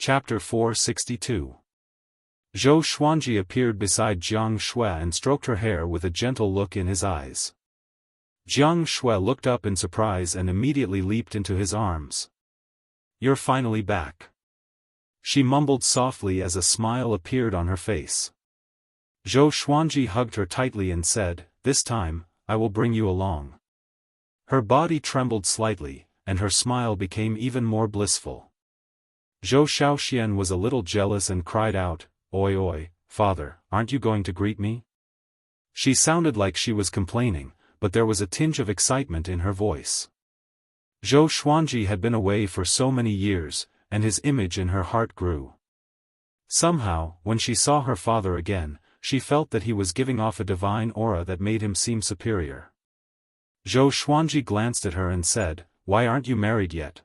Chapter 462. Zhou Xuanji appeared beside Jiang Shui and stroked her hair with a gentle look in his eyes. Jiang Shui looked up in surprise and immediately leaped into his arms. "You're finally back," she mumbled softly as a smile appeared on her face. Zhou Xuanji hugged her tightly and said, "This time, I will bring you along." Her body trembled slightly, and her smile became even more blissful. Zhou Xiaoxian was a little jealous and cried out, "Oi oi, father, aren't you going to greet me?" She sounded like she was complaining, but there was a tinge of excitement in her voice. Zhou Xuanji had been away for so many years, and his image in her heart grew. Somehow, when she saw her father again, she felt that he was giving off a divine aura that made him seem superior. Zhou Xuanji glanced at her and said, "Why aren't you married yet?"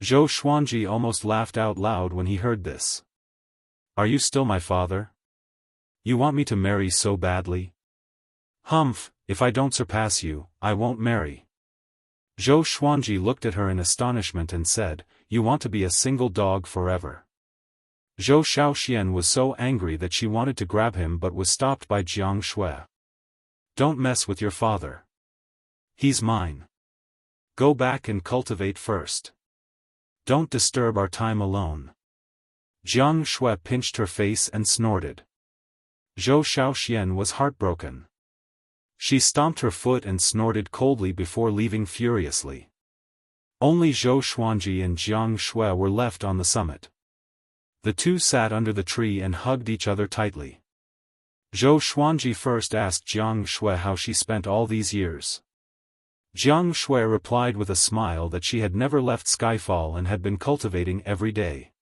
Zhou Xuanji almost laughed out loud when he heard this. "Are you still my father? You want me to marry so badly?" "Humph, if I don't surpass you, I won't marry." Zhou Xuanji looked at her in astonishment and said, "You want to be a single dog forever." Zhou Xiaoxian was so angry that she wanted to grab him but was stopped by Jiang Shui. "Don't mess with your father. He's mine. Go back and cultivate first. Don't disturb our time alone." Jiang Shui pinched her face and snorted. Zhou Xiaoxian was heartbroken. She stomped her foot and snorted coldly before leaving furiously. Only Zhou Xuanji and Jiang Shui were left on the summit. The two sat under the tree and hugged each other tightly. Zhou Xuanji first asked Jiang Shui how she spent all these years. Jiang Shui replied with a smile that she had never left Skyfall and had been cultivating every day.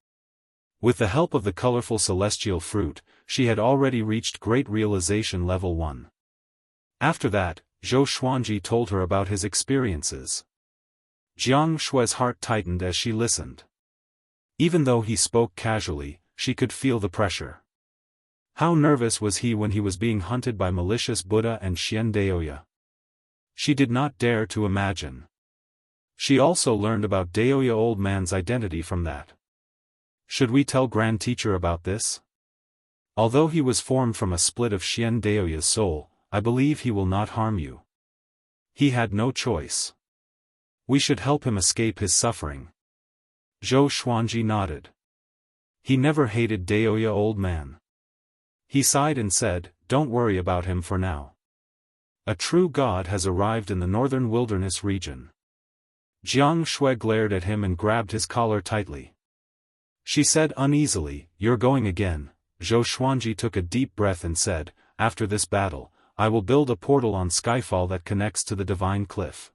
With the help of the colorful celestial fruit, she had already reached Great Realization Level 1. After that, Zhou Xuanji told her about his experiences. Jiang Shui's heart tightened as she listened. Even though he spoke casually, she could feel the pressure. How nervous was he when he was being hunted by malicious Buddha and Xian Daoya? She did not dare to imagine. She also learned about Daoya old man's identity from that. Should we tell Grand Teacher about this? Although he was formed from a split of Xian Daoya's soul, I believe he will not harm you. He had no choice. We should help him escape his suffering. Zhou Xuanji nodded. He never hated Daoya old man. He sighed and said, "Don't worry about him for now. A true god has arrived in the northern wilderness region." Jiang Shui glared at him and grabbed his collar tightly. She said uneasily, "You're going again." Zhou Xuanji took a deep breath and said, "After this battle, I will build a portal on Skyfall that connects to the Divine Cliff.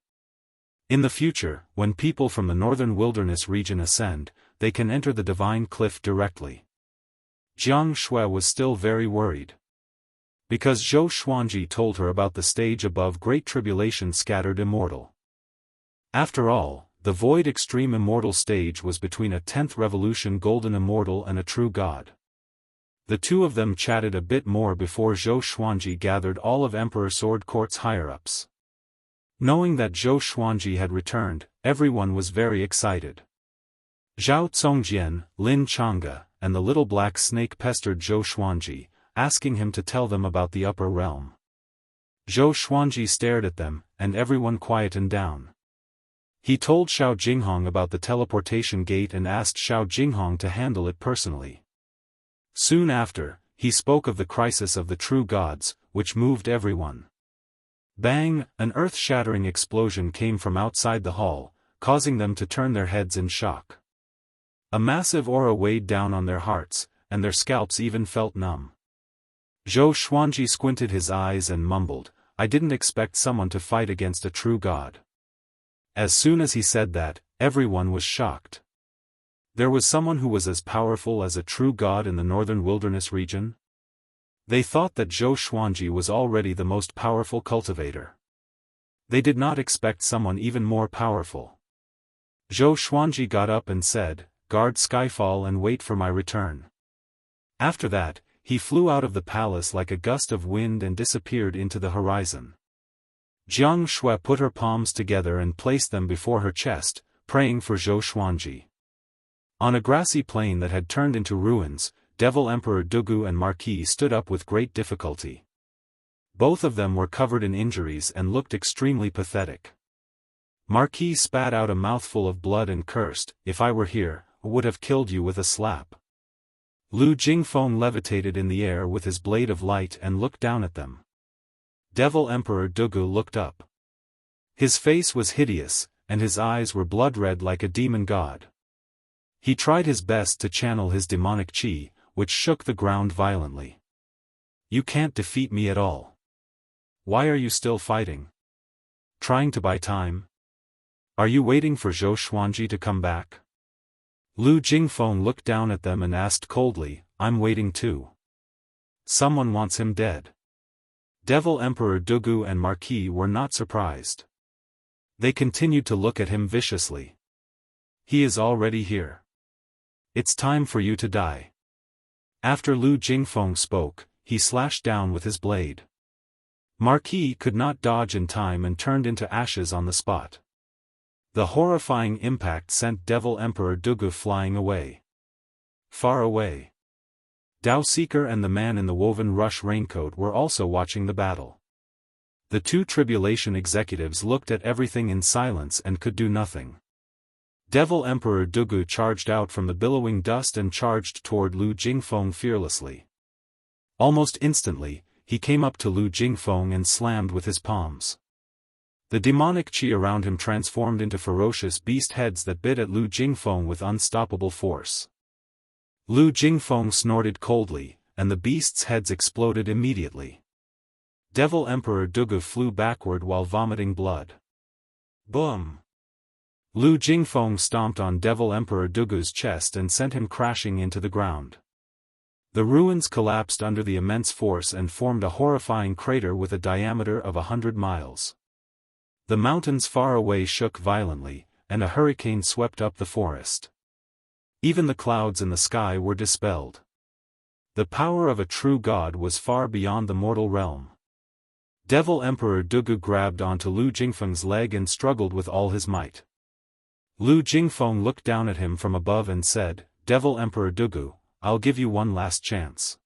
In the future, when people from the northern wilderness region ascend, they can enter the Divine Cliff directly." Jiang Shui was still very worried. Because Zhou Xuanji told her about the stage above Great Tribulation scattered Immortal. After all, the Void Extreme Immortal stage was between a 10th Revolution Golden Immortal and a true god. The two of them chatted a bit more before Zhou Xuanji gathered all of Emperor Sword Court's higher-ups. Knowing that Zhou Xuanji had returned, everyone was very excited. Zhao Congjian, Lin Chang'e, and the little black snake pestered Zhou Xuanji, asking him to tell them about the upper realm. Zhou Xuanji stared at them, and everyone quietened down. He told Xiao Jinghong about the teleportation gate and asked Xiao Jinghong to handle it personally. Soon after, he spoke of the crisis of the true gods, which moved everyone. Bang! An earth-shattering explosion came from outside the hall, causing them to turn their heads in shock. A massive aura weighed down on their hearts, and their scalps even felt numb. Zhou Xuanji squinted his eyes and mumbled, "I didn't expect someone to fight against a true god." As soon as he said that, everyone was shocked. There was someone who was as powerful as a true god in the northern wilderness region? They thought that Zhou Xuanji was already the most powerful cultivator. They did not expect someone even more powerful. Zhou Xuanji got up and said, "Guard Skyfall and wait for my return." After that, he flew out of the palace like a gust of wind and disappeared into the horizon. Jiang Shui put her palms together and placed them before her chest, praying for Zhou Xuanji. On a grassy plain that had turned into ruins, Devil Emperor Dugu and Marquis stood up with great difficulty. Both of them were covered in injuries and looked extremely pathetic. Marquis spat out a mouthful of blood and cursed, "If I were here, I would have killed you with a slap." Lu Jingfeng levitated in the air with his blade of light and looked down at them. Devil Emperor Dugu looked up. His face was hideous, and his eyes were blood-red like a demon god. He tried his best to channel his demonic chi, which shook the ground violently. "You can't defeat me at all. Why are you still fighting? Trying to buy time? Are you waiting for Zhou Xuanji to come back?" Lu Jingfeng looked down at them and asked coldly, "I'm waiting too. Someone wants him dead." Devil Emperor Dugu and Marquis were not surprised. They continued to look at him viciously. "He is already here. It's time for you to die." After Lu Jingfeng spoke, he slashed down with his blade. Marquis could not dodge in time and turned into ashes on the spot. The horrifying impact sent Devil Emperor Dugu flying away. Far away. Dao Seeker and the man in the woven rush raincoat were also watching the battle. The two tribulation executives looked at everything in silence and could do nothing. Devil Emperor Dugu charged out from the billowing dust and charged toward Lu Jingfeng fearlessly. Almost instantly, he came up to Lu Jingfeng and slammed with his palms. The demonic chi around him transformed into ferocious beast heads that bit at Lu Jingfeng with unstoppable force. Lu Jingfeng snorted coldly, and the beasts' heads exploded immediately. Devil Emperor Dugu flew backward while vomiting blood. Boom! Lu Jingfeng stomped on Devil Emperor Dugu's chest and sent him crashing into the ground. The ruins collapsed under the immense force and formed a horrifying crater with a diameter of 100 miles. The mountains far away shook violently, and a hurricane swept up the forest. Even the clouds in the sky were dispelled. The power of a true god was far beyond the mortal realm. Devil Emperor Dugu grabbed onto Lu Jingfeng's leg and struggled with all his might. Lu Jingfeng looked down at him from above and said, "Devil Emperor Dugu, I'll give you one last chance.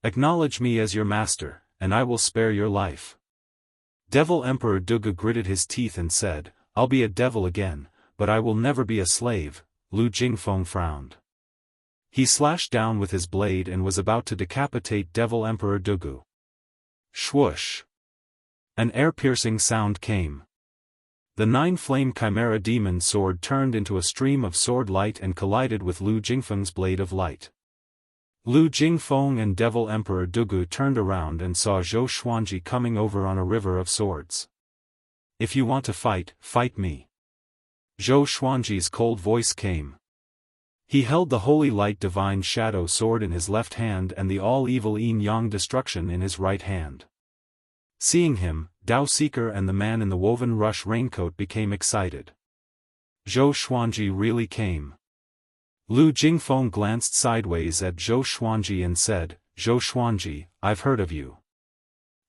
Acknowledge me as your master, and I will spare your life." Devil Emperor Dugu gritted his teeth and said, "I'll be a devil again, but I will never be a slave." Lu Jingfeng frowned. He slashed down with his blade and was about to decapitate Devil Emperor Dugu. Swoosh! An air-piercing sound came. The 9-flame chimera demon sword turned into a stream of sword light and collided with Lu Jingfeng's blade of light. Lu Jingfeng and Devil Emperor Dugu turned around and saw Zhou Xuanji coming over on a river of swords. "If you want to fight, fight me." Zhou Xuanji's cold voice came. He held the holy light divine shadow sword in his left hand and the all-evil yin-yang destruction in his right hand. Seeing him, Dao Seeker and the man in the woven rush raincoat became excited. Zhou Xuanji really came. Lu Jingfeng glanced sideways at Zhou Xuanji and said, "Zhou Xuanji, I've heard of you.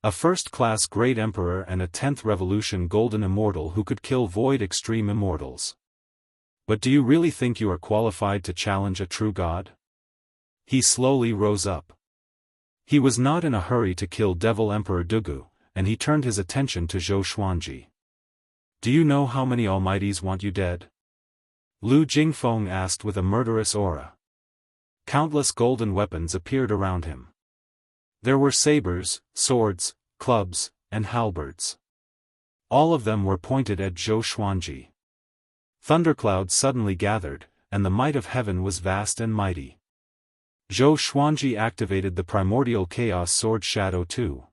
A first-class great emperor and a 10th revolution golden immortal who could kill void extreme immortals. But do you really think you are qualified to challenge a true god?" He slowly rose up. He was not in a hurry to kill Devil Emperor Dugu, and he turned his attention to Zhou Xuanji. "Do you know how many almighties want you dead?" Lu Jingfeng asked with a murderous aura. Countless golden weapons appeared around him. There were sabers, swords, clubs, and halberds. All of them were pointed at Zhou Xuanji. Thunderclouds suddenly gathered, and the might of heaven was vast and mighty. Zhou Xuanji activated the primordial chaos sword shadow too.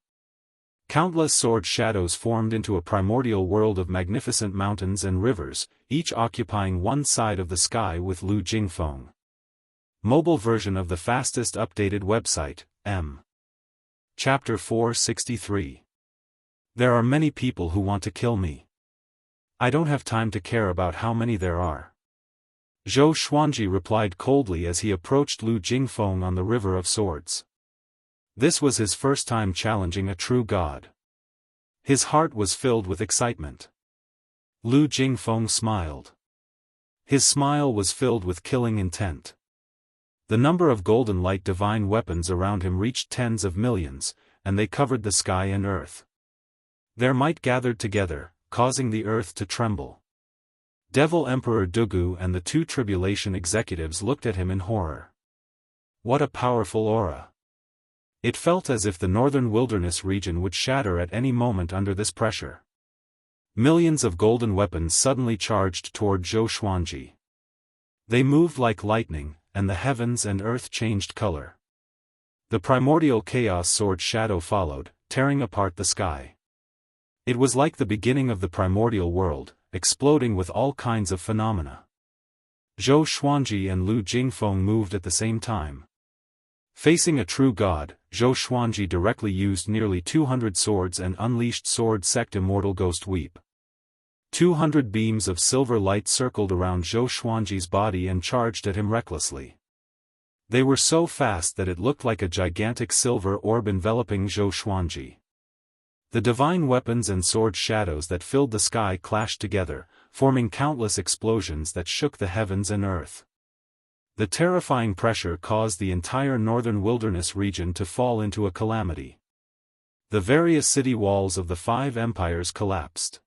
Countless sword shadows formed into a primordial world of magnificent mountains and rivers, each occupying one side of the sky with Lu Jingfeng. Mobile version of the fastest updated website, M. Chapter 463. There are many people who want to kill me. I don't have time to care about how many there are. Zhou Xuanji replied coldly as he approached Lu Jingfeng on the River of Swords. This was his first time challenging a true god. His heart was filled with excitement. Lu Jingfeng smiled. His smile was filled with killing intent. The number of golden light divine weapons around him reached tens of millions, and they covered the sky and earth. Their might gathered together, causing the earth to tremble. Devil Emperor Dugu and the two tribulation executives looked at him in horror. What a powerful aura! It felt as if the northern wilderness region would shatter at any moment under this pressure. Millions of golden weapons suddenly charged toward Zhou Xuanji. They moved like lightning, and the heavens and earth changed color. The primordial chaos sword shadow followed, tearing apart the sky. It was like the beginning of the primordial world, exploding with all kinds of phenomena. Zhou Xuanji and Lu Jingfeng moved at the same time. Facing a true god, Zhou Xuanji directly used nearly 200 swords and unleashed sword sect Immortal Ghost Weep. 200 beams of silver light circled around Zhou Xuanji's body and charged at him recklessly. They were so fast that it looked like a gigantic silver orb enveloping Zhou Xuanji. The divine weapons and sword shadows that filled the sky clashed together, forming countless explosions that shook the heavens and earth. The terrifying pressure caused the entire northern wilderness region to fall into a calamity. The various city walls of the 5 empires collapsed.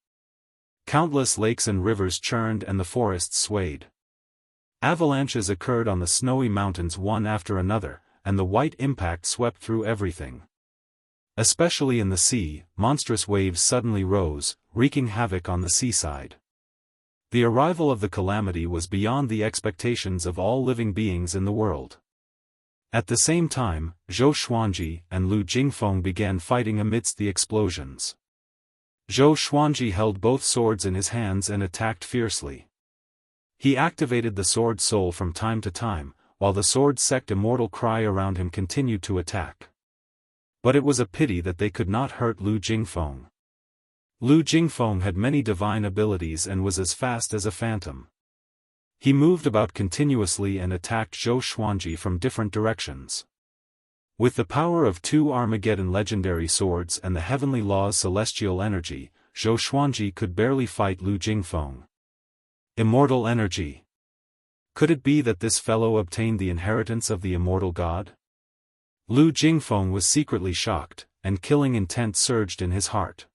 Countless lakes and rivers churned and the forests swayed. Avalanches occurred on the snowy mountains one after another, and the white impact swept through everything. Especially in the sea, monstrous waves suddenly rose, wreaking havoc on the seaside. The arrival of the calamity was beyond the expectations of all living beings in the world. At the same time, Zhou Xuanji and Lu Jingfeng began fighting amidst the explosions. Zhou Xuanji held both swords in his hands and attacked fiercely. He activated the sword soul from time to time, while the sword sect Immortal cry around him continued to attack. But it was a pity that they could not hurt Lu Jingfeng. Lu Jingfeng had many divine abilities and was as fast as a phantom. He moved about continuously and attacked Zhou Xuanji from different directions. With the power of 2 Armageddon legendary swords and the heavenly law's celestial energy, Zhou Xuanji could barely fight Lu Jingfeng. Immortal energy. Could it be that this fellow obtained the inheritance of the immortal god? Lu Jingfeng was secretly shocked, and killing intent surged in his heart.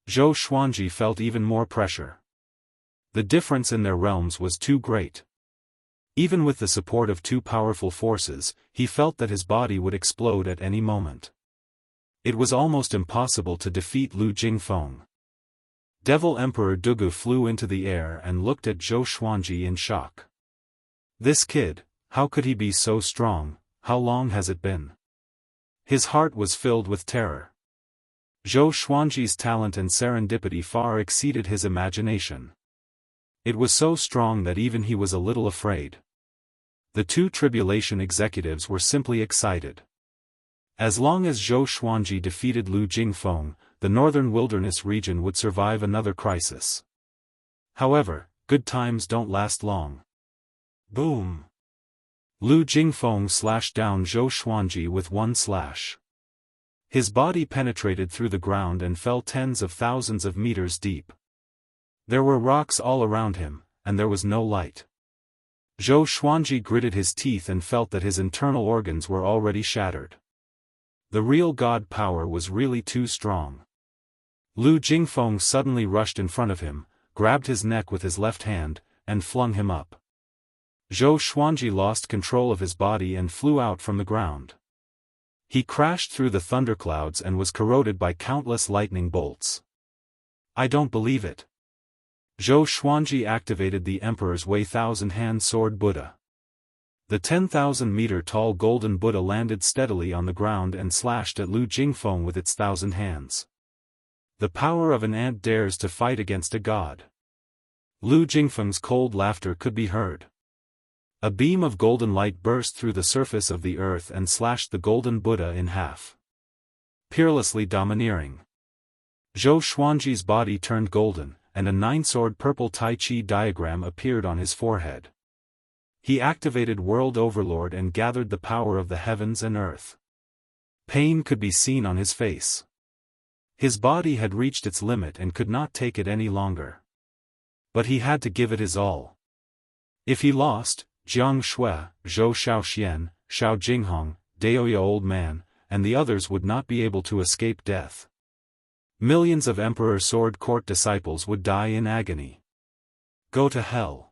Zhou Xuanji felt even more pressure. The difference in their realms was too great. Even with the support of 2 powerful forces, he felt that his body would explode at any moment. It was almost impossible to defeat Lu Jingfeng. Devil Emperor Dugu flew into the air and looked at Zhou Xuanji in shock. This kid, how could he be so strong? How long has it been? His heart was filled with terror. Zhou Xuanji's talent and serendipity far exceeded his imagination. It was so strong that even he was a little afraid. The 2 tribulation executives were simply excited. As long as Zhou Xuanji defeated Lu Jingfeng, the northern wilderness region would survive another crisis. However, good times don't last long. Boom! Lu Jingfeng slashed down Zhou Xuanji with one slash. His body penetrated through the ground and fell tens of thousands of meters deep. There were rocks all around him, and there was no light. Zhou Xuanji gritted his teeth and felt that his internal organs were already shattered. The real god power was really too strong. Lu Jingfeng suddenly rushed in front of him, grabbed his neck with his left hand, and flung him up. Zhou Xuanji lost control of his body and flew out from the ground. He crashed through the thunderclouds and was corroded by countless lightning bolts. I don't believe it. Zhou Xuanji activated the Emperor's Wei Thousand-Hand Sword Buddha. The 10,000-meter-tall golden Buddha landed steadily on the ground and slashed at Lu Jingfeng with its 1,000 hands. The power of an ant dares to fight against a god. Lu Jingfeng's cold laughter could be heard. A beam of golden light burst through the surface of the earth and slashed the golden Buddha in half. Peerlessly domineering. Zhou Xuanji's body turned golden, and a 9-sword purple Tai Chi diagram appeared on his forehead. He activated World Overlord and gathered the power of the heavens and earth. Pain could be seen on his face. His body had reached its limit and could not take it any longer. But he had to give it his all. If he lost, Jiang Shui, Zhou Shaoxian, Shao Jinghong, Daoist old man, and the others would not be able to escape death. Millions of Emperor Sword Court disciples would die in agony. Go to hell.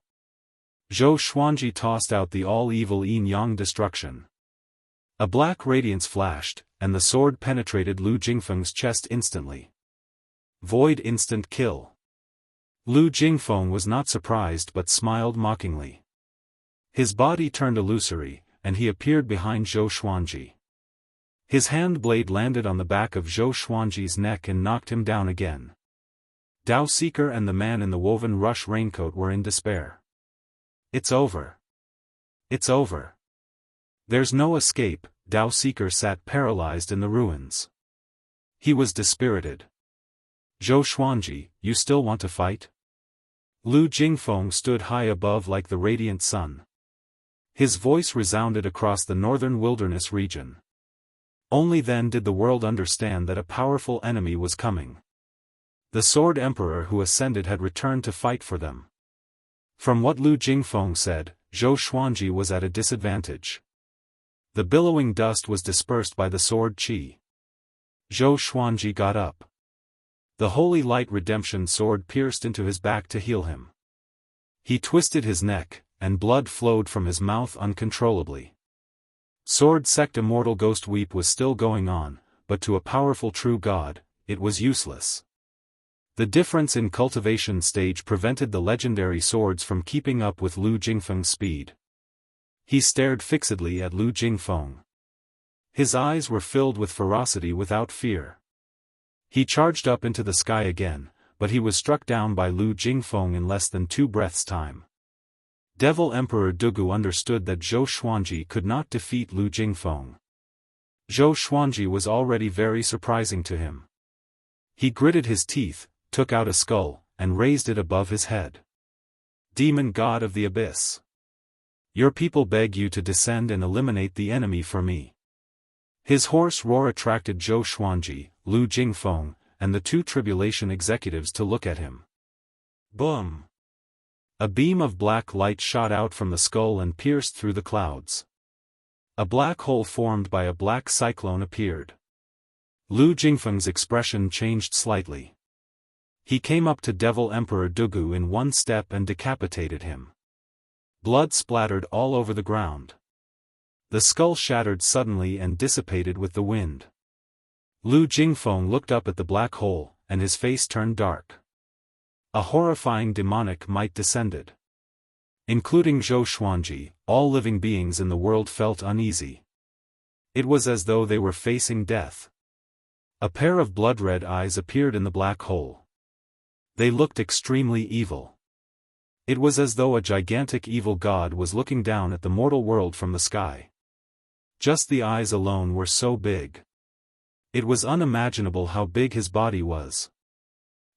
Zhou Xuanji tossed out the all-evil yin-yang destruction. A black radiance flashed, and the sword penetrated Lu Jingfeng's chest instantly. Void instant kill. Lu Jingfeng was not surprised but smiled mockingly. His body turned illusory, and he appeared behind Zhou Xuanji. His hand blade landed on the back of Zhou Xuanji's neck and knocked him down again. Dao Seeker and the man in the woven rush raincoat were in despair. It's over. It's over. There's no escape. Dao Seeker sat paralyzed in the ruins. He was dispirited. Zhou Xuanji, you still want to fight? Lu Jingfeng stood high above like the radiant sun. His voice resounded across the northern wilderness region. Only then did the world understand that a powerful enemy was coming. The Sword Emperor who ascended had returned to fight for them. From what Lu Jingfeng said, Zhou Xuanji was at a disadvantage. The billowing dust was dispersed by the sword qi. Zhou Xuanji got up. The holy light redemption sword pierced into his back to heal him. He twisted his neck, and blood flowed from his mouth uncontrollably. Sword sect immortal ghost weep was still going on, but to a powerful true god, it was useless. The difference in cultivation stage prevented the legendary swords from keeping up with Lu Jingfeng's speed. He stared fixedly at Lu Jingfeng. His eyes were filled with ferocity without fear. He charged up into the sky again, but he was struck down by Lu Jingfeng in less than 2 breaths' time. Devil Emperor Dugu understood that Zhou Xuanji could not defeat Lu Jingfeng. Zhou Xuanji was already very surprising to him. He gritted his teeth, took out a skull, and raised it above his head. Demon God of the Abyss. Your people beg you to descend and eliminate the enemy for me. His hoarse roar attracted Zhou Xuanji, Lu Jingfeng, and the 2 tribulation executives to look at him. Boom! A beam of black light shot out from the skull and pierced through the clouds. A black hole formed by a black cyclone appeared. Lu Jingfeng's expression changed slightly. He came up to Devil Emperor Dugu in 1 step and decapitated him. Blood splattered all over the ground. The skull shattered suddenly and dissipated with the wind. Lu Jingfeng looked up at the black hole, and his face turned dark. A horrifying demonic might descended. Including Zhou Xuanji, all living beings in the world felt uneasy. It was as though they were facing death. A pair of blood-red eyes appeared in the black hole. They looked extremely evil. It was as though a gigantic evil god was looking down at the mortal world from the sky. Just the eyes alone were so big. It was unimaginable how big his body was.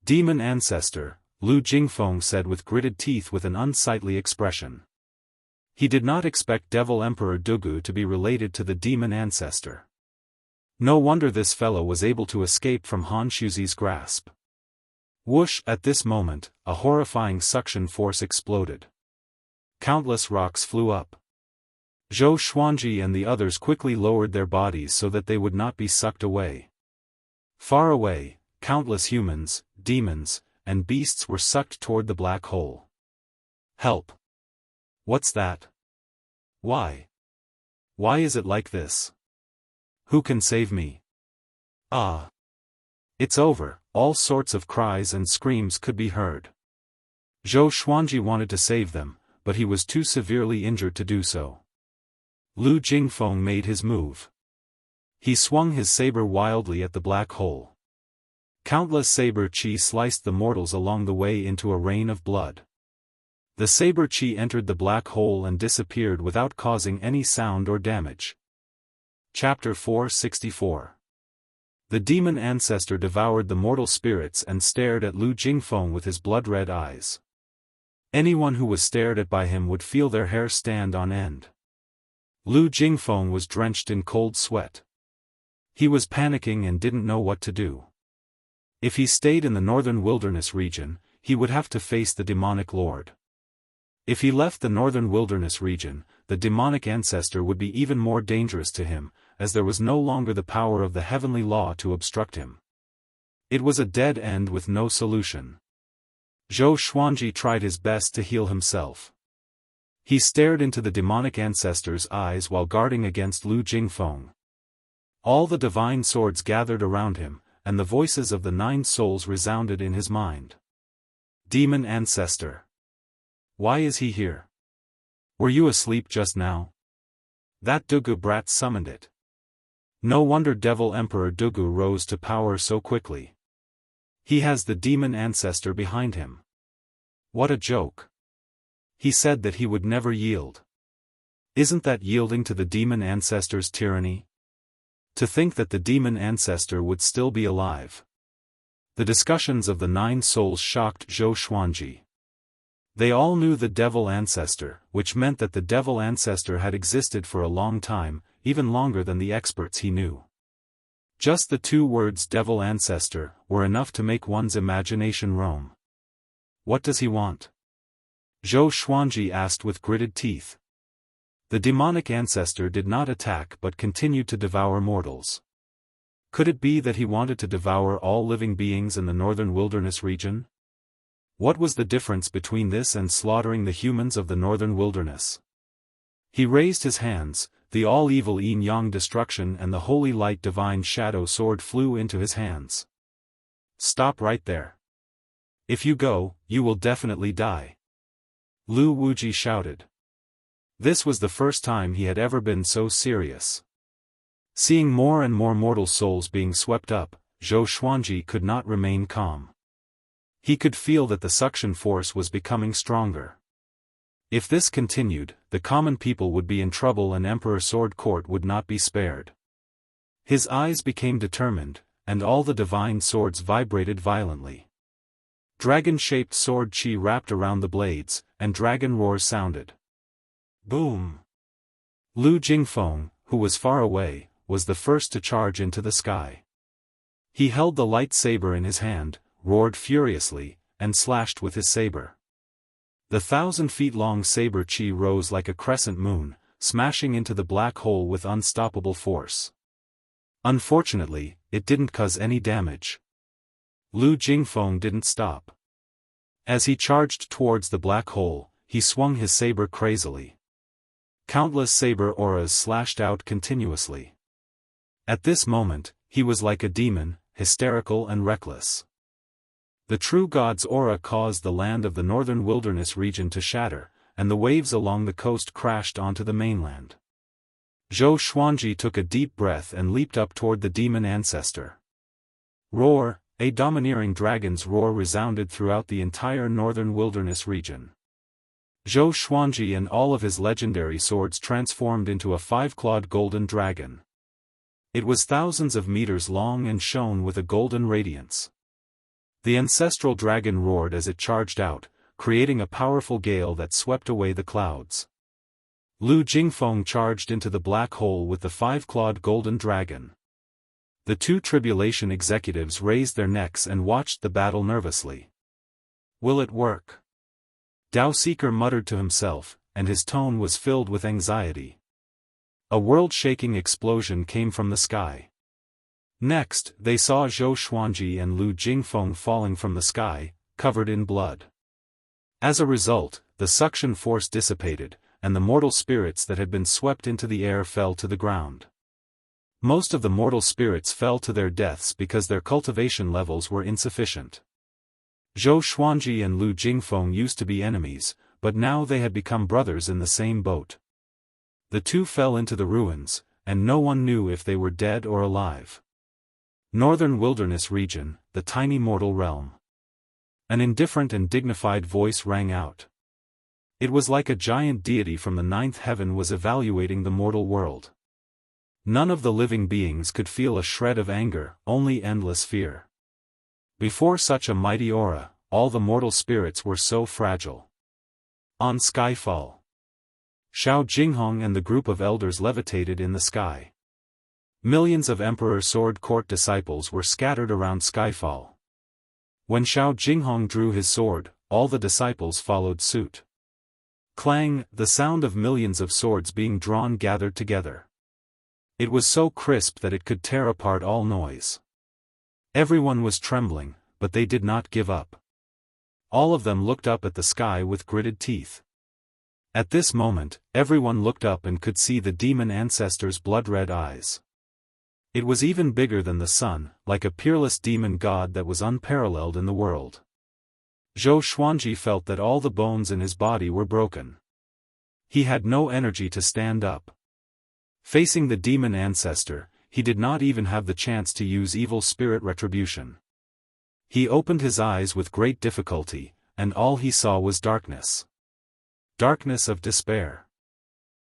Demon Ancestor, Lu Jingfeng said with gritted teeth with an unsightly expression. He did not expect Devil Emperor Dugu to be related to the Demon Ancestor. No wonder this fellow was able to escape from Han Shuzi's grasp. Whoosh! At this moment, a horrifying suction force exploded. Countless rocks flew up. Zhou Xuanji and the others quickly lowered their bodies so that they would not be sucked away. Far away, countless humans, demons, and beasts were sucked toward the black hole. Help! What's that? Why? Why is it like this? Who can save me? Ah! It's over, all sorts of cries and screams could be heard. Zhou Xuanji wanted to save them, but he was too severely injured to do so. Lu Jingfeng made his move. He swung his saber wildly at the black hole. Countless saber qi sliced the mortals along the way into a rain of blood. The saber qi entered the black hole and disappeared without causing any sound or damage. Chapter 464. The demon ancestor devoured the mortal spirits and stared at Lu Jingfeng with his blood-red eyes. Anyone who was stared at by him would feel their hair stand on end. Lu Jingfeng was drenched in cold sweat. He was panicking and didn't know what to do. If he stayed in the northern wilderness region, he would have to face the demonic lord. If he left the northern wilderness region, the demonic ancestor would be even more dangerous to him, as there was no longer the power of the heavenly law to obstruct him. It was a dead end with no solution. Zhou Xuanji tried his best to heal himself. He stared into the demonic ancestor's eyes while guarding against Lu Jingfeng. All the divine swords gathered around him, and the voices of the 9 souls resounded in his mind. Demon ancestor. Why is he here? Were you asleep just now? That Dugu brat summoned it. No wonder Devil Emperor Dugu rose to power so quickly. He has the demon ancestor behind him. What a joke. He said that he would never yield. Isn't that yielding to the demon ancestor's tyranny? To think that the demon ancestor would still be alive. The discussions of the 9 souls shocked Zhou Xuanji. They all knew the devil ancestor, which meant that the devil ancestor had existed for a long time, even longer than the experts he knew. Just the 2 words devil ancestor were enough to make one's imagination roam. What does he want? Zhou Xuanji asked with gritted teeth. The demonic ancestor did not attack but continued to devour mortals. Could it be that he wanted to devour all living beings in the northern wilderness region? What was the difference between this and slaughtering the humans of the northern wilderness? He raised his hands, the all-evil yin-yang destruction and the holy light divine shadow sword flew into his hands. Stop right there. If you go, you will definitely die. Lu Wuji shouted. This was the first time he had ever been so serious. Seeing more and more mortal souls being swept up, Zhou Xuanji could not remain calm. He could feel that the suction force was becoming stronger. If this continued, the common people would be in trouble and Emperor Sword Court would not be spared. His eyes became determined, and all the divine swords vibrated violently. Dragon-shaped sword chi wrapped around the blades, and dragon roars sounded. Boom! Lu Jingfeng, who was far away, was the first to charge into the sky. He held the light saber in his hand, roared furiously, and slashed with his saber. The 1,000-feet-long saber chi rose like a crescent moon, smashing into the black hole with unstoppable force. Unfortunately, it didn't cause any damage. Lu Jingfeng didn't stop. As he charged towards the black hole, he swung his saber crazily. Countless saber auras slashed out continuously. At this moment, he was like a demon, hysterical and reckless. The true god's aura caused the land of the northern wilderness region to shatter, and the waves along the coast crashed onto the mainland. Zhou Xuanji took a deep breath and leaped up toward the demon ancestor. Roar! A domineering dragon's roar resounded throughout the entire northern wilderness region. Zhou Xuanji and all of his legendary swords transformed into a 5-clawed golden dragon. It was thousands of meters long and shone with a golden radiance. The ancestral dragon roared as it charged out, creating a powerful gale that swept away the clouds. Lu Jingfeng charged into the black hole with the 5-clawed golden dragon. The 2 tribulation executives raised their necks and watched the battle nervously. Will it work? Dao Seeker muttered to himself, and his tone was filled with anxiety. A world-shaking explosion came from the sky. Next, they saw Zhou Xuanji and Lu Jingfeng falling from the sky, covered in blood. As a result, the suction force dissipated, and the mortal spirits that had been swept into the air fell to the ground. Most of the mortal spirits fell to their deaths because their cultivation levels were insufficient. Zhou Xuanji and Lu Jingfeng used to be enemies, but now they had become brothers in the same boat. The 2 fell into the ruins, and no one knew if they were dead or alive. Northern Wilderness Region, the tiny mortal realm. An indifferent and dignified voice rang out. It was like a giant deity from the 9th heaven was evaluating the mortal world. None of the living beings could feel a shred of anger, only endless fear. Before such a mighty aura, all the mortal spirits were so fragile. On Skyfall. Xiao Jinghong and the group of elders levitated in the sky. Millions of Emperor Sword Court disciples were scattered around Skyfall. When Xiao Jinghong drew his sword, all the disciples followed suit. Clang, the sound of millions of swords being drawn gathered together. It was so crisp that it could tear apart all noise. Everyone was trembling, but they did not give up. All of them looked up at the sky with gritted teeth. At this moment, everyone looked up and could see the demon ancestor's blood-red eyes. It was even bigger than the sun, like a peerless demon god that was unparalleled in the world. Zhou Xuanji felt that all the bones in his body were broken. He had no energy to stand up. Facing the demon ancestor, he did not even have the chance to use evil spirit retribution. He opened his eyes with great difficulty, and all he saw was darkness. Darkness of despair.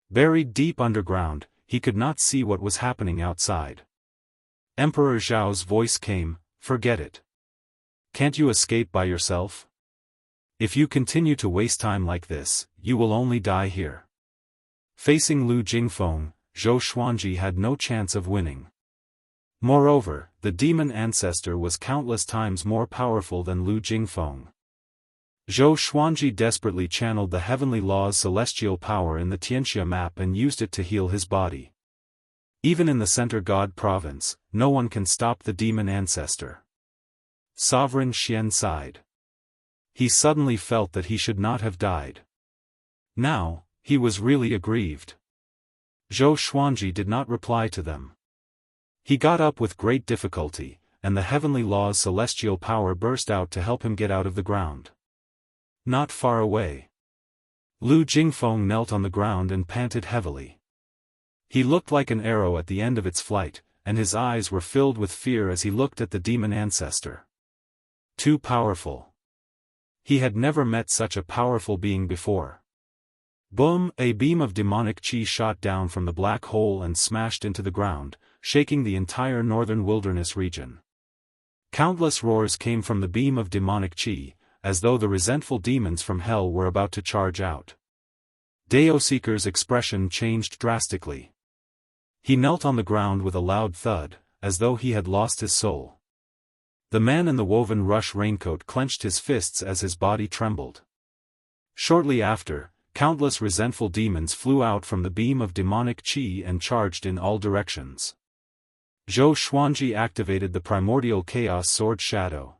Buried deep underground, he could not see what was happening outside. Emperor Zhao's voice came, "Forget it. Can't you escape by yourself? If you continue to waste time like this, you will only die here." Facing Lu Jingfeng, Zhou Xuanji had no chance of winning. Moreover, the demon ancestor was countless times more powerful than Lu Jingfeng. Zhou Xuanji desperately channeled the heavenly law's celestial power in the Xianxia map and used it to heal his body. Even in the Center God province, no one can stop the demon ancestor. Sovereign Xian sighed. He suddenly felt that he should not have died. Now, he was really aggrieved. Zhou Xuanji did not reply to them. He got up with great difficulty, and the heavenly law's celestial power burst out to help him get out of the ground. Not far away. Lu Jingfeng knelt on the ground and panted heavily. He looked like an arrow at the end of its flight, and his eyes were filled with fear as he looked at the demon ancestor. Too powerful. He had never met such a powerful being before. Boom! A beam of demonic chi shot down from the black hole and smashed into the ground, shaking the entire northern wilderness region. Countless roars came from the beam of demonic chi, as though the resentful demons from hell were about to charge out. Daoseeker's expression changed drastically. He knelt on the ground with a loud thud, as though he had lost his soul. The man in the woven rush raincoat clenched his fists as his body trembled. Shortly after, countless resentful demons flew out from the beam of demonic chi and charged in all directions. Zhou Xuanji activated the primordial chaos sword shadow.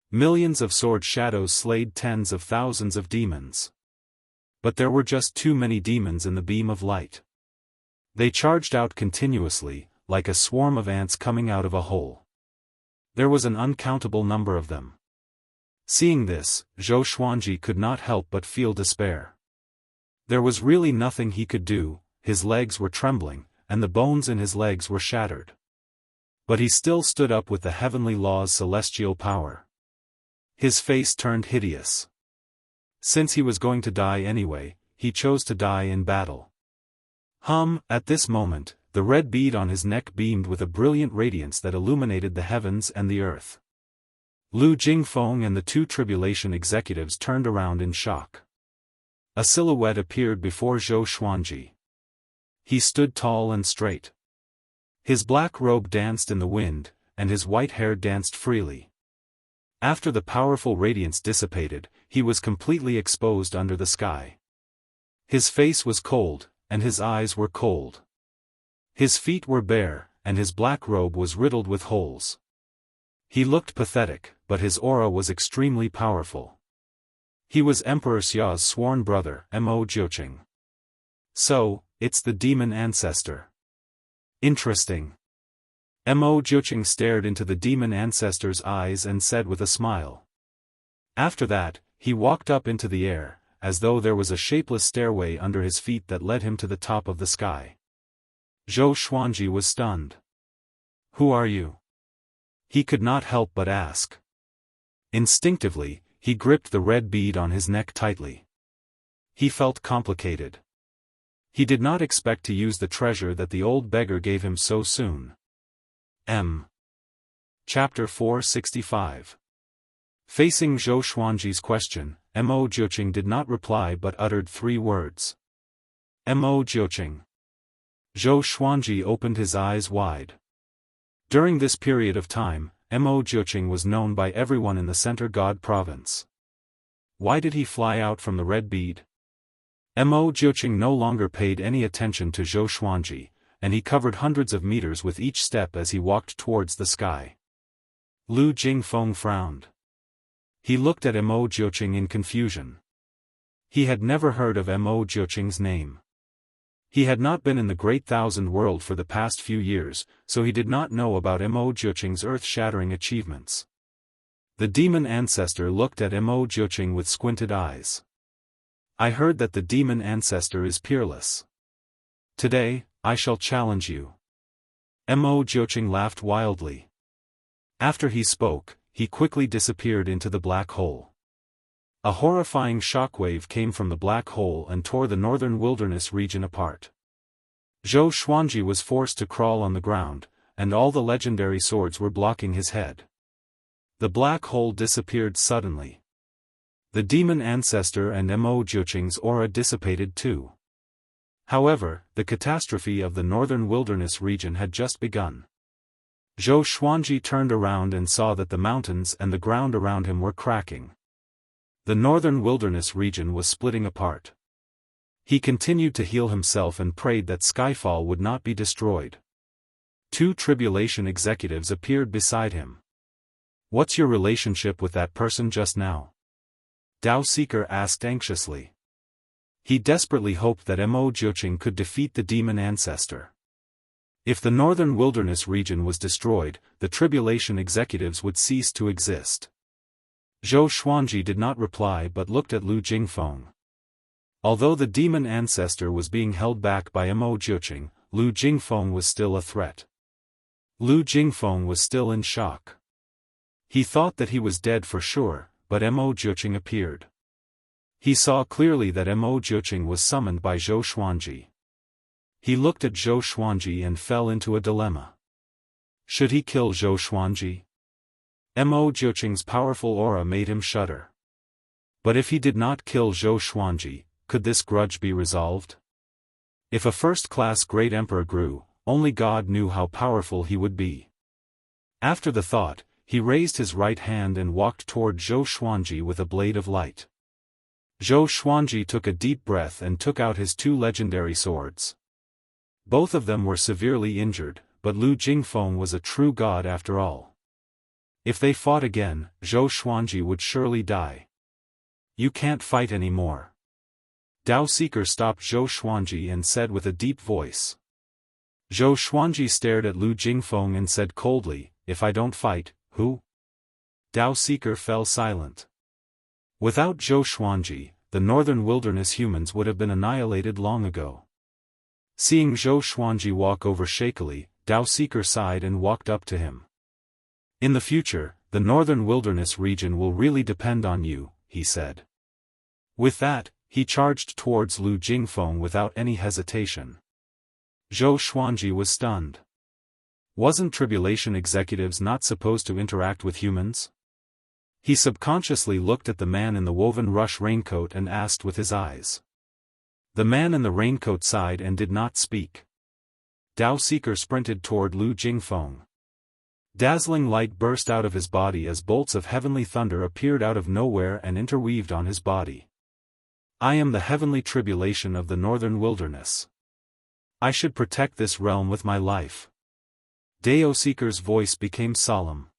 Millions of sword shadows slayed tens of thousands of demons. But there were just too many demons in the beam of light. They charged out continuously, like a swarm of ants coming out of a hole. There was an uncountable number of them. Seeing this, Zhou Xuanji could not help but feel despair. There was really nothing he could do, his legs were trembling, and the bones in his legs were shattered. But he still stood up with the heavenly law's celestial power. His face turned hideous. Since he was going to die anyway, he chose to die in battle. At this moment, the red bead on his neck beamed with a brilliant radiance that illuminated the heavens and the earth. Lu Jingfeng and the two tribulation executives turned around in shock. A silhouette appeared before Zhou Xuanji. He stood tall and straight. His black robe danced in the wind, and his white hair danced freely. After the powerful radiance dissipated, he was completely exposed under the sky. His face was cold, and his eyes were cold. His feet were bare, and his black robe was riddled with holes. He looked pathetic, but his aura was extremely powerful. He was Emperor Xia's sworn brother, Mo Jiuqing. So, it's the demon ancestor. Interesting. Mo Jiuqing stared into the demon ancestor's eyes and said with a smile. After that, he walked up into the air, as though there was a shapeless stairway under his feet that led him to the top of the sky. Zhou Xuanji was stunned. "Who are you?" He could not help but ask. Instinctively, he gripped the red bead on his neck tightly. He felt complicated. He did not expect to use the treasure that the old beggar gave him so soon. Chapter 465. Facing Zhou Xuanji's question, Mo Jiuqing did not reply but uttered 3 words. Mo Jiuqing. Zhou Xuanji opened his eyes wide. During this period of time, Mo Jiuqing was known by everyone in the Center God province. Why did he fly out from the red bead? Mo Jiuqing no longer paid any attention to Zhou Xuanji, and he covered hundreds of meters with each step as he walked towards the sky. Lu Jingfeng frowned. He looked at Mo Jiuqing in confusion. He had never heard of Mo Jiuqing's name. He had not been in the Great Thousand World for the past few years, so he did not know about Mo Jiuqing's earth-shattering achievements. The demon ancestor looked at Mo Jiuqing with squinted eyes. I heard that the demon ancestor is peerless. Today, I shall challenge you. Mo Jiuqing laughed wildly. After he spoke, he quickly disappeared into the black hole. A horrifying shockwave came from the black hole and tore the northern wilderness region apart. Zhou Xuanji was forced to crawl on the ground, and all the legendary swords were blocking his head. The black hole disappeared suddenly. The demon ancestor and Mo Jiuqing's aura dissipated too. However, the catastrophe of the northern wilderness region had just begun. Zhou Xuanji turned around and saw that the mountains and the ground around him were cracking. The northern wilderness region was splitting apart. He continued to heal himself and prayed that Skyfall would not be destroyed. Two tribulation executives appeared beside him. What's your relationship with that person just now? Dao Seeker asked anxiously. He desperately hoped that Mo Jiuqing could defeat the demon ancestor. If the northern wilderness region was destroyed, the tribulation executives would cease to exist. Zhou Xuanji did not reply but looked at Lu Jingfeng. Although the demon ancestor was being held back by Mo Jiuqing, Lu Jingfeng was still a threat. Lu Jingfeng was still in shock. He thought that he was dead for sure, but Mo Jiuqing appeared. He saw clearly that Mo Jiuqing was summoned by Zhou Xuanji. He looked at Zhou Xuanji and fell into a dilemma. Should he kill Zhou Xuanji? Mo Jiuqing's powerful aura made him shudder. But if he did not kill Zhou Xuanji, could this grudge be resolved? If a first-class great emperor grew, only God knew how powerful he would be. After the thought, he raised his right hand and walked toward Zhou Xuanji with a blade of light. Zhou Xuanji took a deep breath and took out his two legendary swords. Both of them were severely injured, but Lu Jingfeng was a true god after all. If they fought again, Zhou Xuanji would surely die. You can't fight anymore. Dao Seeker stopped Zhou Xuanji and said with a deep voice. Zhou Xuanji stared at Lu Jingfeng and said coldly, if I don't fight, who? Dao Seeker fell silent. Without Zhou Xuanji, the northern wilderness humans would have been annihilated long ago. Seeing Zhou Xuanji walk over shakily, Dao Seeker sighed and walked up to him. In the future, the northern wilderness region will really depend on you, he said. With that, he charged towards Lu Jingfeng without any hesitation. Zhou Xuanji was stunned. Wasn't tribulation executives not supposed to interact with humans? He subconsciously looked at the man in the woven rush raincoat and asked with his eyes. The man in the raincoat sighed and did not speak. Dao Seeker sprinted toward Lu Jingfeng. Dazzling light burst out of his body as bolts of heavenly thunder appeared out of nowhere and interweaved on his body. I am the heavenly tribulation of the northern wilderness. I should protect this realm with my life. Dao Seeker's voice became solemn.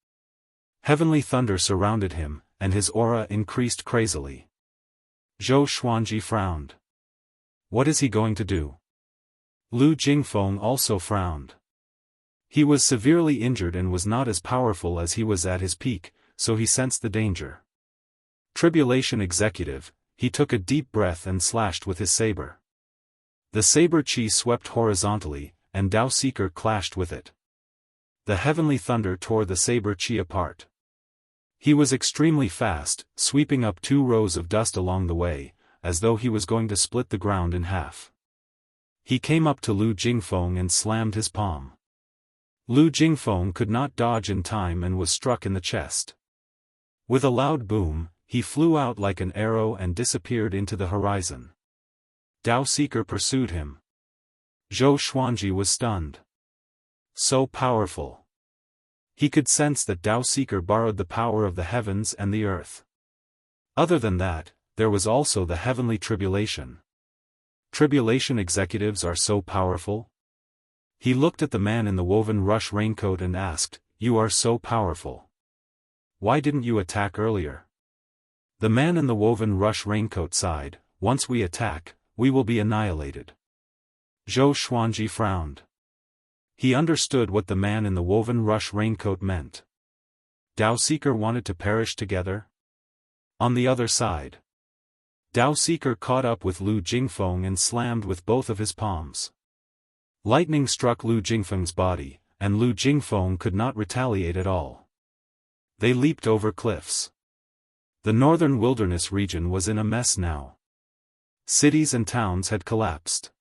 Heavenly thunder surrounded him, and his aura increased crazily. Zhou Xuanji frowned. What is he going to do? Lu Jingfeng also frowned. He was severely injured and was not as powerful as he was at his peak, so he sensed the danger. Tribulation executive, he took a deep breath and slashed with his saber. The saber chi swept horizontally, and Dao Seeker clashed with it. The heavenly thunder tore the saber chi apart. He was extremely fast, sweeping up 2 rows of dust along the way, as though he was going to split the ground in half. He came up to Lu Jingfeng and slammed his palm. Lu Jingfeng could not dodge in time and was struck in the chest. With a loud boom, he flew out like an arrow and disappeared into the horizon. Dao Seeker pursued him. Zhou Xuanji was stunned. So powerful. He could sense that Dao Seeker borrowed the power of the heavens and the earth. Other than that, there was also the heavenly tribulation. Tribulation executives are so powerful? He looked at the man in the woven rush raincoat and asked, "You are so powerful. Why didn't you attack earlier?" The man in the woven rush raincoat sighed, "Once we attack, we will be annihilated." Zhou Xuanji frowned. He understood what the man in the woven rush raincoat meant. Dao Seeker wanted to perish together? On the other side, Dao Seeker caught up with Lu Jingfeng and slammed with both of his palms. Lightning struck Lu Jingfeng's body, and Lu Jingfeng could not retaliate at all. They leaped over cliffs. The northern wilderness region was in a mess now. Cities and towns had collapsed.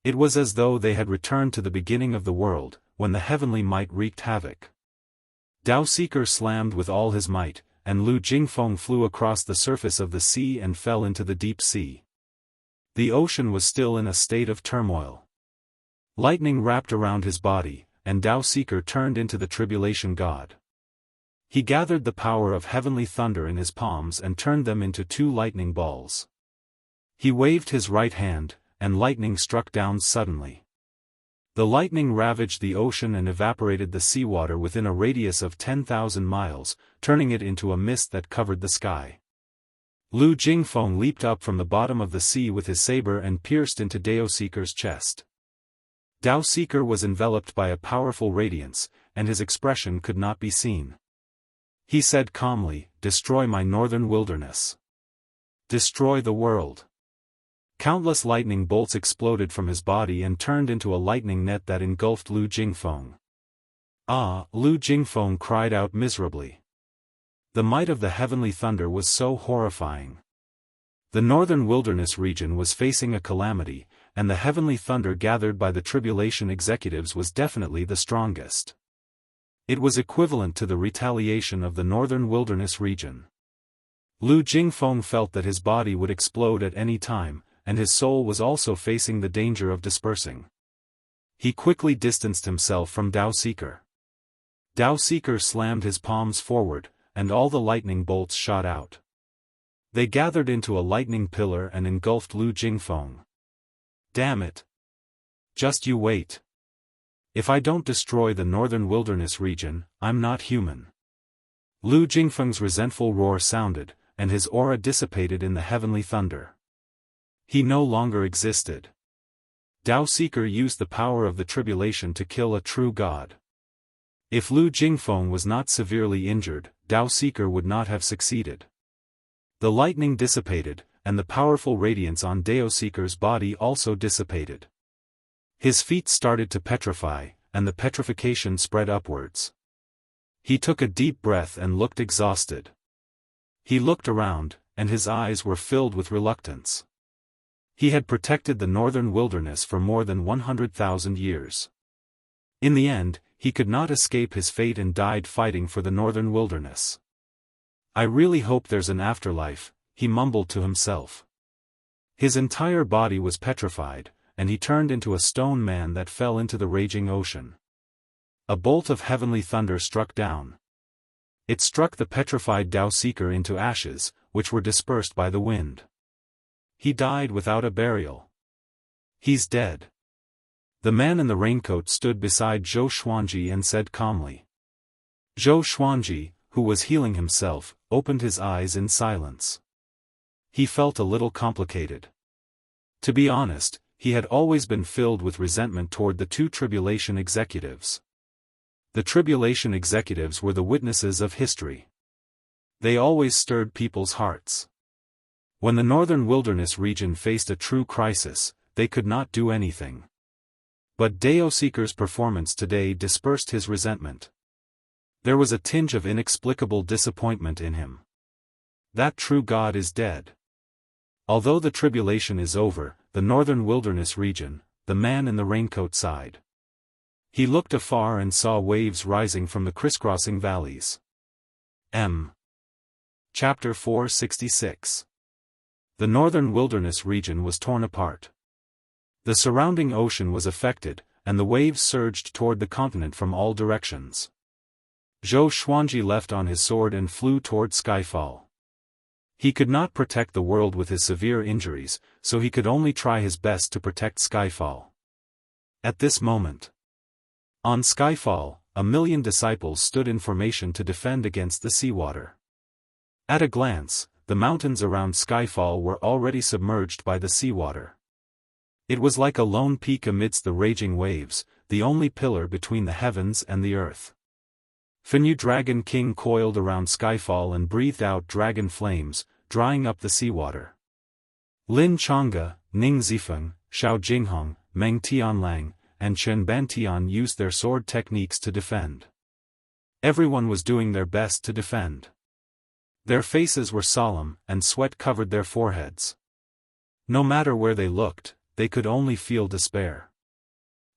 It was as though they had returned to the beginning of the world, when the heavenly might wreaked havoc. Dao Seeker slammed with all his might, and Lu Jingfeng flew across the surface of the sea and fell into the deep sea. The ocean was still in a state of turmoil. Lightning wrapped around his body, and Dao Seeker turned into the tribulation god. He gathered the power of heavenly thunder in his palms and turned them into 2 lightning balls. He waved his right hand, and lightning struck down suddenly. The lightning ravaged the ocean and evaporated the seawater within a radius of 10,000 miles, turning it into a mist that covered the sky. Lu Jingfeng leaped up from the bottom of the sea with his saber and pierced into Dao Seeker's chest. Dao Seeker was enveloped by a powerful radiance, and his expression could not be seen. He said calmly, "Destroy my northern wilderness. Destroy the world." Countless lightning bolts exploded from his body and turned into a lightning net that engulfed Lu Jingfeng. "Ah!" Lu Jingfeng cried out miserably. The might of the heavenly thunder was so horrifying. The northern wilderness region was facing a calamity, and the heavenly thunder gathered by the tribulation executives was definitely the strongest. It was equivalent to the retaliation of the northern wilderness region. Lu Jingfeng felt that his body would explode at any time, and his soul was also facing the danger of dispersing. He quickly distanced himself from Dao Seeker. Dao Seeker slammed his palms forward, and all the lightning bolts shot out. They gathered into a lightning pillar and engulfed Lu Jingfeng. "Damn it! Just you wait. If I don't destroy the northern wilderness region, I'm not human." Lu Jingfeng's resentful roar sounded, and his aura dissipated in the heavenly thunder. He no longer existed. Dao Seeker used the power of the tribulation to kill a true god. If Lu Jingfeng was not severely injured, Dao Seeker would not have succeeded. The lightning dissipated, and the powerful radiance on Dao Seeker's body also dissipated. His feet started to petrify, and the petrification spread upwards. He took a deep breath and looked exhausted. He looked around, and his eyes were filled with reluctance. He had protected the northern wilderness for more than 100,000 years. In the end, he could not escape his fate and died fighting for the northern wilderness. "I really hope there's an afterlife," he mumbled to himself. His entire body was petrified, and he turned into a stone man that fell into the raging ocean. A bolt of heavenly thunder struck down. It struck the petrified Dao Seeker into ashes, which were dispersed by the wind. He died without a burial. "He's dead." The man in the raincoat stood beside Zhou Xuanji and said calmly. Zhou Xuanji, who was healing himself, opened his eyes in silence. He felt a little complicated. To be honest, he had always been filled with resentment toward the 2 tribulation executives. The tribulation executives were the witnesses of history. They always stirred people's hearts. When the northern wilderness region faced a true crisis, they could not do anything. But Dao Seeker's performance today dispersed his resentment. There was a tinge of inexplicable disappointment in him. That true God is dead. Although the tribulation is over, the northern wilderness region, the man in the raincoat sighed. He looked afar and saw waves rising from the crisscrossing valleys. Chapter 466. The northern wilderness region was torn apart. The surrounding ocean was affected, and the waves surged toward the continent from all directions. Zhou Xuanji left on his sword and flew toward Skyfall. He could not protect the world with his severe injuries, so he could only try his best to protect Skyfall. At this moment, on Skyfall, 1,000,000 disciples stood in formation to defend against the seawater. At a glance, the mountains around Skyfall were already submerged by the seawater. It was like a lone peak amidst the raging waves, the only pillar between the heavens and the earth. Fenyu Dragon King coiled around Skyfall and breathed out dragon flames, drying up the seawater. Lin Changge, Ning Zifeng, Xiao Jinghong, Meng Tianlang, and Chen Bantian used their sword techniques to defend. Everyone was doing their best to defend. Their faces were solemn, and sweat covered their foreheads. No matter where they looked, they could only feel despair.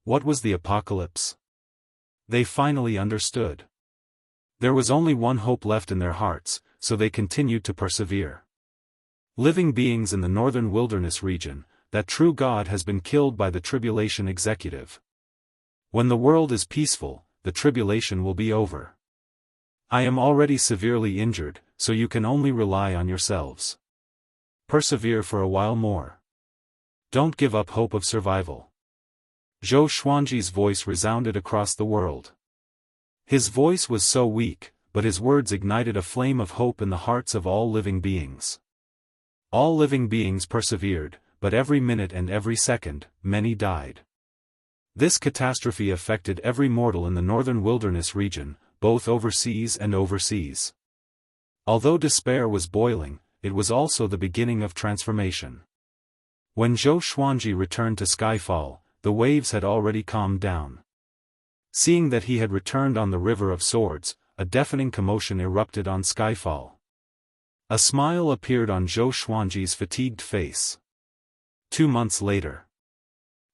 What was the apocalypse? They finally understood. There was only one hope left in their hearts, so they continued to persevere. Living beings in the northern wilderness region, that true God has been killed by the tribulation executive. When the world is peaceful, the tribulation will be over. I am already severely injured, so you can only rely on yourselves. Persevere for a while more. Don't give up hope of survival. Zhou Xuanji's voice resounded across the world. His voice was so weak, but his words ignited a flame of hope in the hearts of all living beings. All living beings persevered, but every minute and every second, many died. This catastrophe affected every mortal in the northern wilderness region, both overseas and overseas. Although despair was boiling, it was also the beginning of transformation. When Zhou Xuanji returned to Skyfall, the waves had already calmed down. Seeing that he had returned on the River of Swords, a deafening commotion erupted on Skyfall. A smile appeared on Zhou Xuanji's fatigued face. 2 months later,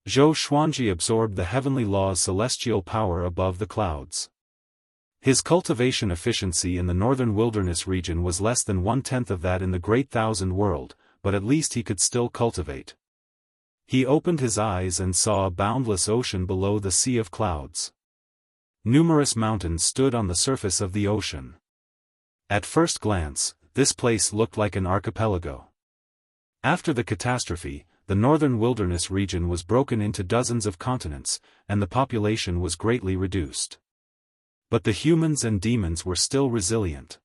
Zhou Xuanji absorbed the heavenly law's celestial power above the clouds. His cultivation efficiency in the northern wilderness region was less than 1/10 of that in the Great Thousand World, but at least he could still cultivate. He opened his eyes and saw a boundless ocean below the sea of clouds. Numerous mountains stood on the surface of the ocean. At first glance, this place looked like an archipelago. After the catastrophe, the northern wilderness region was broken into dozens of continents, and the population was greatly reduced. But the humans and demons were still resilient.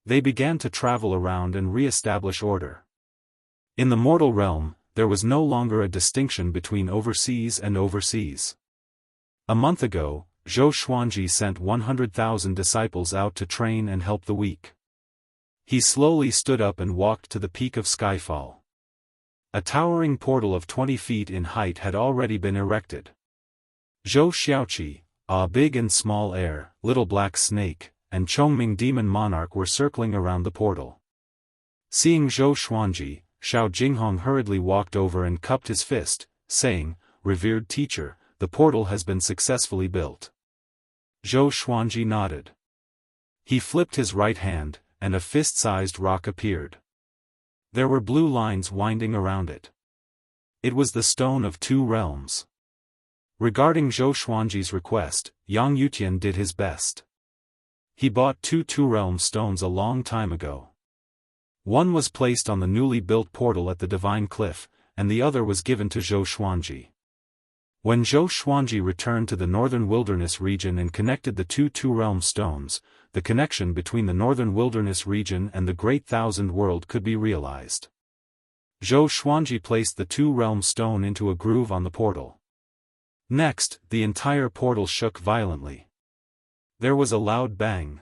They began to travel around and re-establish order. In the mortal realm, there was no longer a distinction between overseas and overseas. A month ago, Zhou Xuanji sent 100,000 disciples out to train and help the weak. He slowly stood up and walked to the peak of Skyfall. A towering portal of 20 feet in height had already been erected. Zhou Xiaoqi, a big and small heir, little black snake, and Chongming demon monarch were circling around the portal. Seeing Zhou Xuanji, Xiao Jinghong hurriedly walked over and cupped his fist, saying, "Revered teacher, the portal has been successfully built." Zhou Xuanji nodded. He flipped his right hand, and a fist-sized rock appeared. There were blue lines winding around it. It was the Stone of Two Realms. Regarding Zhou Xuanji's request, Yang Yutian did his best. He bought 2 two-realm stones a long time ago. One was placed on the newly built portal at the Divine Cliff, and the other was given to Zhou Xuanji. When Zhou Xuanji returned to the northern wilderness region and connected the 2 two-realm stones, the connection between the northern wilderness region and the Great Thousand World could be realized. Zhou Xuanji placed the 2-realm stone into a groove on the portal. Next, the entire portal shook violently. There was a loud bang.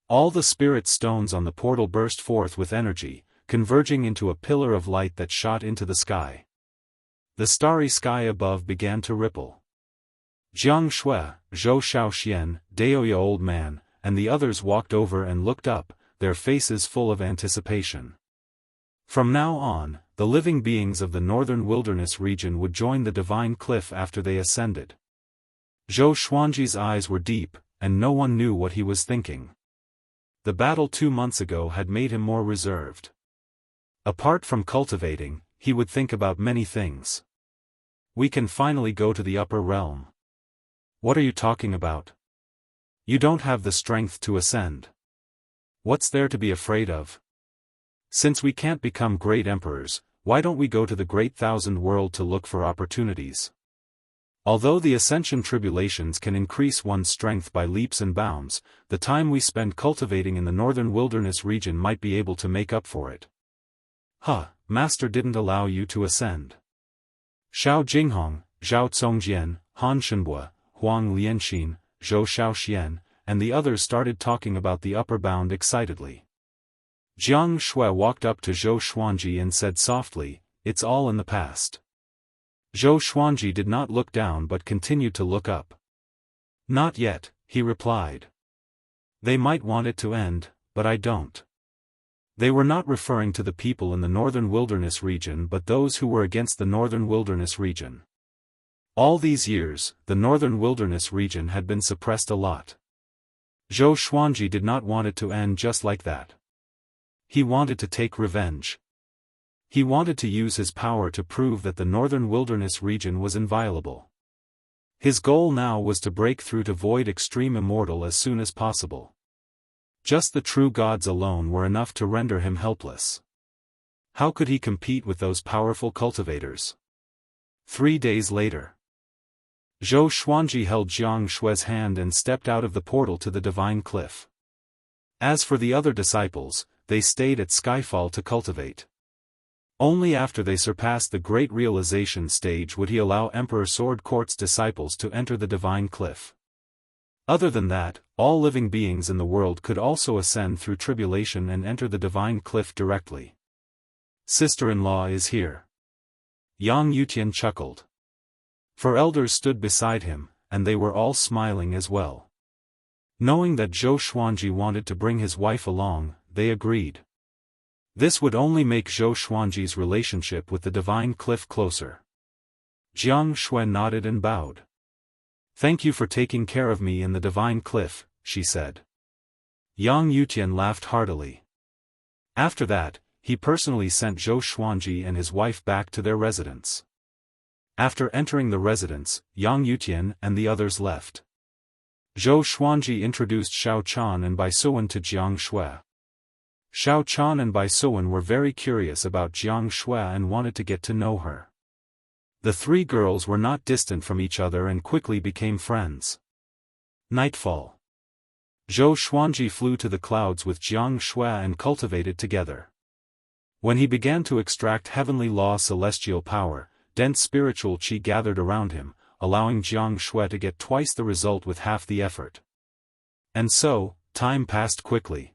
All the spirit stones on the portal burst forth with energy, converging into a pillar of light that shot into the sky. The starry sky above began to ripple. Jiang Shui, Zhou Shaoxian, Daoist old man, and the others walked over and looked up, their faces full of anticipation. From now on, the living beings of the northern wilderness region would join the divine cliff after they ascended. Zhou Xuanji's eyes were deep, and no one knew what he was thinking. The battle 2 months ago had made him more reserved. Apart from cultivating, he would think about many things. We can finally go to the upper realm. What are you talking about? You don't have the strength to ascend. What's there to be afraid of? Since we can't become great emperors, why don't we go to the Great Thousand World to look for opportunities? Although the ascension tribulations can increase one's strength by leaps and bounds, the time we spend cultivating in the northern wilderness region might be able to make up for it. Master didn't allow you to ascend. Xiao Jinghong, Zhao Congjian, Han Shenbua, Huang Lianxin, Zhou Shaoxian, and the others started talking about the upper bound excitedly. Jiang Shui walked up to Zhou Xuanji and said softly, "It's all in the past." Zhou Xuanji did not look down but continued to look up. "Not yet," he replied. "They might want it to end, but I don't." They were not referring to the people in the northern wilderness region but those who were against the northern wilderness region. All these years, the northern wilderness region had been suppressed a lot. Zhou Xuanji did not want it to end just like that. He wanted to take revenge. He wanted to use his power to prove that the northern wilderness region was inviolable. His goal now was to break through to void extreme immortal as soon as possible. Just the true gods alone were enough to render him helpless. How could he compete with those powerful cultivators? 3 days later, Zhou Xuanji held Jiang Shui's hand and stepped out of the portal to the divine cliff. As for the other disciples, they stayed at Skyfall to cultivate. Only after they surpassed the great realization stage would he allow Emperor Sword Court's disciples to enter the divine cliff. Other than that, all living beings in the world could also ascend through tribulation and enter the divine cliff directly. Sister-in-law is here. Yang Yutian chuckled. 4 elders stood beside him, and they were all smiling as well. Knowing that Zhou Xuanji wanted to bring his wife along, they agreed. This would only make Zhou Xuanji's relationship with the divine cliff closer. Jiang Shui nodded and bowed. "Thank you for taking care of me in the divine cliff," she said. Yang Yutian laughed heartily. After that, he personally sent Zhou Xuanji and his wife back to their residence. After entering the residence, Yang Yutian and the others left. Zhou Xuanji introduced Xiao Chan and Bai Suan to Jiang Shui. Xiao Chan and Bai Suan were very curious about Jiang Shui and wanted to get to know her. The 3 girls were not distant from each other and quickly became friends. Nightfall. Zhou Xuanji flew to the clouds with Jiang Shui and cultivated together. When he began to extract heavenly law celestial power, dense spiritual qi gathered around him, allowing Jiang Shui to get twice the result with half the effort. And so, time passed quickly.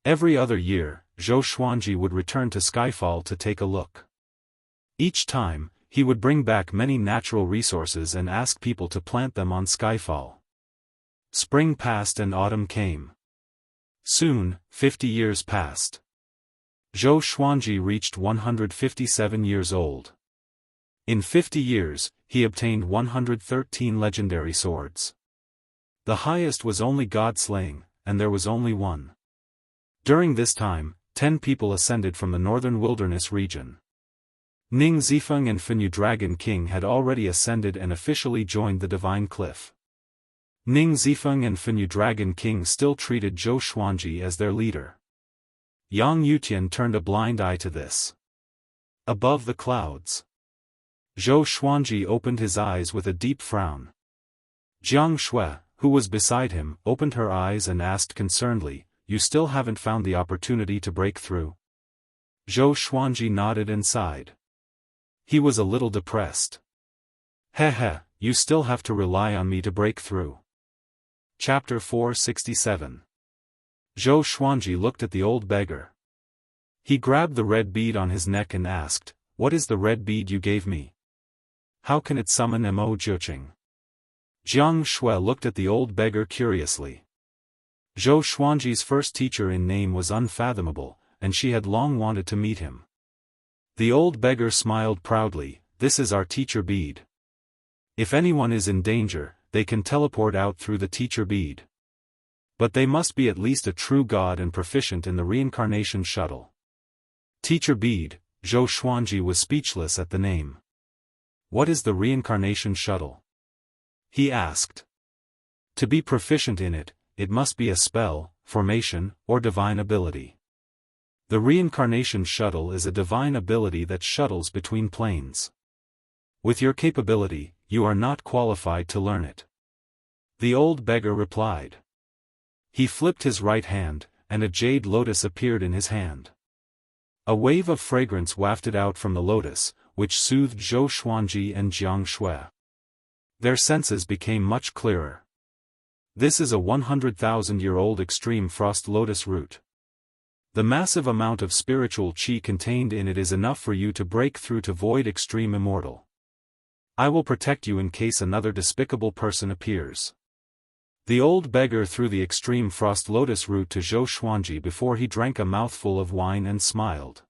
Every other year, Zhou Xuanji would return to Skyfall to take a look. Each time, he would bring back many natural resources and ask people to plant them on Skyfall. Spring passed and autumn came. Soon, 50 years passed. Zhou Xuanji reached 157 years old. In 50 years, he obtained 113 legendary swords. The highest was only God-slaying, and there was only one. During this time, 10 people ascended from the northern wilderness region. Ning Zifeng and Fenyu Dragon King had already ascended and officially joined the divine cliff. Ning Zifeng and Fenyu Dragon King still treated Zhou Xuanji as their leader. Yang Yutian turned a blind eye to this. Above the clouds, Zhou Xuanji opened his eyes with a deep frown. Jiang Shui, who was beside him, opened her eyes and asked concernedly, "You still haven't found the opportunity to break through?" Zhou Xuanji nodded and sighed. He was a little depressed. You still have to rely on me to break through." Chapter 467. Zhou Xuanji looked at the old beggar. He grabbed the red bead on his neck and asked, "What is the red bead you gave me? How can it summon Mo Jiuqing?" Jiang Shui looked at the old beggar curiously. Zhou Xuanji's first teacher in name was unfathomable, and she had long wanted to meet him. The old beggar smiled proudly, "This is our teacher bead. If anyone is in danger, they can teleport out through the teacher bead. But they must be at least a true god and proficient in the reincarnation shuttle." Teacher bead, Zhou Xuanji was speechless at the name. "What is the reincarnation shuttle?" he asked. To be proficient in it, it must be a spell, formation, or divine ability. The reincarnation shuttle is a divine ability that shuttles between planes. With your capability, you are not qualified to learn it. The old beggar replied. He flipped his right hand, and a jade lotus appeared in his hand. A wave of fragrance wafted out from the lotus, which soothed Zhou Xuanji and Jianghu. Their senses became much clearer. This is a 100,000-year-old extreme frost lotus root. The massive amount of spiritual qi contained in it is enough for you to break through to void extreme immortal. I will protect you in case another despicable person appears. The old beggar threw the extreme frost lotus root to Zhou Xuanji before he drank a mouthful of wine and smiled.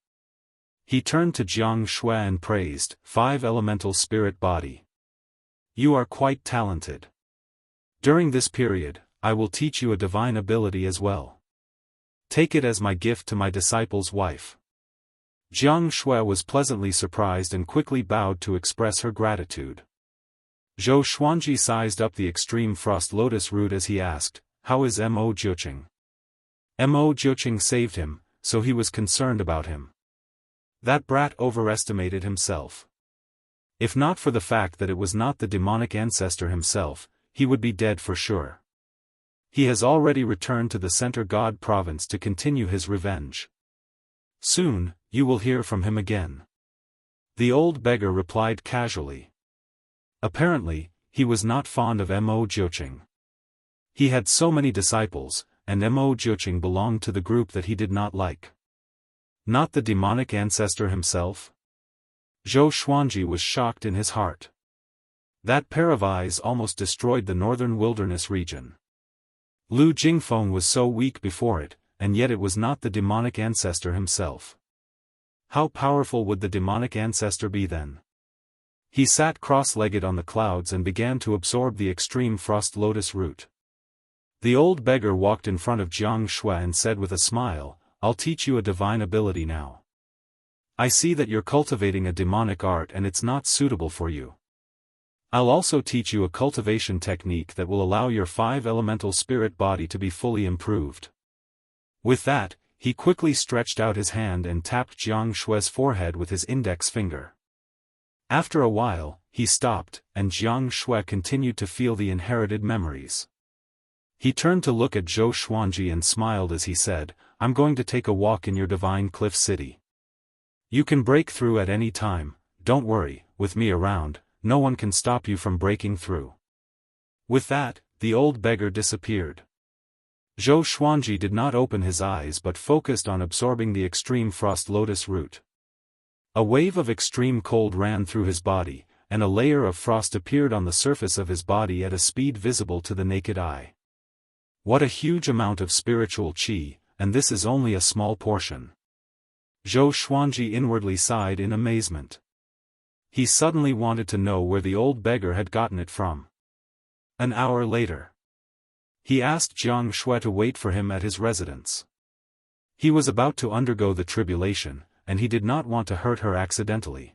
He turned to Jianghu and praised, 5 elemental spirit body. You are quite talented. During this period, I will teach you a divine ability as well. Take it as my gift to my disciple's wife. Jianghu was pleasantly surprised and quickly bowed to express her gratitude. Zhou Xuanji sized up the extreme frost lotus root as he asked, how is Mo Jiuqing? Mo Jiuqing saved him, so he was concerned about him. That brat overestimated himself. If not for the fact that it was not the demonic ancestor himself, he would be dead for sure. He has already returned to the Center God province to continue his revenge. Soon, you will hear from him again. The old beggar replied casually. Apparently, he was not fond of Mo Jiuqing. He had so many disciples, and Mo Jiuqing belonged to the group that he did not like. Not the demonic ancestor himself? Zhou Xuanji was shocked in his heart. That pair of eyes almost destroyed the northern wilderness region. Lu Jingfeng was so weak before it, and yet it was not the demonic ancestor himself. How powerful would the demonic ancestor be then? He sat cross-legged on the clouds and began to absorb the extreme frost lotus root. The old beggar walked in front of Jianghu and said with a smile, I'll teach you a divine ability now. I see that you're cultivating a demonic art and it's not suitable for you. I'll also teach you a cultivation technique that will allow your 5 elemental spirit body to be fully improved. With that, he quickly stretched out his hand and tapped Jianghu's forehead with his index finger. After a while, he stopped, and Jianghu continued to feel the inherited memories. He turned to look at Zhou Xuanji and smiled as he said, I'm going to take a walk in your divine cliff city. You can break through at any time, don't worry, with me around, no one can stop you from breaking through. With that, the old beggar disappeared. Zhou Xuanji did not open his eyes but focused on absorbing the extreme frost lotus root. A wave of extreme cold ran through his body, and a layer of frost appeared on the surface of his body at a speed visible to the naked eye. What a huge amount of spiritual qi, and this is only a small portion. Zhou Xuanji inwardly sighed in amazement. He suddenly wanted to know where the old beggar had gotten it from. An hour later, he asked Jianghu to wait for him at his residence. He was about to undergo the tribulation, and he did not want to hurt her accidentally.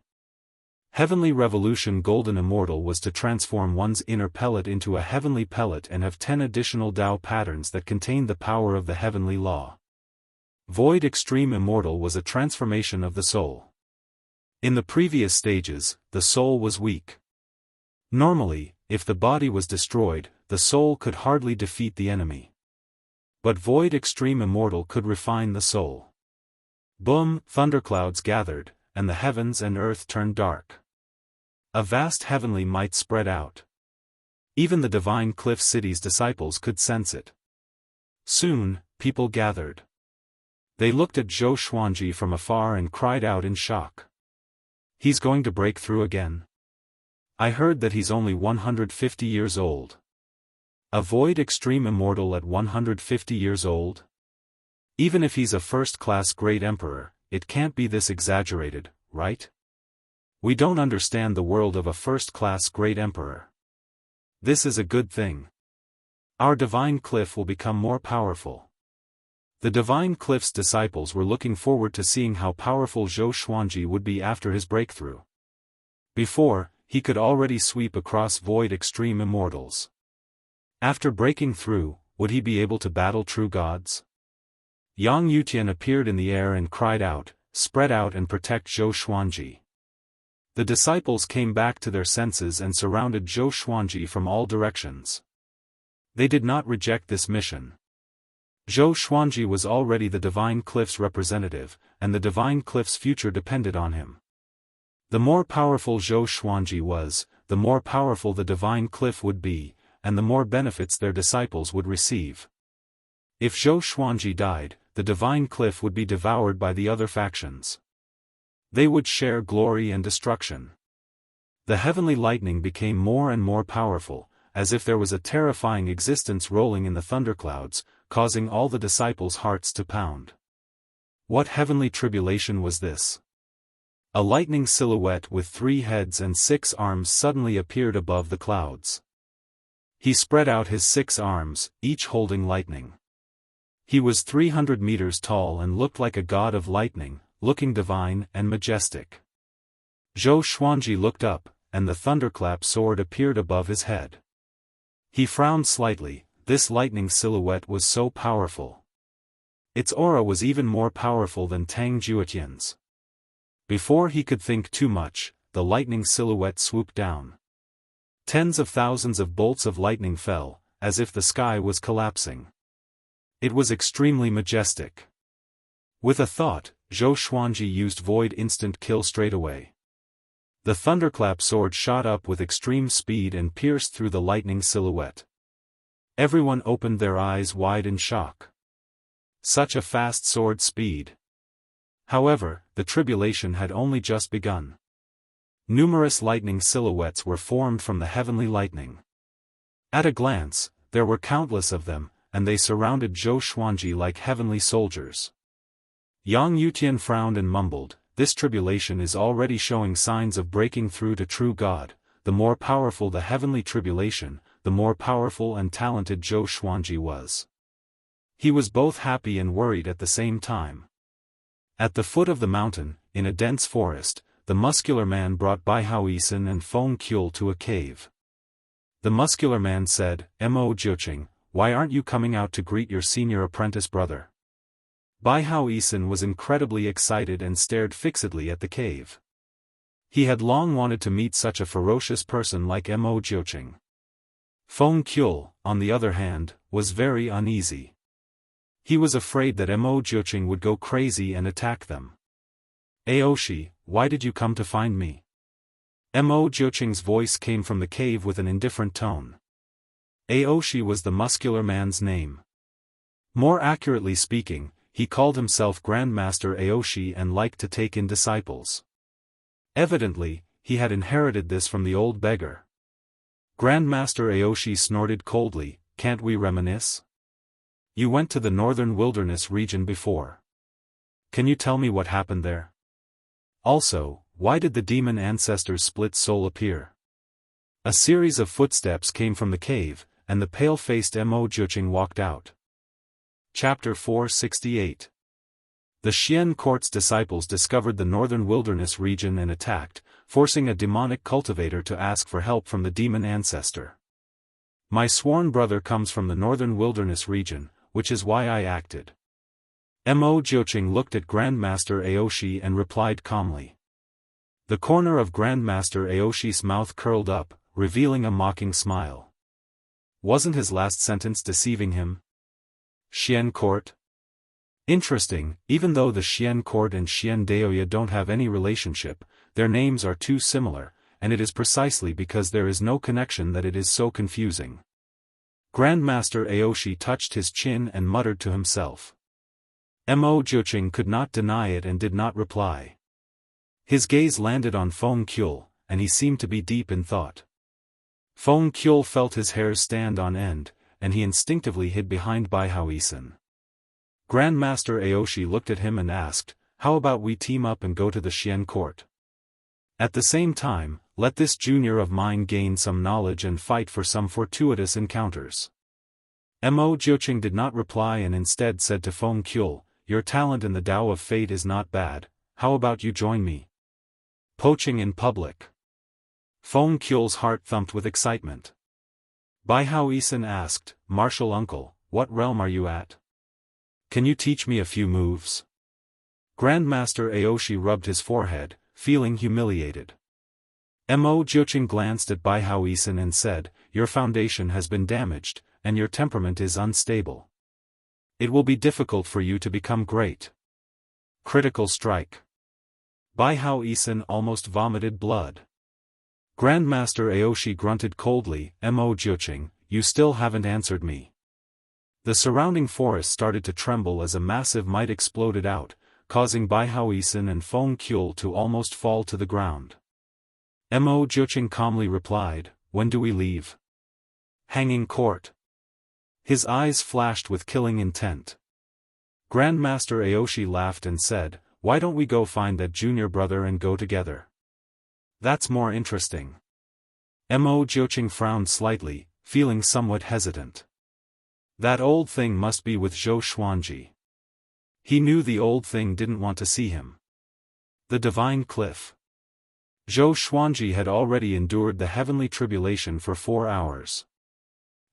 Heavenly Revolution Golden Immortal was to transform one's inner pellet into a heavenly pellet and have 10 additional Tao patterns that contained the power of the heavenly law. Void Extreme Immortal was a transformation of the soul. In the previous stages, the soul was weak. Normally, if the body was destroyed, the soul could hardly defeat the enemy. But Void Extreme Immortal could refine the soul. Boom! Thunderclouds gathered, and the heavens and earth turned dark. A vast heavenly might spread out. Even the divine cliff city's disciples could sense it. Soon, people gathered. They looked at Zhou Xuanji from afar and cried out in shock. He's going to break through again? I heard that he's only 150 years old. A Void Extreme Immortal at 150 years old? Even if he's a first-class great emperor, it can't be this exaggerated, right? We don't understand the world of a first-class great emperor. This is a good thing. Our divine cliff will become more powerful. The divine cliff's disciples were looking forward to seeing how powerful Zhou Xuanji would be after his breakthrough. Before, he could already sweep across Void Extreme Immortals. After breaking through, would he be able to battle true gods? Yang Yutian appeared in the air and cried out, "Spread out and protect Zhou Xuanji." The disciples came back to their senses and surrounded Zhou Xuanji from all directions. They did not reject this mission. Zhou Xuanji was already the Divine Cliff's representative, and the Divine Cliff's future depended on him. The more powerful Zhou Xuanji was, the more powerful the Divine Cliff would be, and the more benefits their disciples would receive. If Zhou Xuanji died, the Divine Cliff would be devoured by the other factions. They would share glory and destruction. The heavenly lightning became more and more powerful, as if there was a terrifying existence rolling in the thunderclouds, causing all the disciples' hearts to pound. What heavenly tribulation was this? A lightning silhouette with 3 heads and 6 arms suddenly appeared above the clouds. He spread out his 6 arms, each holding lightning. He was 300 meters tall and looked like a god of lightning, looking divine and majestic. Zhou Xuanji looked up, and the thunderclap sword appeared above his head. He frowned slightly. This lightning silhouette was so powerful. Its aura was even more powerful than Tang Juetian's. Before he could think too much, the lightning silhouette swooped down. Tens of thousands of bolts of lightning fell, as if the sky was collapsing. It was extremely majestic. With a thought, Zhou Xuanji used Void Instant Kill straight away. The thunderclap sword shot up with extreme speed and pierced through the lightning silhouette. Everyone opened their eyes wide in shock. Such a fast sword speed. However, the tribulation had only just begun. Numerous lightning silhouettes were formed from the heavenly lightning. At a glance, there were countless of them, and they surrounded Zhou Xuanji like heavenly soldiers. Yang Yutian frowned and mumbled, "This tribulation is already showing signs of breaking through to true God. The more powerful the heavenly tribulation, the more powerful and talented Zhou Xuanji was." He was both happy and worried at the same time. At the foot of the mountain, in a dense forest, the muscular man brought Bai Haoisen and Feng Qiul to a cave. The muscular man said, "Mo Jiuqing, why aren't you coming out to greet your senior apprentice brother?" Bai Haoisen was incredibly excited and stared fixedly at the cave. He had long wanted to meet such a ferocious person like Mo Jiuqing. Feng Qiul, on the other hand, was very uneasy. He was afraid that Mo Jiuqing would go crazy and attack them. "Aoshi, why did you come to find me?" Mo Jiuqing's voice came from the cave with an indifferent tone. Aoshi was the muscular man's name. More accurately speaking, he called himself Grandmaster Aoshi and liked to take in disciples. Evidently, he had inherited this from the old beggar. Grandmaster Aoshi snorted coldly, "Can't we reminisce? You went to the northern wilderness region before. Can you tell me what happened there? Also, why did the demon ancestor's split soul appear?" A series of footsteps came from the cave, and the pale-faced Mo Jiuqing walked out. Chapter 468. The Xian court's disciples discovered the northern wilderness region and attacked, forcing a demonic cultivator to ask for help from the demon ancestor. "My sworn brother comes from the northern wilderness region, which is why I acted." Mo Jiuqing looked at Grandmaster Aoshi and replied calmly. The corner of Grandmaster Aoshi's mouth curled up, revealing a mocking smile. Wasn't his last sentence deceiving him? Xian court? Interesting, even though the Xian court and Xian Daoya don't have any relationship, their names are too similar, and it is precisely because there is no connection that it is so confusing. Grandmaster Aoshi touched his chin and muttered to himself. Mo Jiuqing could not deny it and did not reply. His gaze landed on Feng Qiul, and he seemed to be deep in thought. Feng Qiul felt his hairs stand on end, and he instinctively hid behind Bai Haoisen. Grandmaster Aoshi looked at him and asked, "How about we team up and go to the Xian court? At the same time, let this junior of mine gain some knowledge and fight for some fortuitous encounters." Mo Jiuqing did not reply and instead said to Feng Qiul, "Your talent in the Tao of Fate is not bad, how about you join me? Poaching in public." Feng Qiul's heart thumped with excitement. Bai Haoisen asked, "Martial uncle, what realm are you at?" Can you teach me a few moves? Grandmaster Aoshi rubbed his forehead, feeling humiliated. Mo Jiuqing glanced at Bai Haoisen and said, your foundation has been damaged, and your temperament is unstable. It will be difficult for you to become great. Critical strike. Bai Haoisen almost vomited blood. Grandmaster Aoshi grunted coldly, Mo Jiuqing, you still haven't answered me. The surrounding forest started to tremble as a massive might exploded out, causing Bai Haoisen and Feng Kuel to almost fall to the ground. Mo Jiuqing calmly replied, when do we leave? Hanging court. His eyes flashed with killing intent. Grandmaster Aoshi laughed and said, why don't we go find that junior brother and go together? That's more interesting. Mo Jiuqing frowned slightly, feeling somewhat hesitant. That old thing must be with Zhou Xuanji. He knew the old thing didn't want to see him. The Divine Cliff. Zhou Xuanji had already endured the heavenly tribulation for 4 hours.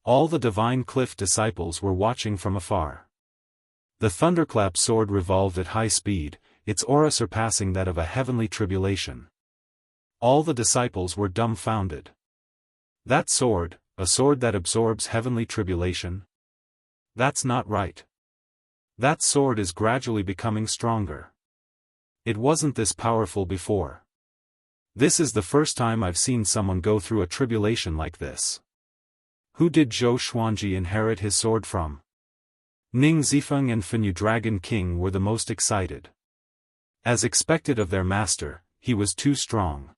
All the Divine Cliff disciples were watching from afar. The thunderclap sword revolved at high speed, its aura surpassing that of a heavenly tribulation. All the disciples were dumbfounded. That sword, a sword that absorbs heavenly tribulation? That's not right. That sword is gradually becoming stronger. It wasn't this powerful before. This is the first time I've seen someone go through a tribulation like this. Who did Zhou Xuanji inherit his sword from? Ning Zifeng and Fenyu Dragon King were the most excited. As expected of their master, he was too strong.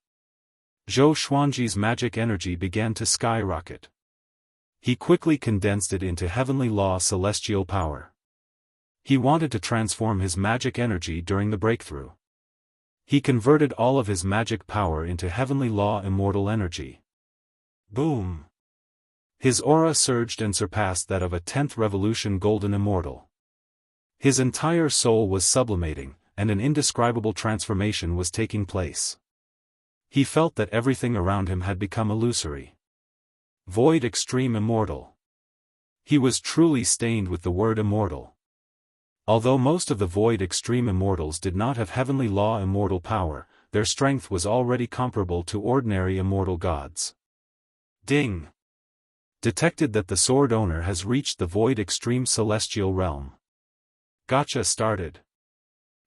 Zhou Xuanji's magic energy began to skyrocket. He quickly condensed it into heavenly law celestial power. He wanted to transform his magic energy during the breakthrough. He converted all of his magic power into heavenly law immortal energy. Boom! His aura surged and surpassed that of a 10th revolution golden immortal. His entire soul was sublimating, and an indescribable transformation was taking place. He felt that everything around him had become illusory. Void extreme immortal. He was truly stained with the word immortal. Although most of the void extreme immortals did not have heavenly law immortal power, their strength was already comparable to ordinary immortal gods. Ding! Detected that the sword owner has reached the void extreme celestial realm. Gotcha started.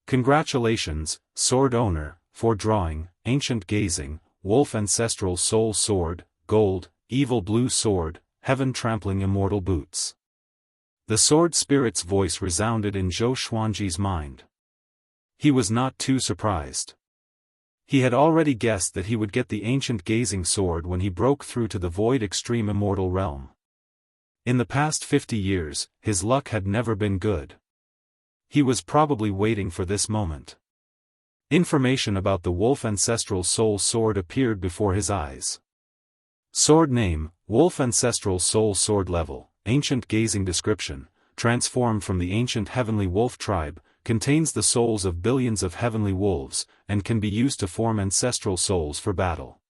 Congratulations, sword owner, for drawing, ancient gazing, wolf ancestral soul sword, gold, evil blue sword, heaven trampling immortal boots. The sword spirit's voice resounded in Zhou Xuanji's mind. He was not too surprised. He had already guessed that he would get the ancient gazing sword when he broke through to the void extreme immortal realm. In the past 50 years, his luck had never been good. He was probably waiting for this moment. Information about the Wolf Ancestral Soul Sword appeared before his eyes. Sword name, Wolf Ancestral Soul Sword level, ancient gazing description, transformed from the ancient heavenly wolf tribe, contains the souls of billions of heavenly wolves, and can be used to form ancestral souls for battle.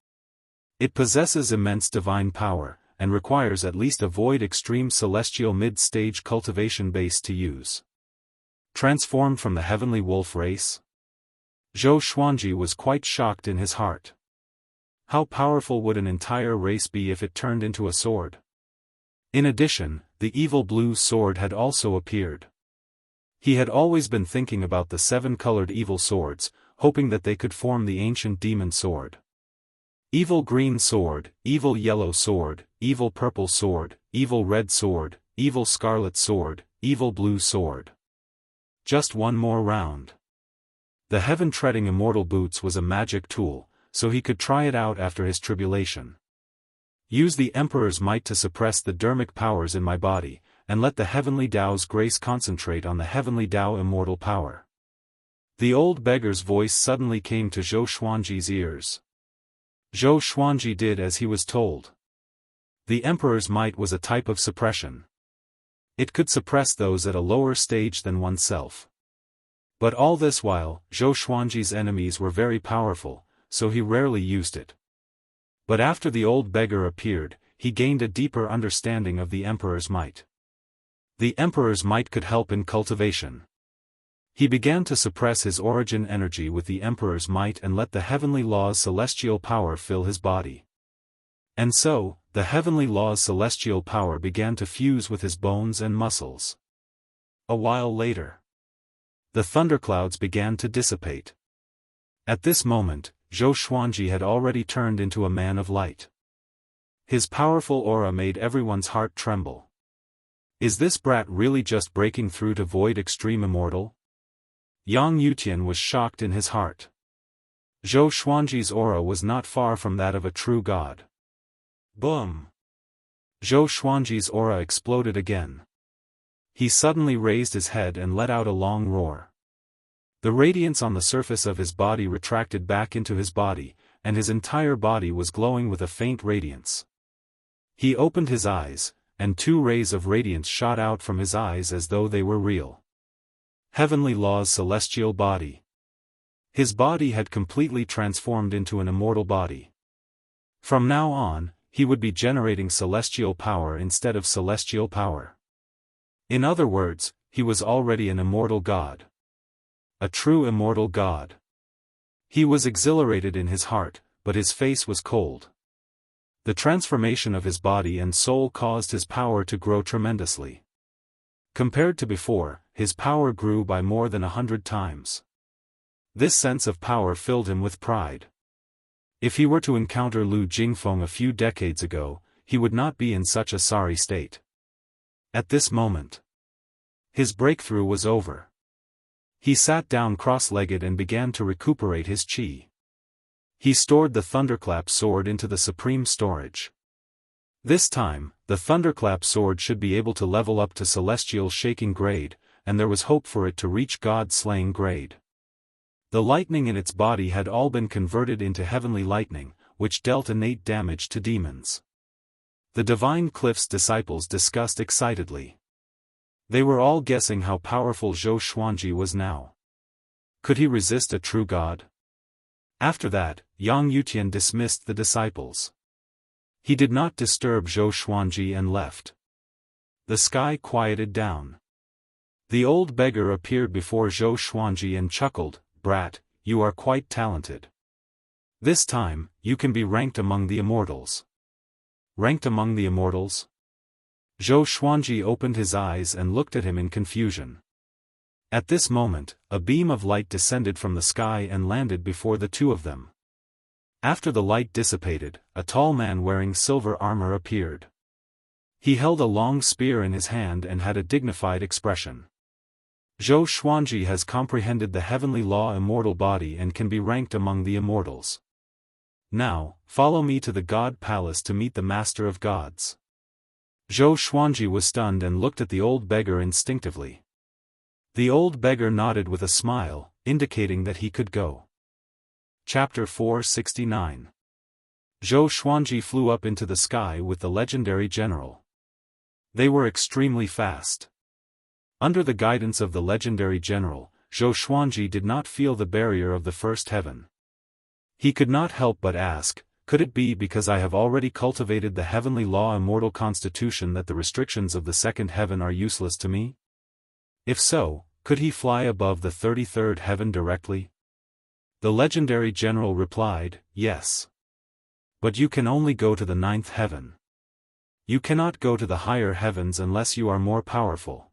It possesses immense divine power, and requires at least a void extreme celestial mid-stage cultivation base to use. Transformed from the heavenly wolf race? Zhou Xuanji was quite shocked in his heart. How powerful would an entire race be if it turned into a sword? In addition, the evil blue sword had also appeared. He had always been thinking about the 7-colored evil swords, hoping that they could form the ancient demon sword. Evil green sword, evil yellow sword, evil purple sword, evil red sword, evil scarlet sword, evil blue sword. Just one more round. The heaven-treading immortal boots was a magic tool, so he could try it out after his tribulation. Use the Emperor's might to suppress the dermic powers in my body, and let the heavenly Tao's grace concentrate on the heavenly Tao immortal power. The old beggar's voice suddenly came to Zhou Xuanji's ears. Zhou Xuanji did as he was told. The Emperor's might was a type of suppression. It could suppress those at a lower stage than oneself. But all this while, Zhou Xuanji's enemies were very powerful, so he rarely used it. But after the old beggar appeared, he gained a deeper understanding of the Emperor's might. The Emperor's might could help in cultivation. He began to suppress his origin energy with the Emperor's might and let the heavenly law's celestial power fill his body. And so, the heavenly law's celestial power began to fuse with his bones and muscles. A while later, the thunderclouds began to dissipate. At this moment, Zhou Xuanji had already turned into a man of light. His powerful aura made everyone's heart tremble. Is this brat really just breaking through to void extreme immortal? Yang Yutian was shocked in his heart. Zhou Xuanji's aura was not far from that of a true god. Boom! Zhou Xuanji's aura exploded again. He suddenly raised his head and let out a long roar. The radiance on the surface of his body retracted back into his body, and his entire body was glowing with a faint radiance. He opened his eyes, and 2 rays of radiance shot out from his eyes as though they were real. Heavenly Law's celestial body. His body had completely transformed into an immortal body. From now on, he would be generating celestial power instead of celestial power. In other words, he was already an immortal god. A true immortal god. He was exhilarated in his heart, but his face was cold. The transformation of his body and soul caused his power to grow tremendously. Compared to before, his power grew by more than 100 times. This sense of power filled him with pride. If he were to encounter Lu Jingfeng a few decades ago, he would not be in such a sorry state. At this moment, his breakthrough was over. He sat down cross-legged and began to recuperate his qi. He stored the thunderclap sword into the supreme storage. This time, the thunderclap sword should be able to level up to celestial shaking grade, and there was hope for it to reach god-slaying grade. The lightning in its body had all been converted into heavenly lightning, which dealt innate damage to demons. The Divine Cliff's disciples discussed excitedly. They were all guessing how powerful Zhou Xuanji was now. Could he resist a true god? After that, Yang Yutian dismissed the disciples. He did not disturb Zhou Xuanji and left. The sky quieted down. The old beggar appeared before Zhou Xuanji and chuckled, "Brat, you are quite talented. This time, you can be ranked among the immortals." Ranked among the immortals? Zhou Xuanji opened his eyes and looked at him in confusion. At this moment, a beam of light descended from the sky and landed before the two of them. After the light dissipated, a tall man wearing silver armor appeared. He held a long spear in his hand and had a dignified expression. Zhou Xuanji has comprehended the heavenly law immortal body and can be ranked among the immortals. Now, follow me to the God Palace to meet the Master of Gods. Zhou Xuanji was stunned and looked at the old beggar instinctively. The old beggar nodded with a smile, indicating that he could go. Chapter 469. Zhou Xuanji flew up into the sky with the legendary general. They were extremely fast. Under the guidance of the legendary general, Zhou Xuanji did not feel the barrier of the first heaven. He could not help but ask, could it be because I have already cultivated the heavenly law immortal constitution that the restrictions of the second heaven are useless to me? If so, could he fly above the 33rd heaven directly? The legendary general replied, yes. But you can only go to the 9th heaven. You cannot go to the higher heavens unless you are more powerful.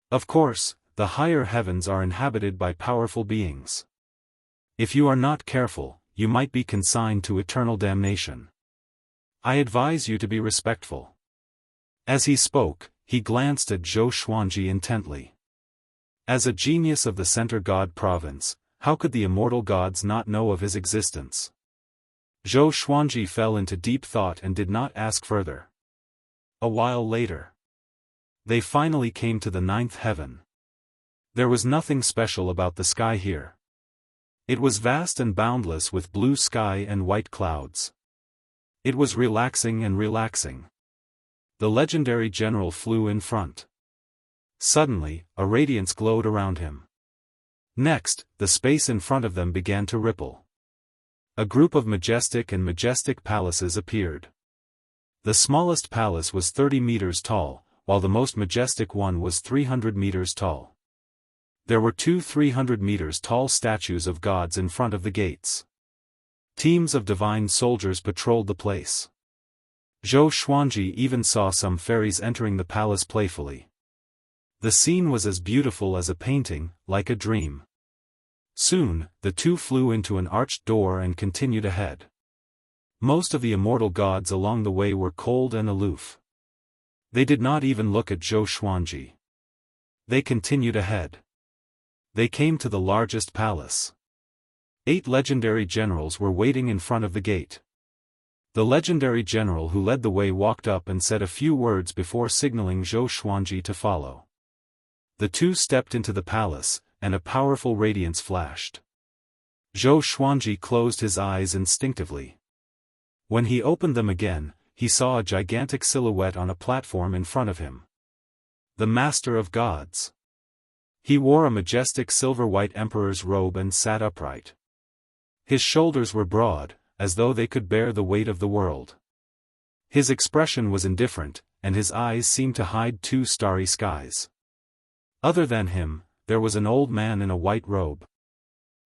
Of course, the higher heavens are inhabited by powerful beings. If you are not careful, you might be consigned to eternal damnation. I advise you to be respectful. As he spoke, he glanced at Zhou Xuanji intently. As a genius of the Center God province, how could the immortal gods not know of his existence? Zhou Xuanji fell into deep thought and did not ask further. A while later, they finally came to the 9th heaven. There was nothing special about the sky here. It was vast and boundless with blue sky and white clouds. It was relaxing and relaxing. The legendary general flew in front. Suddenly, a radiance glowed around him. Next, the space in front of them began to ripple. A group of majestic palaces appeared. The smallest palace was 30 meters tall, while the most majestic one was 300 meters tall. There were two 300 meters tall statues of gods in front of the gates. Teams of divine soldiers patrolled the place. Zhou Xuanji even saw some fairies entering the palace playfully. The scene was as beautiful as a painting, like a dream. Soon, the two flew into an arched door and continued ahead. Most of the immortal gods along the way were cold and aloof. They did not even look at Zhou Xuanji. They continued ahead. They came to the largest palace. 8 legendary generals were waiting in front of the gate. The legendary general who led the way walked up and said a few words before signaling Zhou Xuanji to follow. The two stepped into the palace, and a powerful radiance flashed. Zhou Xuanji closed his eyes instinctively. When he opened them again, he saw a gigantic silhouette on a platform in front of him. The Master of Gods. He wore a majestic silver-white emperor's robe and sat upright. His shoulders were broad, as though they could bear the weight of the world. His expression was indifferent, and his eyes seemed to hide 2 starry skies. Other than him, there was an old man in a white robe.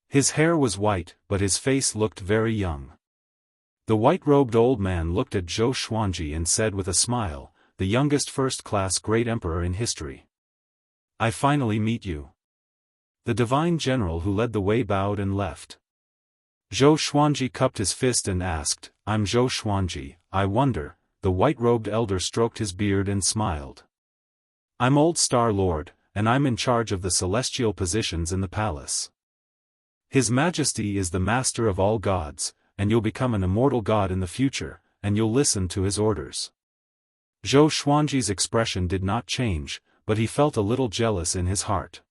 His hair was white, but his face looked very young. The white-robed old man looked at Zhou Xuanji and said with a smile, "The youngest first-class great emperor in history. I finally meet you." The divine general who led the way bowed and left. Zhou Xuanji cupped his fist and asked, "I'm Zhou Xuanji, I wonder." The white-robed elder stroked his beard and smiled. "I'm Old Star Lord, and I'm in charge of the celestial positions in the palace. His Majesty is the master of all gods, and you'll become an immortal god in the future, and you'll listen to his orders." Zhou Xuanji's expression did not change, but he felt a little jealous in his heart.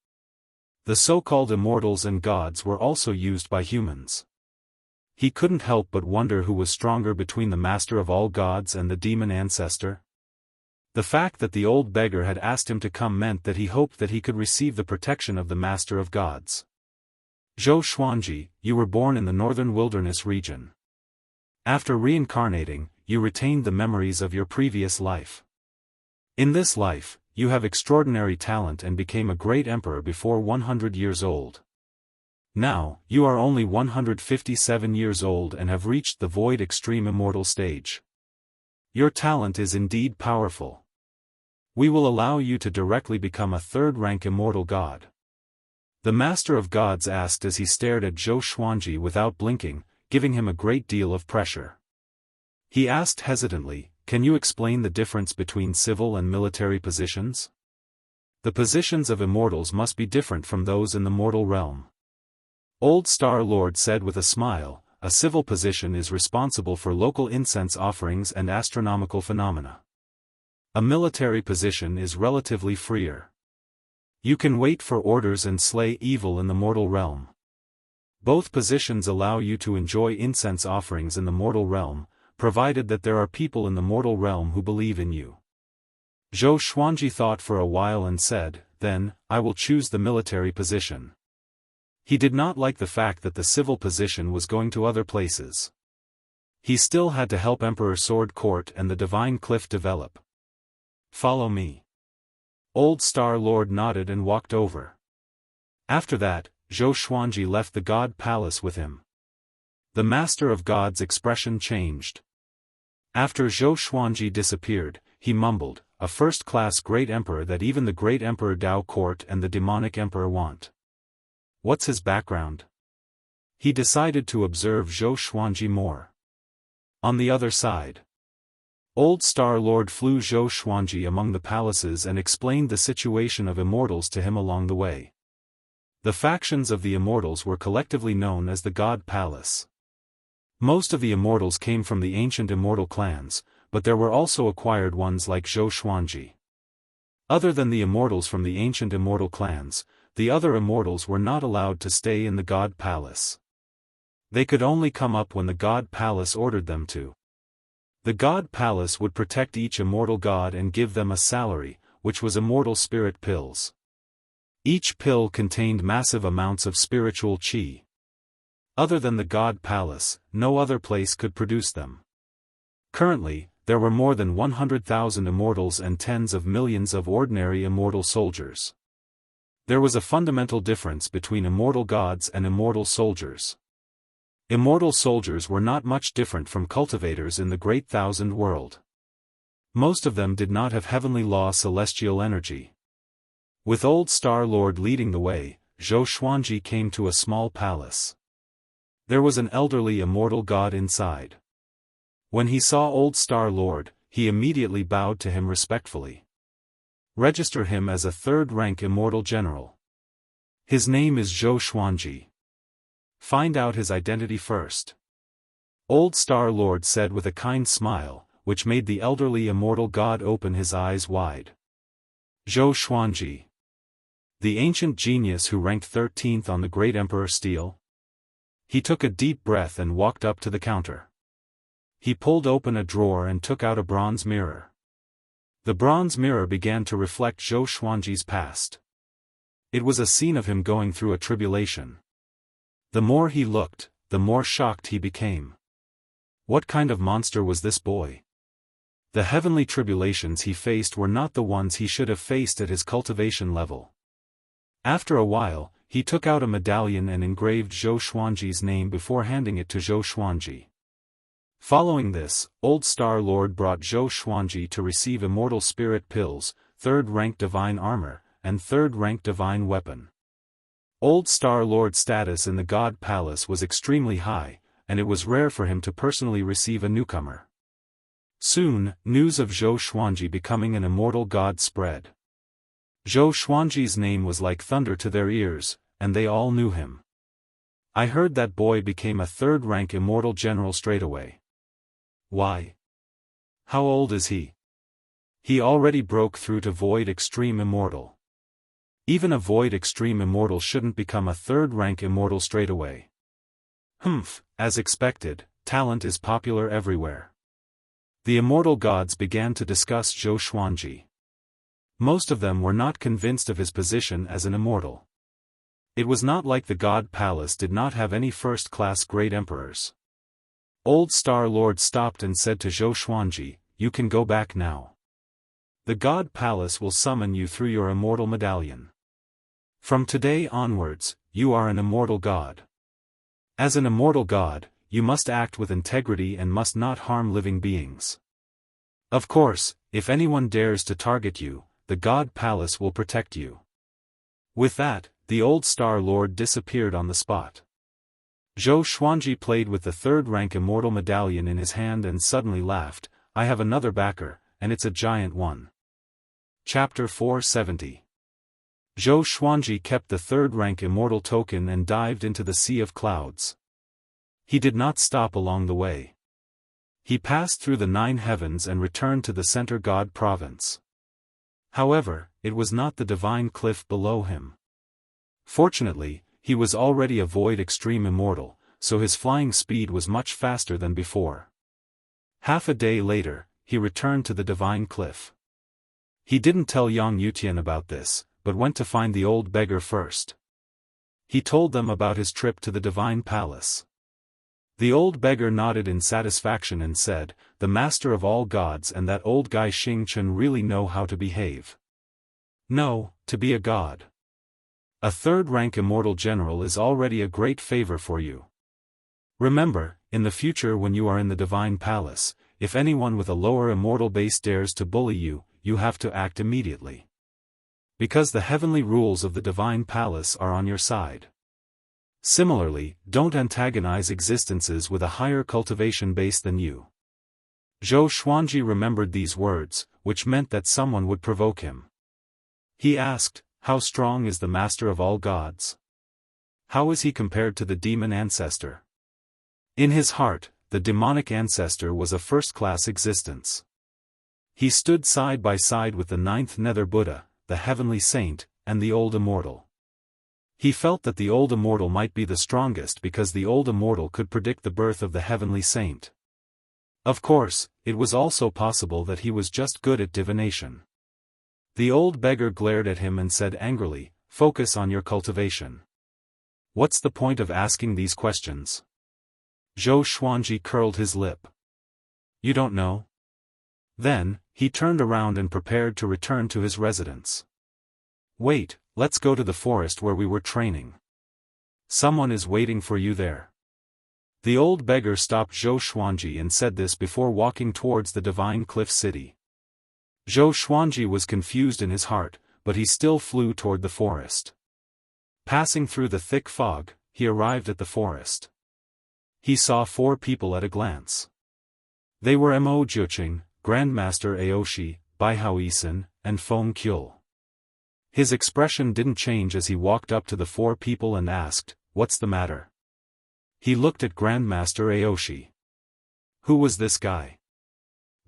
The so-called immortals and gods were also used by humans. He couldn't help but wonder who was stronger between the master of all gods and the demon ancestor. The fact that the old beggar had asked him to come meant that he hoped that he could receive the protection of the master of gods. "Zhou Xuanji, you were born in the northern wilderness region. After reincarnating, you retained the memories of your previous life. In this life, you have extraordinary talent and became a great emperor before 100 years old. Now, you are only 157 years old and have reached the void extreme immortal stage. Your talent is indeed powerful. We will allow you to directly become a third-rank immortal god." The Master of Gods asked as he stared at Zhou Xuanji without blinking, giving him a great deal of pressure. He asked hesitantly, "Can you explain the difference between civil and military positions? The positions of immortals must be different from those in the mortal realm." Old Star Lord said with a smile, "A civil position is responsible for local incense offerings and astronomical phenomena. A military position is relatively freer. You can wait for orders and slay evil in the mortal realm. Both positions allow you to enjoy incense offerings in the mortal realm, provided that there are people in the mortal realm who believe in you." Zhou Xuanji thought for a while and said, "Then, I will choose the military position." He did not like the fact that the civil position was going to other places. He still had to help Emperor Sword Court and the Divine Cliff develop. "Follow me." Old Star Lord nodded and walked over. After that, Zhou Xuanji left the God Palace with him. The Master of God's expression changed. After Zhou Xuanji disappeared, he mumbled, "A first-class great emperor that even the great Emperor Dao Court and the demonic emperor want. What's his background?" He decided to observe Zhou Xuanji more. On the other side, Old Star Lord flew Zhou Xuanji among the palaces and explained the situation of immortals to him along the way. The factions of the immortals were collectively known as the God Palace. Most of the immortals came from the ancient immortal clans, but there were also acquired ones like Zhou Xuanji. Other than the immortals from the ancient immortal clans, the other immortals were not allowed to stay in the God Palace. They could only come up when the God Palace ordered them to. The God Palace would protect each immortal god and give them a salary, which was immortal spirit pills. Each pill contained massive amounts of spiritual qi. Other than the God Palace, no other place could produce them. Currently, there were more than 100,000 immortals and tens of millions of ordinary immortal soldiers. There was a fundamental difference between immortal gods and immortal soldiers. Immortal soldiers were not much different from cultivators in the Great Thousand World. Most of them did not have heavenly law celestial energy. With Old Star Lord leading the way, Zhou Xuanji came to a small palace. There was an elderly immortal god inside. When he saw Old Star Lord, he immediately bowed to him respectfully. Register him as a third-rank immortal general. His name is Zhou Xuanji. Find out his identity first. Old Star Lord said with a kind smile, which made the elderly immortal god open his eyes wide. Zhou Xuanji. The ancient genius who ranked 13th on the Great Emperor Steel? He took a deep breath and walked up to the counter. He pulled open a drawer and took out a bronze mirror. The bronze mirror began to reflect Zhou Xuanji's past. It was a scene of him going through a tribulation. The more he looked, the more shocked he became. What kind of monster was this boy? The heavenly tribulations he faced were not the ones he should have faced at his cultivation level. After a while, he took out a medallion and engraved Zhou Xuanji's name before handing it to Zhou Xuanji. Following this, Old Star Lord brought Zhou Xuanji to receive immortal spirit pills, 3rd rank divine armor, and 3rd rank divine weapon. Old Star Lord's status in the God Palace was extremely high, and it was rare for him to personally receive a newcomer. Soon, news of Zhou Xuanji becoming an immortal god spread. Zhou Xuanji's name was like thunder to their ears, and they all knew him. I heard that boy became a 3rd rank immortal general straight away. Why? How old is he? He already broke through to Void Extreme Immortal. Even a Void Extreme Immortal shouldn't become a 3rd rank immortal straight away. Humph, as expected, talent is popular everywhere. The immortal gods began to discuss Zhou Xuanji. Most of them were not convinced of his position as an immortal. It was not like the God Palace did not have any first-class great emperors. Old Star Lord stopped and said to Zhou Xuanji, "You can go back now. The God Palace will summon you through your immortal medallion. From today onwards, you are an immortal god. As an immortal god, you must act with integrity and must not harm living beings. Of course, if anyone dares to target you, the God Palace will protect you." With that, the Old Star Lord disappeared on the spot. Zhou Xuanji played with the 3rd rank immortal medallion in his hand and suddenly laughed, "I have another backer, and it's a giant one." Chapter 470. Zhou Xuanji kept the 3rd rank immortal token and dived into the sea of clouds. He did not stop along the way. He passed through the 9 heavens and returned to the center god province. However, it was not the divine cliff below him. Fortunately, he was already a Void Extreme Immortal, so his flying speed was much faster than before. Half a day later, he returned to the divine cliff. He didn't tell Yang Yutian about this, but went to find the old beggar first. He told them about his trip to the divine palace. The old beggar nodded in satisfaction and said, "The master of all gods and that old guy Xing Chen really know how to behave. No, to be a god. A 3rd rank immortal general is already a great favor for you. Remember, in the future when you are in the divine palace, if anyone with a lower immortal base dares to bully you, you have to act immediately. Because the heavenly rules of the divine palace are on your side. Similarly, don't antagonize existences with a higher cultivation base than you." Zhou Xuanji remembered these words, which meant that someone would provoke him. He asked, "How strong is the master of all gods? How is he compared to the demon ancestor?" In his heart, the demonic ancestor was a first-class existence. He stood side by side with the 9th Nether Buddha, the heavenly saint, and the old immortal. He felt that the old immortal might be the strongest because the old immortal could predict the birth of the heavenly saint. Of course, it was also possible that he was just good at divination. The old beggar glared at him and said angrily, "Focus on your cultivation. What's the point of asking these questions?" Zhou Xuanji curled his lip. "You don't know? Then, he turned around and prepared to return to his residence. Wait, let's go to the forest where we were training. Someone is waiting for you there. The old beggar stopped Zhou Xuanji and said this before walking towards the divine cliff city. Zhou Xuanji was confused in his heart, but he still flew toward the forest. Passing through the thick fog, he arrived at the forest. He saw 4 people at a glance. They were Mo Jiuqing, Grandmaster Aoshi, Baihao Yisun, and Feng Qiu. His expression didn't change as he walked up to the 4 people and asked, "What's the matter?" He looked at Grandmaster Aoshi. Who was this guy?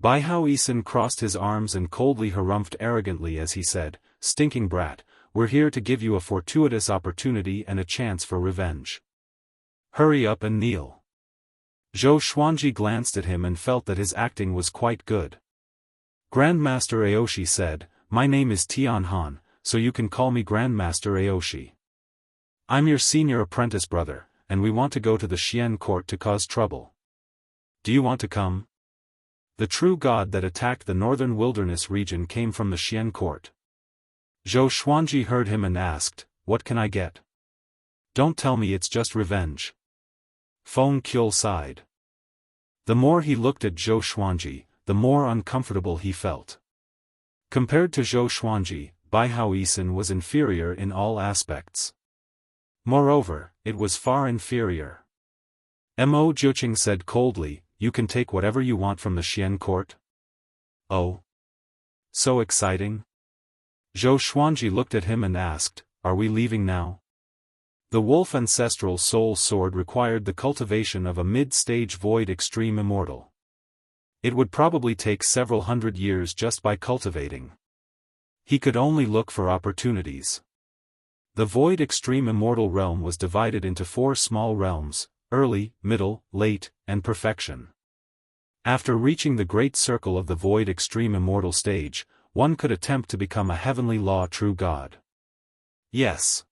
Baihao Yisun crossed his arms and coldly harumphed arrogantly as he said, "Stinking brat, we're here to give you a fortuitous opportunity and a chance for revenge. Hurry up and kneel." Zhou Xuanji glanced at him and felt that his acting was quite good. Grandmaster Aoshi said, "My name is Tian Han, so you can call me Grandmaster Aoshi. I'm your senior apprentice brother, and we want to go to the Xian court to cause trouble. Do you want to come?" The true god that attacked the northern wilderness region came from the Xian court. Zhou Xuanji heard him and asked, "What can I get?" "Don't tell me it's just revenge." Feng Qiu sighed. The more he looked at Zhou Xuanji, the more uncomfortable he felt. Compared to Zhou Xuanji, Baihao Yisun was inferior in all aspects. Moreover, it was far inferior. Mo Jiuqing said coldly, "You can take whatever you want from the Xian court?" "Oh? So exciting?" Zhou Xuanji looked at him and asked, "Are we leaving now?" The wolf ancestral soul sword required the cultivation of a mid-stage void extreme immortal. It would probably take several hundred years just by cultivating. He could only look for opportunities. The void extreme immortal realm was divided into 4 small realms: early, middle, late, and perfection. After reaching the great circle of the void extreme immortal stage, one could attempt to become a heavenly law true god. Yes.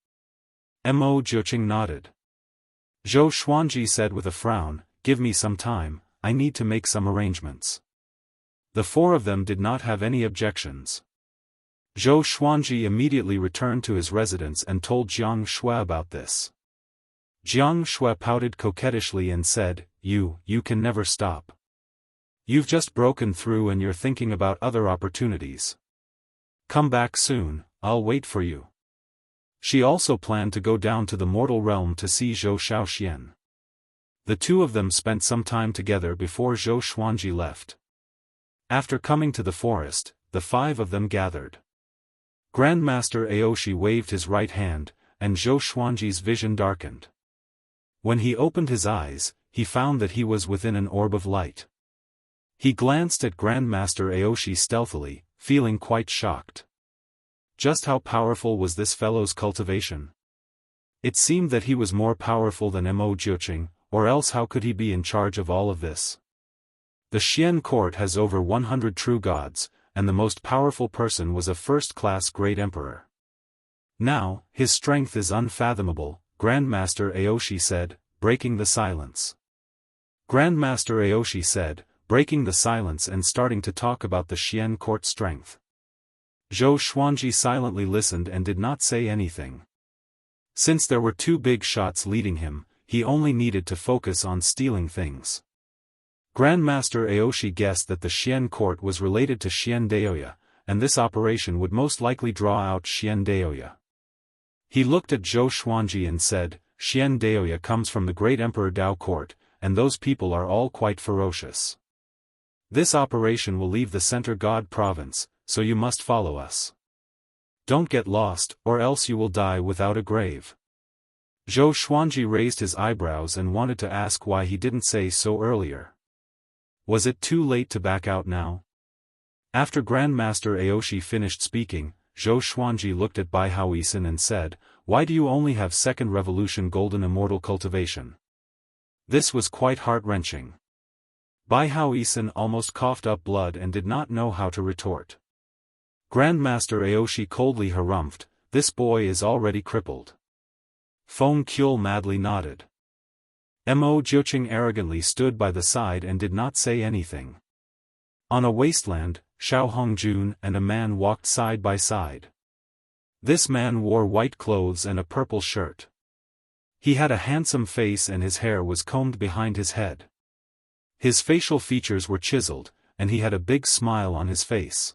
Mo Jiuqing nodded. Zhou Xuanji said with a frown, "Give me some time, I need to make some arrangements." The 4 of them did not have any objections. Zhou Xuanji immediately returned to his residence and told Jianghu about this. Jianghu pouted coquettishly and said, You can never stop. You've just broken through and you're thinking about other opportunities. Come back soon, I'll wait for you. She also planned to go down to the mortal realm to see Zhou Shaoxian. The 2 of them spent some time together before Zhou Xuanji left. After coming to the forest, the 5 of them gathered. Grandmaster Aoshi waved his right hand, and Zhou Xuanji's vision darkened. When he opened his eyes, he found that he was within an orb of light. He glanced at Grandmaster Aoshi stealthily, feeling quite shocked. Just how powerful was this fellow's cultivation? It seemed that he was more powerful than Mo Jiuqing, or else how could he be in charge of all of this? The Xian court has over 100 true gods, and the most powerful person was a first-class great emperor. Now, his strength is unfathomable, Grandmaster Aoshi said, breaking the silence. Grandmaster Aoshi said, breaking the silence and starting to talk about the Xian court strength. Zhou Xuanji silently listened and did not say anything. Since there were 2 big shots leading him, he only needed to focus on stealing things. Grandmaster Aoshi guessed that the Xian court was related to Xian Daoya, and this operation would most likely draw out Xian Daoya. He looked at Zhou Xuanji and said, Xian Daoya comes from the great Emperor Dao court, and those people are all quite ferocious. This operation will leave the center god province, so you must follow us. Don't get lost, or else you will die without a grave. Zhou Xuanji raised his eyebrows and wanted to ask why he didn't say so earlier. Was it too late to back out now? After Grandmaster Aoshi finished speaking, Zhou Xuanji looked at Baihao Yisun and said, Why do you only have second revolution golden immortal cultivation? This was quite heart-wrenching. Baihao Yisun almost coughed up blood and did not know how to retort. Grandmaster Aoshi coldly harumphed, This boy is already crippled. Feng Qiu madly nodded. Mo Jiuqing arrogantly stood by the side and did not say anything. On a wasteland, Xiao Hongjun and a man walked side by side. This man wore white clothes and a purple shirt. He had a handsome face and his hair was combed behind his head. His facial features were chiseled, and he had a big smile on his face.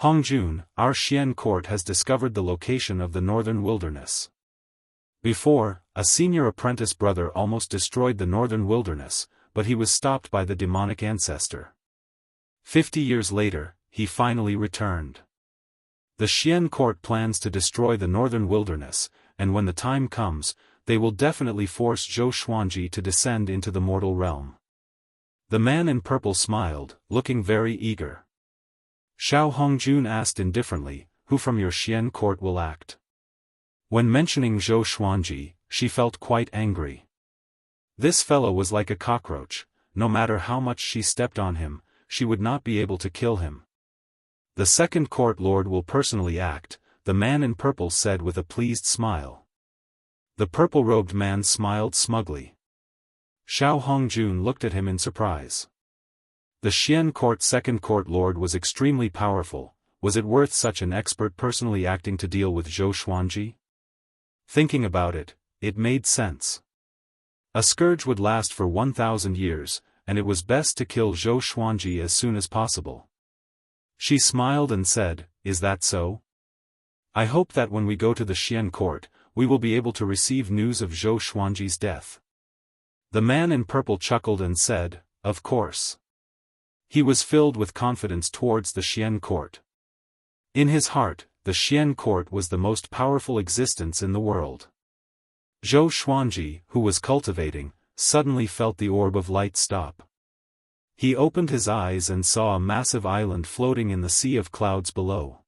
Hongjun, our Xian court has discovered the location of the northern wilderness. Before, a senior apprentice brother almost destroyed the northern wilderness, but he was stopped by the demonic ancestor. 50 years later, he finally returned. The Xian court plans to destroy the northern wilderness, and when the time comes, they will definitely force Zhou Xuanji to descend into the mortal realm. The man in purple smiled, looking very eager. Xiao Hongjun asked indifferently, "Who from your Xian court will act?" When mentioning Zhou Xuanji, she felt quite angry. This fellow was like a cockroach, no matter how much she stepped on him, she would not be able to kill him. "The second court lord will personally act," the man in purple said with a pleased smile. The purple-robed man smiled smugly. Xiao Hongjun looked at him in surprise. The Xian court second court lord was extremely powerful. Was it worth such an expert personally acting to deal with Zhou Xuanji? Thinking about it, it made sense. A scourge would last for 1,000 years, and it was best to kill Zhou Xuanji as soon as possible. She smiled and said, "Is that so? I hope that when we go to the Xian court, we will be able to receive news of Zhou Xuanji's death." The man in purple chuckled and said, "Of course." He was filled with confidence towards the Xian court. In his heart, the Xian court was the most powerful existence in the world. Zhou Xuanji, who was cultivating, suddenly felt the orb of light stop. He opened his eyes and saw a massive island floating in the sea of clouds below.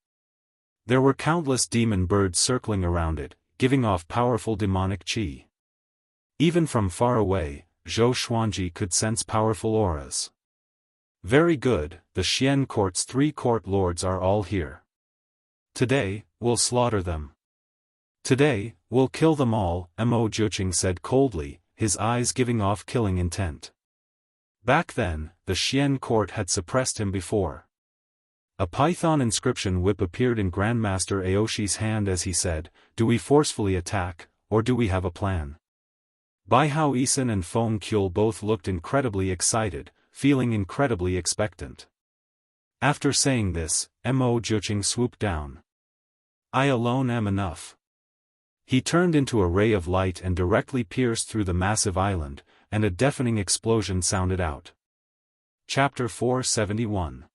There were countless demon birds circling around it, giving off powerful demonic qi. Even from far away, Zhou Xuanji could sense powerful auras. Very good, the Xian court's 3 court lords are all here. Today, we'll slaughter them. Today, we'll kill them all, Mo Jiuqing said coldly, his eyes giving off killing intent. Back then, the Xian court had suppressed him before. A python inscription whip appeared in Grandmaster Aoshi's hand as he said, "Do we forcefully attack, or do we have a plan?" Bai Hao Isan and Feng Qiul both looked incredibly excited, feeling incredibly expectant. After saying this, Mo Jiuqing swooped down. "I alone am enough." He turned into a ray of light and directly pierced through the massive island, and a deafening explosion sounded out. Chapter 471.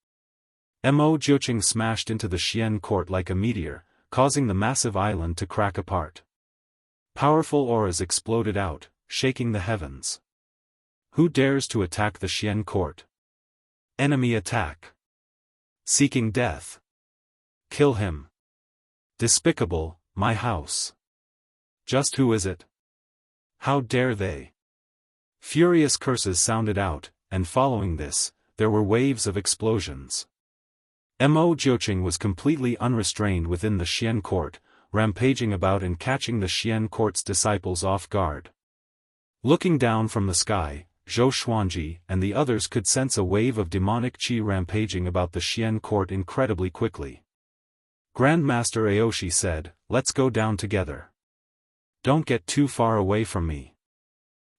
Mo Jiuqing smashed into the Xian court like a meteor, causing the massive island to crack apart. Powerful auras exploded out, shaking the heavens. Who dares to attack the Xian court? Enemy attack. Seeking death. Kill him. Despicable, my house. Just who is it? How dare they? Furious curses sounded out, and following this, there were waves of explosions. Mo Jiuqing was completely unrestrained within the Xian court, rampaging about and catching the Xian court's disciples off guard. Looking down from the sky, Zhou Xuanji and the others could sense a wave of demonic qi rampaging about the Xian court incredibly quickly. Grandmaster Aoshi said, "Let's go down together. Don't get too far away from me."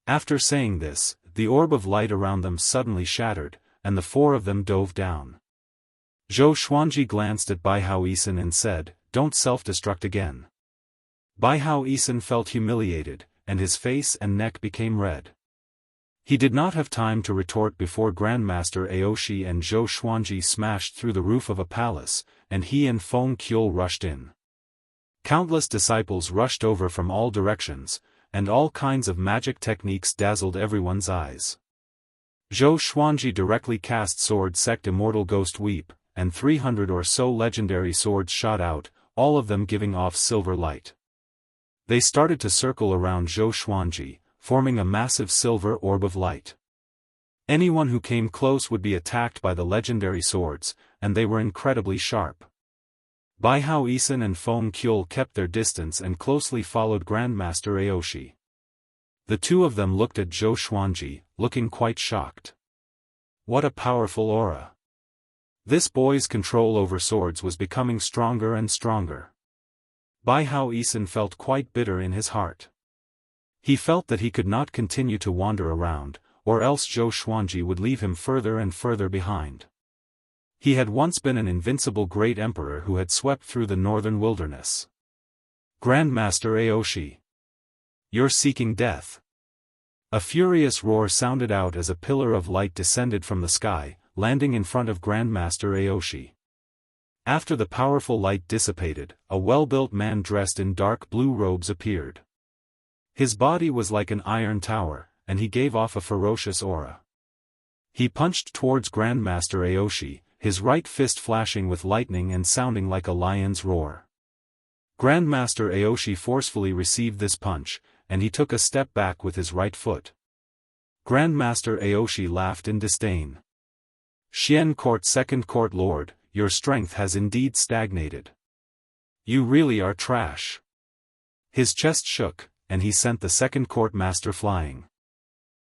After saying this, the orb of light around them suddenly shattered, and the 4 of them dove down. Zhou Xuanji glanced at Bai Hao Isan and said, "Don't self-destruct again." Bai Hao Isan felt humiliated, and his face and neck became red. He did not have time to retort before Grandmaster Aoshi and Zhou Xuanji smashed through the roof of a palace, and he and Feng Qiul rushed in. Countless disciples rushed over from all directions, and all kinds of magic techniques dazzled everyone's eyes. Zhou Xuanji directly cast sword sect Immortal Ghost Weep, and 300 or so legendary swords shot out, all of them giving off silver light. They started to circle around Zhou Xuanji, forming a massive silver orb of light. Anyone who came close would be attacked by the legendary swords, and they were incredibly sharp. Bai Hao Isan and Feng Qiul kept their distance and closely followed Grandmaster Aoshi. The 2 of them looked at Zhou Xuanji, looking quite shocked. What a powerful aura! This boy's control over swords was becoming stronger and stronger. Bai Hao Isan felt quite bitter in his heart. He felt that he could not continue to wander around, or else Zhou Xuanji would leave him further and further behind. He had once been an invincible great emperor who had swept through the northern wilderness. Grandmaster Aoshi. You're seeking death. A furious roar sounded out as a pillar of light descended from the sky, landing in front of Grandmaster Aoshi. After the powerful light dissipated, a well-built man dressed in dark blue robes appeared. His body was like an iron tower, and he gave off a ferocious aura. He punched towards Grandmaster Aoshi, his right fist flashing with lightning and sounding like a lion's roar. Grandmaster Aoshi forcefully received this punch, and he took a step back with his right foot. Grandmaster Aoshi laughed in disdain. Xian Court Second Court Lord, your strength has indeed stagnated. You really are trash. His chest shook, and he sent the Second Court Master flying.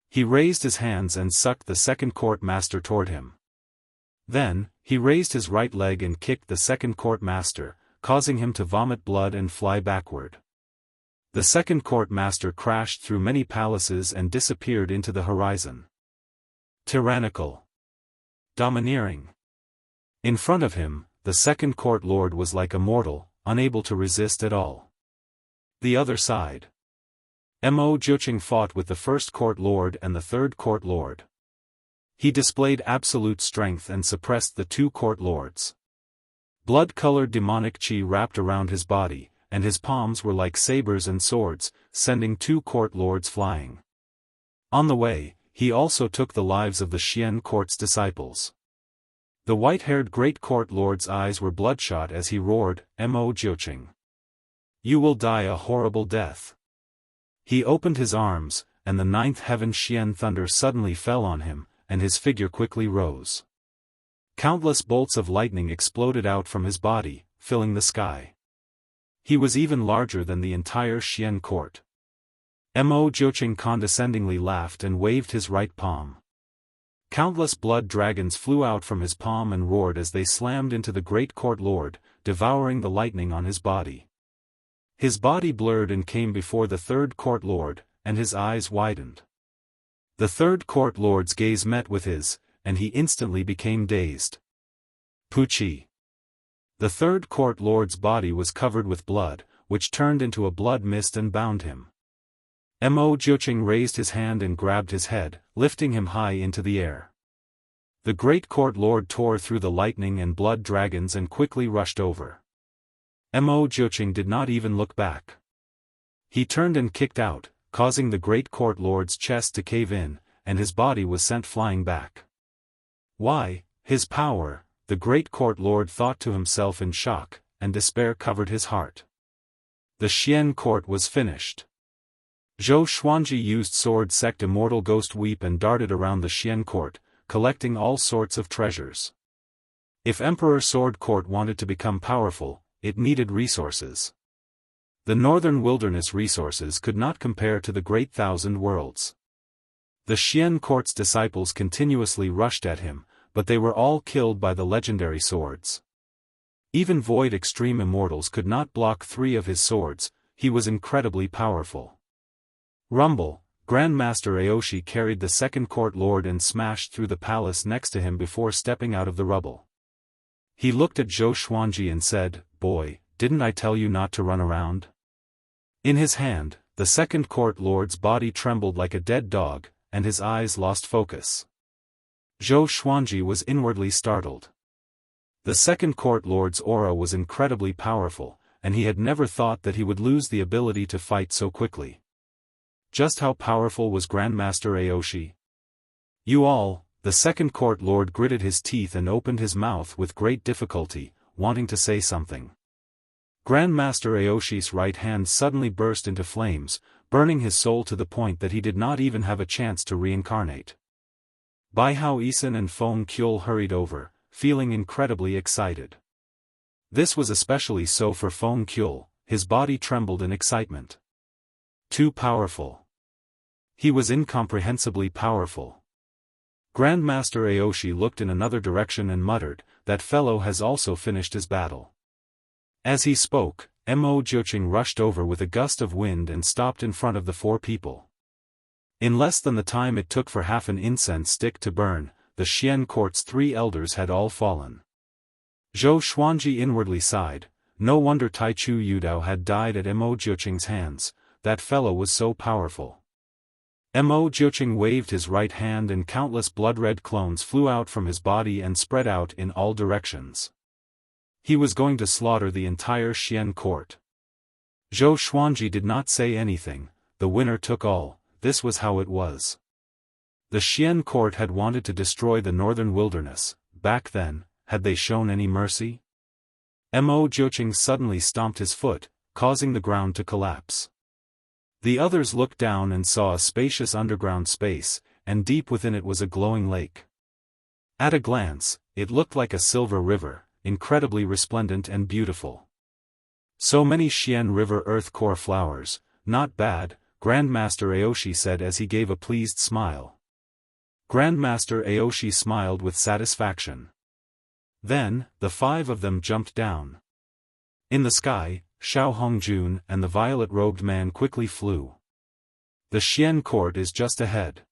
He raised his hands and sucked the Second Court Master toward him. Then, he raised his right leg and kicked the Second Court Master, causing him to vomit blood and fly backward. The Second Court Master crashed through many palaces and disappeared into the horizon. Tyrannical. Domineering. In front of him, the Second Court Lord was like a mortal, unable to resist at all. The other side. Mo Jiuqing fought with the First Court Lord and the Third Court Lord. He displayed absolute strength and suppressed the two court lords. Blood-colored demonic qi wrapped around his body, and his palms were like sabers and swords, sending two court lords flying. On the way, he also took the lives of the Xian Court's disciples. The white-haired great court lord's eyes were bloodshot as he roared, Mo Jiuqing. You will die a horrible death. He opened his arms, and the ninth heaven Xian thunder suddenly fell on him, and his figure quickly rose. Countless bolts of lightning exploded out from his body, filling the sky. He was even larger than the entire Xian court. Mo Jiuqing condescendingly laughed and waved his right palm. Countless blood dragons flew out from his palm and roared as they slammed into the great court lord, devouring the lightning on his body. His body blurred and came before the Third Court Lord, and his eyes widened. The Third Court Lord's gaze met with his, and he instantly became dazed. Puchi. The Third Court Lord's body was covered with blood, which turned into a blood mist and bound him. Mo Jiuqing raised his hand and grabbed his head, lifting him high into the air. The great court lord tore through the lightning and blood dragons and quickly rushed over. Mo Jiuqing did not even look back. He turned and kicked out, causing the great court lord's chest to cave in, and his body was sent flying back. Why, his power, the great court lord thought to himself in shock, and despair covered his heart. The Xian court was finished. Zhou Xuanji used sword sect Immortal Ghost Weep and darted around the Xian court, collecting all sorts of treasures. If Emperor Sword Court wanted to become powerful, it needed resources. The northern wilderness resources could not compare to the Great Thousand Worlds. The Xian court's disciples continuously rushed at him, but they were all killed by the legendary swords. Even Void Extreme Immortals could not block 3 of his swords. He was incredibly powerful. Rumble, Grandmaster Aoshi carried the Second Court Lord and smashed through the palace next to him before stepping out of the rubble. He looked at Zhou Xuanji and said, "Boy, didn't I tell you not to run around?" In his hand, the Second Court Lord's body trembled like a dead dog, and his eyes lost focus. Zhou Xuanji was inwardly startled. The Second Court Lord's aura was incredibly powerful, and he had never thought that he would lose the ability to fight so quickly. Just how powerful was Grandmaster Aoshi? You all, the Second Court Lord gritted his teeth and opened his mouth with great difficulty, wanting to say something. Grandmaster Aoshi's right hand suddenly burst into flames, burning his soul to the point that he did not even have a chance to reincarnate. Bai Hao Isan and Feng Qiul hurried over, feeling incredibly excited. This was especially so for Feng Qiul, his body trembled in excitement. Too powerful. He was incomprehensibly powerful. Grandmaster Aoshi looked in another direction and muttered, "That fellow has also finished his battle." As he spoke, Mo Jiuqing rushed over with a gust of wind and stopped in front of the four people. In less than the time it took for half an incense stick to burn, the Xian court's 3 elders had all fallen. Zhou Xuanji inwardly sighed. No wonder Taichu Yudao had died at Mo Jiuqing's hands, that fellow was so powerful. Mo Jiuqing waved his right hand and countless blood-red clones flew out from his body and spread out in all directions. He was going to slaughter the entire Xian court. Zhou Xuanji did not say anything, the winner took all, this was how it was. The Xian court had wanted to destroy the northern wilderness, back then, had they shown any mercy? Mo Jiuqing suddenly stomped his foot, causing the ground to collapse. The others looked down and saw a spacious underground space, and deep within it was a glowing lake. At a glance, it looked like a silver river, incredibly resplendent and beautiful. So many Xian River earth core flowers, not bad, Grandmaster Aoshi said as he gave a pleased smile. Grandmaster Aoshi smiled with satisfaction. Then, the 5 of them jumped down. In the sky, Xiao Hongjun and the violet-robed man quickly flew. The Xian court is just ahead.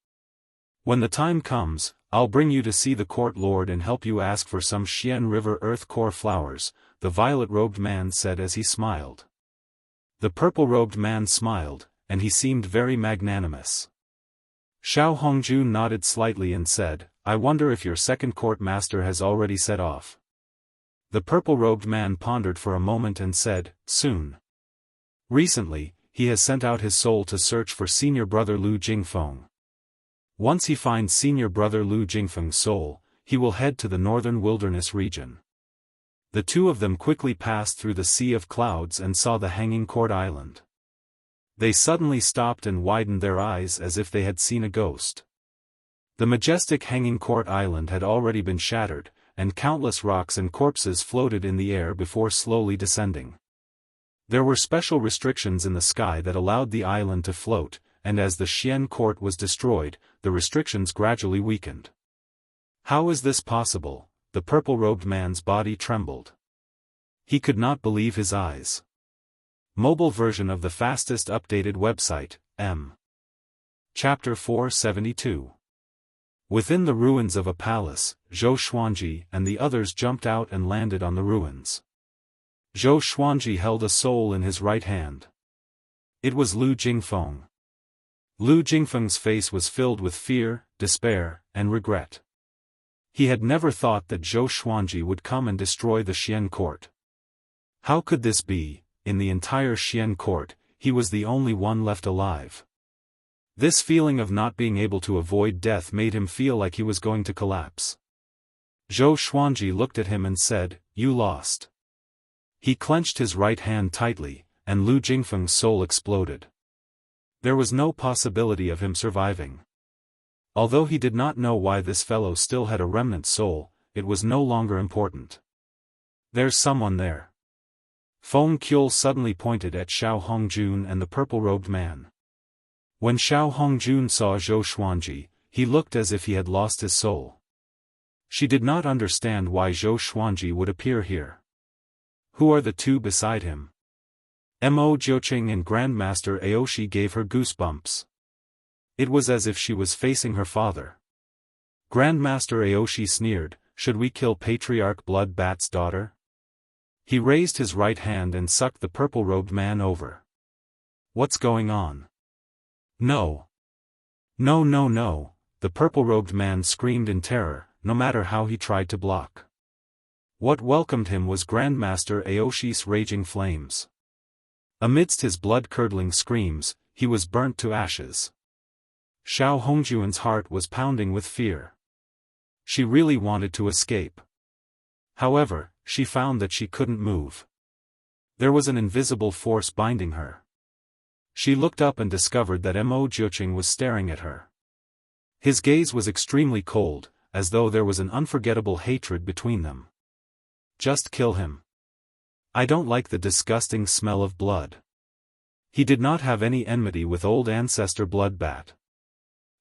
When the time comes, I'll bring you to see the court lord and help you ask for some Xian River earth core flowers, the violet-robed man said as he smiled. The purple-robed man smiled, and he seemed very magnanimous. Xiao Hongjun nodded slightly and said, I wonder if your second court master has already set off. The purple-robed man pondered for a moment and said, soon. Recently, he has sent out his soul to search for senior brother Lu Jingfeng. Once he finds senior brother Lu Jingfeng's soul, he will head to the northern wilderness region. The 2 of them quickly passed through the sea of clouds and saw the hanging court island. They suddenly stopped and widened their eyes as if they had seen a ghost. The majestic hanging court island had already been shattered, and countless rocks and corpses floated in the air before slowly descending. There were special restrictions in the sky that allowed the island to float, and as the Xian court was destroyed, the restrictions gradually weakened. How is this possible? The purple-robed man's body trembled. He could not believe his eyes. Mobile version of the fastest updated website, M. Chapter 472. Within the ruins of a palace, Zhou Xuanji and the others jumped out and landed on the ruins. Zhou Xuanji held a soul in his right hand. It was Lu Jingfeng. Lu Jingfeng's face was filled with fear, despair, and regret. He had never thought that Zhou Xuanji would come and destroy the Xian court. How could this be? In the entire Xian court, he was the only one left alive. This feeling of not being able to avoid death made him feel like he was going to collapse. Zhou Xuanji looked at him and said, You lost. He clenched his right hand tightly, and Lu Jingfeng's soul exploded. There was no possibility of him surviving. Although he did not know why this fellow still had a remnant soul, it was no longer important. There's someone there. Feng Qiul suddenly pointed at Xiao Hongjun and the purple-robed man. When Xiao Hongjun saw Zhou Xuanji, he looked as if he had lost his soul. She did not understand why Zhou Xuanji would appear here. Who are the 2 beside him? Mo Jiuqing and Grandmaster Aoshi gave her goosebumps. It was as if she was facing her father. Grandmaster Aoshi sneered, Should we kill Patriarch Blood Bat's daughter? He raised his right hand and sucked the purple-robed man over. What's going on? No. No, no, no, the purple-robed man screamed in terror, no matter how he tried to block. What welcomed him was Grandmaster Aoshi's raging flames. Amidst his blood-curdling screams, he was burnt to ashes. Xiao Hongjun's heart was pounding with fear. She really wanted to escape. However, she found that she couldn't move. There was an invisible force binding her. She looked up and discovered that Mo Jiuqing was staring at her. His gaze was extremely cold, as though there was an unforgettable hatred between them. Just kill him. I don't like the disgusting smell of blood. He did not have any enmity with old ancestor Bloodbat.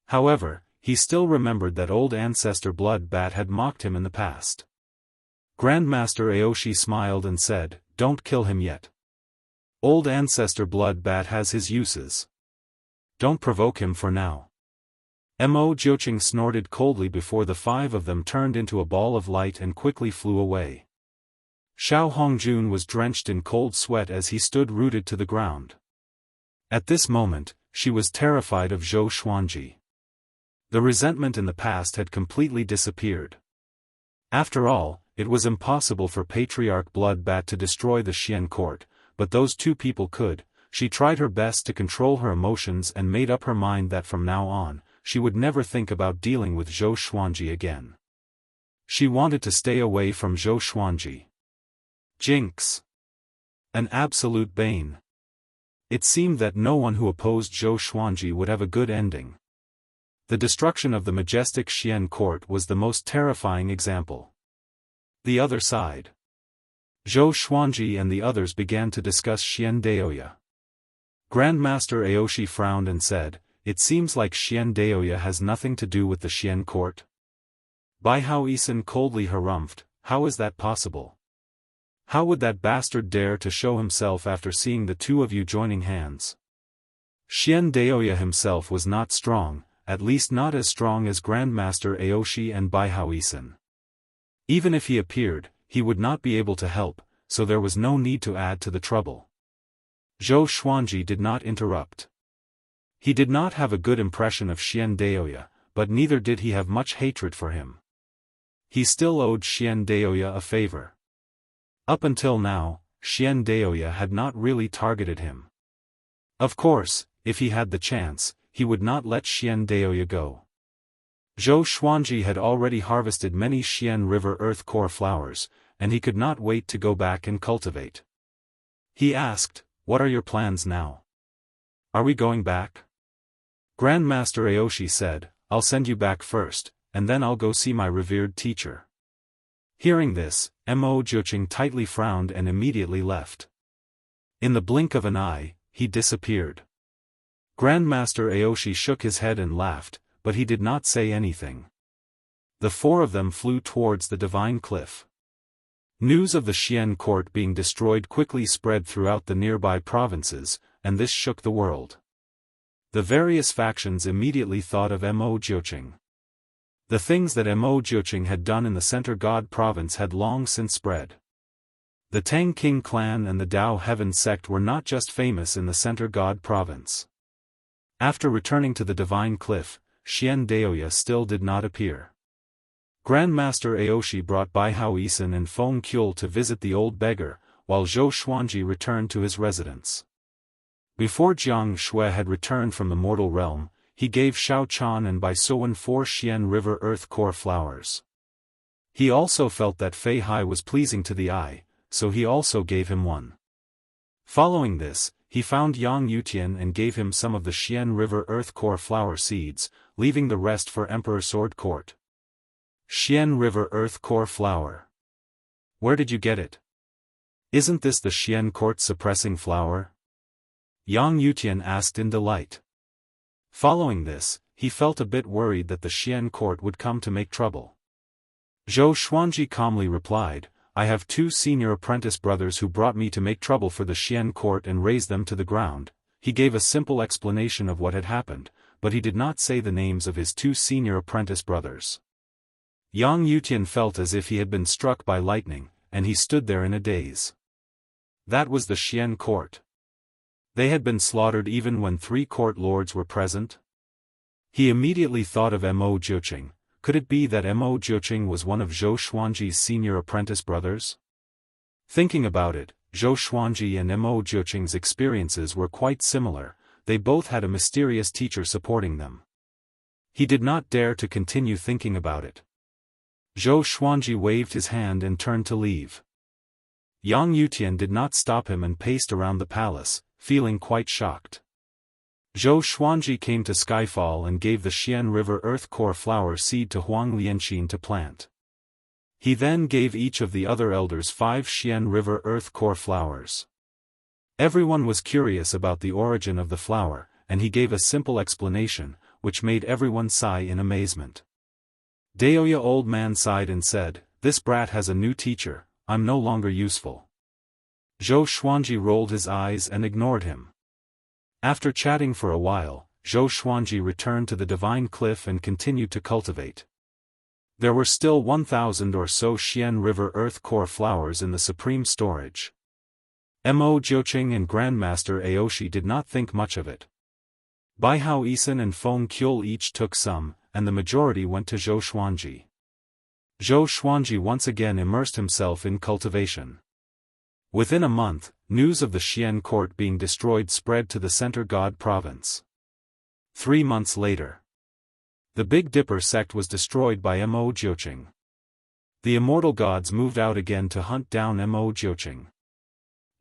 However, he still remembered that old ancestor Blood Bat had mocked him in the past. Grandmaster Aoshi smiled and said, "Don't kill him yet. Old ancestor Blood Bat has his uses. Don't provoke him for now." Mo Jiuqing snorted coldly before the five of them turned into a ball of light and quickly flew away. Xiao Hongjun was drenched in cold sweat as he stood rooted to the ground. At this moment, she was terrified of Zhou Xuanji. The resentment in the past had completely disappeared. After all, it was impossible for Patriarch Blood Bat to destroy the Xian court, but those two people could. She tried her best to control her emotions and made up her mind that from now on, she would never think about dealing with Zhou Xuanji again. She wanted to stay away from Zhou Xuanji. Jinx. An absolute bane. It seemed that no one who opposed Zhou Xuanji would have a good ending. The destruction of the majestic Xian court was the most terrifying example. The other side. Zhou Xuanji and the others began to discuss Xian Daoya. Grandmaster Aoshi frowned and said, "It seems like Xian Daoya has nothing to do with the Xian court." Baihao Isan coldly harumphed, "How is that possible? How would that bastard dare to show himself after seeing the two of you joining hands?" Xian Daoya himself was not strong, at least not as strong as Grandmaster Aoshi and Baihao Isan. Even if he appeared, he would not be able to help, so there was no need to add to the trouble. Zhou Xuanji did not interrupt. He did not have a good impression of Xian Daoya, but neither did he have much hatred for him. He still owed Xian Daoya a favor. Up until now, Xian Daoya had not really targeted him. Of course, if he had the chance, he would not let Xian Daoya go. Zhou Xuanji had already harvested many Xian River Earth Core flowers, and he could not wait to go back and cultivate. He asked, "What are your plans now? Are we going back?" Grandmaster Aoshi said, "I'll send you back first, and then I'll go see my revered teacher." Hearing this, Mo Jiuqing tightly frowned and immediately left. In the blink of an eye, he disappeared. Grandmaster Aoshi shook his head and laughed, but he did not say anything. The four of them flew towards the Divine Cliff. News of the Xian court being destroyed quickly spread throughout the nearby provinces, and this shook the world. The various factions immediately thought of Mo Jiuqing. The things that Mo Jiuqing had done in the Center God province had long since spread. The Tang King clan and the Dao Heaven sect were not just famous in the Center God province. After returning to the Divine Cliff, Xian Daoya still did not appear. Grandmaster Aoshi brought Baihao Isan and Feng Kyul to visit the old beggar, while Zhou Xuanji returned to his residence. Before Jianghu had returned from the mortal realm, he gave Xiao Chan and Bai Suwen 4 Xian River Earth Core flowers. He also felt that Fei Hai was pleasing to the eye, so he also gave him one. Following this, he found Yang Yutian and gave him some of the Xian River Earth Core flower seeds, leaving the rest for Emperor Sword Court. Xian River Earth Core flower. Where did you get it? Isn't this the Xian court suppressing flower? Yang Yutian asked in delight. Following this, he felt a bit worried that the Xian court would come to make trouble. Zhou Xuanji calmly replied, "I have 2 senior apprentice brothers who brought me to make trouble for the Xian court and raze them to the ground." He gave a simple explanation of what had happened, but he did not say the names of his 2 senior apprentice brothers. Yang Yutian felt as if he had been struck by lightning, and he stood there in a daze. That was the Xian court. They had been slaughtered even when 3 court lords were present? He immediately thought of Mo Jiuqing. Could it be that Mo Jiuqing was one of Zhou Xuanji's senior apprentice brothers? Thinking about it, Zhou Xuanji and Mo Jiuqing's experiences were quite similar. They both had a mysterious teacher supporting them. He did not dare to continue thinking about it. Zhou Xuanji waved his hand and turned to leave. Yang Yutian did not stop him and paced around the palace, feeling quite shocked. Zhou Xuanji came to Skyfall and gave the Xian River Earth Core flower seed to Huang Lianqin to plant. He then gave each of the other elders 5 Xian River Earth Core flowers. Everyone was curious about the origin of the flower, and he gave a simple explanation. which made everyone sigh in amazement. Daoist old man sighed and said, "This brat has a new teacher, I'm no longer useful." Zhou Xuanji rolled his eyes and ignored him. After chatting for a while, Zhou Xuanji returned to the divine cliff and continued to cultivate. There were still 1,000 or so Xian River Earth Core flowers in the supreme storage. Mo Jiuqing and Grandmaster Aoshi did not think much of it. Bai Hao Isan and Feng Qiul each took some, and the majority went to Zhou Xuanji. Zhou Xuanji once again immersed himself in cultivation. Within a month, news of the Xian court being destroyed spread to the Center God province. 3 months later, the Big Dipper sect was destroyed by Mo Jiuqing. The immortal gods moved out again to hunt down Mo Jiuqing.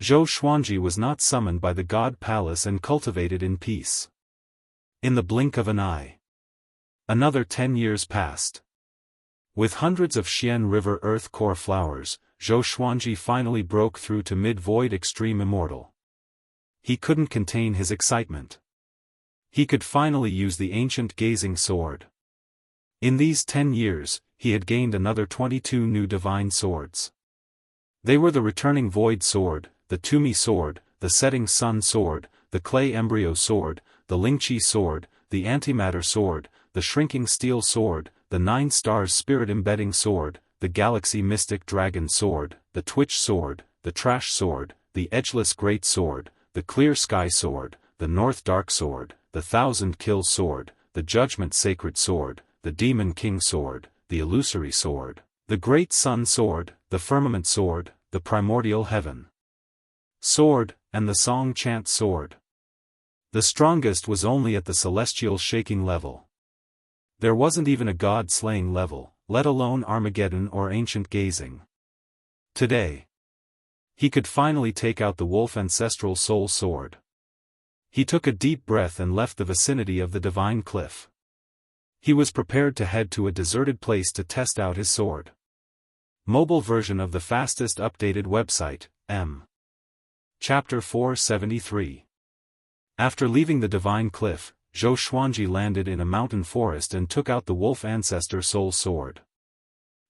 Zhou Xuanji was not summoned by the God Palace and cultivated in peace. In the blink of an eye, another 10 years passed. With hundreds of Xian River Earth Core flowers, Zhou Xuanji finally broke through to mid-void extreme immortal. He couldn't contain his excitement. He could finally use the ancient gazing sword. In these 10 years, he had gained another 22 new divine swords. They were the returning void sword, the Tumi sword, the setting sun sword, the clay embryo sword, the Lingqi sword, the antimatter sword, the shrinking steel sword, the 9 stars spirit embedding sword, the galaxy mystic dragon sword, the twitch sword, the trash sword, the edgeless great sword, the clear sky sword, the north dark sword, the 1,000 kill sword, the judgment sacred sword, the demon king sword, the illusory sword, the great sun sword, the firmament sword, the primordial heaven sword, and the song chant sword. The strongest was only at the celestial shaking level. There wasn't even a god-slaying level, let alone Armageddon or ancient gazing. Today, he could finally take out the wolf ancestral soul sword. He took a deep breath and left the vicinity of the divine cliff. He was prepared to head to a deserted place to test out his sword. Mobile version of the fastest updated website, M. Chapter 473. After leaving the divine cliff, Zhou Xuanji landed in a mountain forest and took out the wolf ancestor soul sword.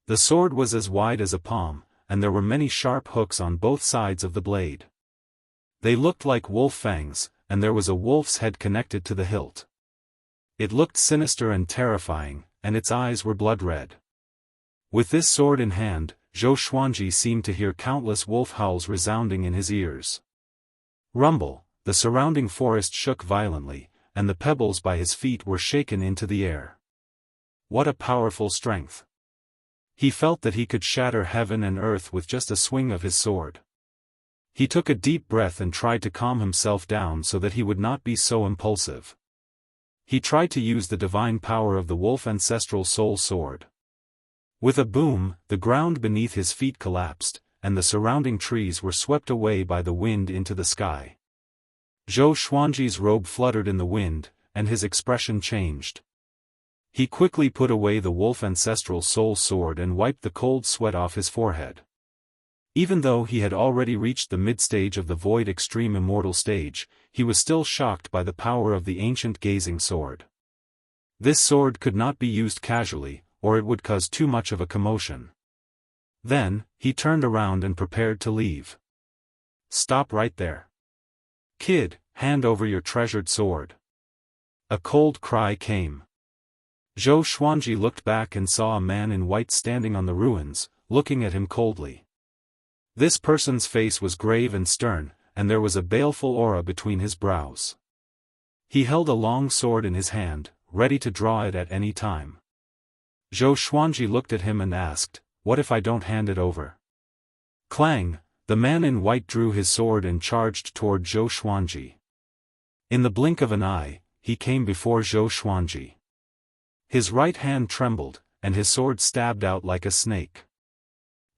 The sword was as wide as a palm, and there were many sharp hooks on both sides of the blade. They looked like wolf fangs, and there was a wolf's head connected to the hilt. It looked sinister and terrifying, and its eyes were blood red. With this sword in hand, Zhou Xuanji seemed to hear countless wolf howls resounding in his ears. Rumble, the surrounding forest shook violently, and the pebbles by his feet were shaken into the air. What a powerful strength! He felt that he could shatter heaven and earth with just a swing of his sword. He took a deep breath and tried to calm himself down so that he would not be so impulsive. He tried to use the divine power of the wolf ancestral soul sword. With a boom, the ground beneath his feet collapsed, and the surrounding trees were swept away by the wind into the sky. Zhou Xuanji's robe fluttered in the wind, and his expression changed. He quickly put away the wolf ancestral soul sword and wiped the cold sweat off his forehead. Even though he had already reached the mid-stage of the void extreme immortal stage, he was still shocked by the power of the ancient gazing sword. This sword could not be used casually, or it would cause too much of a commotion. Then, he turned around and prepared to leave. "Stop right there. Kid, hand over your treasured sword." A cold cry came. Zhou Xuanji looked back and saw a man in white standing on the ruins, looking at him coldly. This person's face was grave and stern, and there was a baleful aura between his brows. He held a long sword in his hand, ready to draw it at any time. Zhou Xuanji looked at him and asked, "What if I don't hand it over?" Clang! The man in white drew his sword and charged toward Zhou Xuanji. In the blink of an eye, he came before Zhou Xuanji. His right hand trembled, and his sword stabbed out like a snake.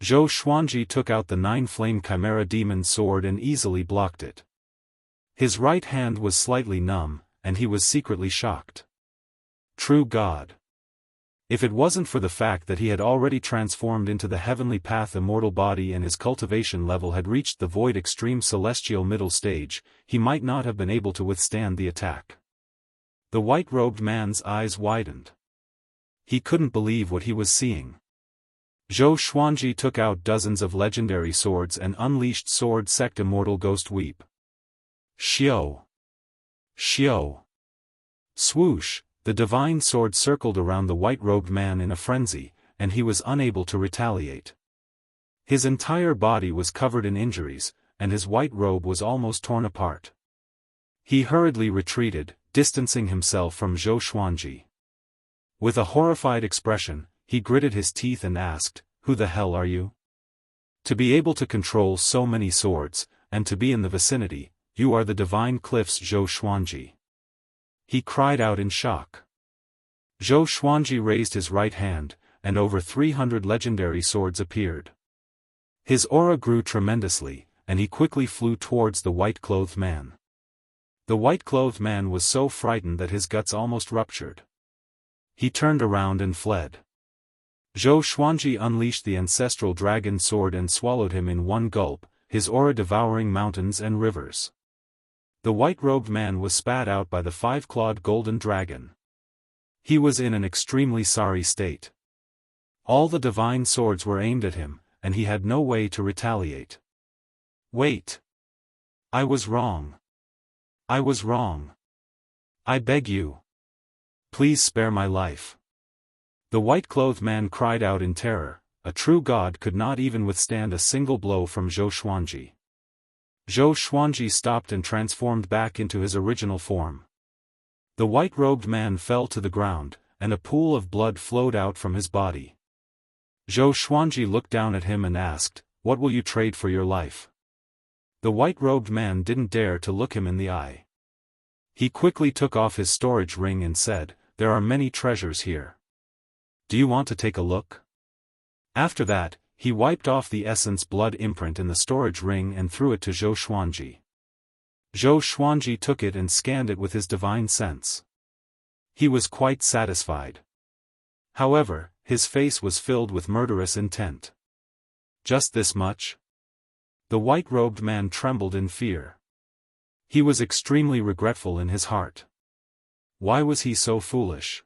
Zhou Xuanji took out the 9-flame chimera demon sword and easily blocked it. His right hand was slightly numb, and he was secretly shocked. True God! If it wasn't for the fact that he had already transformed into the heavenly path immortal body and his cultivation level had reached the void extreme celestial middle stage, he might not have been able to withstand the attack. The white-robed man's eyes widened. He couldn't believe what he was seeing. Zhou Xuanji took out dozens of legendary swords and unleashed sword sect Immortal Ghost Weep. Xiao! Xiao! Swoosh! The divine sword circled around the white-robed man in a frenzy, and he was unable to retaliate. His entire body was covered in injuries, and his white robe was almost torn apart. He hurriedly retreated, distancing himself from Zhou Xuanji. With a horrified expression, he gritted his teeth and asked, "Who the hell are you? To be able to control so many swords, and to be in the vicinity, you are the divine cliff's Zhou Xuanji." He cried out in shock. Zhou Xuanji raised his right hand, and over 300 legendary swords appeared. His aura grew tremendously, and he quickly flew towards the white-clothed man. The white-clothed man was so frightened that his guts almost ruptured. He turned around and fled. Zhou Xuanji unleashed the ancestral dragon sword and swallowed him in one gulp, his aura devouring mountains and rivers. The white-robed man was spat out by the five-clawed golden dragon. He was in an extremely sorry state. All the divine swords were aimed at him, and he had no way to retaliate. "Wait! I was wrong. I was wrong. I beg you. Please spare my life." The white-clothed man cried out in terror. A true god could not even withstand a single blow from Zhou Xuanji. Zhou Xuanji stopped and transformed back into his original form. The white-robed man fell to the ground, and a pool of blood flowed out from his body. Zhou Xuanji looked down at him and asked, "What will you trade for your life?" The white-robed man didn't dare to look him in the eye. He quickly took off his storage ring and said, "There are many treasures here. Do you want to take a look?" After that, he wiped off the essence blood imprint in the storage ring and threw it to Zhou Xuanji. Zhou Xuanji took it and scanned it with his divine sense. He was quite satisfied. However, his face was filled with murderous intent. "Just this much?" The white-robed man trembled in fear. He was extremely regretful in his heart. Why was he so foolish?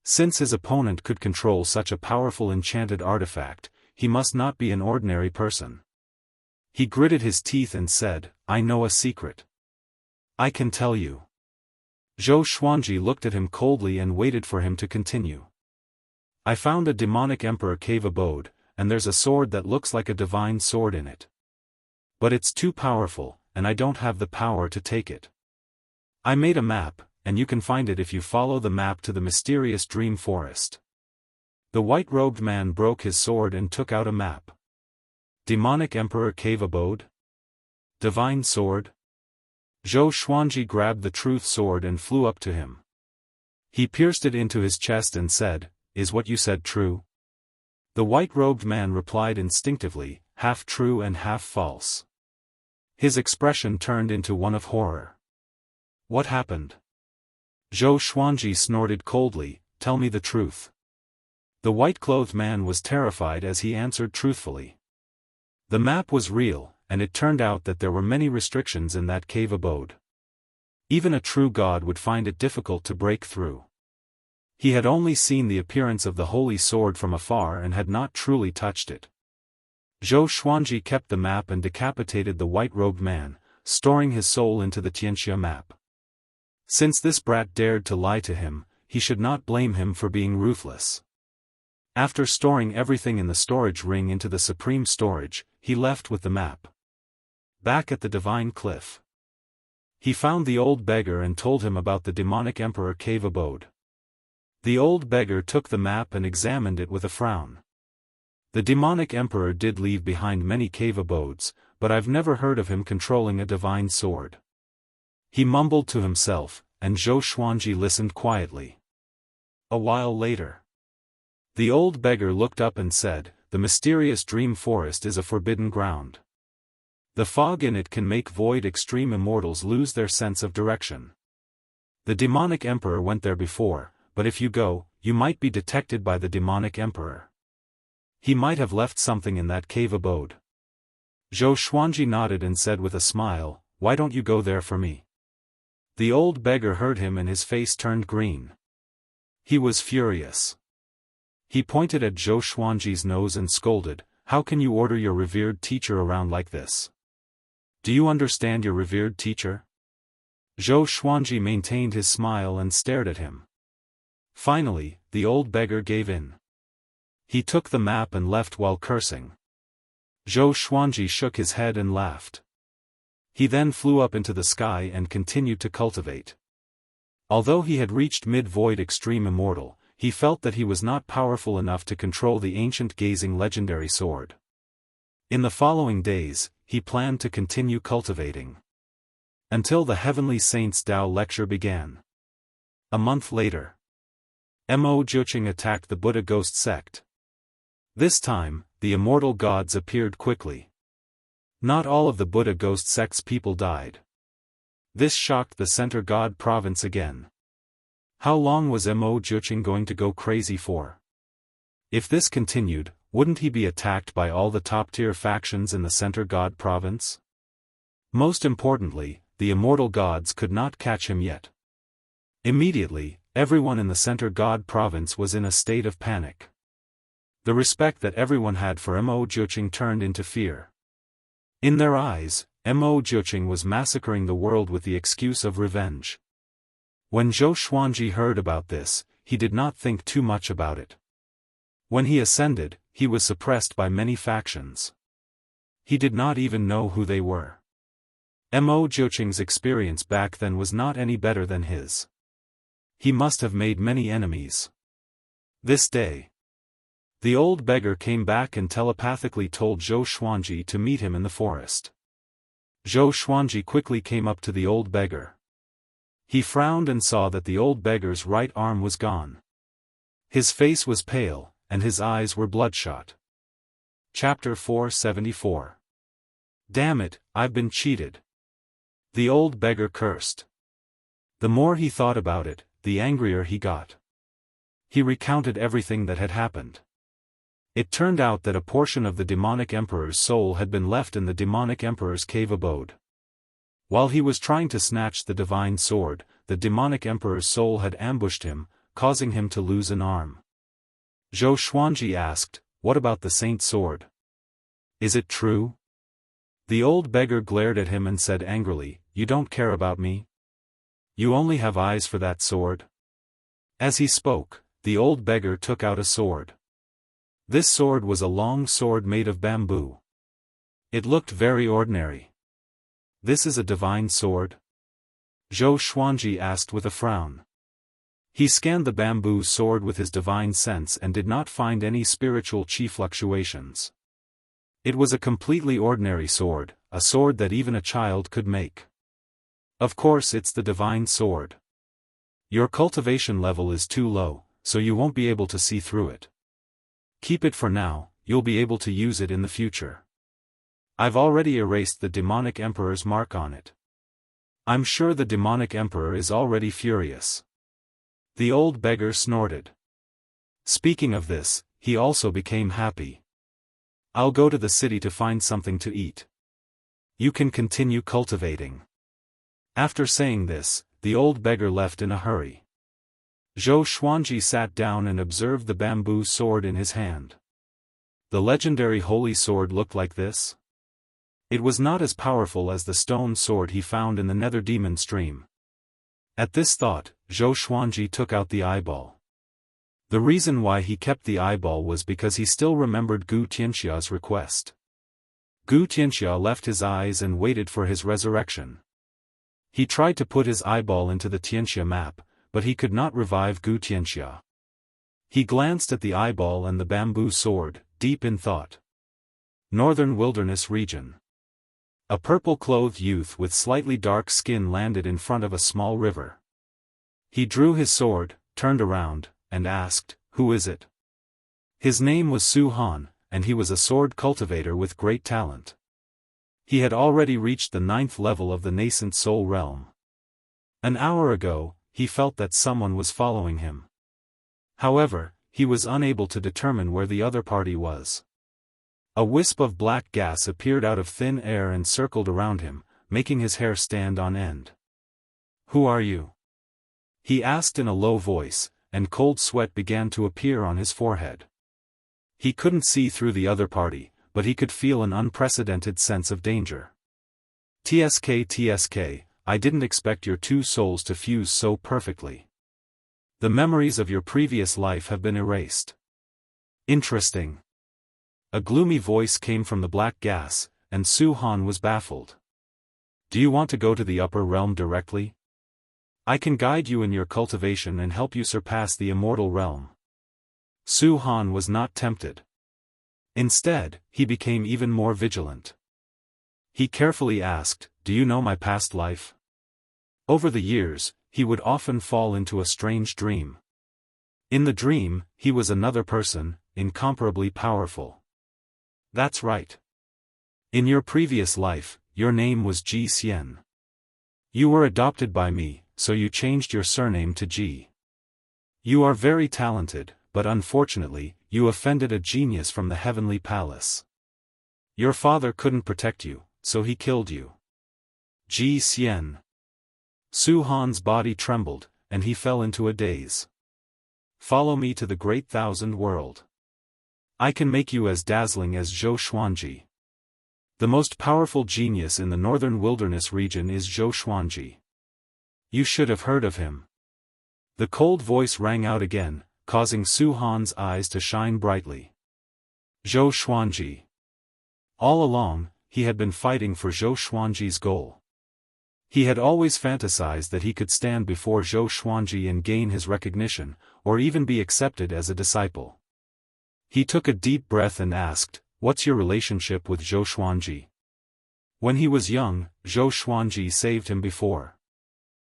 Since his opponent could control such a powerful enchanted artifact, he must not be an ordinary person. He gritted his teeth and said, "I know a secret. I can tell you." Zhou Xuanji looked at him coldly and waited for him to continue. "I found a demonic emperor cave abode, and there's a sword that looks like a divine sword in it. But it's too powerful, and I don't have the power to take it. I made a map, and you can find it if you follow the map to the mysterious dream forest." The white-robed man broke his sword and took out a map. Demonic Emperor Cave Abode? Divine Sword? Zhou Xuanji grabbed the truth sword and flew up to him. He pierced it into his chest and said, "Is what you said true?" The white-robed man replied instinctively, half true and half false. His expression turned into one of horror. "What happened?" Zhou Xuanji snorted coldly, "Tell me the truth." The white-clothed man was terrified as he answered truthfully. The map was real, and it turned out that there were many restrictions in that cave abode. Even a true god would find it difficult to break through. He had only seen the appearance of the holy sword from afar and had not truly touched it. Zhou Xuanji kept the map and decapitated the white-robed man, storing his soul into the Xianxia map. Since this brat dared to lie to him, he should not blame him for being ruthless. After storing everything in the storage ring into the supreme storage, he left with the map. Back at the divine cliff, he found the old beggar and told him about the demonic emperor cave abode. The old beggar took the map and examined it with a frown. "The demonic emperor did leave behind many cave abodes, but I've never heard of him controlling a divine sword." He mumbled to himself, and Zhou Xuanji listened quietly. A while later, the old beggar looked up and said, "The mysterious dream forest is a forbidden ground. The fog in it can make void extreme immortals lose their sense of direction. The demonic emperor went there before, but if you go, you might be detected by the demonic emperor. He might have left something in that cave abode." Zhou Xuanji nodded and said with a smile, "Why don't you go there for me?" The old beggar heard him and his face turned green. He was furious. He pointed at Zhou Xuanji's nose and scolded, "How can you order your revered teacher around like this? Do you understand your revered teacher?" Zhou Xuanji maintained his smile and stared at him. Finally, the old beggar gave in. He took the map and left while cursing. Zhou Xuanji shook his head and laughed. He then flew up into the sky and continued to cultivate. Although he had reached mid-void extreme immortal, he felt that he was not powerful enough to control the ancient gazing legendary sword. In the following days, he planned to continue cultivating. Until the Heavenly Saints Tao lecture began. A month later, Mo Jiuqing attacked the Buddha ghost sect. This time, the immortal gods appeared quickly. Not all of the Buddha ghost sect's people died. This shocked the center god province again. How long was Mo Jiuqing going to go crazy for? If this continued, wouldn't he be attacked by all the top-tier factions in the center god province? Most importantly, the immortal gods could not catch him yet. Immediately, everyone in the center god province was in a state of panic. The respect that everyone had for Mo Jiuqing turned into fear. In their eyes, Mo Jiuqing was massacring the world with the excuse of revenge. When Zhou Xuanji heard about this, he did not think too much about it. When he ascended, he was suppressed by many factions. He did not even know who they were. Mo Jiuqing's experience back then was not any better than his. He must have made many enemies. This day, the old beggar came back and telepathically told Zhou Xuanji to meet him in the forest. Zhou Xuanji quickly came up to the old beggar. He frowned and saw that the old beggar's right arm was gone. His face was pale, and his eyes were bloodshot. Chapter 474. Damn it, I've been cheated. The old beggar cursed. The more he thought about it, the angrier he got. He recounted everything that had happened. It turned out that a portion of the demonic emperor's soul had been left in the demonic emperor's cave abode. While he was trying to snatch the divine sword, the demonic emperor's soul had ambushed him, causing him to lose an arm. Zhou Xuanji asked, "What about the saint sword? Is it true?" The old beggar glared at him and said angrily, "You don't care about me? You only have eyes for that sword?" As he spoke, the old beggar took out a sword. This sword was a long sword made of bamboo. It looked very ordinary. "This is a divine sword?" Zhou Xuanji asked with a frown. He scanned the bamboo sword with his divine sense and did not find any spiritual chi fluctuations. It was a completely ordinary sword, a sword that even a child could make. "Of course it's the divine sword. Your cultivation level is too low, so you won't be able to see through it. Keep it for now, you'll be able to use it in the future. I've already erased the demonic emperor's mark on it. I'm sure the demonic emperor is already furious." The old beggar snorted. Speaking of this, he also became happy. "I'll go to the city to find something to eat. You can continue cultivating." After saying this, the old beggar left in a hurry. Zhou Xuanji sat down and observed the bamboo sword in his hand. The legendary holy sword looked like this. It was not as powerful as the stone sword he found in the nether demon stream. At this thought, Zhou Xuanji took out the eyeball. The reason why he kept the eyeball was because he still remembered Gu Tianxia's request. Gu Tianxia left his eyes and waited for his resurrection. He tried to put his eyeball into the Tianxia map, but he could not revive Gu Tianxia. He glanced at the eyeball and the bamboo sword, deep in thought. Northern Wilderness Region. A purple-clothed youth with slightly dark skin landed in front of a small river. He drew his sword, turned around, and asked, "Who is it?" His name was Su Han, and he was a sword cultivator with great talent. He had already reached the 9th level of the nascent soul realm. An hour ago, he felt that someone was following him. However, he was unable to determine where the other party was. A wisp of black gas appeared out of thin air and circled around him, making his hair stand on end. Who are you? He asked in a low voice, and cold sweat began to appear on his forehead. He couldn't see through the other party, but he could feel an unprecedented sense of danger. TSK, I didn't expect your two souls to fuse so perfectly. The memories of your previous life have been erased. Interesting. A gloomy voice came from the black gas, and Su Han was baffled. Do you want to go to the upper realm directly? I can guide you in your cultivation and help you surpass the immortal realm. Su Han was not tempted. Instead, he became even more vigilant. He carefully asked, do you know my past life? Over the years, he would often fall into a strange dream. In the dream, he was another person, incomparably powerful. That's right. In your previous life, your name was Ji Xian. You were adopted by me, so you changed your surname to Ji. You are very talented, but unfortunately, you offended a genius from the heavenly palace. Your father couldn't protect you, so he killed you. Ji Xian. Su Han's body trembled, and he fell into a daze. Follow me to the great thousand world. I can make you as dazzling as Zhou Xuanji. The most powerful genius in the northern wilderness region is Zhou Xuanji. You should have heard of him. The cold voice rang out again, causing Su Han's eyes to shine brightly. Zhou Xuanji. All along, he had been fighting for Zhou Xuanji's goal. He had always fantasized that he could stand before Zhou Xuanji and gain his recognition, or even be accepted as a disciple. He took a deep breath and asked, what's your relationship with Zhou Xuanji? When he was young, Zhou Xuanji saved him before.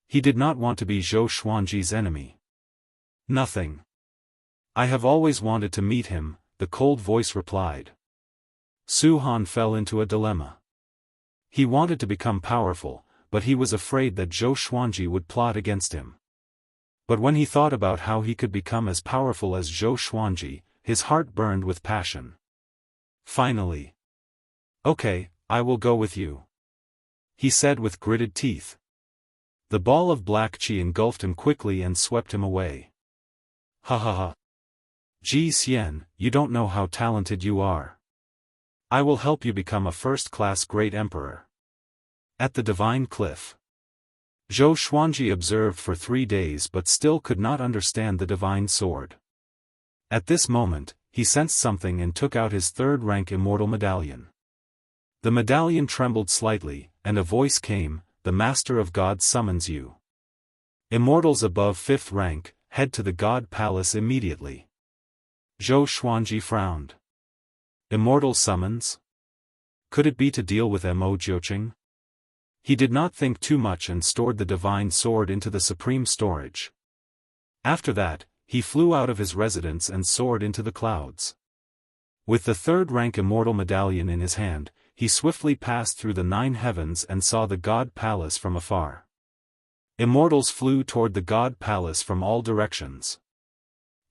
He did not want to be Zhou Xuanji's enemy. Nothing. I have always wanted to meet him, the cold voice replied. Su Han fell into a dilemma. He wanted to become powerful, but he was afraid that Zhou Xuanji would plot against him. But when he thought about how he could become as powerful as Zhou Xuanji, his heart burned with passion. Finally. Okay, I will go with you. He said with gritted teeth. The ball of black chi engulfed him quickly and swept him away. Ha ha ha. Ji Xian, you don't know how talented you are. I will help you become a first-class great emperor. At the divine cliff. Zhou Xuanji observed for 3 days but still could not understand the divine sword. At this moment, he sensed something and took out his third-rank immortal medallion. The medallion trembled slightly, and a voice came, the Master of God summons you. Immortals above 5th rank, head to the God Palace immediately. Zhou Xuanji frowned. Immortal summons? Could it be to deal with Mo Jiuqing? He did not think too much and stored the divine sword into the supreme storage. After that, he flew out of his residence and soared into the clouds. With the third-rank immortal medallion in his hand, he swiftly passed through the 9 heavens and saw the God Palace from afar. Immortals flew toward the God Palace from all directions.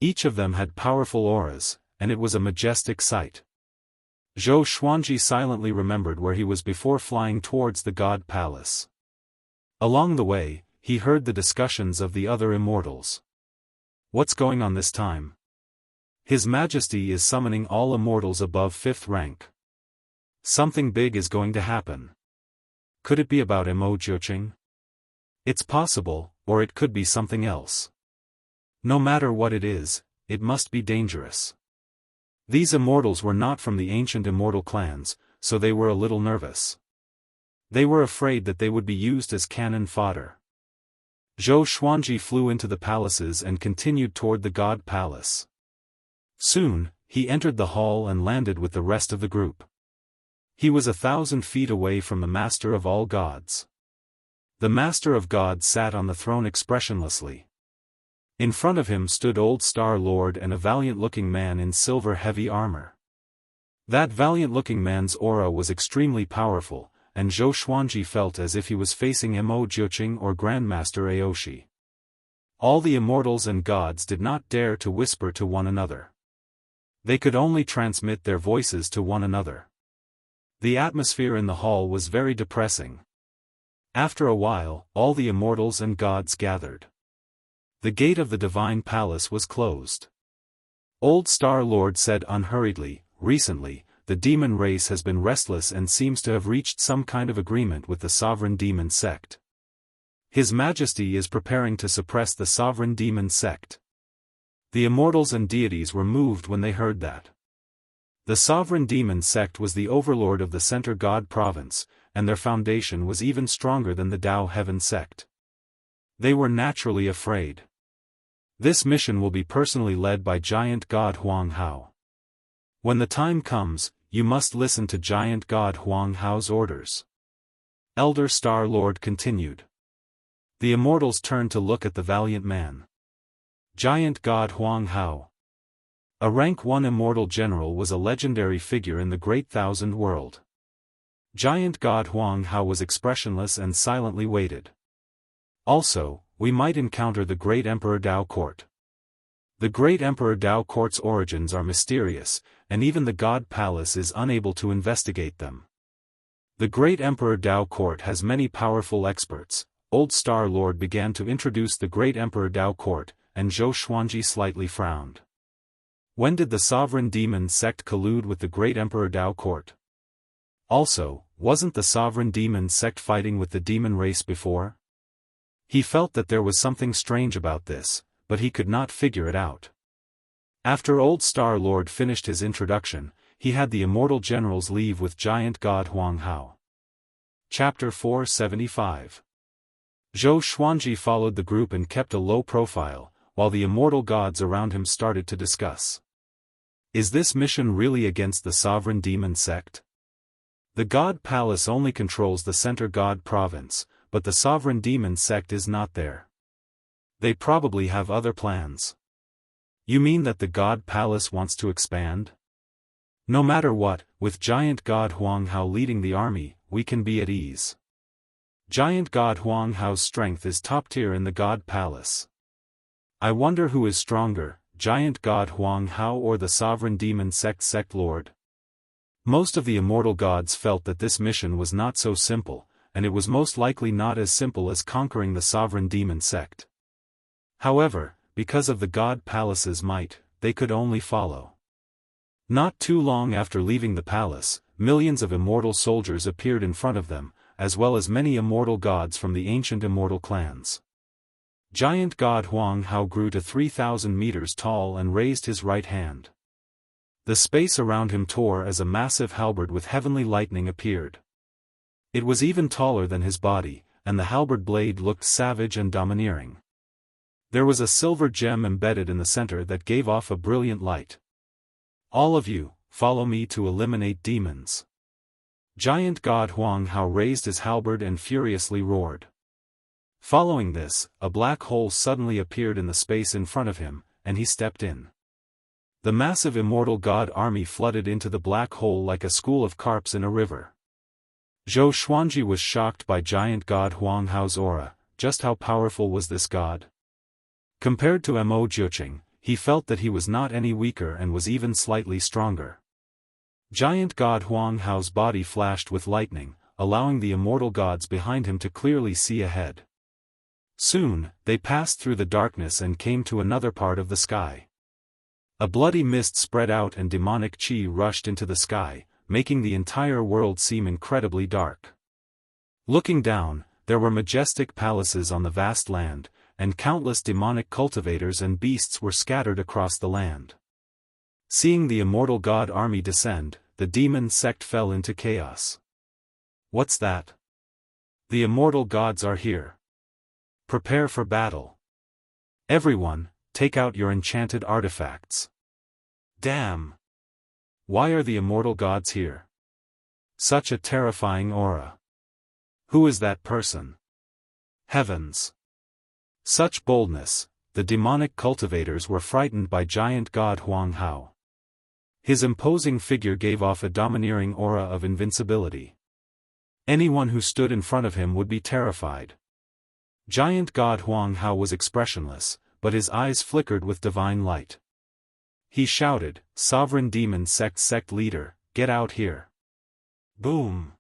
Each of them had powerful auras, and it was a majestic sight. Zhou Xuanji silently remembered where he was before flying towards the God Palace. Along the way, he heard the discussions of the other immortals. What's going on this time? His Majesty is summoning all immortals above 5th rank. Something big is going to happen. Could it be about Mo Jiuqing? It's possible, or it could be something else. No matter what it is, it must be dangerous. These immortals were not from the ancient immortal clans, so they were a little nervous. They were afraid that they would be used as cannon fodder. Zhou Xuanji flew into the palaces and continued toward the God Palace. Soon, he entered the hall and landed with the rest of the group. He was 1,000 feet away from the Master of all gods. The Master of gods sat on the throne expressionlessly. In front of him stood Old Star Lord and a valiant-looking man in silver heavy armor. That valiant-looking man's aura was extremely powerful, and Zhou Xuanji felt as if he was facing Mo Jiuqing or Grandmaster Aoshi. All the immortals and gods did not dare to whisper to one another. They could only transmit their voices to one another. The atmosphere in the hall was very depressing. After a while, all the immortals and gods gathered. The gate of the divine palace was closed. Old Star Lord said unhurriedly, "Recently, the demon race has been restless and seems to have reached some kind of agreement with the sovereign demon sect. His Majesty is preparing to suppress the sovereign demon sect." The immortals and deities were moved when they heard that. The sovereign demon sect was the overlord of the Center God province, and their foundation was even stronger than the Tao Heaven sect. They were naturally afraid. This mission will be personally led by Giant God Huang Hao. When the time comes, you must listen to Giant God Huang Hao's orders. Elder Star Lord continued. The immortals turned to look at the valiant man. Giant God Huang Hao. A rank 1 immortal general, was a legendary figure in the Great Thousand World. Giant God Huang Hao was expressionless and silently waited. Also, we might encounter the Great Emperor Dao Court. The Great Emperor Dao Court's origins are mysterious, and even the God Palace is unable to investigate them. The Great Emperor Dao Court has many powerful experts. Old Star Lord began to introduce the Great Emperor Dao Court, and Zhou Xuanji slightly frowned. When did the sovereign demon sect collude with the Great Emperor Dao Court? Also, wasn't the sovereign demon sect fighting with the demon race before? He felt that there was something strange about this, but he could not figure it out. After Old Star Lord finished his introduction, he had the immortal generals leave with Giant God Huang Hao. Chapter 475. Zhou Xuanji followed the group and kept a low profile, while the immortal gods around him started to discuss. Is this mission really against the sovereign demon sect? The God Palace only controls the Center God province, but the sovereign demon sect is not there. They probably have other plans. You mean that the God Palace wants to expand? No matter what, with Giant God Huang Hao leading the army, we can be at ease. Giant God Huang Hao's strength is top tier in the God Palace. I wonder who is stronger, Giant God Huang Hao or the sovereign demon sect lord? Most of the immortal gods felt that this mission was not so simple, and it was most likely not as simple as conquering the sovereign demon sect. However, because of the God Palace's might, they could only follow. Not too long after leaving the palace, millions of immortal soldiers appeared in front of them, as well as many immortal gods from the ancient immortal clans. Giant God Huang Hao grew to 3,000 meters tall and raised his right hand. The space around him tore as a massive halberd with heavenly lightning appeared. It was even taller than his body, and the halberd blade looked savage and domineering. There was a silver gem embedded in the center that gave off a brilliant light. All of you, follow me to eliminate demons. Giant God Huang Hao raised his halberd and furiously roared. Following this, a black hole suddenly appeared in the space in front of him, and he stepped in. The massive immortal god army flooded into the black hole like a school of carps in a river. Zhou Xuanji was shocked by Giant God Huang Hao's aura. Just how powerful was this god? Compared to Mo Jiuqing, he felt that he was not any weaker and was even slightly stronger. Giant God Huang Hao's body flashed with lightning, allowing the immortal gods behind him to clearly see ahead. Soon, they passed through the darkness and came to another part of the sky. A bloody mist spread out and demonic chi rushed into the sky, making the entire world seem incredibly dark. Looking down, there were majestic palaces on the vast land, and countless demonic cultivators and beasts were scattered across the land. Seeing the immortal god army descend, the demon sect fell into chaos. What's that? The immortal gods are here. Prepare for battle. Everyone, take out your enchanted artifacts. Damn! Why are the immortal gods here? Such a terrifying aura. Who is that person? Heavens! Such boldness, the demonic cultivators were frightened by Giant God Huang Hao. His imposing figure gave off a domineering aura of invincibility. Anyone who stood in front of him would be terrified. Giant God Huang Hao was expressionless, but his eyes flickered with divine light. He shouted, "Sovereign Demon Sect leader, get out here." Boom!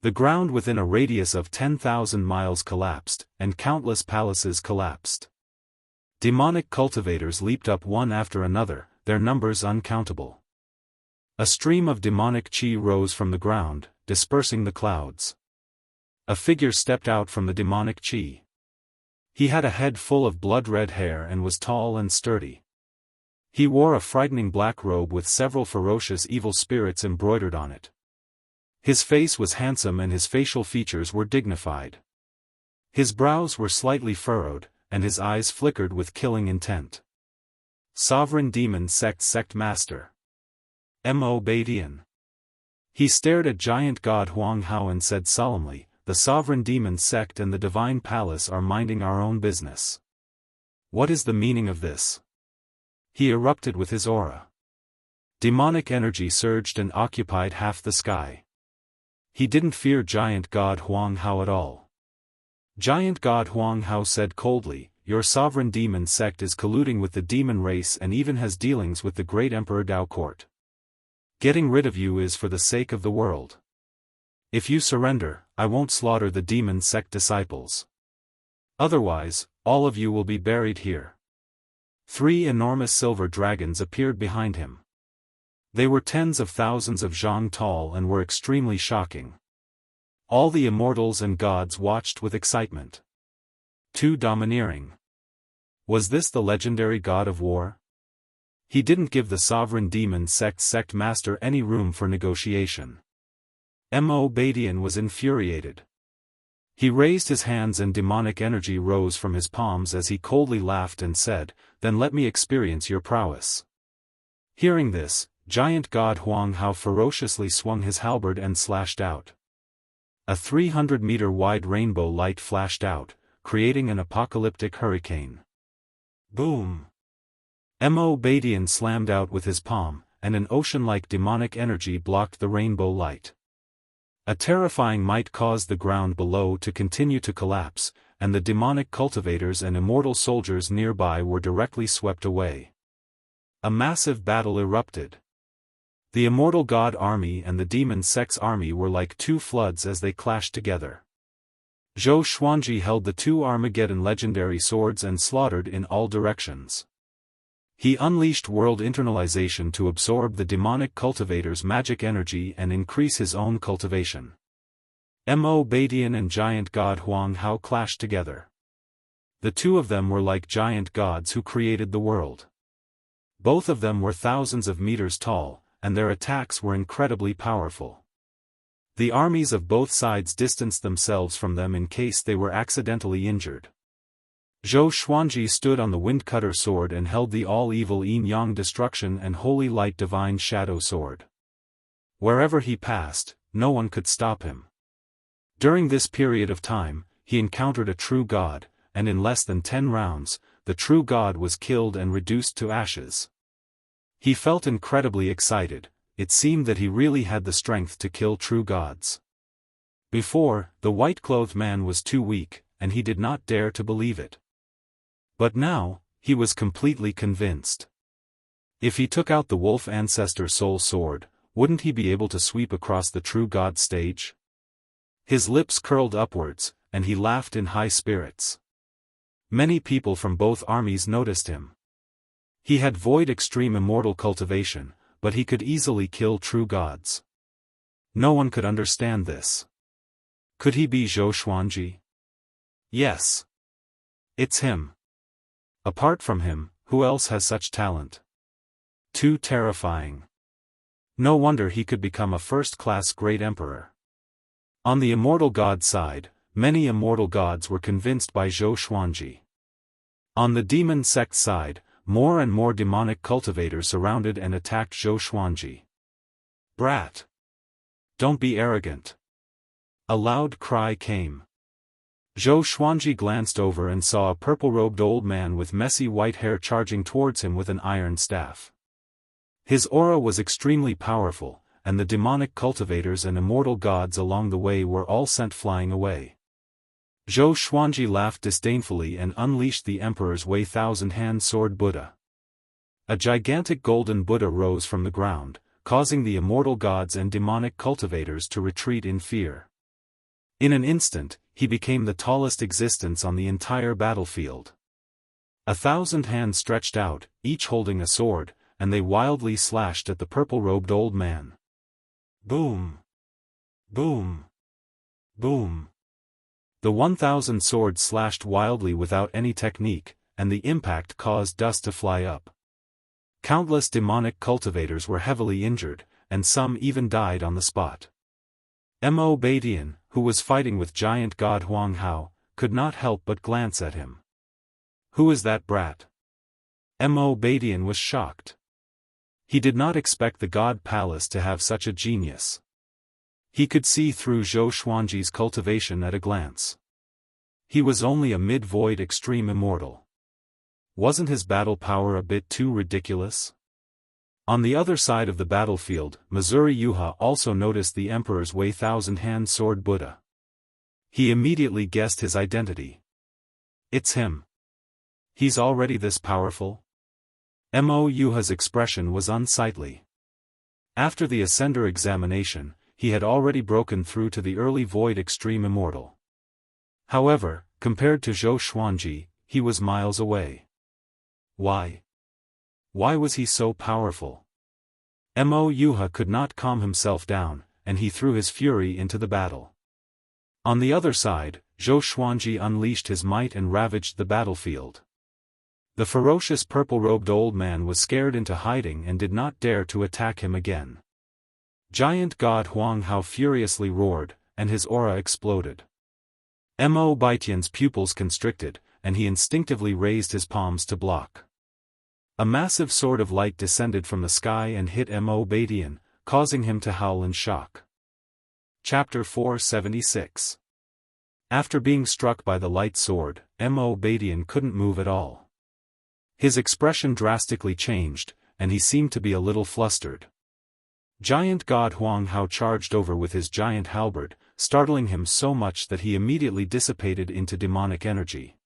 The ground within a radius of 10,000 miles collapsed, and countless palaces collapsed. Demonic cultivators leaped up one after another, their numbers uncountable. A stream of demonic chi rose from the ground, dispersing the clouds. A figure stepped out from the demonic chi. He had a head full of blood-red hair and was tall and sturdy. He wore a frightening black robe with several ferocious evil spirits embroidered on it. His face was handsome and his facial features were dignified. His brows were slightly furrowed, and his eyes flickered with killing intent. Sovereign Demon Sect Master. Mo Badian. He stared at giant god Huang Hao and said solemnly, "The Sovereign Demon Sect and the Divine Palace are minding our own business. What is the meaning of this?" He erupted with his aura. Demonic energy surged and occupied half the sky. He didn't fear giant god Huang Hao at all. Giant god Huang Hao said coldly, "Your Sovereign Demon Sect is colluding with the demon race and even has dealings with the great Emperor Dao Court. Getting rid of you is for the sake of the world. If you surrender, I won't slaughter the demon sect disciples. Otherwise, all of you will be buried here." 3 enormous silver dragons appeared behind him. They were tens of thousands of zhang tall and were extremely shocking. All the immortals and gods watched with excitement. Too domineering. Was this the legendary god of war? He didn't give the Sovereign Demon Sect Master any room for negotiation. Mo Badian was infuriated. He raised his hands and demonic energy rose from his palms as he coldly laughed and said, "Then let me experience your prowess." Hearing this, giant god Huang Hao ferociously swung his halberd and slashed out. A 300-meter wide rainbow light flashed out, creating an apocalyptic hurricane. Boom! Mo Badian slammed out with his palm, and an ocean-like demonic energy blocked the rainbow light. A terrifying might caused the ground below to continue to collapse, and the demonic cultivators and immortal soldiers nearby were directly swept away. A massive battle erupted. The immortal god army and the demon sect's army were like two floods as they clashed together. Zhou Xuanji held the two Armageddon legendary swords and slaughtered in all directions. He unleashed world internalization to absorb the demonic cultivator's magic energy and increase his own cultivation. Mo Badian and giant god Huang Hao clashed together. The two of them were like giant gods who created the world. Both of them were thousands of meters tall, and their attacks were incredibly powerful. The armies of both sides distanced themselves from them in case they were accidentally injured. Zhou Xuanji stood on the Windcutter sword and held the all-evil yin-yang destruction and holy light divine shadow sword. Wherever he passed, no one could stop him. During this period of time, he encountered a true god, and in less than 10 rounds, the true god was killed and reduced to ashes. He felt incredibly excited. It seemed that he really had the strength to kill true gods. Before, the white-clothed man was too weak, and he did not dare to believe it. But now, he was completely convinced. If he took out the wolf ancestor soul sword, wouldn't he be able to sweep across the true god stage? His lips curled upwards, and he laughed in high spirits. Many people from both armies noticed him. He had void extreme immortal cultivation, but he could easily kill true gods. No one could understand this. Could he be Zhou Xuanji? Yes. It's him. Apart from him, who else has such talent? Too terrifying. No wonder he could become a first-class great emperor. On the immortal god side, many immortal gods were convinced by Zhou Xuanji. On the demon sect side, more and more demonic cultivators surrounded and attacked Zhou Xuanji. "Brat! Don't be arrogant." A loud cry came. Zhou Xuanji glanced over and saw a purple-robed old man with messy white hair charging towards him with an iron staff. His aura was extremely powerful, and the demonic cultivators and immortal gods along the way were all sent flying away. Zhou Xuanji laughed disdainfully and unleashed the Emperor's Wei Thousand-Hand Sword Buddha. A gigantic golden Buddha rose from the ground, causing the immortal gods and demonic cultivators to retreat in fear. In an instant, he became the tallest existence on the entire battlefield. 1,000 hands stretched out, each holding a sword, and they wildly slashed at the purple-robed old man. Boom! Boom! Boom! The 1,000 swords slashed wildly without any technique, and the impact caused dust to fly up. Countless demonic cultivators were heavily injured, and some even died on the spot. Mo Badian, who was fighting with giant god Huang Hao, could not help but glance at him. Who is that brat? Mo Badian was shocked. He did not expect the god palace to have such a genius. He could see through Zhou Xuanji's cultivation at a glance. He was only a mid-void extreme immortal. Wasn't his battle power a bit too ridiculous? On the other side of the battlefield, Missouri Yuha also noticed the Emperor's Wei thousand-hand sword Buddha. He immediately guessed his identity. It's him. He's already this powerful? Mo Yuha's expression was unsightly. After the Ascender examination, he had already broken through to the early void extreme immortal. However, compared to Zhou Xuanji, he was miles away. Why? Why was he so powerful? Mo Yuha could not calm himself down, and he threw his fury into the battle. On the other side, Zhou Xuanji unleashed his might and ravaged the battlefield. The ferocious purple-robed old man was scared into hiding and did not dare to attack him again. Giant god Huang Hao furiously roared, and his aura exploded. Mo Baitian's pupils constricted, and he instinctively raised his palms to block. A massive sword of light descended from the sky and hit Mo Baitian, causing him to howl in shock. Chapter 476. After being struck by the light sword, Mo Baitian couldn't move at all. His expression drastically changed, and he seemed to be a little flustered. Giant god Huang Hao charged over with his giant halberd, startling him so much that he immediately dissipated into demonic energy.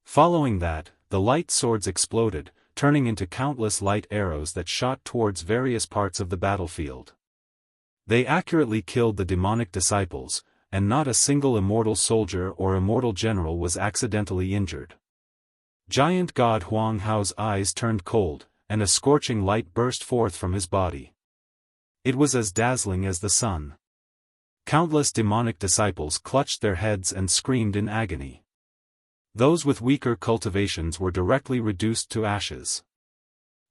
Following that, the light swords exploded, turning into countless light arrows that shot towards various parts of the battlefield. They accurately killed the demonic disciples, and not a single immortal soldier or immortal general was accidentally injured. Giant god Huang Hao's eyes turned cold, and a scorching light burst forth from his body. It was as dazzling as the sun. Countless demonic disciples clutched their heads and screamed in agony. Those with weaker cultivations were directly reduced to ashes.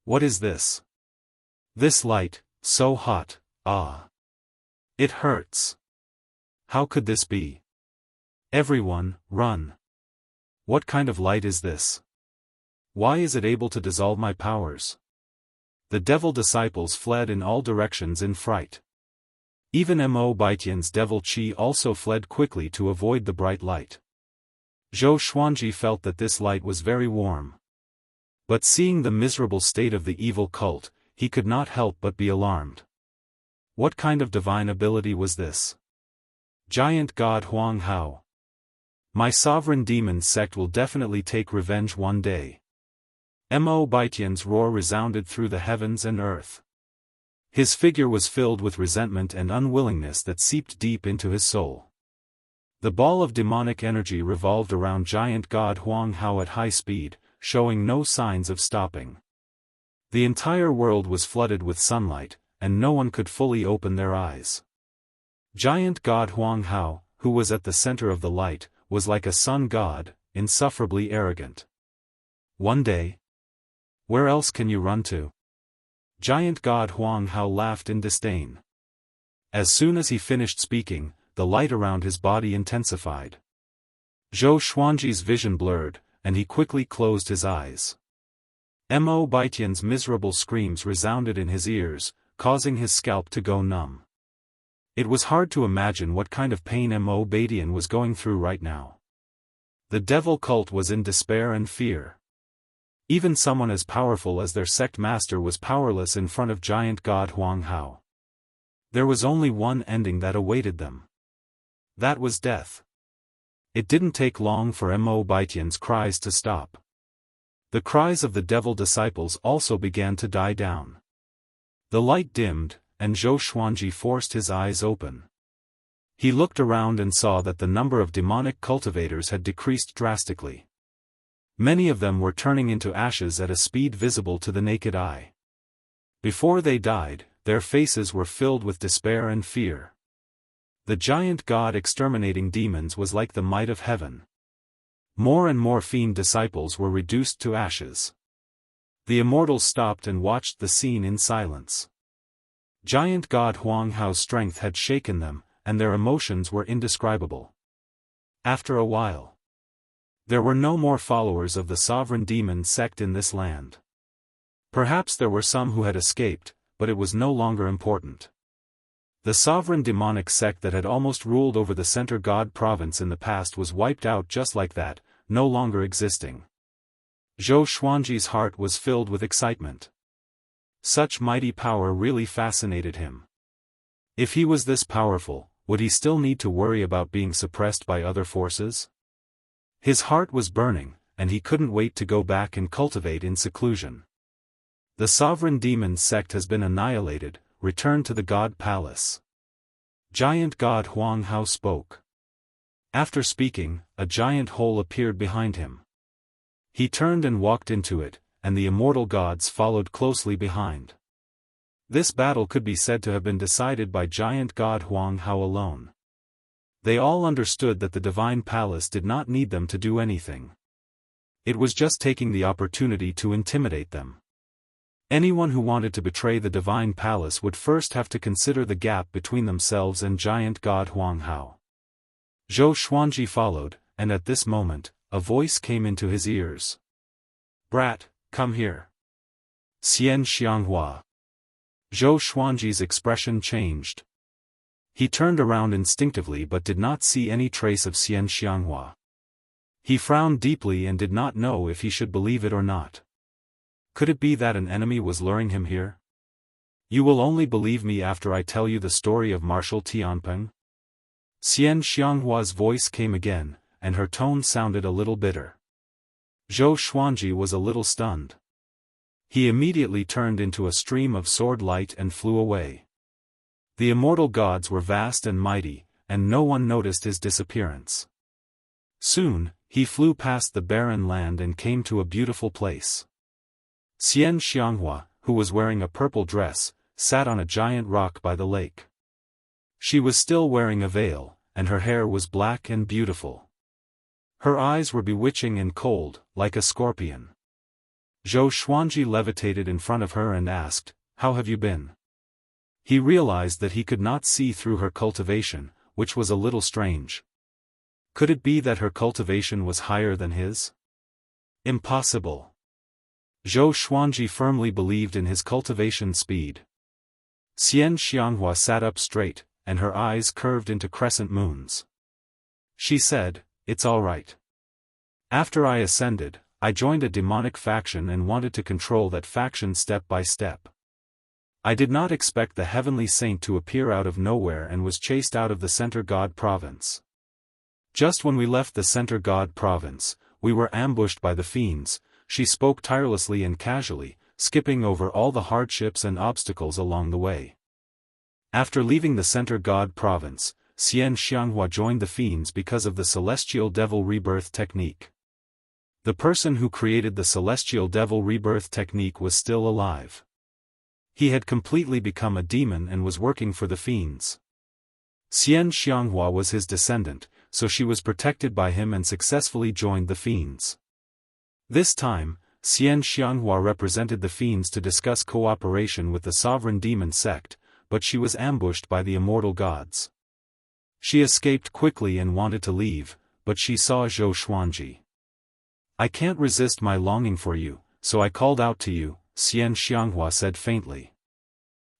What is this? This light, so hot, ah! It hurts. How could this be? Everyone, run! What kind of light is this? Why is it able to dissolve my powers? The devil disciples fled in all directions in fright. Even Mo Baitian's devil chi also fled quickly to avoid the bright light. Zhou Xuanji felt that this light was very warm. But seeing the miserable state of the evil cult, he could not help but be alarmed. What kind of divine ability was this? Giant god Huang Hao. My sovereign demon sect will definitely take revenge one day. Mo Baitian's roar resounded through the heavens and earth. His figure was filled with resentment and unwillingness that seeped deep into his soul. The ball of demonic energy revolved around giant god Huang Hao at high speed, showing no signs of stopping. The entire world was flooded with sunlight, and no one could fully open their eyes. Giant god Huang Hao, who was at the center of the light, was like a sun god, insufferably arrogant. One day? Where else can you run to? Giant god Huang Hao laughed in disdain. As soon as he finished speaking, the light around his body intensified. Zhou Xuanji's vision blurred, and he quickly closed his eyes. Mo Baitian's miserable screams resounded in his ears, causing his scalp to go numb. It was hard to imagine what kind of pain Mo Baitian was going through right now. The devil cult was in despair and fear. Even someone as powerful as their sect master was powerless in front of giant god Huang Hao. There was only one ending that awaited them. That was death. It didn't take long for Mo Baitian's cries to stop. The cries of the devil disciples also began to die down. The light dimmed, and Zhou Xuanji forced his eyes open. He looked around and saw that the number of demonic cultivators had decreased drastically. Many of them were turning into ashes at a speed visible to the naked eye. Before they died, their faces were filled with despair and fear. The giant god exterminating demons was like the might of heaven. More and more fiend disciples were reduced to ashes. The immortals stopped and watched the scene in silence. Giant god Huang Hao's strength had shaken them, and their emotions were indescribable. After a while, there were no more followers of the sovereign demon sect in this land. Perhaps there were some who had escaped, but it was no longer important. The sovereign demonic sect that had almost ruled over the center god province in the past was wiped out just like that, no longer existing. Zhou Xuanji's heart was filled with excitement. Such mighty power really fascinated him. If he was this powerful, would he still need to worry about being suppressed by other forces? His heart was burning, and he couldn't wait to go back and cultivate in seclusion. The sovereign demon sect has been annihilated, return to the god palace. Giant god Huang Hao spoke. After speaking, a giant hole appeared behind him. He turned and walked into it, and the immortal gods followed closely behind. This battle could be said to have been decided by giant god Huang Hao alone. They all understood that the divine palace did not need them to do anything. It was just taking the opportunity to intimidate them. Anyone who wanted to betray the divine palace would first have to consider the gap between themselves and giant god Huang Hao. Zhou Xuanji followed, and at this moment, a voice came into his ears. "Brat, come here." Xianxia. Zhou Xuanji's expression changed. He turned around instinctively but did not see any trace of Xianxia. He frowned deeply and did not know if he should believe it or not. Could it be that an enemy was luring him here? "You will only believe me after I tell you the story of Marshal Tianpeng?" Xianxia's voice came again, and her tone sounded a little bitter. Zhou Xuanji was a little stunned. He immediately turned into a stream of sword light and flew away. The immortal gods were vast and mighty, and no one noticed his disappearance. Soon, he flew past the barren land and came to a beautiful place. Xianxia, who was wearing a purple dress, sat on a giant rock by the lake. She was still wearing a veil, and her hair was black and beautiful. Her eyes were bewitching and cold, like a scorpion. Zhou Xuanji levitated in front of her and asked, "How have you been?" He realized that he could not see through her cultivation, which was a little strange. Could it be that her cultivation was higher than his? Impossible. Zhou Xuanji firmly believed in his cultivation speed. Xianxia sat up straight, and her eyes curved into crescent moons. She said, "It's all right. After I ascended, I joined a demonic faction and wanted to control that faction step by step. I did not expect the heavenly saint to appear out of nowhere and was chased out of the center god province. Just when we left the center god province, we were ambushed by the fiends." She spoke tirelessly and casually, skipping over all the hardships and obstacles along the way. After leaving the center god province, Xianxia joined the fiends because of the celestial devil rebirth technique. The person who created the celestial devil rebirth technique was still alive. He had completely become a demon and was working for the fiends. Xianxia was his descendant, so she was protected by him and successfully joined the fiends. This time, Xianxia represented the fiends to discuss cooperation with the sovereign demon sect, but she was ambushed by the immortal gods. She escaped quickly and wanted to leave, but she saw Zhou Xuanji. "I can't resist my longing for you, so I called out to you," Xianxia said faintly.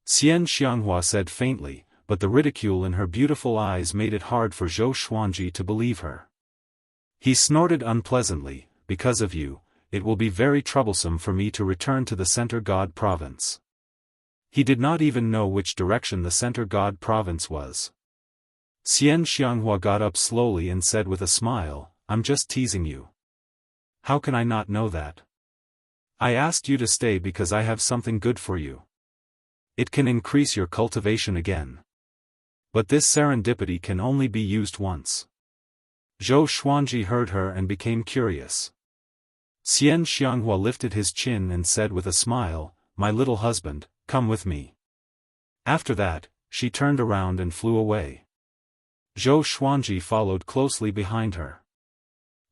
Xianxia said faintly, but the ridicule in her beautiful eyes made it hard for Zhou Xuanji to believe her. He snorted unpleasantly, "Because of you, it will be very troublesome for me to return to the center god province." He did not even know which direction the center god province was. Xianxia got up slowly and said with a smile, "I'm just teasing you. How can I not know that? I asked you to stay because I have something good for you. It can increase your cultivation again." But this serendipity can only be used once. Zhou Xuanji heard her and became curious. Xianxia lifted his chin and said with a smile, "My little husband, come with me." After that, she turned around and flew away. Zhou Xuanji followed closely behind her.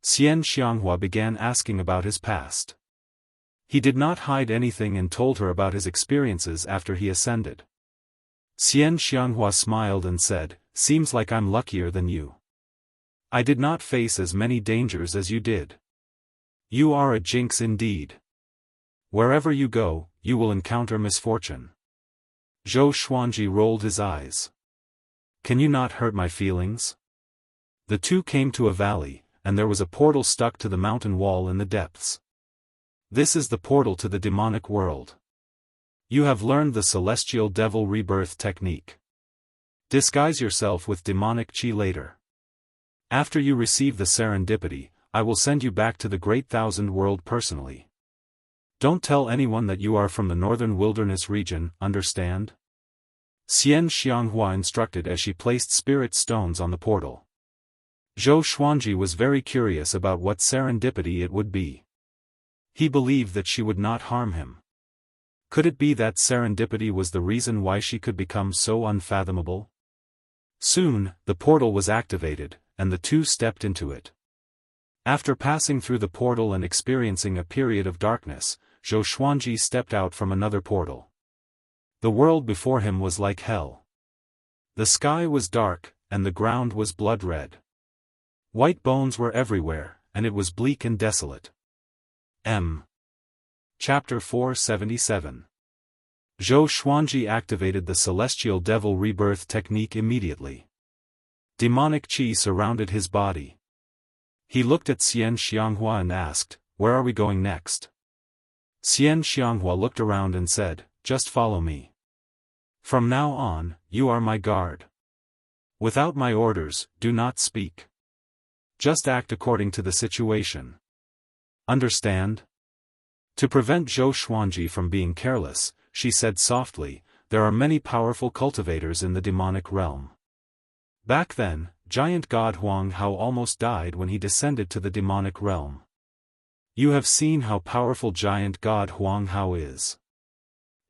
Xianxia began asking about his past. He did not hide anything and told her about his experiences after he ascended. Xianxia smiled and said, "Seems like I'm luckier than you. I did not face as many dangers as you did. You are a jinx indeed. Wherever you go, you will encounter misfortune." Zhou Xuanji rolled his eyes. "Can you not hurt my feelings?" The two came to a valley, and there was a portal stuck to the mountain wall in the depths. This is the portal to the demonic world. You have learned the celestial devil rebirth technique. Disguise yourself with demonic chi later. After you receive the serendipity, I will send you back to the Great Thousand World personally. Don't tell anyone that you are from the northern wilderness region, understand? Xianxia instructed as she placed spirit stones on the portal. Zhou Xuanji was very curious about what serendipity it would be. He believed that she would not harm him. Could it be that serendipity was the reason why she could become so unfathomable? Soon, the portal was activated, and the two stepped into it. After passing through the portal and experiencing a period of darkness, Zhou Xuanji stepped out from another portal. The world before him was like hell. The sky was dark, and the ground was blood red. White bones were everywhere, and it was bleak and desolate. Chapter 477. Zhou Xuanji activated the celestial devil rebirth technique immediately. Demonic chi surrounded his body. He looked at Xianxia and asked, "Where are we going next?" Xianxia looked around and said, "Just follow me. From now on, you are my guard. Without my orders, do not speak. Just act according to the situation. Understand?" To prevent Zhou Xuanji from being careless, she said softly, "There are many powerful cultivators in the demonic realm. Back then, giant god Huang Hao almost died when he descended to the demonic realm. You have seen how powerful giant god Huang Hao is."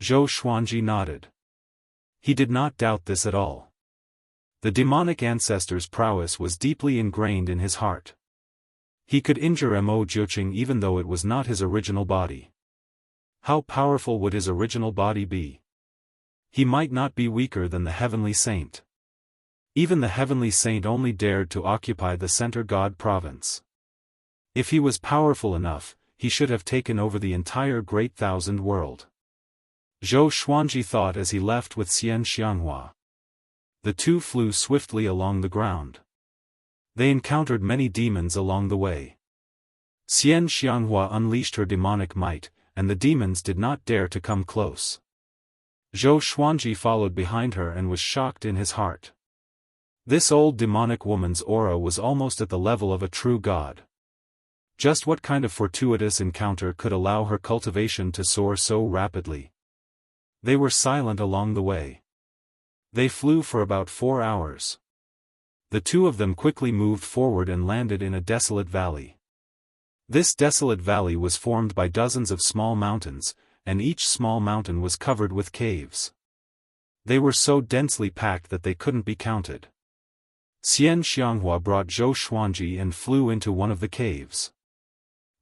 Zhou Xuanji nodded. He did not doubt this at all. The demonic ancestor's prowess was deeply ingrained in his heart. He could injure Mo Jiuqing even though it was not his original body. How powerful would his original body be? He might not be weaker than the heavenly saint. Even the heavenly saint only dared to occupy the center god province. If he was powerful enough, he should have taken over the entire Great Thousand World. Zhou Xuanji thought as he left with Xianxia. The two flew swiftly along the ground. They encountered many demons along the way. Xianxia unleashed her demonic might, and the demons did not dare to come close. Zhou Xuanji followed behind her and was shocked in his heart. This old demonic woman's aura was almost at the level of a true god. Just what kind of fortuitous encounter could allow her cultivation to soar so rapidly? They were silent along the way. They flew for about 4 hours. The two of them quickly moved forward and landed in a desolate valley. This desolate valley was formed by dozens of small mountains, and each small mountain was covered with caves. They were so densely packed that they couldn't be counted. Xianxia brought Zhou Xuanji and flew into one of the caves.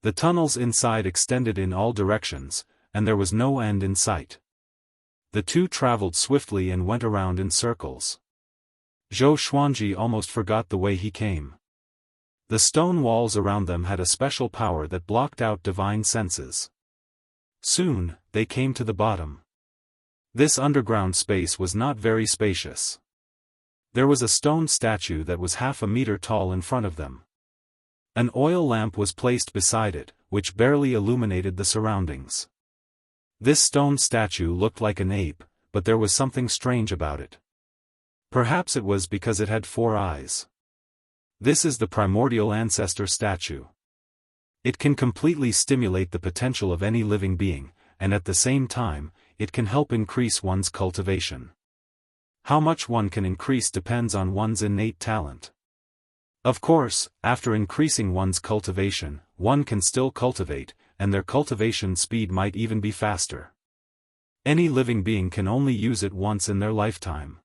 The tunnels inside extended in all directions, and there was no end in sight. The two traveled swiftly and went around in circles. Zhou Xuanji almost forgot the way he came. The stone walls around them had a special power that blocked out divine senses. Soon, they came to the bottom. This underground space was not very spacious. There was a stone statue that was half a meter tall in front of them. An oil lamp was placed beside it, which barely illuminated the surroundings. This stone statue looked like an ape, but there was something strange about it. Perhaps it was because it had 4 eyes. This is the primordial ancestor statue. It can completely stimulate the potential of any living being, and at the same time, it can help increase one's cultivation. How much one can increase depends on one's innate talent. Of course, after increasing one's cultivation, one can still cultivate, and their cultivation speed might even be faster. Any living being can only use it once in their lifetime.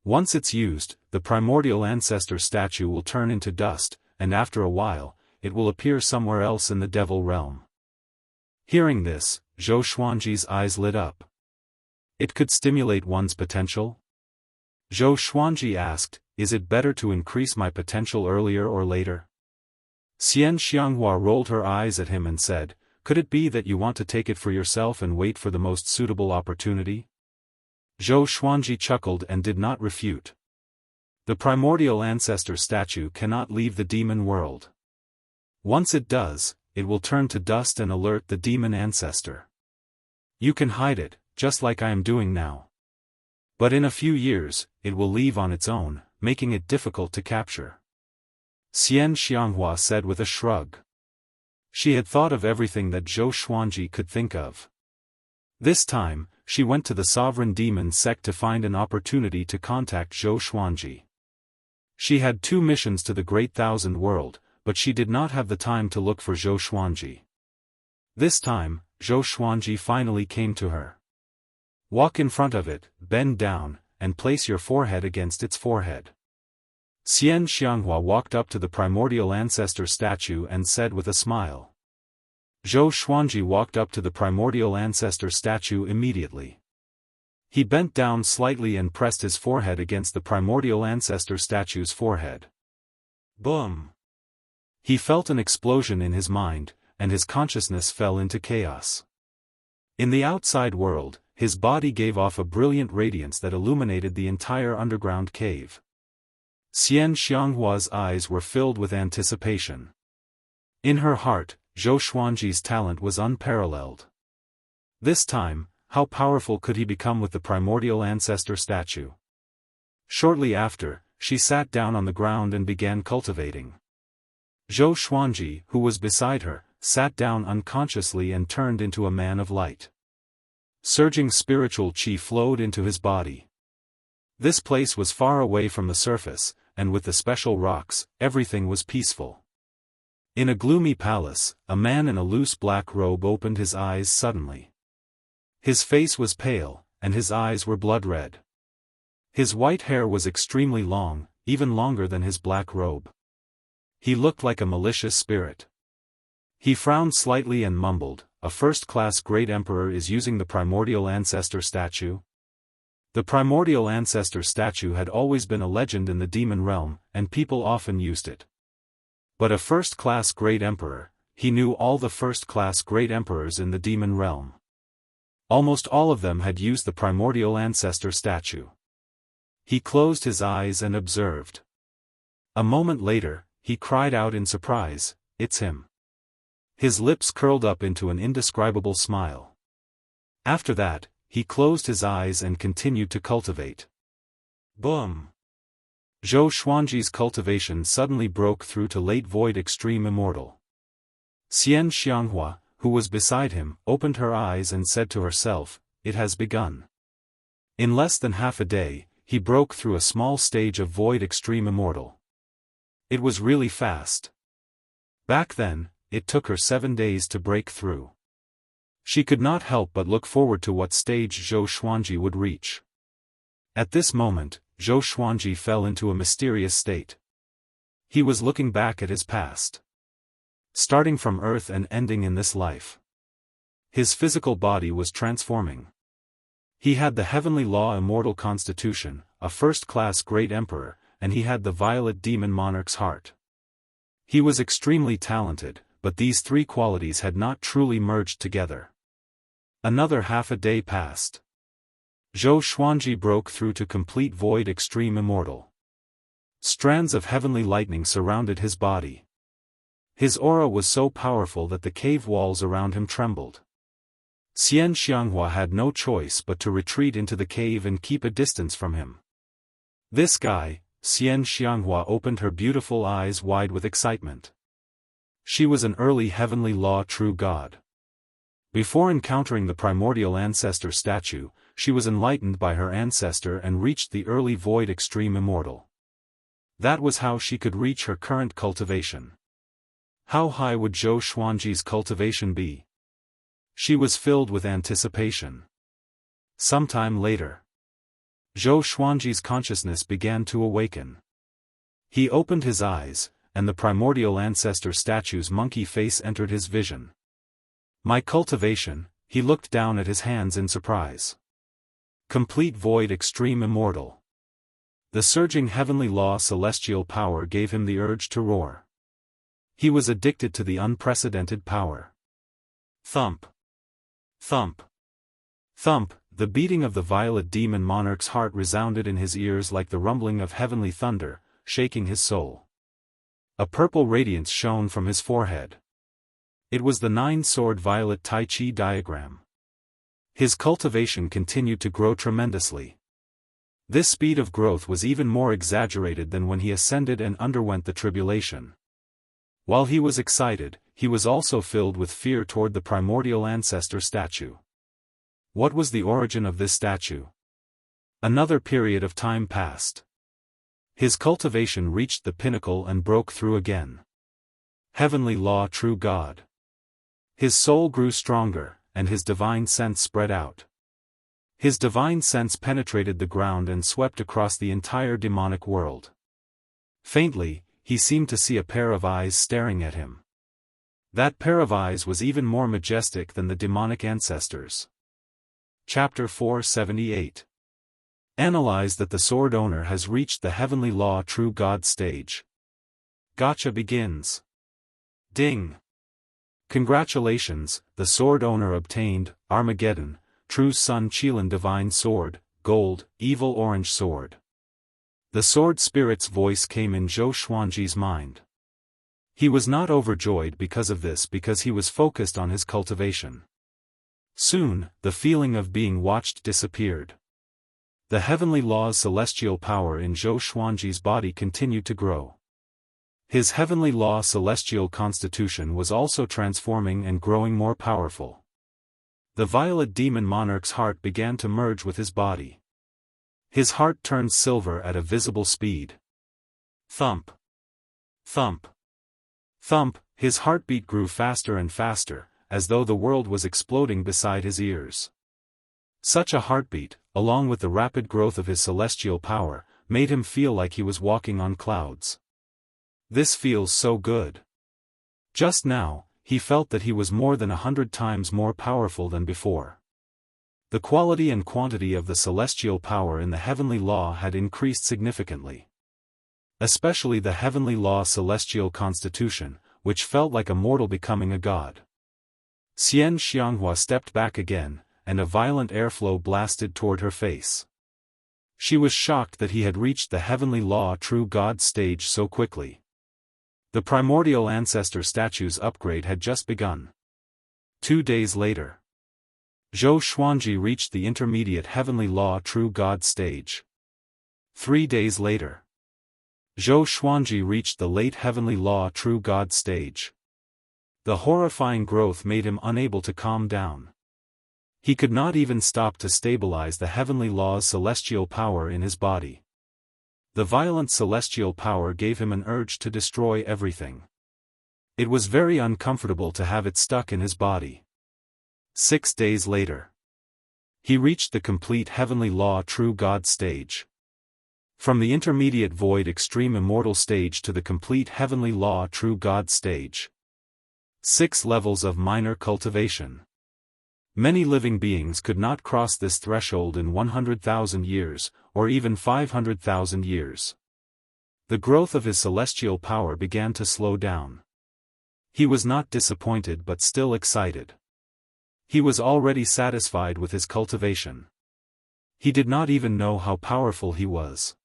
Once it's used, the primordial ancestor statue will turn into dust, and after a while, it will appear somewhere else in the devil realm. Hearing this, Zhou Xuanji's eyes lit up. It could stimulate one's potential? Zhou Xuanji asked, is it better to increase my potential earlier or later? Xianxia rolled her eyes at him and said, could it be that you want to take it for yourself and wait for the most suitable opportunity? Zhou Xuanji chuckled and did not refute. The primordial ancestor statue cannot leave the demon world. Once it does, it will turn to dust and alert the demon ancestor. You can hide it, just like I am doing now. But in a few years, it will leave on its own, making it difficult to capture. Xianxia said with a shrug. She had thought of everything that Zhou Xuanji could think of. This time, she went to the sovereign demon sect to find an opportunity to contact Zhou Xuanji. She had 2 missions to the Great Thousand World, but she did not have the time to look for Zhou Xuanji. This time, Zhou Xuanji finally came to her. Walk in front of it, bend down, and place your forehead against its forehead. Xianxia walked up to the primordial ancestor statue and said with a smile. Zhou Xuanji walked up to the primordial ancestor statue immediately. He bent down slightly and pressed his forehead against the primordial ancestor statue's forehead. Boom! He felt an explosion in his mind, and his consciousness fell into chaos. In the outside world, his body gave off a brilliant radiance that illuminated the entire underground cave. Xianxia's eyes were filled with anticipation. In her heart, Zhou Xuanji's talent was unparalleled. This time, how powerful could he become with the primordial ancestor statue? Shortly after, she sat down on the ground and began cultivating. Zhou Xuanji, who was beside her, sat down unconsciously and turned into a man of light. Surging spiritual qi flowed into his body. This place was far away from the surface, and with the special rocks, everything was peaceful. In a gloomy palace, a man in a loose black robe opened his eyes suddenly. His face was pale, and his eyes were blood red. His white hair was extremely long, even longer than his black robe. He looked like a malicious spirit. He frowned slightly and mumbled, "A first-class great emperor is using the primordial ancestor statue?" The primordial ancestor statue had always been a legend in the demon realm, and people often used it. But a first-class great emperor, he knew all the first-class great emperors in the demon realm. Almost all of them had used the primordial ancestor statue. He closed his eyes and observed. A moment later, he cried out in surprise, "It's him." His lips curled up into an indescribable smile. After that, he closed his eyes and continued to cultivate. Boom! Zhou Xuanji's cultivation suddenly broke through to late void extreme immortal. Xianxia, who was beside him, opened her eyes and said to herself, "It has begun." In less than half a day, he broke through a small stage of void extreme immortal. It was really fast. Back then, it took her 7 days to break through. She could not help but look forward to what stage Zhou Xuanji would reach. At this moment, Zhou Xuanji fell into a mysterious state. He was looking back at his past. Starting from Earth and ending in this life. His physical body was transforming. He had the heavenly law immortal constitution, a first-class great emperor, and he had the violet demon monarch's heart. He was extremely talented, but these 3 qualities had not truly merged together. Another half a day passed. Zhou Xuanji broke through to complete void extreme immortal. Strands of heavenly lightning surrounded his body. His aura was so powerful that the cave walls around him trembled. Xianxia had no choice but to retreat into the cave and keep a distance from him. This guy, Xianxia opened her beautiful eyes wide with excitement. She was an early heavenly law true god. Before encountering the primordial ancestor statue, she was enlightened by her ancestor and reached the early void extreme immortal. That was how she could reach her current cultivation. How high would Zhou Xuanji's cultivation be? She was filled with anticipation. Sometime later, Zhou Xuanji's consciousness began to awaken. He opened his eyes, and the primordial ancestor statue's monkey face entered his vision. My cultivation, he looked down at his hands in surprise. Complete void extreme immortal. The surging heavenly law celestial power gave him the urge to roar. He was addicted to the unprecedented power. Thump. Thump. Thump, the beating of the violet demon monarch's heart resounded in his ears like the rumbling of heavenly thunder, shaking his soul. A purple radiance shone from his forehead. It was the nine-sword violet Tai Chi diagram. His cultivation continued to grow tremendously. This speed of growth was even more exaggerated than when he ascended and underwent the tribulation. While he was excited, he was also filled with fear toward the primordial ancestor statue. What was the origin of this statue? Another period of time passed. His cultivation reached the pinnacle and broke through again. Heavenly law true God. His soul grew stronger, and his divine sense spread out. His divine sense penetrated the ground and swept across the entire demonic world. Faintly, he seemed to see a pair of eyes staring at him. That pair of eyes was even more majestic than the demonic ancestors. Chapter 478. Analyze that the sword owner has reached the heavenly law true God stage. Gotcha begins. Ding. Congratulations, the sword owner obtained, Armageddon, True Sun Qilin Divine Sword, Gold, Evil Orange Sword. The sword spirit's voice came in Zhou Xuanji's mind. He was not overjoyed because of this because he was focused on his cultivation. Soon, the feeling of being watched disappeared. The heavenly law's celestial power in Zhou Xuanji's body continued to grow. His heavenly law celestial constitution was also transforming and growing more powerful. The violet demon monarch's heart began to merge with his body. His heart turned silver at a visible speed. Thump. Thump. Thump, his heartbeat grew faster and faster, as though the world was exploding beside his ears. Such a heartbeat, along with the rapid growth of his celestial power, made him feel like he was walking on clouds. This feels so good. Just now, he felt that he was more than 100 times more powerful than before. The quality and quantity of the celestial power in the heavenly law had increased significantly. Especially the heavenly law celestial constitution, which felt like a mortal becoming a god. Xianxia stepped back again, and a violent airflow blasted toward her face. She was shocked that he had reached the heavenly law true God stage so quickly. The primordial ancestor statue's upgrade had just begun. 2 days later, Zhou Xuanji reached the intermediate heavenly law true God stage. 3 days later, Zhou Xuanji reached the late heavenly law true God stage. The horrifying growth made him unable to calm down. He could not even stop to stabilize the heavenly law's celestial power in his body. The violent celestial power gave him an urge to destroy everything. It was very uncomfortable to have it stuck in his body. 6 days later, he reached the complete heavenly law true God stage. From the intermediate void extreme immortal stage to the complete heavenly law true God stage. 6 levels of minor cultivation. Many living beings could not cross this threshold in 100,000 years, or even 500,000 years. The growth of his celestial power began to slow down. He was not disappointed but still excited. He was already satisfied with his cultivation. He did not even know how powerful he was.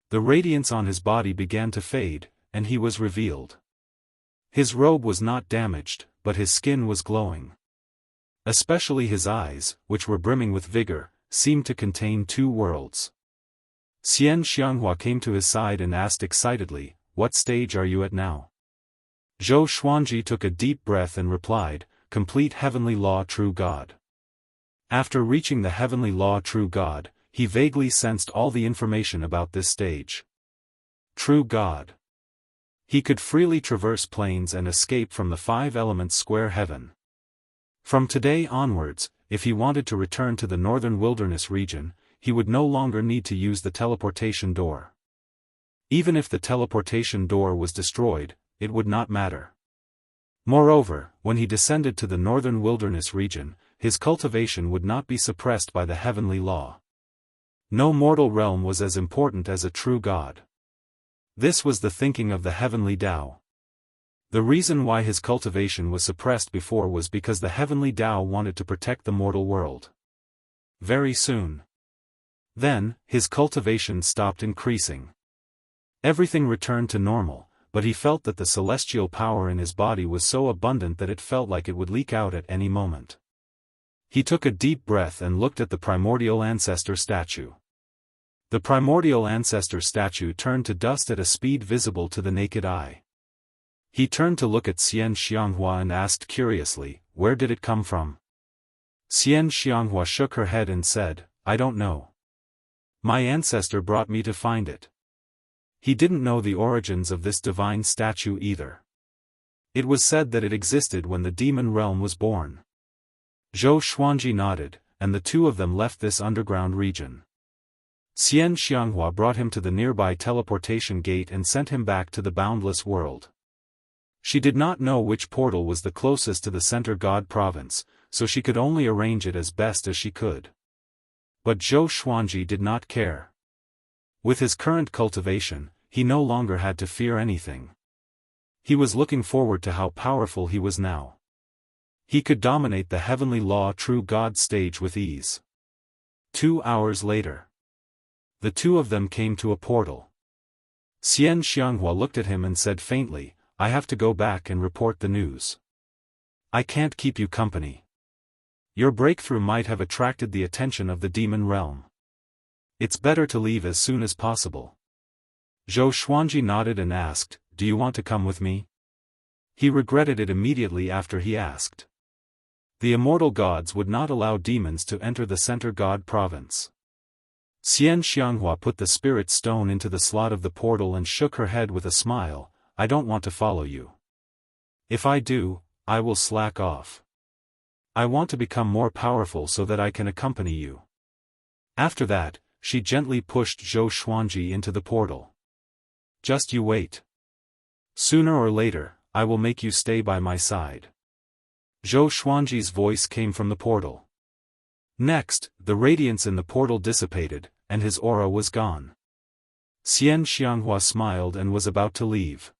The radiance on his body began to fade, and he was revealed. His robe was not damaged, but his skin was glowing. Especially his eyes, which were brimming with vigor, seemed to contain 2 worlds. Xianxia came to his side and asked excitedly, "What stage are you at now?" Zhou Xuanji took a deep breath and replied, "Complete heavenly law true God." After reaching the heavenly law true God, he vaguely sensed all the information about this stage. True God. He could freely traverse planes and escape from the five elements square heaven. From today onwards, if he wanted to return to the northern wilderness region, he would no longer need to use the teleportation door. Even if the teleportation door was destroyed, it would not matter. Moreover, when he descended to the northern wilderness region, his cultivation would not be suppressed by the heavenly law. No mortal realm was as important as a true God. This was the thinking of the heavenly Tao. The reason why his cultivation was suppressed before was because the heavenly Tao wanted to protect the mortal world. Very soon. Then, his cultivation stopped increasing. Everything returned to normal, but he felt that the celestial power in his body was so abundant that it felt like it would leak out at any moment. He took a deep breath and looked at the primordial ancestor statue. The primordial ancestor statue turned to dust at a speed visible to the naked eye. He turned to look at Xianxia and asked curiously, "Where did it come from?" Xianxia shook her head and said, "I don't know. My ancestor brought me to find it." He didn't know the origins of this divine statue either. It was said that it existed when the demon realm was born. Zhou Xuanji nodded, and the two of them left this underground region. Xianxia brought him to the nearby teleportation gate and sent him back to the boundless world. She did not know which portal was the closest to the center god province, so she could only arrange it as best as she could. But Zhou Xuanji did not care. With his current cultivation, he no longer had to fear anything. He was looking forward to how powerful he was now. He could dominate the heavenly law true God stage with ease. 2 hours later. The two of them came to a portal. Xianxia looked at him and said faintly, "I have to go back and report the news. I can't keep you company. Your breakthrough might have attracted the attention of the demon realm. It's better to leave as soon as possible." Zhou Xuanji nodded and asked, "Do you want to come with me?" He regretted it immediately after he asked. The immortal gods would not allow demons to enter the center god province. Xianxia put the spirit stone into the slot of the portal and shook her head with a smile, "I don't want to follow you. If I do, I will slack off. I want to become more powerful so that I can accompany you." After that, she gently pushed Zhou Xuanji into the portal. "Just you wait. Sooner or later, I will make you stay by my side." Zhou Xuanji's voice came from the portal. Next, the radiance in the portal dissipated, and his aura was gone. Xianxia smiled and was about to leave.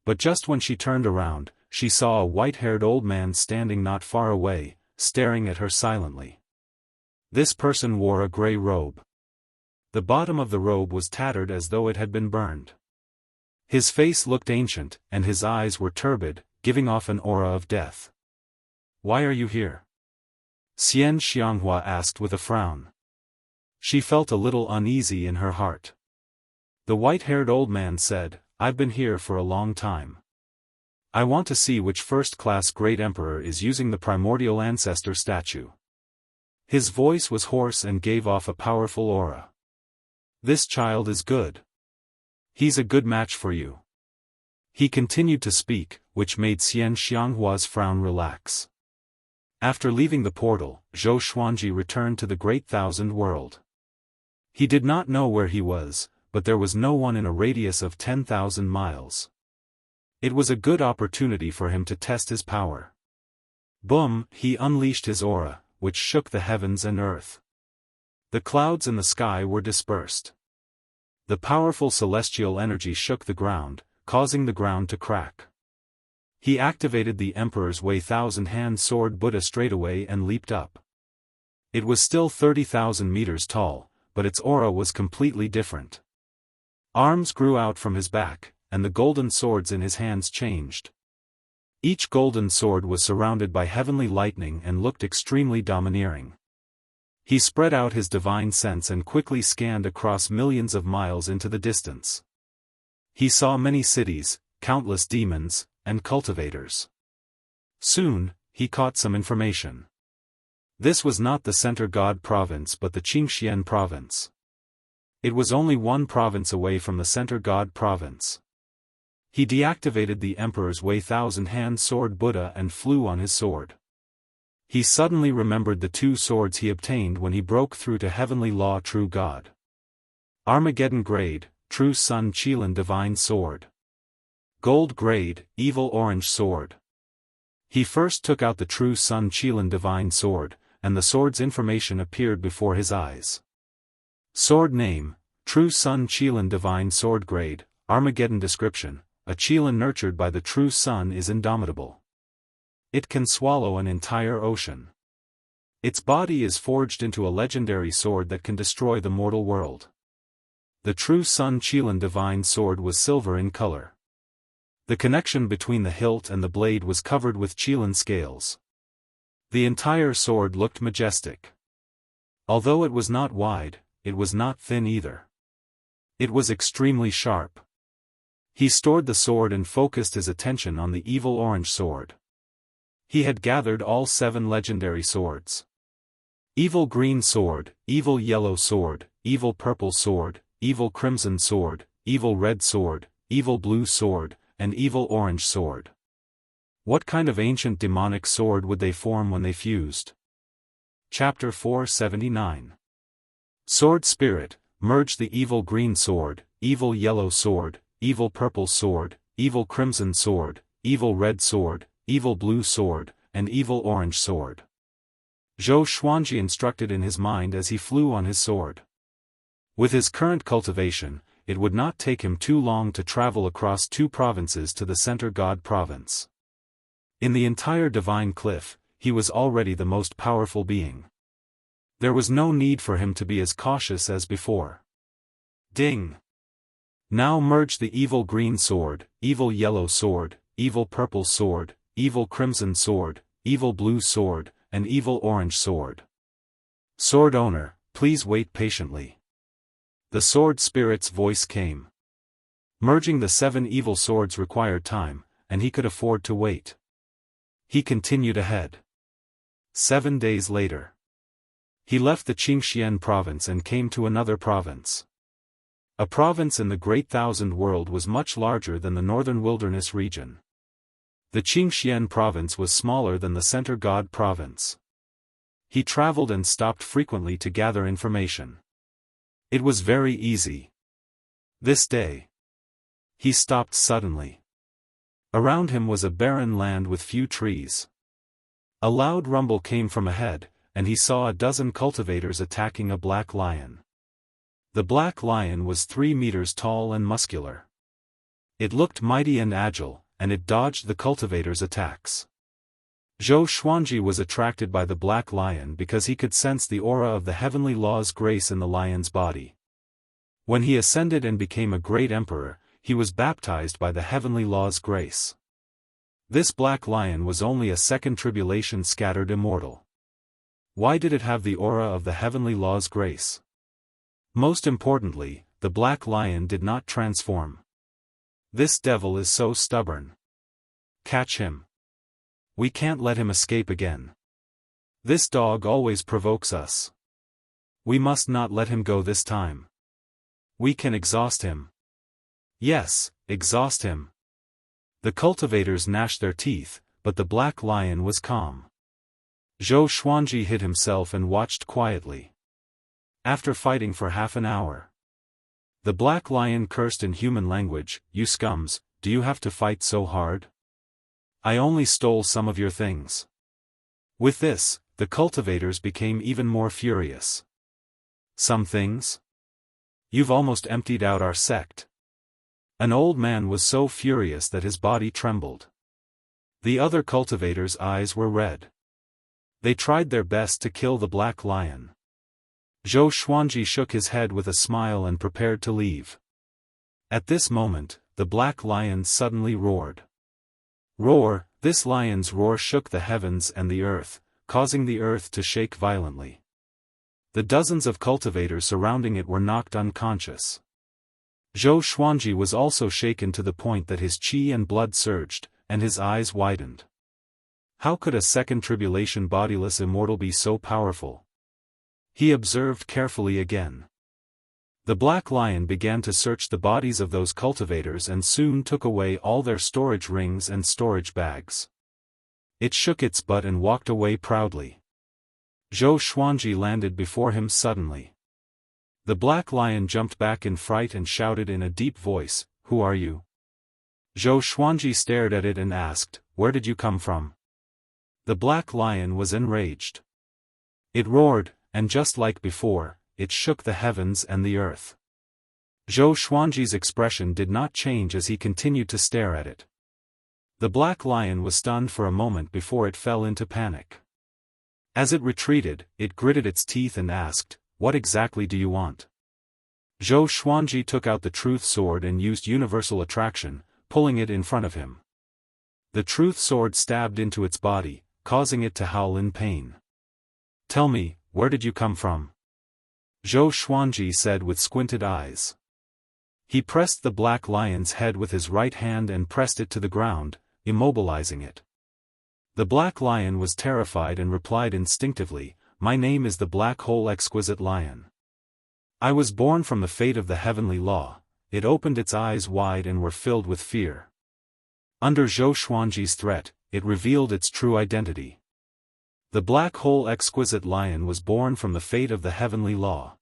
But just when she turned around, she saw a white-haired old man standing not far away, staring at her silently. This person wore a gray robe. The bottom of the robe was tattered as though it had been burned. His face looked ancient, and his eyes were turbid, giving off an aura of death. "Why are you here?" Xianxia asked with a frown. She felt a little uneasy in her heart. The white-haired old man said, "I've been here for a long time. I want to see which first-class great emperor is using the primordial ancestor statue." His voice was hoarse and gave off a powerful aura. "This child is good. He's a good match for you." He continued to speak, which made Xianxia's frown relax. After leaving the portal, Zhou Xuanji returned to the Great Thousand World. He did not know where he was, but there was no one in a radius of 10,000 miles. It was a good opportunity for him to test his power. Boom! He unleashed his aura, which shook the heavens and earth. The clouds in the sky were dispersed. The powerful celestial energy shook the ground, causing the ground to crack. He activated the Emperor's Way thousand-hand sword Buddha straightaway and leaped up. It was still 30,000 meters tall, but its aura was completely different. Arms grew out from his back, and the golden swords in his hands changed. Each golden sword was surrounded by heavenly lightning and looked extremely domineering. He spread out his divine sense and quickly scanned across millions of miles into the distance. He saw many cities, countless demons, and cultivators. Soon, he caught some information. This was not the Center God province but the Qingxian province. It was only one province away from the Center God province. He deactivated the Emperor's Wei Thousand-Hand Sword Buddha and flew on his sword. He suddenly remembered the 2 swords he obtained when he broke through to Heavenly Law True God. Armageddon Grade, True Sun Qilin Divine Sword. Gold Grade, Evil Orange Sword. He first took out the True Sun Qilin Divine Sword, and the sword's information appeared before his eyes. Sword Name, True Sun Qilin Divine Sword Grade, Armageddon Description, a Qilin nurtured by the True Sun is indomitable. It can swallow an entire ocean. Its body is forged into a legendary sword that can destroy the mortal world. The True Sun Qilin Divine Sword was silver in color. The connection between the hilt and the blade was covered with Qilin scales. The entire sword looked majestic. Although it was not wide, it was not thin either. It was extremely sharp. He stored the sword and focused his attention on the Evil Orange Sword. He had gathered all 7 legendary swords. Evil Green Sword, Evil Yellow Sword, Evil Purple Sword, Evil Crimson Sword, Evil Red Sword, Evil Blue Sword, and Evil Orange Sword. What kind of ancient demonic sword would they form when they fused? Chapter 479. Sword Spirit, merge the Evil Green Sword, Evil Yellow Sword, Evil Purple Sword, Evil Crimson Sword, Evil Red Sword, Evil Blue Sword, and Evil Orange Sword. Zhou Xuanji instructed in his mind as he flew on his sword. With his current cultivation, it would not take him too long to travel across 2 provinces to the Center God province. In the entire Divine Cliff, he was already the most powerful being. There was no need for him to be as cautious as before. Ding! Now merge the Evil Green Sword, Evil Yellow Sword, Evil Purple Sword, Evil Crimson Sword, Evil Blue Sword, and Evil Orange Sword. Sword Owner, please wait patiently. The Sword Spirit's voice came. Merging the 7 evil swords required time, and he could afford to wait. He continued ahead. 7 days later. He left the Qingxian province and came to another province. A province in the Great Thousand World was much larger than the Northern Wilderness region. The Qingxian province was smaller than the Center God province. He traveled and stopped frequently to gather information. It was very easy. This day. He stopped suddenly. Around him was a barren land with few trees. A loud rumble came from ahead, and he saw a dozen cultivators attacking a black lion. The black lion was 3 meters tall and muscular. It looked mighty and agile, and it dodged the cultivators' attacks. Zhou Xuanji was attracted by the black lion because he could sense the aura of the heavenly law's grace in the lion's body. When he ascended and became a great emperor, he was baptized by the heavenly law's grace. This black lion was only a second tribulation scattered immortal. Why did it have the aura of the heavenly law's grace? Most importantly, the black lion did not transform. This devil is so stubborn. Catch him. We can't let him escape again. This dog always provokes us. We must not let him go this time. We can exhaust him. Yes, exhaust him. The cultivators gnashed their teeth, but the black lion was calm. Zhou Xuanji hid himself and watched quietly. After fighting for half an hour, the black lion cursed in human language, "You scums, do you have to fight so hard? I only stole some of your things." With this, the cultivators became even more furious. Some things? You've almost emptied out our sect. An old man was so furious that his body trembled. The other cultivators' eyes were red. They tried their best to kill the black lion. Zhou Xuanji shook his head with a smile and prepared to leave. At this moment, the black lion suddenly roared. Roar! This lion's roar shook the heavens and the earth, causing the earth to shake violently. The dozens of cultivators surrounding it were knocked unconscious. Zhou Xuanji was also shaken to the point that his qi and blood surged, and his eyes widened. How could a second tribulation bodiless immortal be so powerful? He observed carefully again. The black lion began to search the bodies of those cultivators and soon took away all their storage rings and storage bags. It shook its butt and walked away proudly. Zhou Xuanji landed before him suddenly. The black lion jumped back in fright and shouted in a deep voice, "Who are you?" Zhou Xuanji stared at it and asked, "Where did you come from?" The black lion was enraged. It roared, and just like before, it shook the heavens and the earth. Zhou Xuanji's expression did not change as he continued to stare at it. The black lion was stunned for a moment before it fell into panic. As it retreated, it gritted its teeth and asked, "What exactly do you want?" Zhou Xuanji took out the truth sword and used universal attraction, pulling it in front of him. The truth sword stabbed into its body, causing it to howl in pain. "Tell me, where did you come from?" Zhou Xuanji said with squinted eyes. He pressed the black lion's head with his right hand and pressed it to the ground, immobilizing it. The black lion was terrified and replied instinctively, "My name is the Black Hole Exquisite Lion. I was born from the fate of the heavenly law." It opened its eyes wide and were filled with fear. Under Zhou Xuanji's threat, it revealed its true identity. The Black Hole Exquisite Lion was born from the fate of the heavenly law.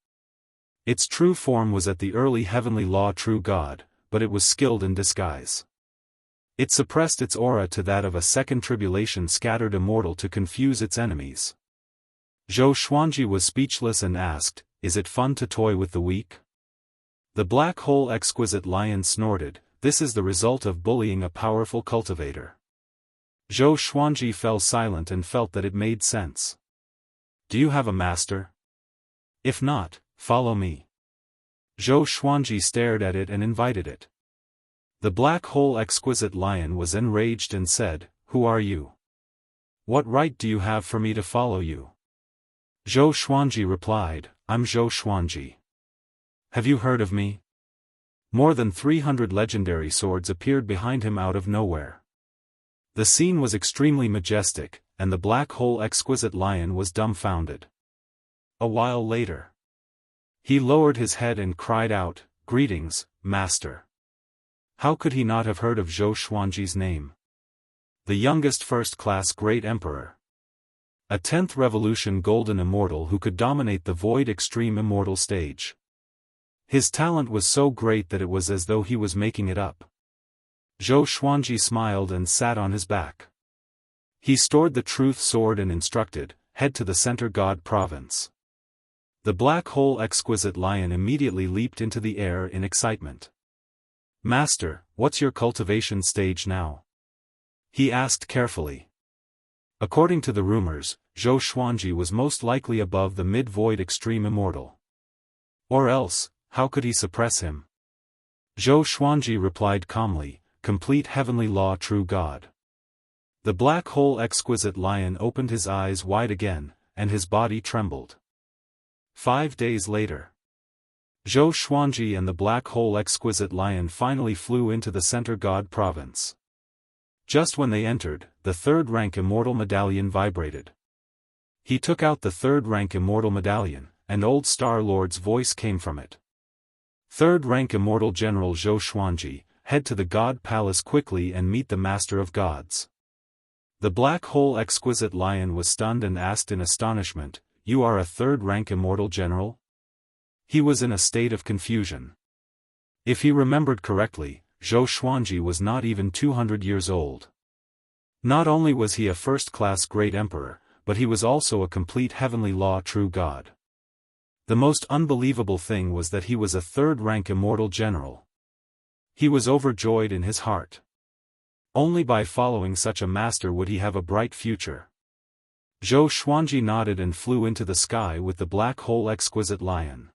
Its true form was at the early heavenly law true God, but it was skilled in disguise. It suppressed its aura to that of a second tribulation scattered immortal to confuse its enemies. Zhou Xuanji was speechless and asked, "Is it fun to toy with the weak?" The Black Hole Exquisite Lion snorted, "This is the result of bullying a powerful cultivator." Zhou Xuanji fell silent and felt that it made sense. "Do you have a master? If not, follow me." Zhou Xuanji stared at it and invited it. The Black Hole Exquisite Lion was enraged and said, "Who are you? What right do you have for me to follow you?" Zhou Xuanji replied, "I'm Zhou Xuanji. Have you heard of me?" More than 300 legendary swords appeared behind him out of nowhere. The scene was extremely majestic, and the Black Hole Exquisite Lion was dumbfounded. A while later, he lowered his head and cried out, "Greetings, Master." How could he not have heard of Zhou Xuanji's name? The youngest first-class great emperor. A 10th revolution golden immortal who could dominate the void extreme immortal stage. His talent was so great that it was as though he was making it up. Zhou Xuanji smiled and sat on his back. He stored the truth sword and instructed, "Head to the center God province." The Black Hole Exquisite Lion immediately leaped into the air in excitement. "Master, what's your cultivation stage now?" he asked carefully. According to the rumors, Zhou Xuanji was most likely above the mid-void extreme immortal. Or else, how could he suppress him? Zhou Xuanji replied calmly, "Complete heavenly law true God." The Black Hole Exquisite Lion opened his eyes wide again, and his body trembled. 5 days later, Zhou Xuanji and the Black Hole Exquisite Lion finally flew into the Center God province. Just when they entered, the third-rank Immortal medallion vibrated. He took out the third-rank Immortal medallion, and Old Star-Lord's voice came from it. "Third-rank Immortal General Zhou Xuanji, head to the God Palace quickly and meet the Master of Gods." The Black Hole Exquisite Lion was stunned and asked in astonishment, "You are a third-rank Immortal General?" He was in a state of confusion. If he remembered correctly, Zhou Xuanji was not even 200 years old. Not only was he a first-class great emperor, but he was also a complete heavenly law true God. The most unbelievable thing was that he was a third-rank Immortal General. He was overjoyed in his heart. Only by following such a master would he have a bright future. Zhou Xuanji nodded and flew into the sky with the Black Hole Exquisite Lion.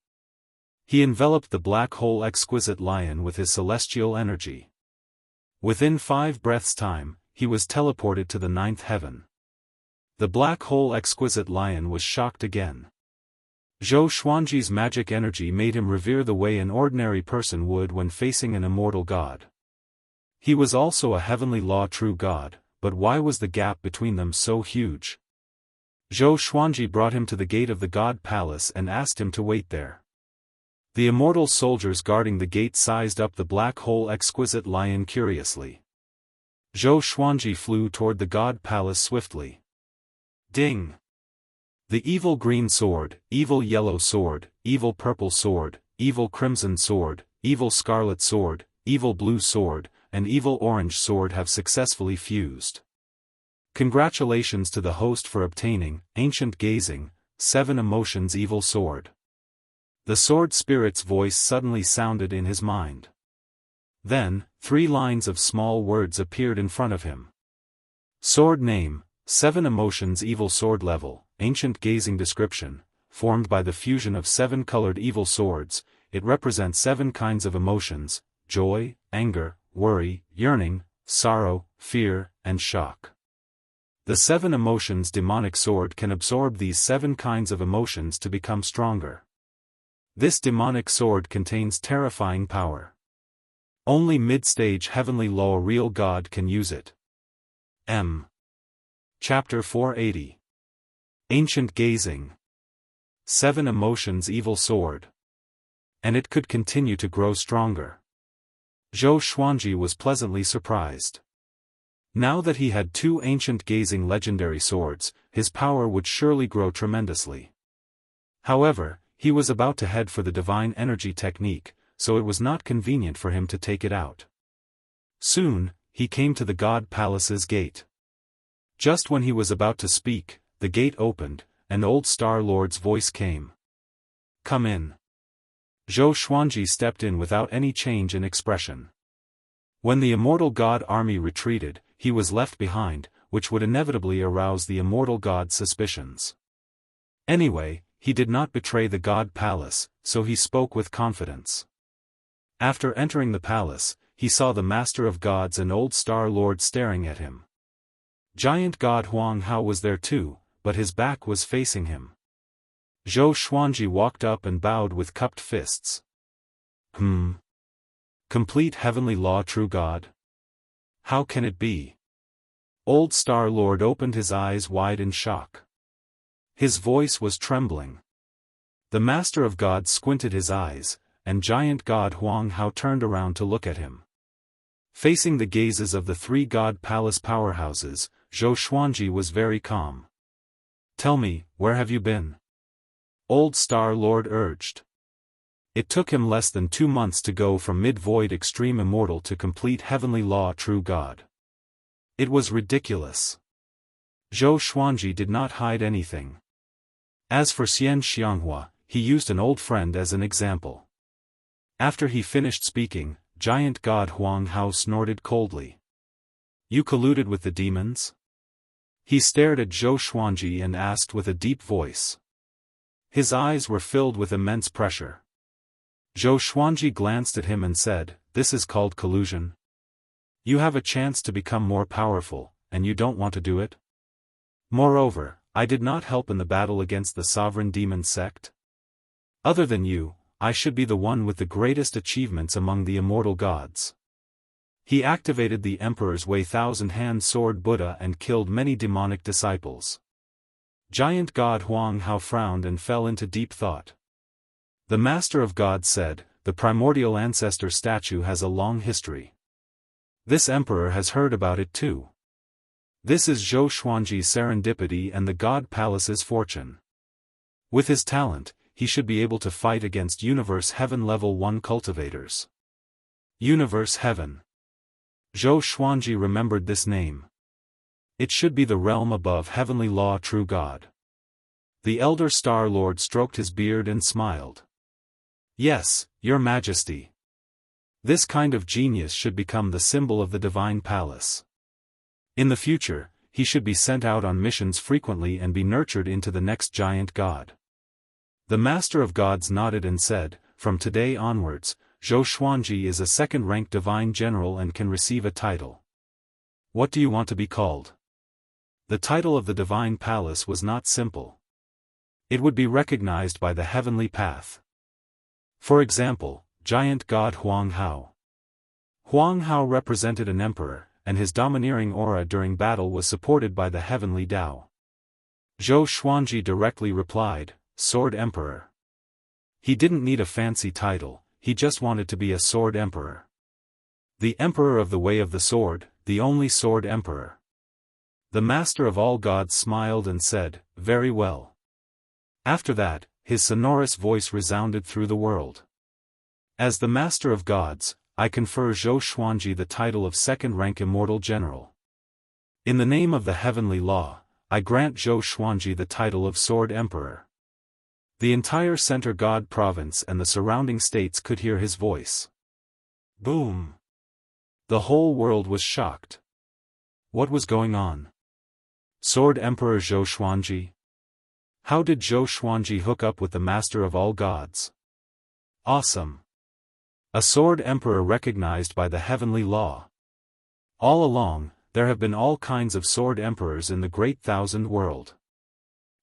He enveloped the Black Hole Exquisite Lion with his celestial energy. Within 5 breaths' time, he was teleported to the 9th heaven. The Black Hole Exquisite Lion was shocked again. Zhou Xuanji's magic energy made him revere the way an ordinary person would when facing an immortal god. He was also a heavenly law true god, but why was the gap between them so huge? Zhou Xuanji brought him to the gate of the God Palace and asked him to wait there. The immortal soldiers guarding the gate sized up the black hole exquisite lion curiously. Zhou Xuanji flew toward the God Palace swiftly. Ding! The evil green sword, evil yellow sword, evil purple sword, evil crimson sword, evil scarlet sword, evil blue sword, and evil orange sword have successfully fused. Congratulations to the host for obtaining, ancient gazing, 7 emotions evil sword. The sword spirit's voice suddenly sounded in his mind. Then, 3 lines of small words appeared in front of him. Sword name, 7 emotions evil sword level, ancient gazing description, formed by the fusion of 7 colored evil swords, it represents 7 kinds of emotions, joy, anger, worry, yearning, sorrow, fear, and shock. The 7 emotions demonic sword can absorb these 7 kinds of emotions to become stronger. This demonic sword contains terrifying power. Only mid-stage heavenly law real God can use it. Chapter 480. Ancient Gazing. 7 emotions evil sword. And it could continue to grow stronger. Zhou Xuanji was pleasantly surprised. Now that he had 2 ancient gazing legendary swords, his power would surely grow tremendously. However, he was about to head for the divine energy technique, so it was not convenient for him to take it out. Soon, he came to the God Palace's gate. Just when he was about to speak, the gate opened, and Old Star Lord's voice came. Come in. Zhou Xuanji stepped in without any change in expression. When the immortal god army retreated, he was left behind, which would inevitably arouse the immortal god's suspicions. Anyway, he did not betray the God Palace, so he spoke with confidence. After entering the palace, he saw the Master of Gods and Old Star Lord staring at him. Giant God Huang Hao was there too, but his back was facing him. Zhou Xuanji walked up and bowed with cupped fists. Complete heavenly law true God? How can it be? Old Star Lord opened his eyes wide in shock. His voice was trembling. The Master of God squinted his eyes, and Giant God Huang Hao turned around to look at him. Facing the gazes of the 3 God Palace powerhouses, Zhou Xuanji was very calm. Tell me, where have you been? Old Star Lord urged. It took him less than 2 months to go from mid-void extreme immortal to complete heavenly law true God. It was ridiculous. Zhou Xuanji did not hide anything. As for Xianxia, he used an old friend as an example. After he finished speaking, Giant God Huang Hao snorted coldly. You colluded with the demons? He stared at Zhou Xuanji and asked with a deep voice. His eyes were filled with immense pressure. Zhou Xuanji glanced at him and said, This is called collusion. You have a chance to become more powerful, and you don't want to do it? Moreover, I did not help in the battle against the sovereign demon sect. Other than you, I should be the one with the greatest achievements among the immortal gods. He activated the Emperor's Way thousand-hand sword Buddha and killed many demonic disciples. Giant God Huang Hao frowned and fell into deep thought. The Master of God said, the primordial ancestor statue has a long history. This emperor has heard about it too. This is Zhou Xuanji's serendipity and the God Palace's fortune. With his talent, he should be able to fight against Universe Heaven Level 1 cultivators. Universe Heaven. Zhou Xuanji remembered this name. It should be the realm above heavenly law true God. The Elder Star Lord stroked his beard and smiled. Yes, Your Majesty. This kind of genius should become the symbol of the Divine Palace. In the future, he should be sent out on missions frequently and be nurtured into the next giant god. The Master of Gods nodded and said, From today onwards, Zhou Xuanji is a second-rank divine general and can receive a title. What do you want to be called? The title of the Divine Palace was not simple. It would be recognized by the heavenly path. For example, Giant God Huang Hao. Huang Hao represented an emperor, and his domineering aura during battle was supported by the heavenly Tao. Zhou Xuanji directly replied, "Sword Emperor." He didn't need a fancy title, he just wanted to be a Sword Emperor. The Emperor of the Way of the Sword, the only Sword Emperor. The Master of all Gods smiled and said, "Very well." After that, his sonorous voice resounded through the world. "As the Master of Gods, I confer Zhou Xuanji the title of second-rank Immortal General. In the name of the heavenly law, I grant Zhou Xuanji the title of Sword Emperor." The entire Center God province and the surrounding states could hear his voice. Boom! The whole world was shocked. What was going on? Sword Emperor Zhou Xuanji? How did Zhou Xuanji hook up with the Master of all Gods? Awesome! A Sword Emperor recognized by the heavenly law. All along, there have been all kinds of Sword Emperors in the Great Thousand World.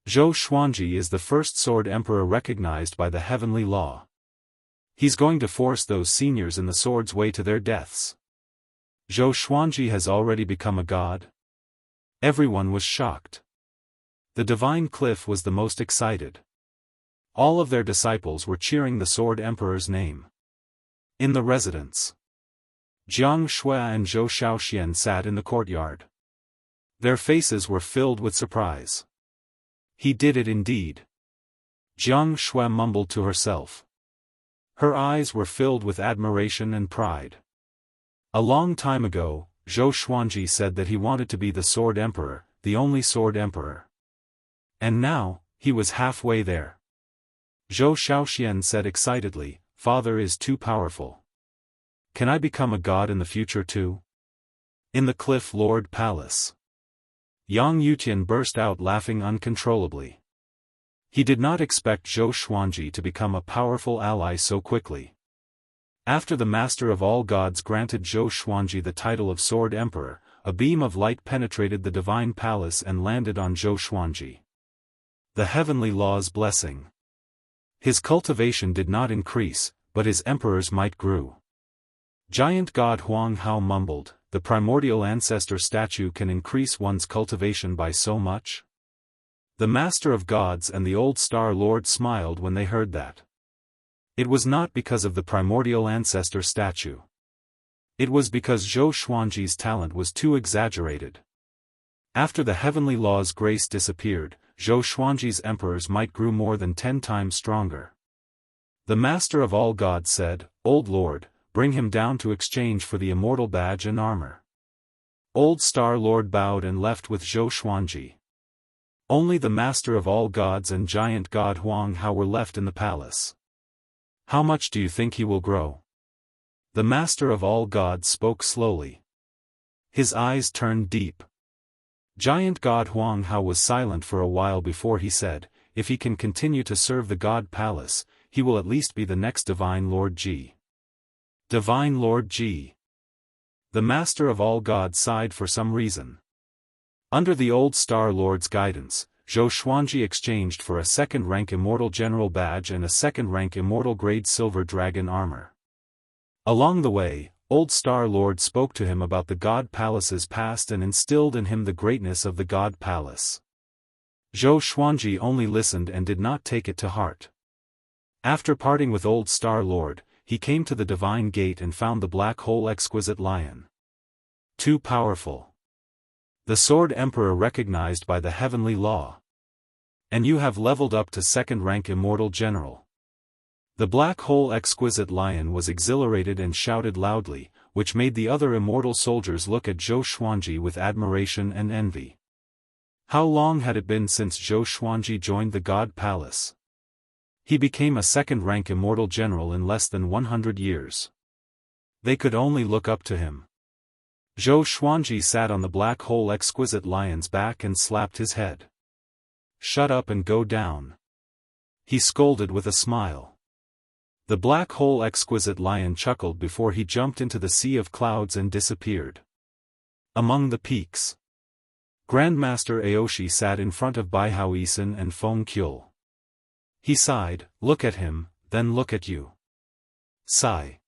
Zhou Xuanji is the first Sword Emperor recognized by the heavenly law. He's going to force those seniors in the sword's way to their deaths. Zhou Xuanji has already become a god? Everyone was shocked. The Divine Cliff was the most excited. All of their disciples were cheering the Sword Emperor's name. In the residence, Jianghu and Zhou Xiaoxian sat in the courtyard. Their faces were filled with surprise. He did it indeed. Jianghu mumbled to herself. Her eyes were filled with admiration and pride. A long time ago, Zhou Xuanji said that he wanted to be the Sword Emperor, the only Sword Emperor. And now, he was halfway there. Zhou Xiaoxian said excitedly, "Father is too powerful. Can I become a god in the future too?" In the Cliff Lord Palace, Yang Yutian burst out laughing uncontrollably. He did not expect Zhou Xuanji to become a powerful ally so quickly. After the Master of all Gods granted Zhou Xuanji the title of Sword Emperor, a beam of light penetrated the divine palace and landed on Zhou Xuanji. The heavenly law's blessing. His cultivation did not increase, but his emperor's might grew. Giant God Huang Hao mumbled, "The primordial ancestor statue can increase one's cultivation by so much?" The Master of Gods and the Old Star Lord smiled when they heard that. It was not because of the primordial ancestor statue. It was because Zhou Xuanji's talent was too exaggerated. After the heavenly law's grace disappeared, Zhou Xuanji's emperor's might grew more than 10 times stronger. The Master of all Gods said, "Old Lord, bring him down to exchange for the immortal badge and armor." Old Star Lord bowed and left with Zhou Xuanji. Only the Master of all Gods and Giant God Huang Hao were left in the palace. "How much do you think he will grow?" The Master of all Gods spoke slowly. His eyes turned deep. Giant God Huang Hao was silent for a while before he said, "If he can continue to serve the God Palace, he will at least be the next Divine Lord Ji." Divine Lord Ji. The Master of all Gods sighed for some reason. Under the Old Star Lord's guidance, Zhou Xuanji exchanged for a second-rank Immortal General badge and a second-rank Immortal Grade Silver Dragon armor. Along the way, Old Star Lord spoke to him about the God Palace's past and instilled in him the greatness of the God Palace. Zhou Xuanji only listened and did not take it to heart. After parting with Old Star Lord, he came to the Divine Gate and found the Black Hole Exquisite Lion. Too powerful. The Sword Emperor recognized by the heavenly law. And you have leveled up to second-rank Immortal General. The Black Hole Exquisite Lion was exhilarated and shouted loudly, which made the other immortal soldiers look at Zhou Xuanji with admiration and envy. How long had it been since Zhou Xuanji joined the God Palace? He became a second-rank Immortal General in less than 100 years. They could only look up to him. Zhou Xuanji sat on the Black Hole Exquisite Lion's back and slapped his head. "Shut up and go down," he scolded with a smile. The Black Hole Exquisite Lion chuckled before he jumped into the sea of clouds and disappeared. Among the peaks, Grandmaster Aoshi sat in front of Baihao Isin and Feng Kyul. He sighed, "Look at him, then look at you." Sigh.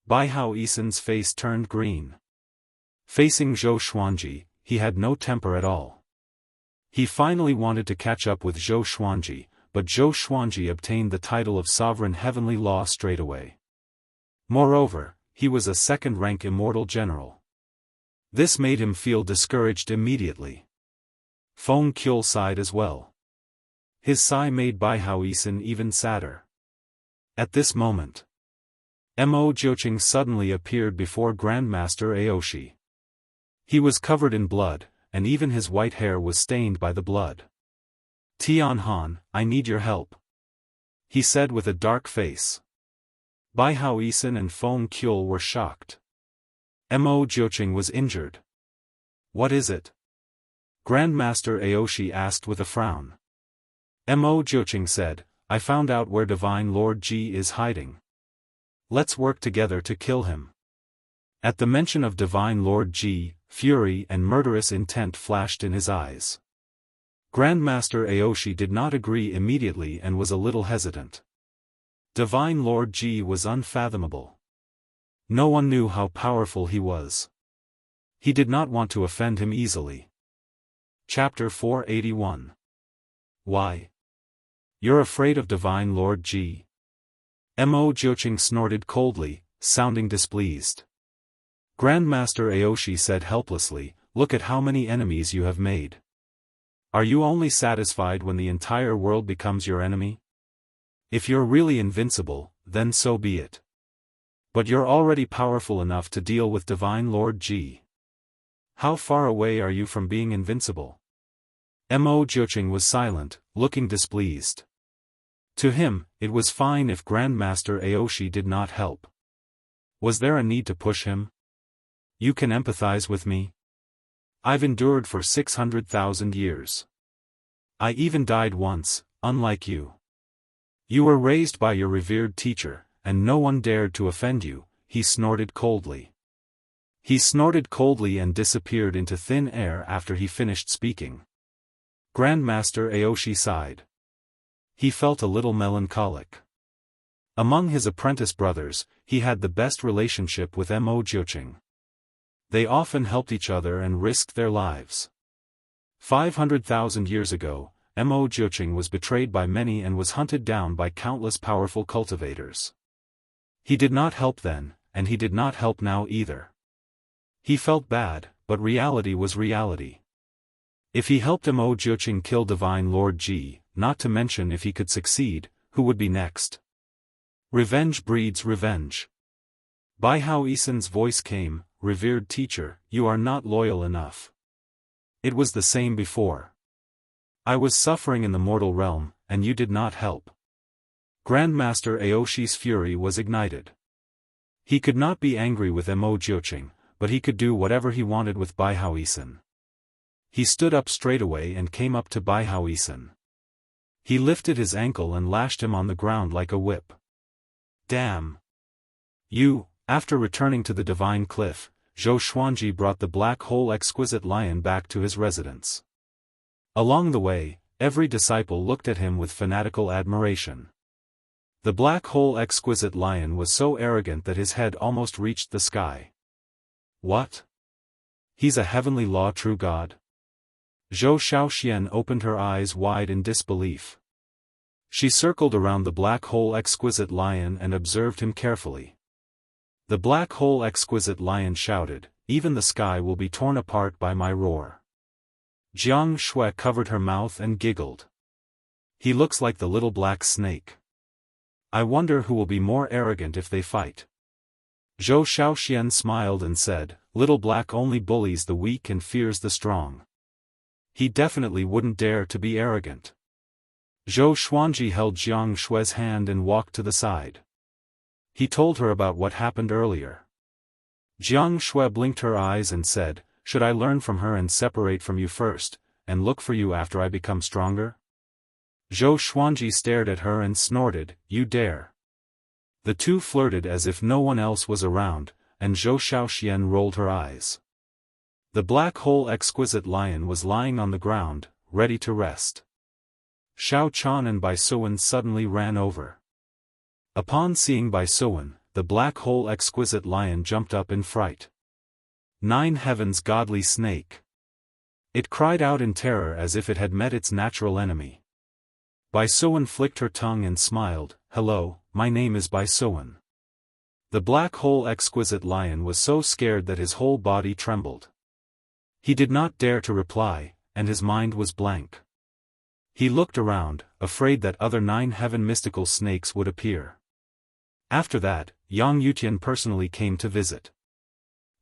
Baihao Isin's face turned green. Facing Zhou Xuanji, he had no temper at all. He finally wanted to catch up with Zhou Xuanji, but Zhou Xuanji obtained the title of Sovereign Heavenly Law straight away. Moreover, he was a second-rank immortal general. This made him feel discouraged immediately. Feng Qiu sighed as well. His sigh made Bai Haoisen even sadder. At this moment, Mo Jiuqing suddenly appeared before Grandmaster Aoshi. He was covered in blood, and even his white hair was stained by the blood. Tian Han, I need your help, he said with a dark face. Bai Haoisen and Feng Qiu were shocked. Mo Jiuqing was injured. What is it? Grandmaster Aoshi asked with a frown. Mo Jiuqing said, I found out where Divine Lord Ji is hiding. Let's work together to kill him. At the mention of Divine Lord Ji, fury and murderous intent flashed in his eyes. Grandmaster Aoshi did not agree immediately and was a little hesitant. Divine Lord Ji was unfathomable. No one knew how powerful he was. He did not want to offend him easily. Chapter 481. Why? You're afraid of Divine Lord Ji? Mo Jiuqing snorted coldly, sounding displeased. Grandmaster Aoshi said helplessly, look at how many enemies you have made. Are you only satisfied when the entire world becomes your enemy? If you're really invincible, then so be it. But you're already powerful enough to deal with Divine Lord Ji. How far away are you from being invincible? Mo Jiuqing was silent, looking displeased. To him, it was fine if Grandmaster Aoshi did not help. Was there a need to push him? You can empathize with me? I've endured for 600,000 years. I even died once, unlike you. You were raised by your revered teacher, and no one dared to offend you, he snorted coldly. He snorted coldly and disappeared into thin air after he finished speaking. Grandmaster Aoshi sighed. He felt a little melancholic. Among his apprentice brothers, he had the best relationship with Mo Jiuqing. They often helped each other and risked their lives. 500,000 years ago, Mo Jiuqing was betrayed by many and was hunted down by countless powerful cultivators. He did not help then, and he did not help now either. He felt bad, but reality was reality. If he helped Mo Jiuqing kill Divine Lord Ji, not to mention if he could succeed, who would be next? Revenge breeds revenge. Bai Haoisen's voice came, revered teacher, you are not loyal enough. It was the same before. I was suffering in the mortal realm, and you did not help. Grandmaster Aoshi's fury was ignited. He could not be angry with Mo Jiuqing, but he could do whatever he wanted with Bai Haoisen. He stood up straightaway and came up to Bai Haoisen. He lifted his ankle and lashed him on the ground like a whip. Damn! You! After returning to the Divine Cliff, Zhou Xuanji brought the black hole exquisite lion back to his residence. Along the way, every disciple looked at him with fanatical admiration. The black hole exquisite lion was so arrogant that his head almost reached the sky. What? He's a heavenly law true god? Zhou Xiaoxian opened her eyes wide in disbelief. She circled around the black hole exquisite lion and observed him carefully. The black hole exquisite lion shouted, even the sky will be torn apart by my roar. Jianghu covered her mouth and giggled. He looks like the little black snake. I wonder who will be more arrogant if they fight. Zhou Xiaoxian smiled and said, little black only bullies the weak and fears the strong. He definitely wouldn't dare to be arrogant. Zhou Xuanji held Jianghu's hand and walked to the side. He told her about what happened earlier. Jianghu blinked her eyes and said, should I learn from her and separate from you first, and look for you after I become stronger? Zhou Xuanji stared at her and snorted, you dare. The two flirted as if no one else was around, and Zhou Xiaoxian rolled her eyes. The black hole exquisite lion was lying on the ground, ready to rest. Xiao Chan and Bai Suwen suddenly ran over. Upon seeing Bai Suwen, the black hole exquisite lion jumped up in fright. 9 heavens godly snake. It cried out in terror as if it had met its natural enemy. Bai Sowen flicked her tongue and smiled, "Hello, my name is Bai Sowen." The black hole exquisite lion was so scared that his whole body trembled. He did not dare to reply, and his mind was blank. He looked around, afraid that other 9 heaven mystical snakes would appear. After that, Yang Yutian personally came to visit.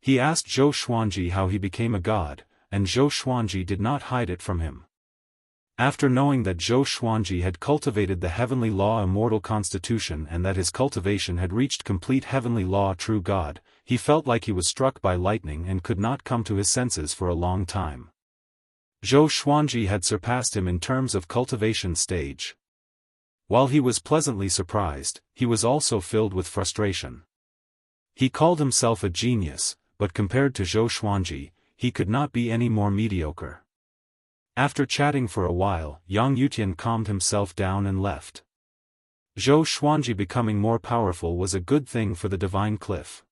He asked Zhou Xuanji how he became a god, and Zhou Xuanji did not hide it from him. After knowing that Zhou Xuanji had cultivated the heavenly law immortal constitution and that his cultivation had reached complete heavenly law true god, he felt like he was struck by lightning and could not come to his senses for a long time. Zhou Xuanji had surpassed him in terms of cultivation stage. While he was pleasantly surprised, he was also filled with frustration. He called himself a genius, but compared to Zhou Xuanji, he could not be any more mediocre. After chatting for a while, Yang Yutian calmed himself down and left. Zhou Xuanji becoming more powerful was a good thing for the divine cliff.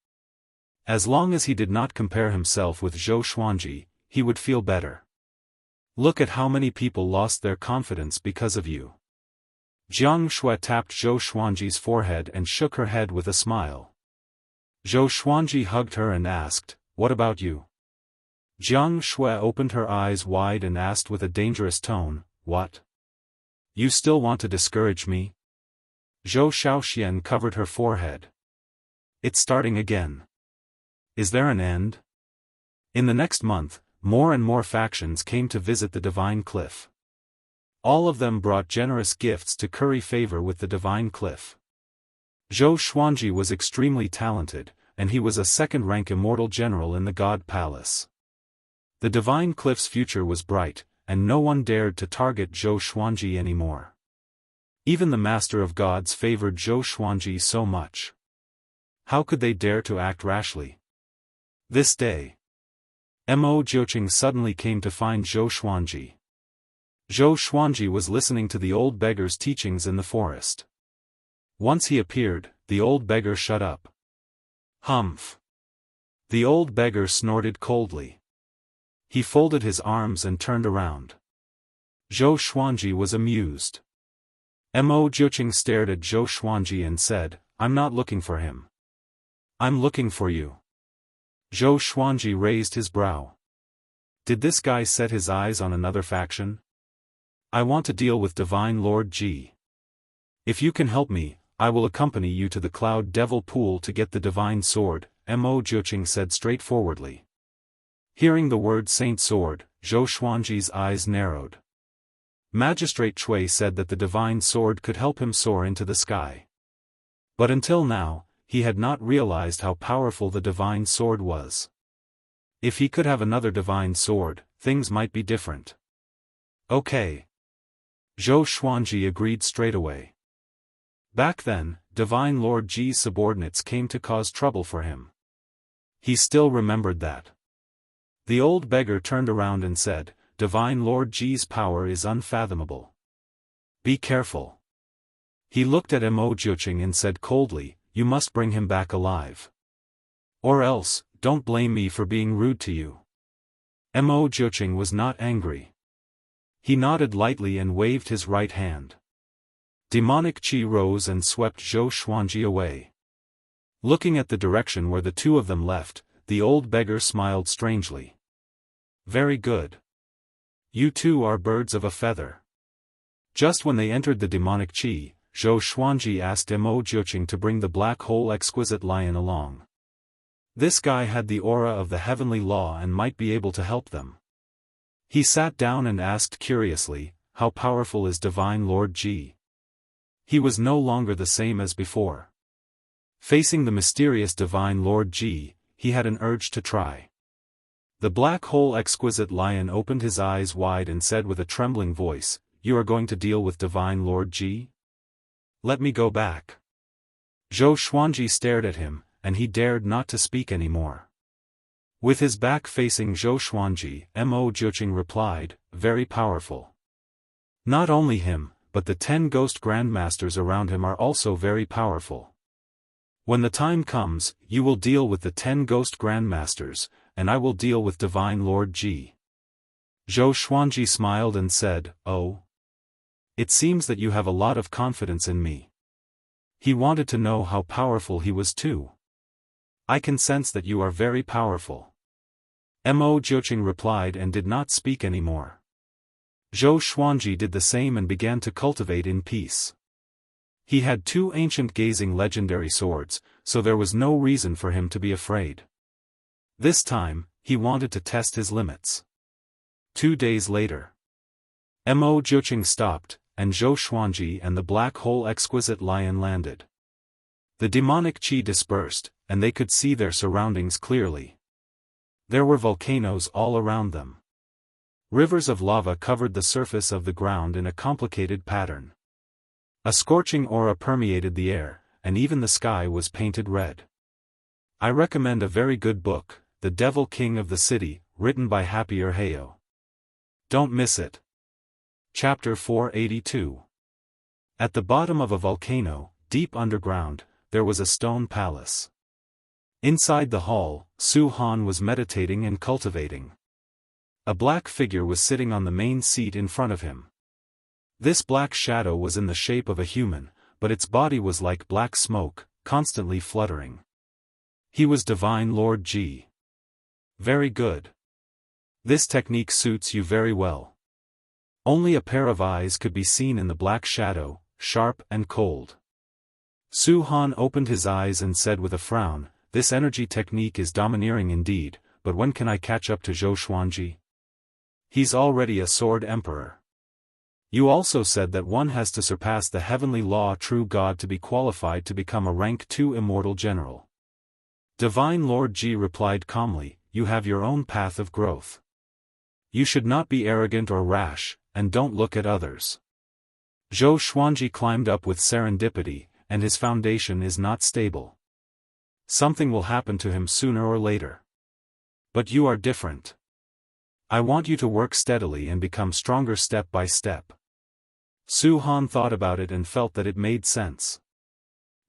As long as he did not compare himself with Zhou Xuanji, he would feel better. Look at how many people lost their confidence because of you. Jianghu tapped Zhou Xuanji's forehead and shook her head with a smile. Zhou Xuanji hugged her and asked, "What about you?" Jianghu opened her eyes wide and asked with a dangerous tone, "What? You still want to discourage me?" Zhou Xiaoxian covered her forehead. "It's starting again. Is there an end?" In the next month, more and more factions came to visit the divine cliff. All of them brought generous gifts to curry favor with the divine cliff. Zhou Xuanji was extremely talented, and he was a second-rank immortal general in the God Palace. The divine cliff's future was bright, and no one dared to target Zhou Xuanji anymore. Even the Master of Gods favored Zhou Xuanji so much. How could they dare to act rashly? This day, Mo Jiuqing suddenly came to find Zhou Xuanji. Zhou Xuanji was listening to the old beggar's teachings in the forest. Once he appeared, the old beggar shut up. "Humph!" The old beggar snorted coldly. He folded his arms and turned around. Zhou Xuanji was amused. Mo Jiuqing stared at Zhou Xuanji and said, "I'm not looking for him. I'm looking for you." Zhou Xuanji raised his brow. Did this guy set his eyes on another faction? "I want to deal with Divine Lord Ji. If you can help me, I will accompany you to the Cloud Devil Pool to get the divine sword," Mo Jiuqing said straightforwardly. Hearing the word Saint Sword, Zhou Xuanji's eyes narrowed. Magistrate Cui said that the divine sword could help him soar into the sky. But until now, he had not realized how powerful the divine sword was. If he could have another divine sword, things might be different. Okay. Zhou Xuanji agreed straight away. Back then, Divine Lord Ji's subordinates came to cause trouble for him. He still remembered that. The old beggar turned around and said, "Divine Lord Ji's power is unfathomable. Be careful." He looked at Mo Jiuqing and said coldly, "You must bring him back alive. Or else, don't blame me for being rude to you." Mo Jiuqing was not angry. He nodded lightly and waved his right hand. Demonic chi rose and swept Zhou Xuanji away. Looking at the direction where the two of them left, the old beggar smiled strangely. "Very good. You two are birds of a feather." Just when they entered the demonic chi, Zhou Xuanji asked Mo Jiuqing to bring the black hole exquisite lion along. This guy had the aura of the heavenly law and might be able to help them. He sat down and asked curiously, "How powerful is Divine Lord Ji?" He was no longer the same as before. Facing the mysterious Divine Lord Ji, he had an urge to try. The black hole exquisite lion opened his eyes wide and said with a trembling voice, "You are going to deal with Divine Lord Ji? Let me go back." Zhou Xuanji stared at him, and he dared not to speak anymore. With his back facing Zhou Xuanji, Mo Jiuqing replied, "Very powerful. Not only him, but the 10 ghost grandmasters around him are also very powerful. When the time comes, you will deal with the 10 ghost grandmasters, and I will deal with Divine Lord Ji. Zhou Xuanji smiled and said, "Oh. It seems that you have a lot of confidence in me." He wanted to know how powerful he was too. "I can sense that you are very powerful." Mo Jiuqing replied and did not speak anymore. Zhou Xuanji did the same and began to cultivate in peace. He had 2 ancient gazing legendary swords, so there was no reason for him to be afraid. This time, he wanted to test his limits. 2 days later, Mo Jiuqing stopped, and Zhou Xuanji and the black hole exquisite lion landed. The demonic qi dispersed, and they could see their surroundings clearly. There were volcanoes all around them. Rivers of lava covered the surface of the ground in a complicated pattern. A scorching aura permeated the air, and even the sky was painted red. I recommend a very good book, The Devil King of the City, written by Happier Heyo. Don't miss it. Chapter 482. At the bottom of a volcano, deep underground, there was a stone palace. Inside the hall, Su Han was meditating and cultivating. A black figure was sitting on the main seat in front of him. This black shadow was in the shape of a human, but its body was like black smoke, constantly fluttering. He was Divine Lord Ji. Very good. This technique suits you very well. Only a pair of eyes could be seen in the black shadow, sharp and cold. Su Han opened his eyes and said with a frown, "This energy technique is domineering indeed, but when can I catch up to Zhou Xuanji? He's already a sword emperor. You also said that one has to surpass the heavenly law true God to be qualified to become a rank 2 immortal general." Divine Lord Ji replied calmly, "You have your own path of growth. You should not be arrogant or rash, and don't look at others." Zhou Xuanji climbed up with serendipity, and his foundation is not stable. Something will happen to him sooner or later. But you are different. I want you to work steadily and become stronger step by step. Su Han thought about it and felt that it made sense.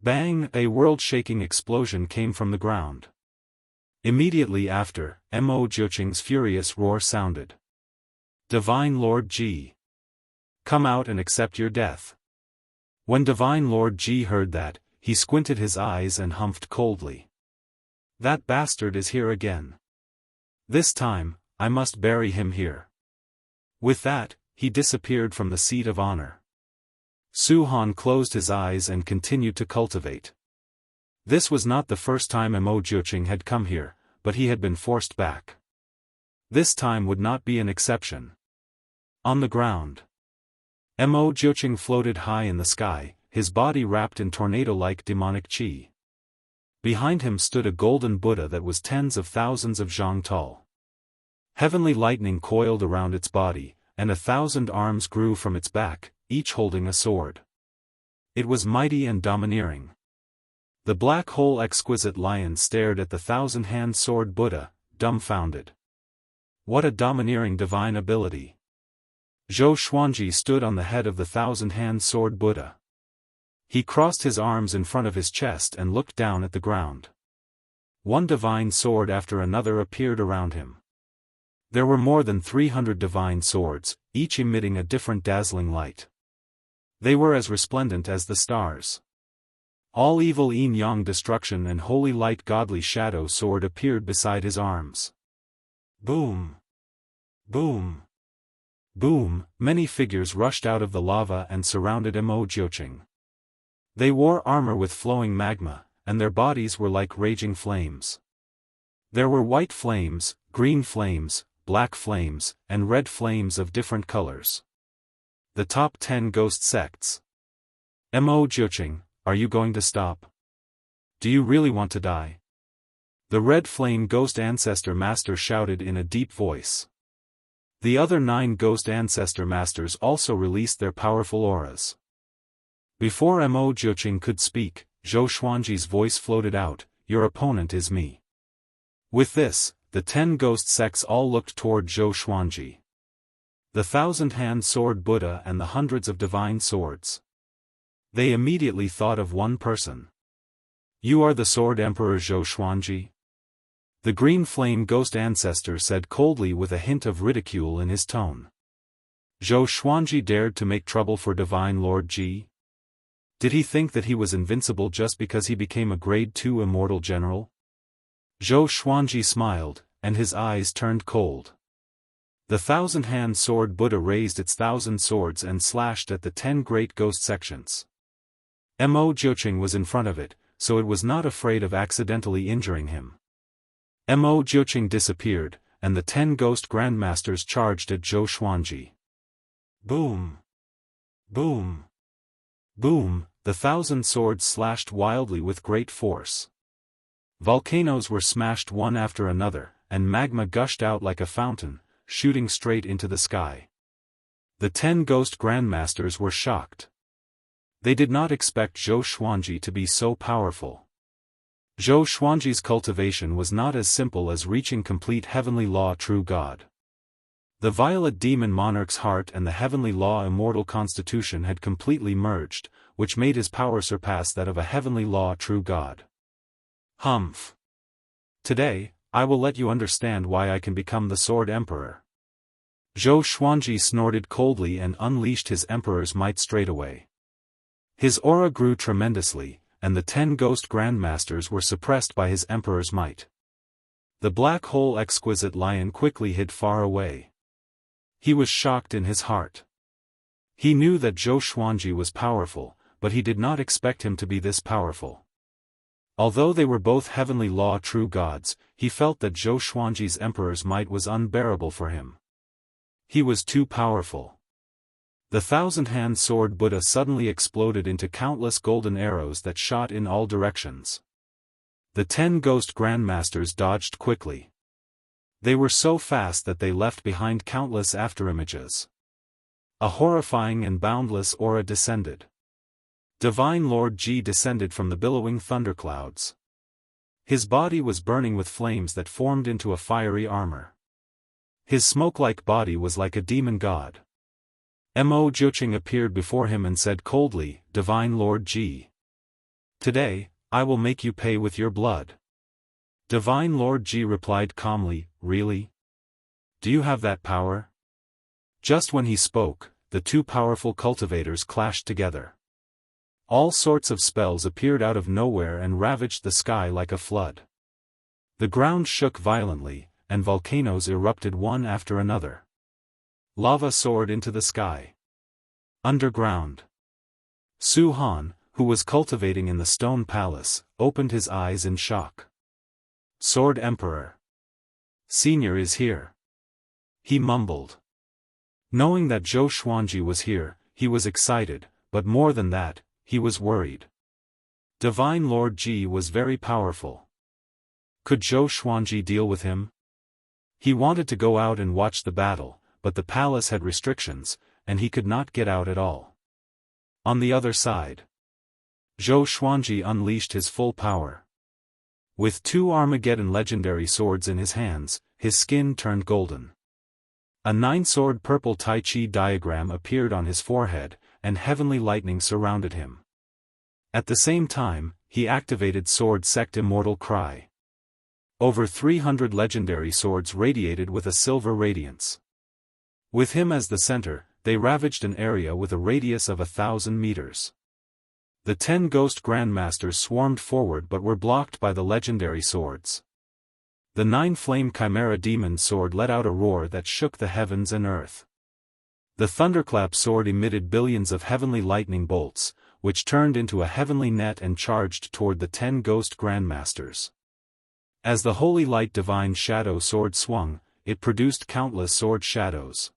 Bang! A world-shaking explosion came from the ground. Immediately after, Mo Jiuqing's furious roar sounded. "Divine Lord Ji! Come out and accept your death." When Divine Lord Ji heard that, he squinted his eyes and humphed coldly. "That bastard is here again. This time, I must bury him here." With that, he disappeared from the seat of honor. Su Han closed his eyes and continued to cultivate. This was not the first time Mo Jiuqing had come here, but he had been forced back. This time would not be an exception. On the ground, Mo Jiuqing floated high in the sky, his body wrapped in tornado-like demonic qi. Behind him stood a golden Buddha that was tens of thousands of zhang tall. Heavenly lightning coiled around its body, and 1,000 arms grew from its back, each holding a sword. It was mighty and domineering. The black hole exquisite lion stared at the 1,000-hand sword Buddha, dumbfounded. What a domineering divine ability! Zhou Xuanji stood on the head of the 1,000-hand sword Buddha. He crossed his arms in front of his chest and looked down at the ground. One divine sword after another appeared around him. There were more than 300 divine swords, each emitting a different dazzling light. They were as resplendent as the stars. All evil yin-yang destruction and holy light godly shadow sword appeared beside his arms. Boom! Boom! Boom! Many figures rushed out of the lava and surrounded Mo Jiuqing. They wore armor with flowing magma, and their bodies were like raging flames. There were white flames, green flames, black flames, and red flames of different colors. The top 10 ghost sects. Mo Jiuqing, are you going to stop? Do you really want to die? The red flame ghost ancestor master shouted in a deep voice. The other 9 ghost ancestor masters also released their powerful auras. Before Mo Jiuqing could speak, Zhou Xuanji's voice floated out, "Your opponent is me." With this, the 10 ghost sects all looked toward Zhou Xuanji. The 1,000-hand sword Buddha and the hundreds of divine swords. They immediately thought of one person. "You are the sword emperor Zhou Xuanji?" The green flame ghost ancestor said coldly with a hint of ridicule in his tone. Zhou Xuanji dared to make trouble for Divine Lord Ji? Did he think that he was invincible just because he became a Grade 2 immortal general? Zhou Xuanji smiled, and his eyes turned cold. The thousand-hand sword Buddha raised its 1,000 swords and slashed at the 10 great ghost sections. Mo Jiuqing was in front of it, so it was not afraid of accidentally injuring him. Mo Jiuqing disappeared, and the 10 ghost grandmasters charged at Zhou Xuanji. Boom! Boom! Boom! The 1,000 swords slashed wildly with great force. Volcanoes were smashed one after another, and magma gushed out like a fountain, shooting straight into the sky. The 10 ghost grandmasters were shocked. They did not expect Zhou Xuanji to be so powerful. Zhou Xuanji's cultivation was not as simple as reaching complete heavenly law true God. The violet demon monarch's heart and the heavenly law immortal constitution had completely merged, which made his power surpass that of a heavenly law true God. Humph! Today, I will let you understand why I can become the Sword Emperor. Zhou Xuanji snorted coldly and unleashed his emperor's might straightaway. His aura grew tremendously, and the 10 ghost grandmasters were suppressed by his emperor's might. The black hole exquisite lion quickly hid far away. He was shocked in his heart. He knew that Zhou Xuanji was powerful, but he did not expect him to be this powerful. Although they were both heavenly law true gods, he felt that Zhou Xuanji's emperor's might was unbearable for him. He was too powerful. The 1,000-hand sword Buddha suddenly exploded into countless golden arrows that shot in all directions. The 10 ghost grandmasters dodged quickly. They were so fast that they left behind countless afterimages. A horrifying and boundless aura descended. Divine Lord Ji descended from the billowing thunderclouds. His body was burning with flames that formed into a fiery armor. His smoke-like body was like a demon god. Mo Jiuqing appeared before him and said coldly, Divine Lord Ji. Today, I will make you pay with your blood. Divine Lord Ji replied calmly, Really? Do you have that power? Just when he spoke, the two powerful cultivators clashed together. All sorts of spells appeared out of nowhere and ravaged the sky like a flood. The ground shook violently, and volcanoes erupted one after another. Lava soared into the sky. Underground. Su Han, who was cultivating in the stone palace, opened his eyes in shock. Sword Emperor. Senior is here. He mumbled. Knowing that Zhou Xuanji was here, he was excited, but more than that, he was worried. Divine Lord Ji was very powerful. Could Zhou Xuanji deal with him? He wanted to go out and watch the battle, but the palace had restrictions, and he could not get out at all. On the other side, Zhou Xuanji unleashed his full power. With 2 Armageddon legendary swords in his hands, his skin turned golden. A 9-sword purple Tai Chi diagram appeared on his forehead, and heavenly lightning surrounded him. At the same time, he activated Sword Sect Immortal Cry. Over 300 legendary swords radiated with a silver radiance. With him as the center, they ravaged an area with a radius of 1,000 meters. The 10 ghost grandmasters swarmed forward but were blocked by the legendary swords. The 9-flame chimera demon sword let out a roar that shook the heavens and earth. The thunderclap sword emitted billions of heavenly lightning bolts, which turned into a heavenly net and charged toward the 10 ghost grandmasters. As the holy light divine shadow sword swung, it produced countless sword shadows.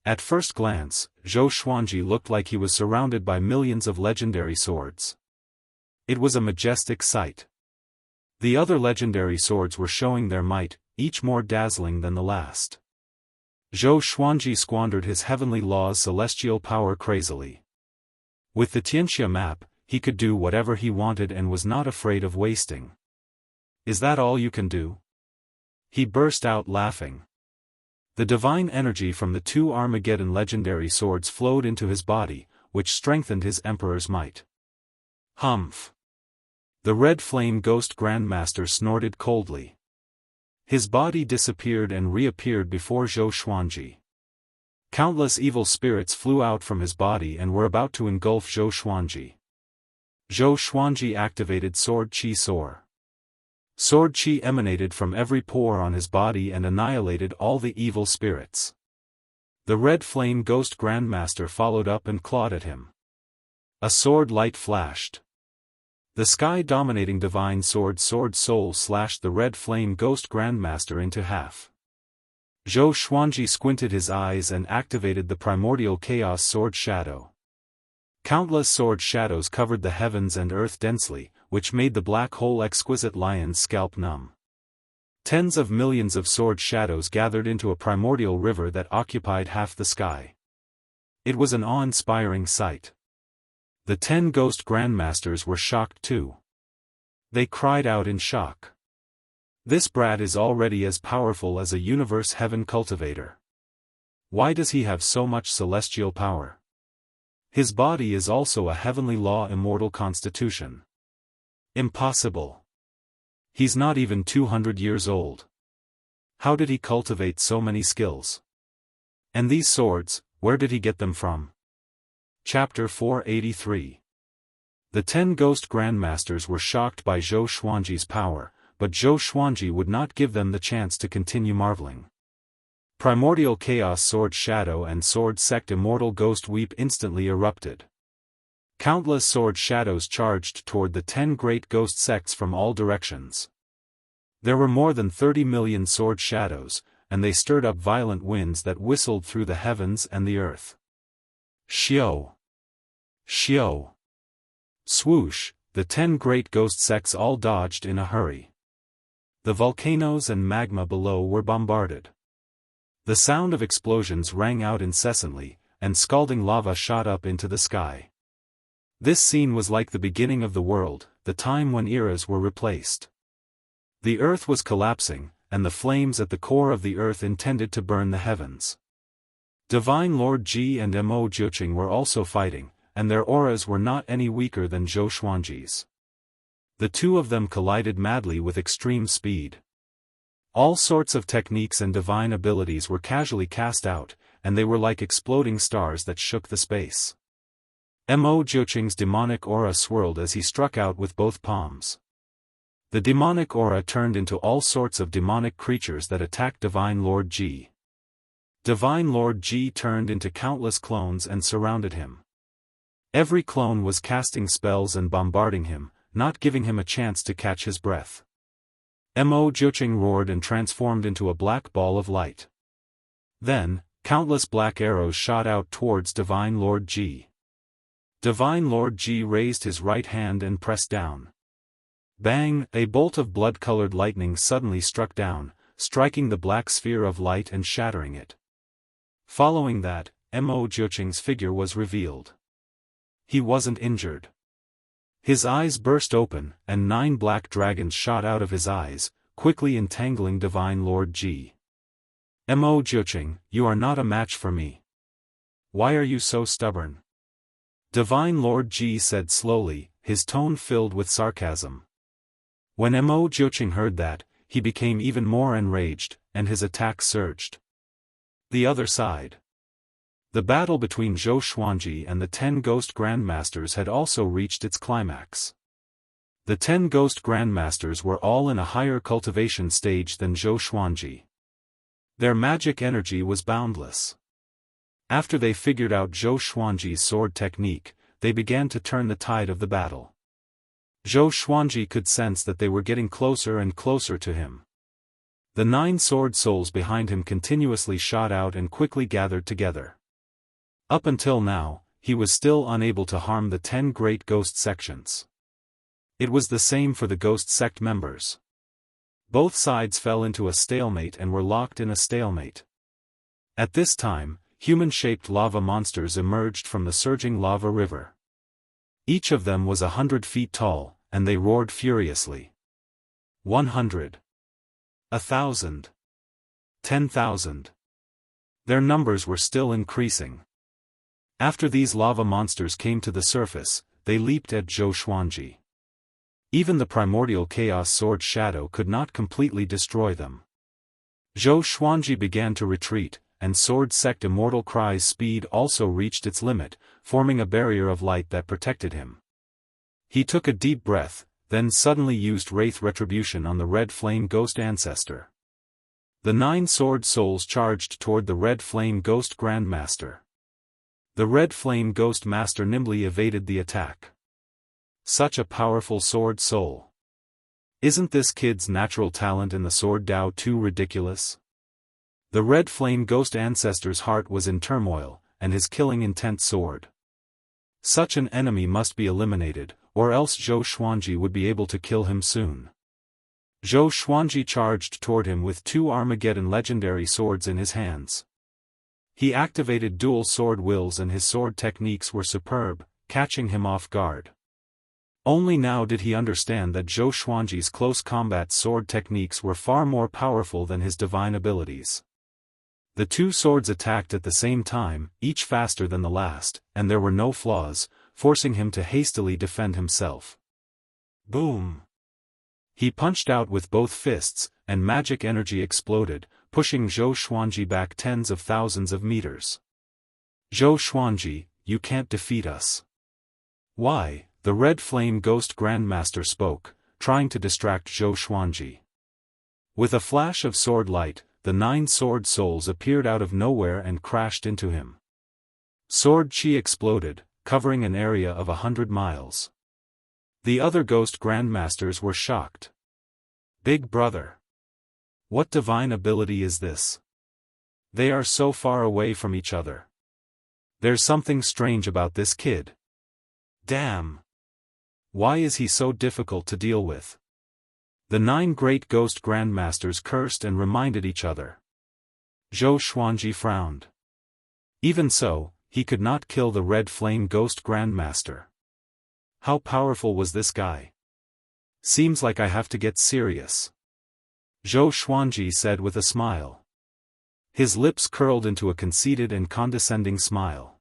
At first glance, Zhou Xuanji looked like he was surrounded by millions of legendary swords. It was a majestic sight. The other legendary swords were showing their might, each more dazzling than the last. Zhou Xuanji squandered his heavenly law's celestial power crazily. With the Xianxia map, he could do whatever he wanted and was not afraid of wasting. Is that all you can do? He burst out laughing. The divine energy from the 2 Armageddon legendary swords flowed into his body, which strengthened his emperor's might. Humph! The red flame ghost grandmaster snorted coldly. His body disappeared and reappeared before Zhou Xuanji. Countless evil spirits flew out from his body and were about to engulf Zhou Xuanji. Zhou Xuanji activated Sword Qi Soar. Sword Qi emanated from every pore on his body and annihilated all the evil spirits. The red flame ghost grandmaster followed up and clawed at him. A sword light flashed. The sky-dominating divine sword soul slashed the red flame ghost grandmaster into half. Zhou Xuanji squinted his eyes and activated the primordial chaos sword shadow. Countless sword shadows covered the heavens and earth densely, which made the black hole exquisite lion's scalp numb. Tens of millions of sword shadows gathered into a primordial river that occupied half the sky. It was an awe-inspiring sight. The 10 ghost grandmasters were shocked too. They cried out in shock. This brat is already as powerful as a universe heaven cultivator. Why does he have so much celestial power? His body is also a heavenly law immortal constitution. Impossible. He's not even 200 years old. How did he cultivate so many skills? And these swords, where did he get them from? Chapter 483. The 10 ghost grandmasters were shocked by Zhou Xuanji's power, but Zhou Xuanji would not give them the chance to continue marveling. Primordial Chaos Sword Shadow and Sword Sect Immortal Ghost Weep instantly erupted. Countless sword shadows charged toward the 10 great ghost sects from all directions. There were more than 30 million sword shadows, and they stirred up violent winds that whistled through the heavens and the earth. Xiao! Xiao! Swoosh! The 10 great ghost sects all dodged in a hurry. The volcanoes and magma below were bombarded. The sound of explosions rang out incessantly, and scalding lava shot up into the sky. This scene was like the beginning of the world, the time when eras were replaced. The earth was collapsing, and the flames at the core of the earth intended to burn the heavens. Divine Lord Ji and Mo Jiuqing were also fighting, and their auras were not any weaker than Zhou Xuanji's. The two of them collided madly with extreme speed. All sorts of techniques and divine abilities were casually cast out, and they were like exploding stars that shook the space. Mo Jiuqing's demonic aura swirled as he struck out with both palms. The demonic aura turned into all sorts of demonic creatures that attacked Divine Lord Ji. Divine Lord Ji turned into countless clones and surrounded him. Every clone was casting spells and bombarding him, not giving him a chance to catch his breath. Mo Jiuqing roared and transformed into a black ball of light. Then, countless black arrows shot out towards Divine Lord Ji. Divine Lord Ji raised his right hand and pressed down. Bang! A bolt of blood-colored lightning suddenly struck down, striking the black sphere of light and shattering it. Following that, Mo Jiuqing's figure was revealed. He wasn't injured. His eyes burst open, and 9 black dragons shot out of his eyes, quickly entangling Divine Lord Ji. Mo Jiuqing, you are not a match for me. Why are you so stubborn? Divine Lord Ji said slowly, his tone filled with sarcasm. When Mo Jiuqing heard that, he became even more enraged, and his attack surged. The other side. The battle between Zhou Xuanji and the 10 ghost grandmasters had also reached its climax. The 10 ghost grandmasters were all in a higher cultivation stage than Zhou Xuanji. Their magic energy was boundless. After they figured out Zhou Xuanji's sword technique, they began to turn the tide of the battle. Zhou Xuanji could sense that they were getting closer and closer to him. The 9 sword souls behind him continuously shot out and quickly gathered together. Up until now, he was still unable to harm the 10 great ghost sections. It was the same for the ghost sect members. Both sides fell into a stalemate and were locked in a stalemate. At this time, human-shaped lava monsters emerged from the surging lava river. Each of them was 100 feet tall, and they roared furiously. 100. 1,000. 10,000. Their numbers were still increasing. After these lava monsters came to the surface, they leaped at Zhou Xuanji. Even the primordial chaos sword shadow could not completely destroy them. Zhou Xuanji began to retreat, and sword sect Immortal Cry's speed also reached its limit, forming a barrier of light that protected him. He took a deep breath, then suddenly used Wraith Retribution on the Red Flame Ghost Ancestor. The 9 sword souls charged toward the Red Flame Ghost Grandmaster. The Red Flame Ghost Master nimbly evaded the attack. Such a powerful sword soul. Isn't this kid's natural talent in the sword Dao too ridiculous? The Red Flame Ghost Ancestor's heart was in turmoil, and his killing intent soared. Such an enemy must be eliminated, or else Zhou Xuanji would be able to kill him soon. Zhou Xuanji charged toward him with 2 Armageddon legendary swords in his hands. He activated dual sword wills and his sword techniques were superb, catching him off guard. Only now did he understand that Zhou Xuanji's close combat sword techniques were far more powerful than his divine abilities. The 2 swords attacked at the same time, each faster than the last, and there were no flaws, forcing him to hastily defend himself. Boom! He punched out with both fists, and magic energy exploded, pushing Zhou Xuanji back tens of thousands of meters. Zhou Xuanji, you can't defeat us. Why? The Red Flame Ghost Grandmaster spoke, trying to distract Zhou Xuanji. With a flash of sword light, the 9 sword souls appeared out of nowhere and crashed into him. Sword chi exploded, covering an area of 100 miles. The other ghost grandmasters were shocked. Big brother! What divine ability is this? They are so far away from each other. There's something strange about this kid. Damn! Why is he so difficult to deal with? The 9 great ghost grandmasters cursed and reminded each other. Zhou Xuanji frowned. Even so, he could not kill the Red Flame Ghost Grandmaster. How powerful was this guy? Seems like I have to get serious. Zhou Xuanji said with a smile. His lips curled into a conceited and condescending smile.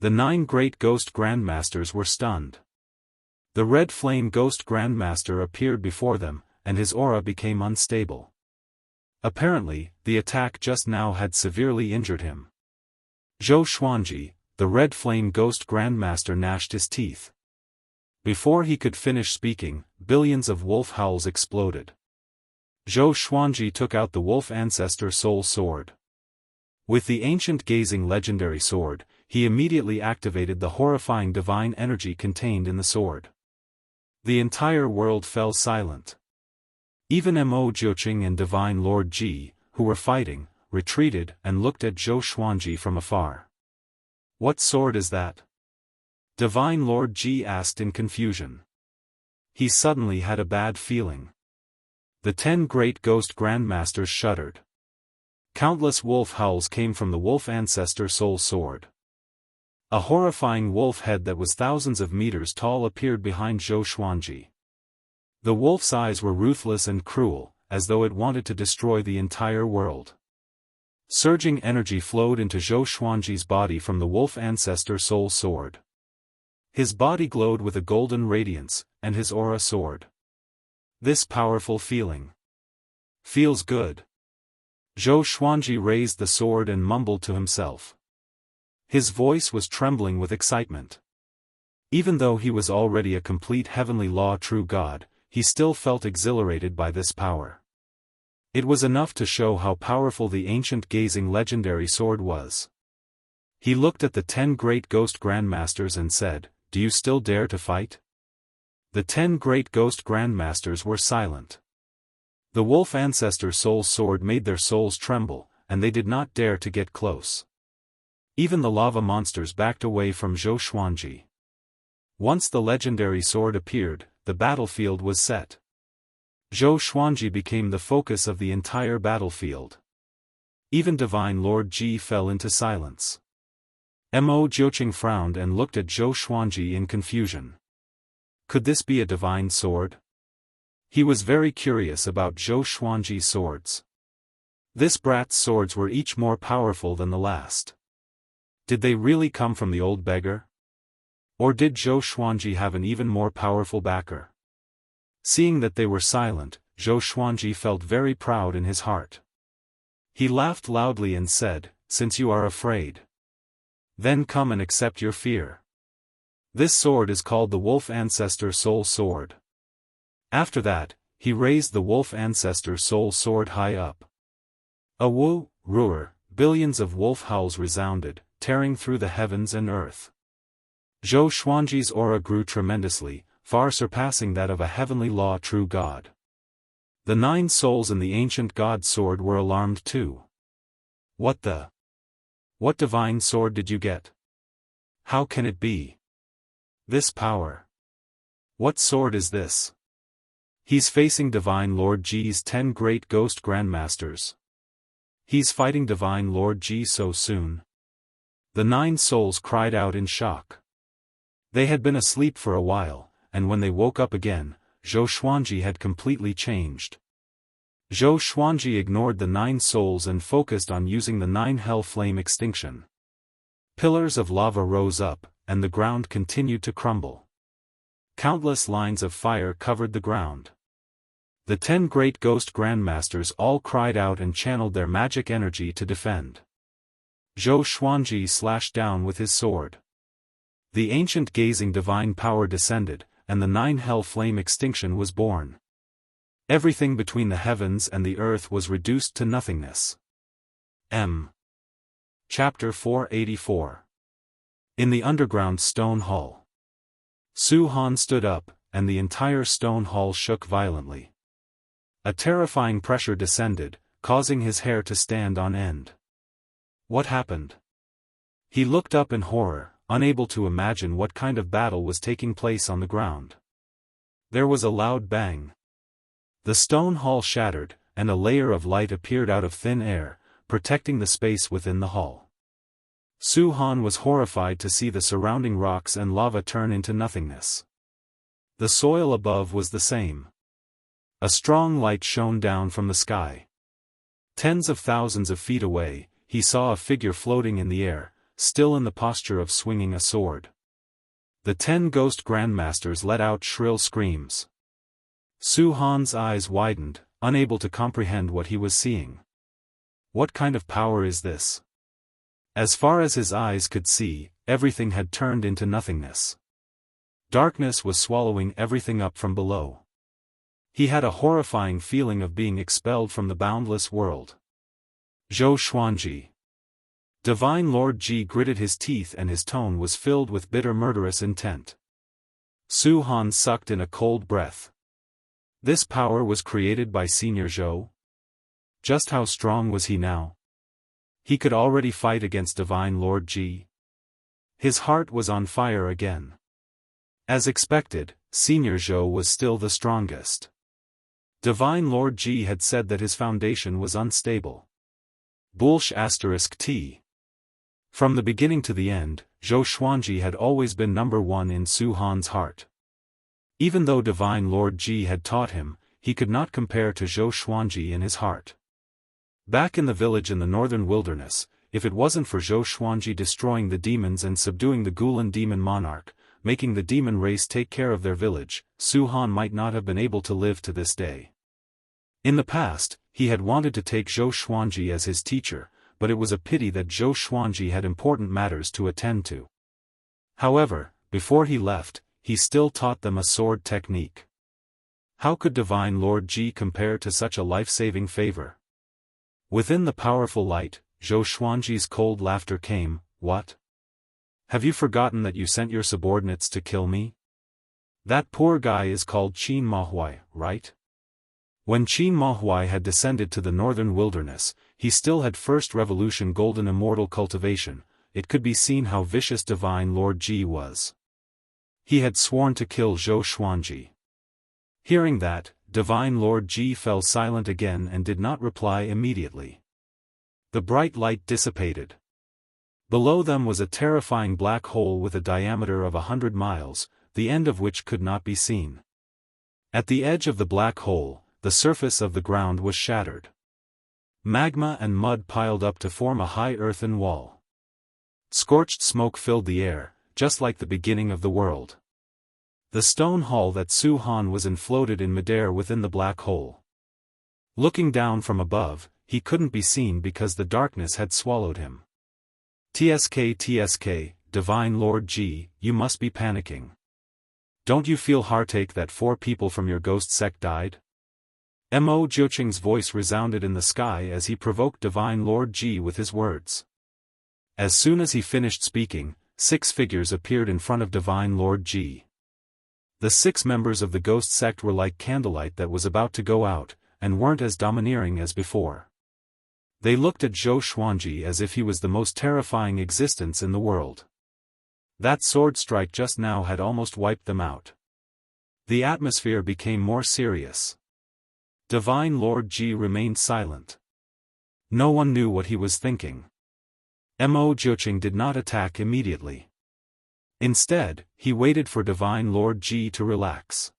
The 9 great ghost grandmasters were stunned. The Red Flame Ghost Grandmaster appeared before them, and his aura became unstable. Apparently, the attack just now had severely injured him. Zhou Xuanji, the Red Flame Ghost Grandmaster gnashed his teeth. Before he could finish speaking, billions of wolf howls exploded. Zhou Xuanji took out the Wolf Ancestor Soul Sword. With the ancient gazing legendary sword, he immediately activated the horrifying divine energy contained in the sword. The entire world fell silent. Even Mo Jiuqing and Divine Lord Ji, who were fighting, retreated and looked at Zhou Xuanji from afar. What sword is that? Divine Lord Ji asked in confusion. He suddenly had a bad feeling. The 10 great ghost grandmasters shuddered. Countless wolf howls came from the Wolf Ancestor Soul Sword. A horrifying wolf head that was thousands of meters tall appeared behind Zhou Xuanji. The wolf's eyes were ruthless and cruel, as though it wanted to destroy the entire world. Surging energy flowed into Zhou Xuanji's body from the Wolf Ancestor Soul Sword. His body glowed with a golden radiance, and his aura soared. This powerful feeling. Feels good. Zhou Xuanji raised the sword and mumbled to himself. His voice was trembling with excitement. Even though he was already a complete heavenly law true god, he still felt exhilarated by this power. It was enough to show how powerful the ancient gazing legendary sword was. He looked at the 10 great ghost grandmasters and said, "Do you still dare to fight?" The 10 great ghost grandmasters were silent. The Wolf Ancestor Soul Sword made their souls tremble, and they did not dare to get close. Even the lava monsters backed away from Zhou Xuanji. Once the legendary sword appeared, the battlefield was set. Zhou Xuanji became the focus of the entire battlefield. Even Divine Lord Ji fell into silence. Mo Jiuqing frowned and looked at Zhou Xuanji in confusion. Could this be a divine sword? He was very curious about Zhou Xuanji's swords. This brat's swords were each more powerful than the last. Did they really come from the old beggar? Or did Zhou Xuanji have an even more powerful backer? Seeing that they were silent, Zhou Xuanji felt very proud in his heart. He laughed loudly and said, "Since you are afraid, then come and accept your fear. This sword is called the Wolf Ancestor Soul Sword." After that, he raised the Wolf Ancestor Soul Sword high up. A woo, roar, billions of wolf howls resounded, tearing through the heavens and earth. Zhou Xuanji's aura grew tremendously, far surpassing that of a heavenly law true god. The 9 souls in the ancient god's sword were alarmed too. What divine sword did you get? How can it be? This power. What sword is this? He's facing Divine Lord Ji's 10 great ghost grandmasters. He's fighting Divine Lord Ji so soon. The 9 souls cried out in shock. They had been asleep for a while, and when they woke up again, Zhou Xuanji had completely changed. Zhou Xuanji ignored the 9 souls and focused on using the 9 hell flame extinction. Pillars of lava rose up, and the ground continued to crumble. Countless lines of fire covered the ground. The 10 great ghost grandmasters all cried out and channeled their magic energy to defend. Zhou Xuanji slashed down with his sword. The ancient gazing divine power descended, and the 9 hell flame extinction was born. Everything between the heavens and the earth was reduced to nothingness. Chapter 484. In the underground stone hall. Su Han stood up, and the entire stone hall shook violently. A terrifying pressure descended, causing his hair to stand on end. What happened? He looked up in horror, unable to imagine what kind of battle was taking place on the ground. There was a loud bang. The stone hall shattered, and a layer of light appeared out of thin air, protecting the space within the hall. Su Han was horrified to see the surrounding rocks and lava turn into nothingness. The soil above was the same. A strong light shone down from the sky. Tens of thousands of feet away, he saw a figure floating in the air, still in the posture of swinging a sword. The 10 ghost grandmasters let out shrill screams. Su Han's eyes widened, unable to comprehend what he was seeing. What kind of power is this? As far as his eyes could see, everything had turned into nothingness. Darkness was swallowing everything up from below. He had a horrifying feeling of being expelled from the boundless world. Zhou Xuanji. Divine Lord Ji gritted his teeth and his tone was filled with bitter murderous intent. Su Han sucked in a cold breath. This power was created by Senior Zhou? Just how strong was he now? He could already fight against Divine Lord Ji. His heart was on fire again. As expected, Senior Zhou was still the strongest. Divine Lord Ji had said that his foundation was unstable. *T. From the beginning to the end, Zhou Xuanji had always been number 1 in Su Han's heart. Even though Divine Lord Ji had taught him, he could not compare to Zhou Xuanji in his heart. Back in the village in the northern wilderness, if it wasn't for Zhou Xuanji destroying the demons and subduing the Gulan demon monarch, making the demon race take care of their village, Su Han might not have been able to live to this day. In the past, he had wanted to take Zhou Xuanji as his teacher, but it was a pity that Zhou Xuanji had important matters to attend to. However, before he left, he still taught them a sword technique. How could Divine Lord Ji compare to such a life-saving favor? Within the powerful light, Zhou Xuanji's cold laughter came. What? Have you forgotten that you sent your subordinates to kill me? That poor guy is called Qin Mahuai, right? When Qin Mahuai had descended to the northern wilderness, he still had First Revolution golden immortal cultivation. It could be seen how vicious Divine Lord Ji was. He had sworn to kill Zhou Xuanji. Hearing that, Divine Lord Ji fell silent again and did not reply immediately. The bright light dissipated. Below them was a terrifying black hole with a diameter of 100 miles, the end of which could not be seen. At the edge of the black hole, the surface of the ground was shattered. Magma and mud piled up to form a high earthen wall. Scorched smoke filled the air, just like the beginning of the world. The stone hall that Su Han was in floated in midair within the black hole. Looking down from above, he couldn't be seen because the darkness had swallowed him. TSK, Divine Lord Ji, you must be panicking. Don't you feel heartache that 4 people from your ghost sect died? Mo Jiuqing's voice resounded in the sky as he provoked Divine Lord Ji with his words. As soon as he finished speaking, 6 figures appeared in front of Divine Lord Ji. The 6 members of the ghost sect were like candlelight that was about to go out, and weren't as domineering as before. They looked at Zhou Xuanji as if he was the most terrifying existence in the world. That sword strike just now had almost wiped them out. The atmosphere became more serious. Divine Lord Ji remained silent. No one knew what he was thinking. Mo Jiuqing did not attack immediately. Instead, he waited for Divine Lord Ji to relax.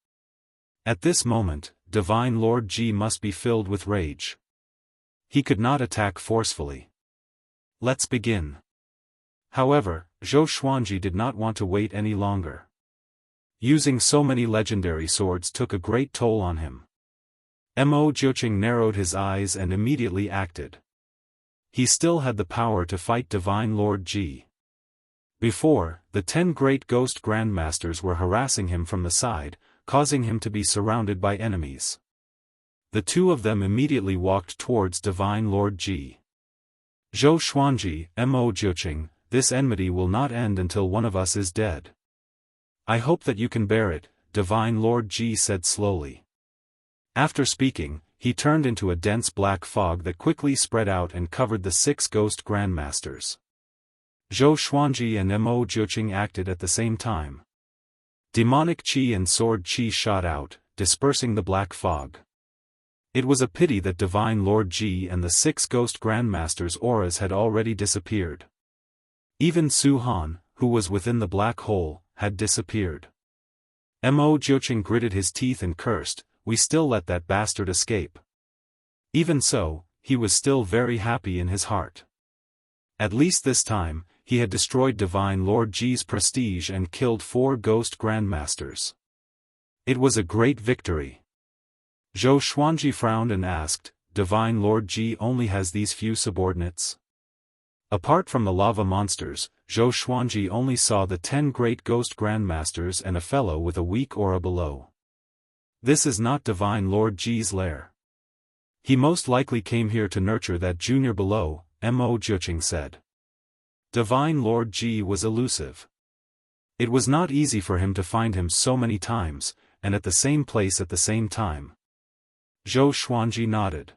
At this moment, Divine Lord Ji must be filled with rage. He could not attack forcefully. Let's begin. However, Zhou Xuanji did not want to wait any longer. Using so many legendary swords took a great toll on him. Mo Jiuqing narrowed his eyes and immediately acted. He still had the power to fight Divine Lord Ji. Before, the 10 great ghost grandmasters were harassing him from the side, causing him to be surrounded by enemies. The 2 of them immediately walked towards Divine Lord Ji. Zhou Xuanji, Mo Jiuqing, this enmity will not end until one of us is dead. I hope that you can bear it, Divine Lord Ji said slowly. After speaking, he turned into a dense black fog that quickly spread out and covered the 6 ghost grandmasters. Zhou Xuanji and Mo Jiuqing acted at the same time. Demonic qi and sword qi shot out, dispersing the black fog. It was a pity that Divine Lord Ji and the 6 ghost grandmasters' auras had already disappeared. Even Su Han, who was within the black hole, had disappeared. Mo Jiuqing gritted his teeth and cursed, "We still let that bastard escape." Even so, he was still very happy in his heart. At least this time, he had destroyed Divine Lord Ji's prestige and killed 4 ghost grandmasters. It was a great victory. Zhou Xuanji frowned and asked, "Divine Lord Ji only has these few subordinates?" Apart from the lava monsters, Zhou Xuanji only saw the 10 great ghost grandmasters and a fellow with a weak aura below. This is not Divine Lord Ji's lair. He most likely came here to nurture that junior below, Mo Jiuqing said. Divine Lord Ji was elusive. It was not easy for him to find him so many times, and at the same place at the same time. Zhou Xuanji nodded.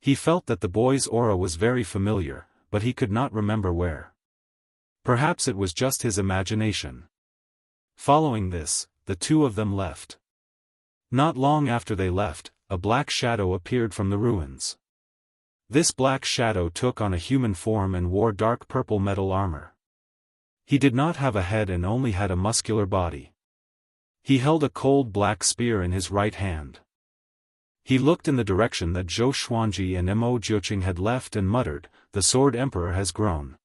He felt that the boy's aura was very familiar, but he could not remember where. Perhaps it was just his imagination. Following this, the 2 of them left. Not long after they left, a black shadow appeared from the ruins. This black shadow took on a human form and wore dark purple metal armor. He did not have a head and only had a muscular body. He held a cold black spear in his right hand. He looked in the direction that Zhou Xuanji and Mo Jiuqing had left and muttered, "The Sword Emperor has grown.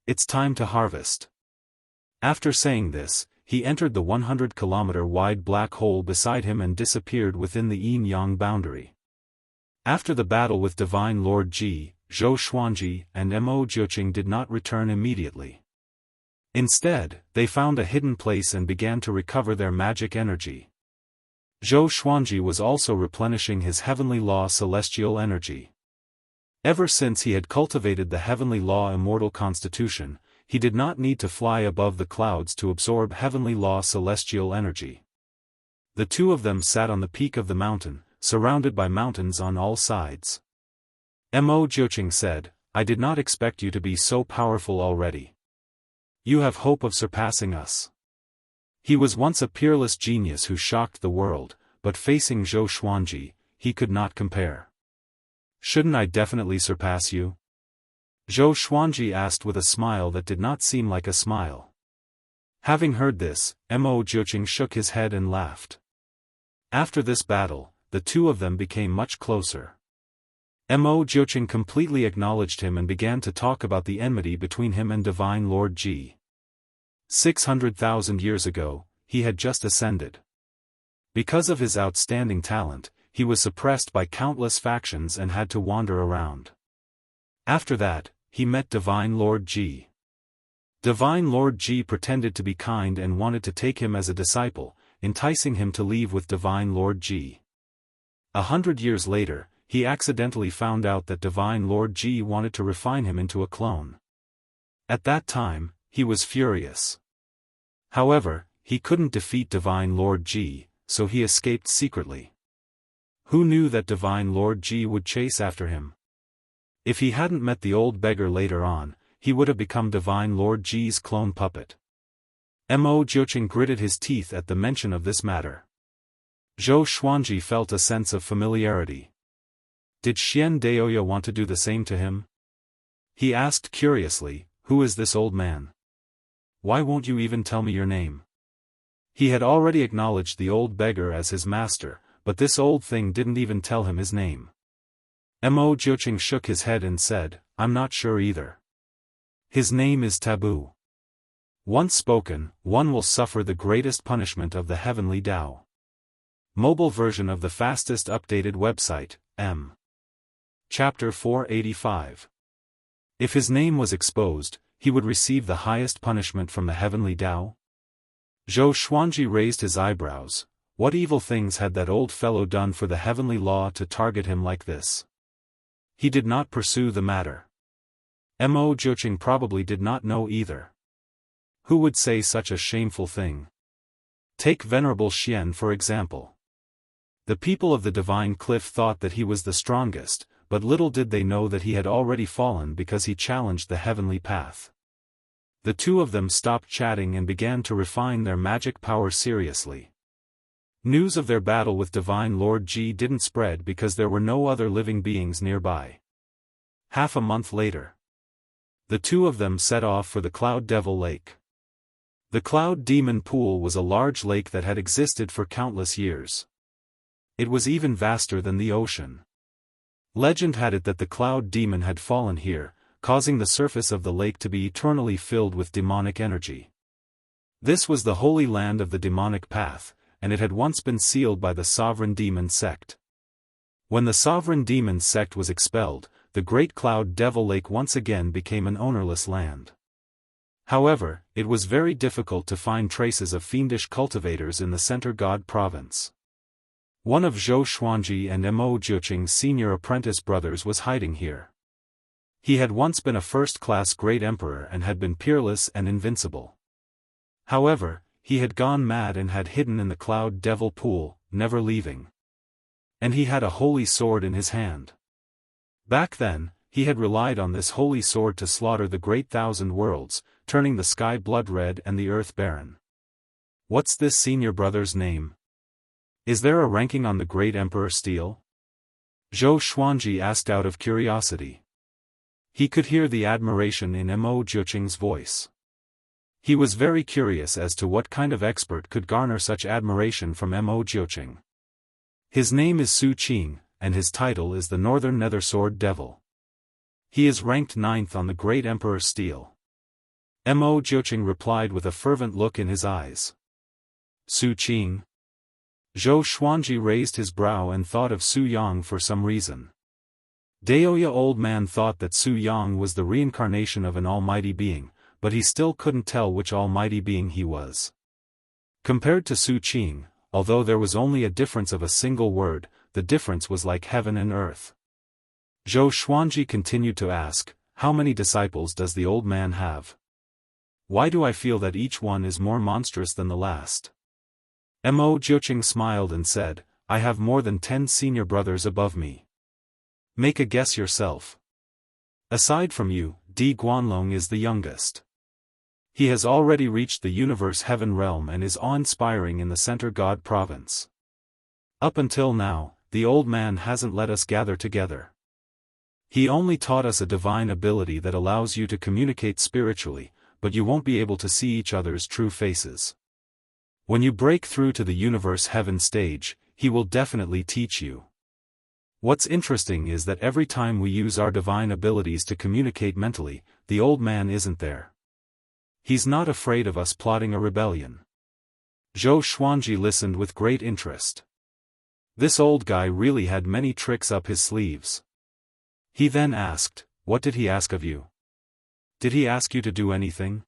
It's time to harvest." After saying this, he entered the 100-kilometer-wide black hole beside him and disappeared within the yin-yang boundary. After the battle with Divine Lord Ji, Zhou Xuanji and Mo Jiuqing did not return immediately. Instead, they found a hidden place and began to recover their magic energy. Zhou Xuanji was also replenishing his heavenly law celestial energy. Ever since he had cultivated the heavenly law immortal constitution, he did not need to fly above the clouds to absorb heavenly law celestial energy. The 2 of them sat on the peak of the mountain, surrounded by mountains on all sides. Mo Jiuqing said, "I did not expect you to be so powerful already. You have hope of surpassing us." He was once a peerless genius who shocked the world, but facing Zhou Xuanji, he could not compare. "Shouldn't I definitely surpass you?" Zhou Xuanji asked with a smile that did not seem like a smile. Having heard this, Mo Jiuqing shook his head and laughed. After this battle, the 2 of them became much closer. Mo Jiuqing completely acknowledged him and began to talk about the enmity between him and Divine Lord Ji. 600,000 years ago, he had just ascended. Because of his outstanding talent, he was suppressed by countless factions and had to wander around. After that, he met Divine Lord Ji. Divine Lord Ji pretended to be kind and wanted to take him as a disciple, enticing him to leave with Divine Lord Ji. 100 years later, he accidentally found out that Divine Lord Ji wanted to refine him into a clone. At that time, he was furious. However, he couldn't defeat Divine Lord Ji, so he escaped secretly. Who knew that Divine Lord Ji would chase after him? If he hadn't met the old beggar later on, he would have become Divine Lord Ji's clone puppet. Mo Jiuqing gritted his teeth at the mention of this matter. Zhou Xuanji felt a sense of familiarity. Did Xian Daoya want to do the same to him? He asked curiously, "Who is this old man? Why won't you even tell me your name?" He had already acknowledged the old beggar as his master, but this old thing didn't even tell him his name. Mo Jiuqing shook his head and said, "I'm not sure either. His name is taboo. Once spoken, one will suffer the greatest punishment of the heavenly Tao." Mobile version of the fastest updated website, M. Chapter 485. If his name was exposed, he would receive the highest punishment from the heavenly Tao? Zhou Xuanji raised his eyebrows. What evil things had that old fellow done for the heavenly law to target him like this? He did not pursue the matter. Mo Jiuqing probably did not know either. Who would say such a shameful thing? Take Venerable Xian for example. The people of the Divine Cliff thought that he was the strongest, but little did they know that he had already fallen because he challenged the heavenly path. The two of them stopped chatting and began to refine their magic power seriously. News of their battle with Divine Lord Ji didn't spread because there were no other living beings nearby. Half a month later, the two of them set off for the Cloud Devil Lake. The Cloud Demon Pool was a large lake that had existed for countless years. It was even vaster than the ocean. Legend had it that the Cloud Demon had fallen here, causing the surface of the lake to be eternally filled with demonic energy. This was the holy land of the demonic path, and it had once been sealed by the Sovereign Demon sect. When the Sovereign Demon sect was expelled, the Great Cloud Devil Lake once again became an ownerless land. However, it was very difficult to find traces of fiendish cultivators in the Center God province. One of Zhou Xuanji and Mo Jiuqing's senior apprentice brothers was hiding here. He had once been a first-class great emperor and had been peerless and invincible. However, he had gone mad and had hidden in the Cloud Devil Pool, never leaving. And he had a holy sword in his hand. Back then, he had relied on this holy sword to slaughter the great thousand worlds, turning the sky blood red and the earth barren. What's this senior brother's name? Is there a ranking on the great emperor stele? Zhou Xuanji asked out of curiosity. He could hear the admiration in Mo Jiuqing's voice. He was very curious as to what kind of expert could garner such admiration from Mo Jiuqing. His name is Su Qing, and his title is the Northern Nether Sword Devil. He is ranked 9th on the Great Emperor's stele. Mo Jiuqing replied with a fervent look in his eyes. Su Qing? Zhou Xuanji raised his brow and thought of Su Yang for some reason. Daoya old man thought that Su Yang was the reincarnation of an almighty being, but he still couldn't tell which almighty being he was. Compared to Su Qing, although there was only a difference of a single word, the difference was like heaven and earth. Zhou Xuanji continued to ask, how many disciples does the old man have? Why do I feel that each one is more monstrous than the last? Mo Jiuqing smiled and said, I have more than 10 senior brothers above me. Make a guess yourself. Aside from you, Di Guanlong is the youngest. He has already reached the universe heaven realm and is awe-inspiring in the Center God province. Up until now, the old man hasn't let us gather together. He only taught us a divine ability that allows you to communicate spiritually, but you won't be able to see each other's true faces. When you break through to the universe heaven stage, he will definitely teach you. What's interesting is that every time we use our divine abilities to communicate mentally, the old man isn't there. He's not afraid of us plotting a rebellion. Zhou Xuanji listened with great interest. This old guy really had many tricks up his sleeves. He then asked, "What did he ask of you? Did he ask you to do anything?"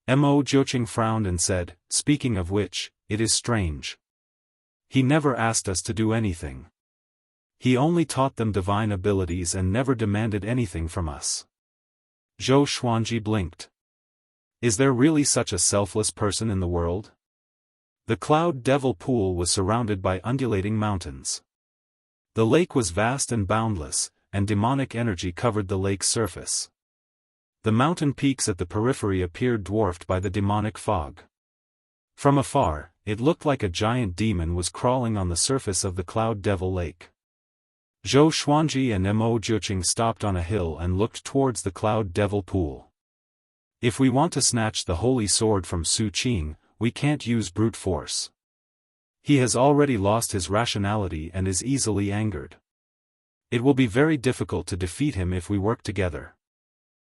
Mo Jiuqing frowned and said, "Speaking of which, it is strange. He never asked us to do anything. He only taught them divine abilities and never demanded anything from us." Zhou Xuanji blinked. Is there really such a selfless person in the world? The Cloud Devil Pool was surrounded by undulating mountains. The lake was vast and boundless, and demonic energy covered the lake's surface. The mountain peaks at the periphery appeared dwarfed by the demonic fog. From afar, it looked like a giant demon was crawling on the surface of the Cloud Devil Lake. Zhou Xuanji and Mo Jiuqing stopped on a hill and looked towards the Cloud Devil Pool. If we want to snatch the holy sword from Su Qing, we can't use brute force. He has already lost his rationality and is easily angered. It will be very difficult to defeat him if we work together.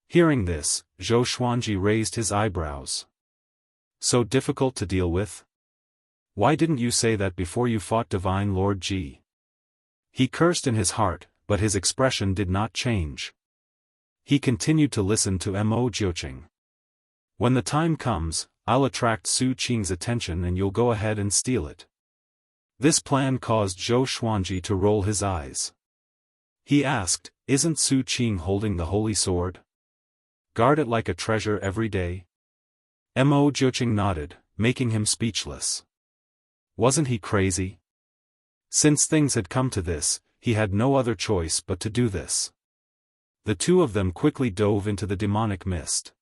Hearing this, Zhou Xuanji raised his eyebrows. So difficult to deal with? Why didn't you say that before you fought Divine Lord Ji? He cursed in his heart, but his expression did not change. He continued to listen to Mo Jiuqing. When the time comes, I'll attract Su Qing's attention and you'll go ahead and steal it. This plan caused Zhou Xuanji to roll his eyes. He asked, "Isn't Su Qing holding the holy sword? Guard it like a treasure every day?" Mo Jiuqing nodded, making him speechless. Wasn't he crazy? Since things had come to this, he had no other choice but to do this. The two of them quickly dove into the demonic mist.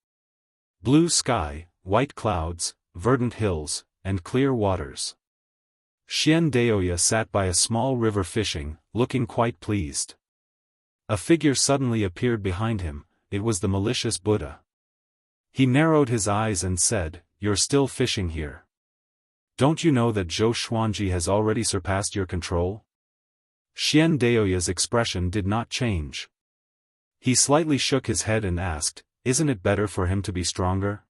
Blue sky, white clouds, verdant hills, and clear waters. Xian Daoya sat by a small river fishing, looking quite pleased. A figure suddenly appeared behind him. It was the malicious Buddha. He narrowed his eyes and said, "You're still fishing here. Don't you know that Zhou Xuanji has already surpassed your control?" Xian Daoya's expression did not change. He slightly shook his head and asked, "Isn't it better for him to be stronger?"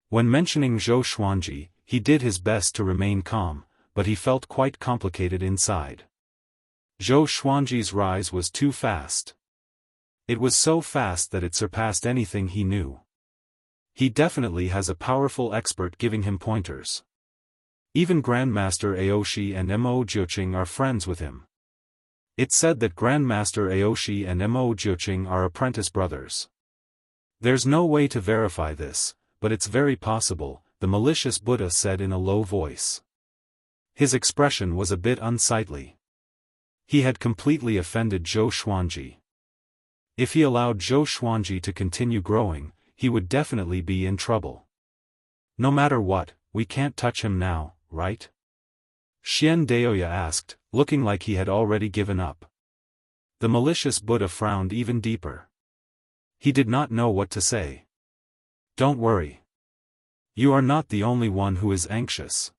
When mentioning Zhou Xuanji, he did his best to remain calm, but he felt quite complicated inside. Zhou Xuanji's rise was too fast. It was so fast that it surpassed anything he knew. He definitely has a powerful expert giving him pointers. Even Grandmaster Aoshi and Mo Jiuqing are friends with him. It's said that Grandmaster Aoshi and Mo Jiuqing are apprentice brothers. There's no way to verify this, but it's very possible, the malicious Buddha said in a low voice. His expression was a bit unsightly. He had completely offended Zhou Xuanji. If he allowed Zhou Xuanji to continue growing, he would definitely be in trouble. No matter what, we can't touch him now, right? Xian Daoya asked, looking like he had already given up. The malicious Buddha frowned even deeper. He did not know what to say. Don't worry. You are not the only one who is anxious.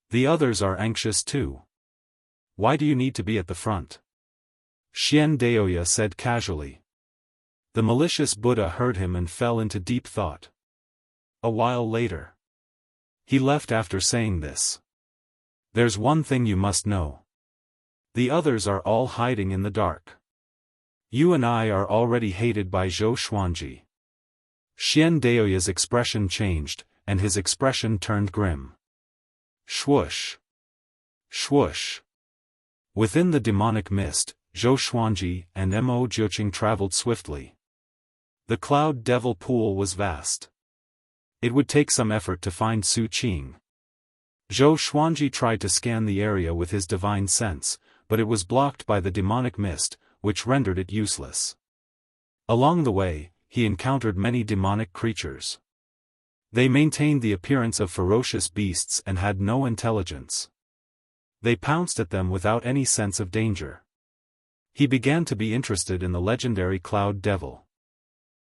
The others are anxious too. Why do you need to be at the front? Xian Daoya said casually. The malicious Buddha heard him and fell into deep thought. A while later, he left after saying this. There's one thing you must know. The others are all hiding in the dark. You and I are already hated by Zhou Xuanji. Xian Daoya's expression changed, and his expression turned grim. Swoosh. Swoosh. Within the demonic mist, Zhou Xuanji and Mo Jiuqing traveled swiftly. The Cloud Devil Pool was vast. It would take some effort to find Su Qing. Zhou Xuanji tried to scan the area with his divine sense, but it was blocked by the demonic mist, which rendered it useless. Along the way, he encountered many demonic creatures. They maintained the appearance of ferocious beasts and had no intelligence. They pounced at them without any sense of danger. He began to be interested in the legendary Cloud Devil.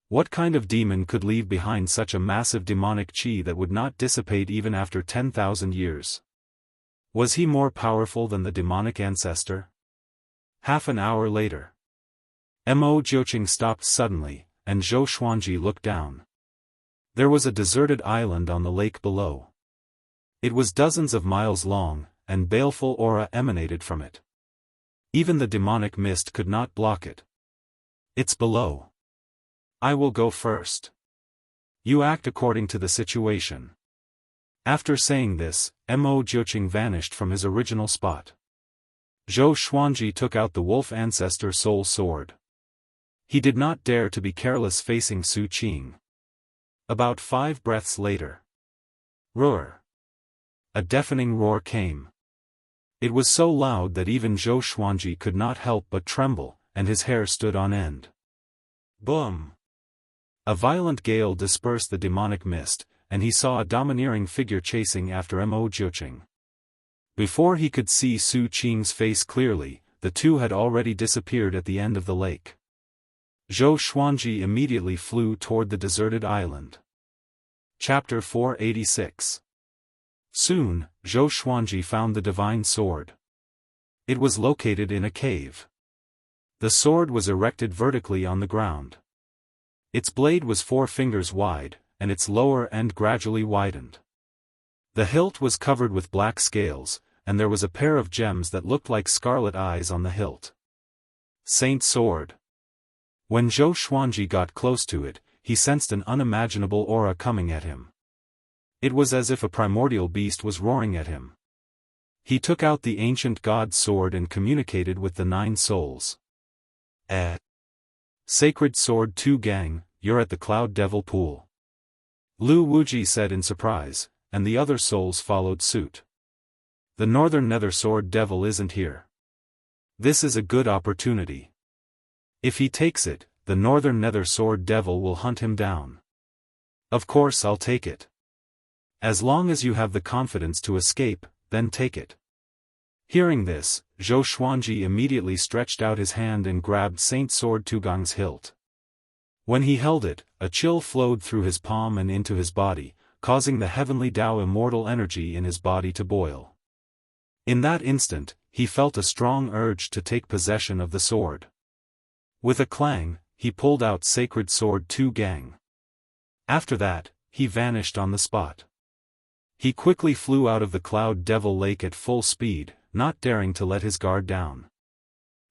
What kind of demon could leave behind such a massive demonic chi that would not dissipate even after 10,000 years? Was he more powerful than the demonic ancestor? Half an hour later, Mo Jiuqing stopped suddenly, and Zhou Xuanji looked down. There was a deserted island on the lake below. It was dozens of miles long, and baleful aura emanated from it. Even the demonic mist could not block it. It's below. I will go first. You act according to the situation. After saying this, Mo Jiuqing vanished from his original spot. Zhou Xuanji took out the wolf ancestor soul sword. He did not dare to be careless facing Su Qing. About 5 breaths later. Roar! A deafening roar came. It was so loud that even Zhou Xuanji could not help but tremble, and his hair stood on end. Boom! A violent gale dispersed the demonic mist, and he saw a domineering figure chasing after Mo Jiuqing. Before he could see Su Qing's face clearly, the two had already disappeared at the end of the lake. Zhou Xuanji immediately flew toward the deserted island. Chapter 486. Soon, Zhou Xuanji found the divine sword. It was located in a cave. The sword was erected vertically on the ground. Its blade was 4 fingers wide, and its lower end gradually widened. The hilt was covered with black scales, and there was a pair of gems that looked like scarlet eyes on the hilt. Saint Sword. When Zhou Xuanji got close to it, he sensed an unimaginable aura coming at him. It was as if a primordial beast was roaring at him. He took out the ancient god's sword and communicated with the 9 souls. Sacred Sword 2 Gang, you're at the Cloud Devil Pool. Lu Wuji said in surprise, and the other souls followed suit. The Northern Nether Sword Devil isn't here. This is a good opportunity. If he takes it, the Northern Nether Sword Devil will hunt him down. Of course I'll take it. As long as you have the confidence to escape, then take it. Hearing this, Zhou Xuanji immediately stretched out his hand and grabbed Saint Sword Tugong's hilt. When he held it, a chill flowed through his palm and into his body, causing the heavenly Tao immortal energy in his body to boil. In that instant, he felt a strong urge to take possession of the sword. With a clang, he pulled out Sacred Sword 2 Gang. After that, he vanished on the spot. He quickly flew out of the Cloud Devil Lake at full speed, not daring to let his guard down.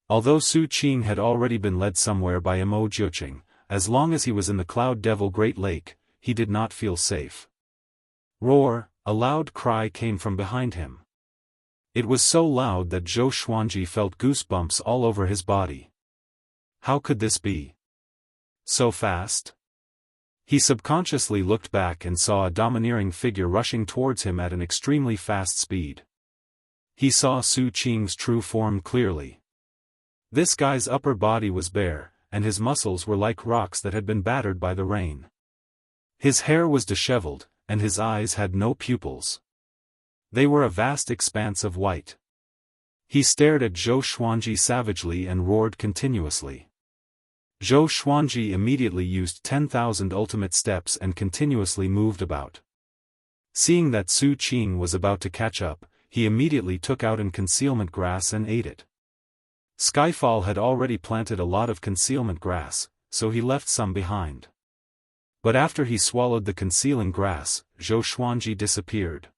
Although Su Qing had already been led somewhere by Mo Jiuqing, as long as he was in the Cloud Devil Great Lake, he did not feel safe. Roar! A loud cry came from behind him. It was so loud that Zhou Xuanji felt goosebumps all over his body. How could this be? So fast? He subconsciously looked back and saw a domineering figure rushing towards him at an extremely fast speed. He saw Su Qing's true form clearly. This guy's upper body was bare, and his muscles were like rocks that had been battered by the rain. His hair was disheveled, and his eyes had no pupils. They were a vast expanse of white. He stared at Zhou Xuanji savagely and roared continuously. Zhou Xuanji immediately used 10,000 ultimate steps and continuously moved about. Seeing that Su Qing was about to catch up, he immediately took out an concealment grass and ate it. Skyfall had already planted a lot of concealment grass, so he left some behind. But after he swallowed the concealing grass, Zhou Xuanji disappeared.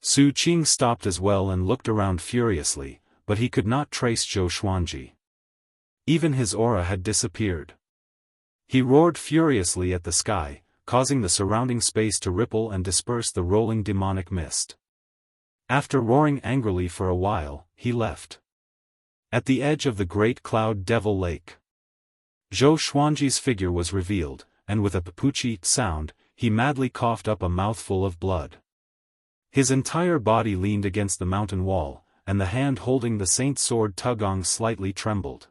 Su Qing stopped as well and looked around furiously, but he could not trace Zhou Xuanji. Even his aura had disappeared. He roared furiously at the sky, causing the surrounding space to ripple and disperse the rolling demonic mist. After roaring angrily for a while, he left. At the edge of the great Cloud Devil Lake, Zhou Xuanji's figure was revealed, and with a papuchi sound, he madly coughed up a mouthful of blood. His entire body leaned against the mountain wall, and the hand holding the Saint Sword Tugong slightly trembled.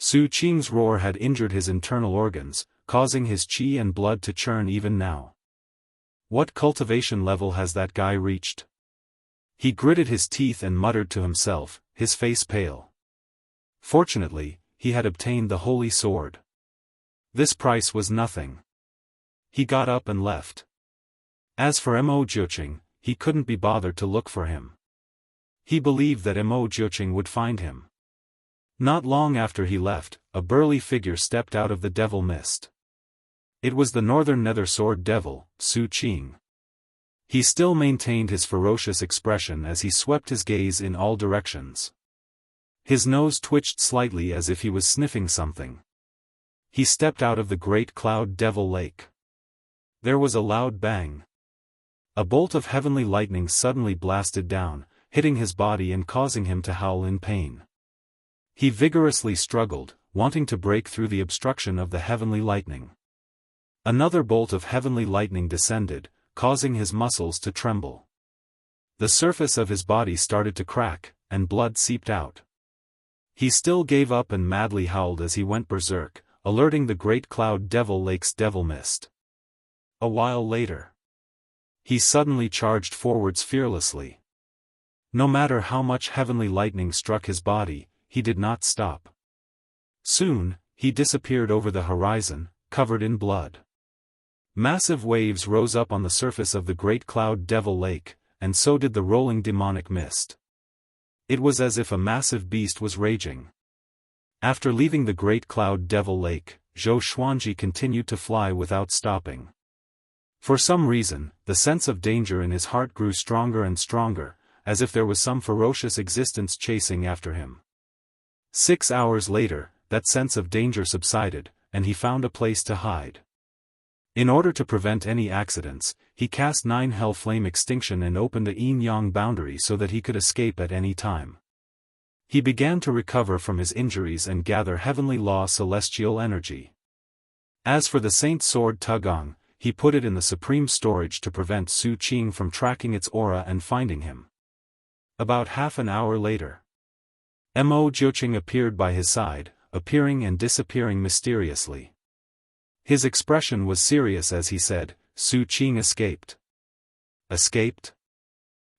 Su Qing's roar had injured his internal organs, causing his qi and blood to churn even now. What cultivation level has that guy reached? He gritted his teeth and muttered to himself, his face pale. Fortunately, he had obtained the holy sword. This price was nothing. He got up and left. As for Mo Jiuqing, he couldn't be bothered to look for him. He believed that Mo Jiuqing would find him. Not long after he left, a burly figure stepped out of the devil mist. It was the Northern Nether Sword Devil, Su Qing. He still maintained his ferocious expression as he swept his gaze in all directions. His nose twitched slightly as if he was sniffing something. He stepped out of the great cloud devil lake. There was a loud bang. A bolt of heavenly lightning suddenly blasted down, hitting his body and causing him to howl in pain. He vigorously struggled, wanting to break through the obstruction of the heavenly lightning. Another bolt of heavenly lightning descended, causing his muscles to tremble. The surface of his body started to crack, and blood seeped out. He still gave up and madly howled as he went berserk, alerting the great cloud devil lake's devil mist. A while later, he suddenly charged forwards fearlessly. No matter how much heavenly lightning struck his body, he did not stop. Soon, he disappeared over the horizon, covered in blood. Massive waves rose up on the surface of the great cloud devil lake, and so did the rolling demonic mist. It was as if a massive beast was raging. After leaving the great cloud devil lake, Zhou Xuanji continued to fly without stopping. For some reason, the sense of danger in his heart grew stronger and stronger, as if there was some ferocious existence chasing after him. 6 hours later, that sense of danger subsided, and he found a place to hide. In order to prevent any accidents, he cast 9 hell flame extinction and opened a yin-yang boundary so that he could escape at any time. He began to recover from his injuries and gather heavenly law celestial energy. As for the Saint Sword Tugong, he put it in the supreme storage to prevent Su Qing from tracking its aura and finding him. About half an hour later, Mo Jiuqing appeared by his side, appearing and disappearing mysteriously. His expression was serious as he said, "Su Qing escaped." Escaped?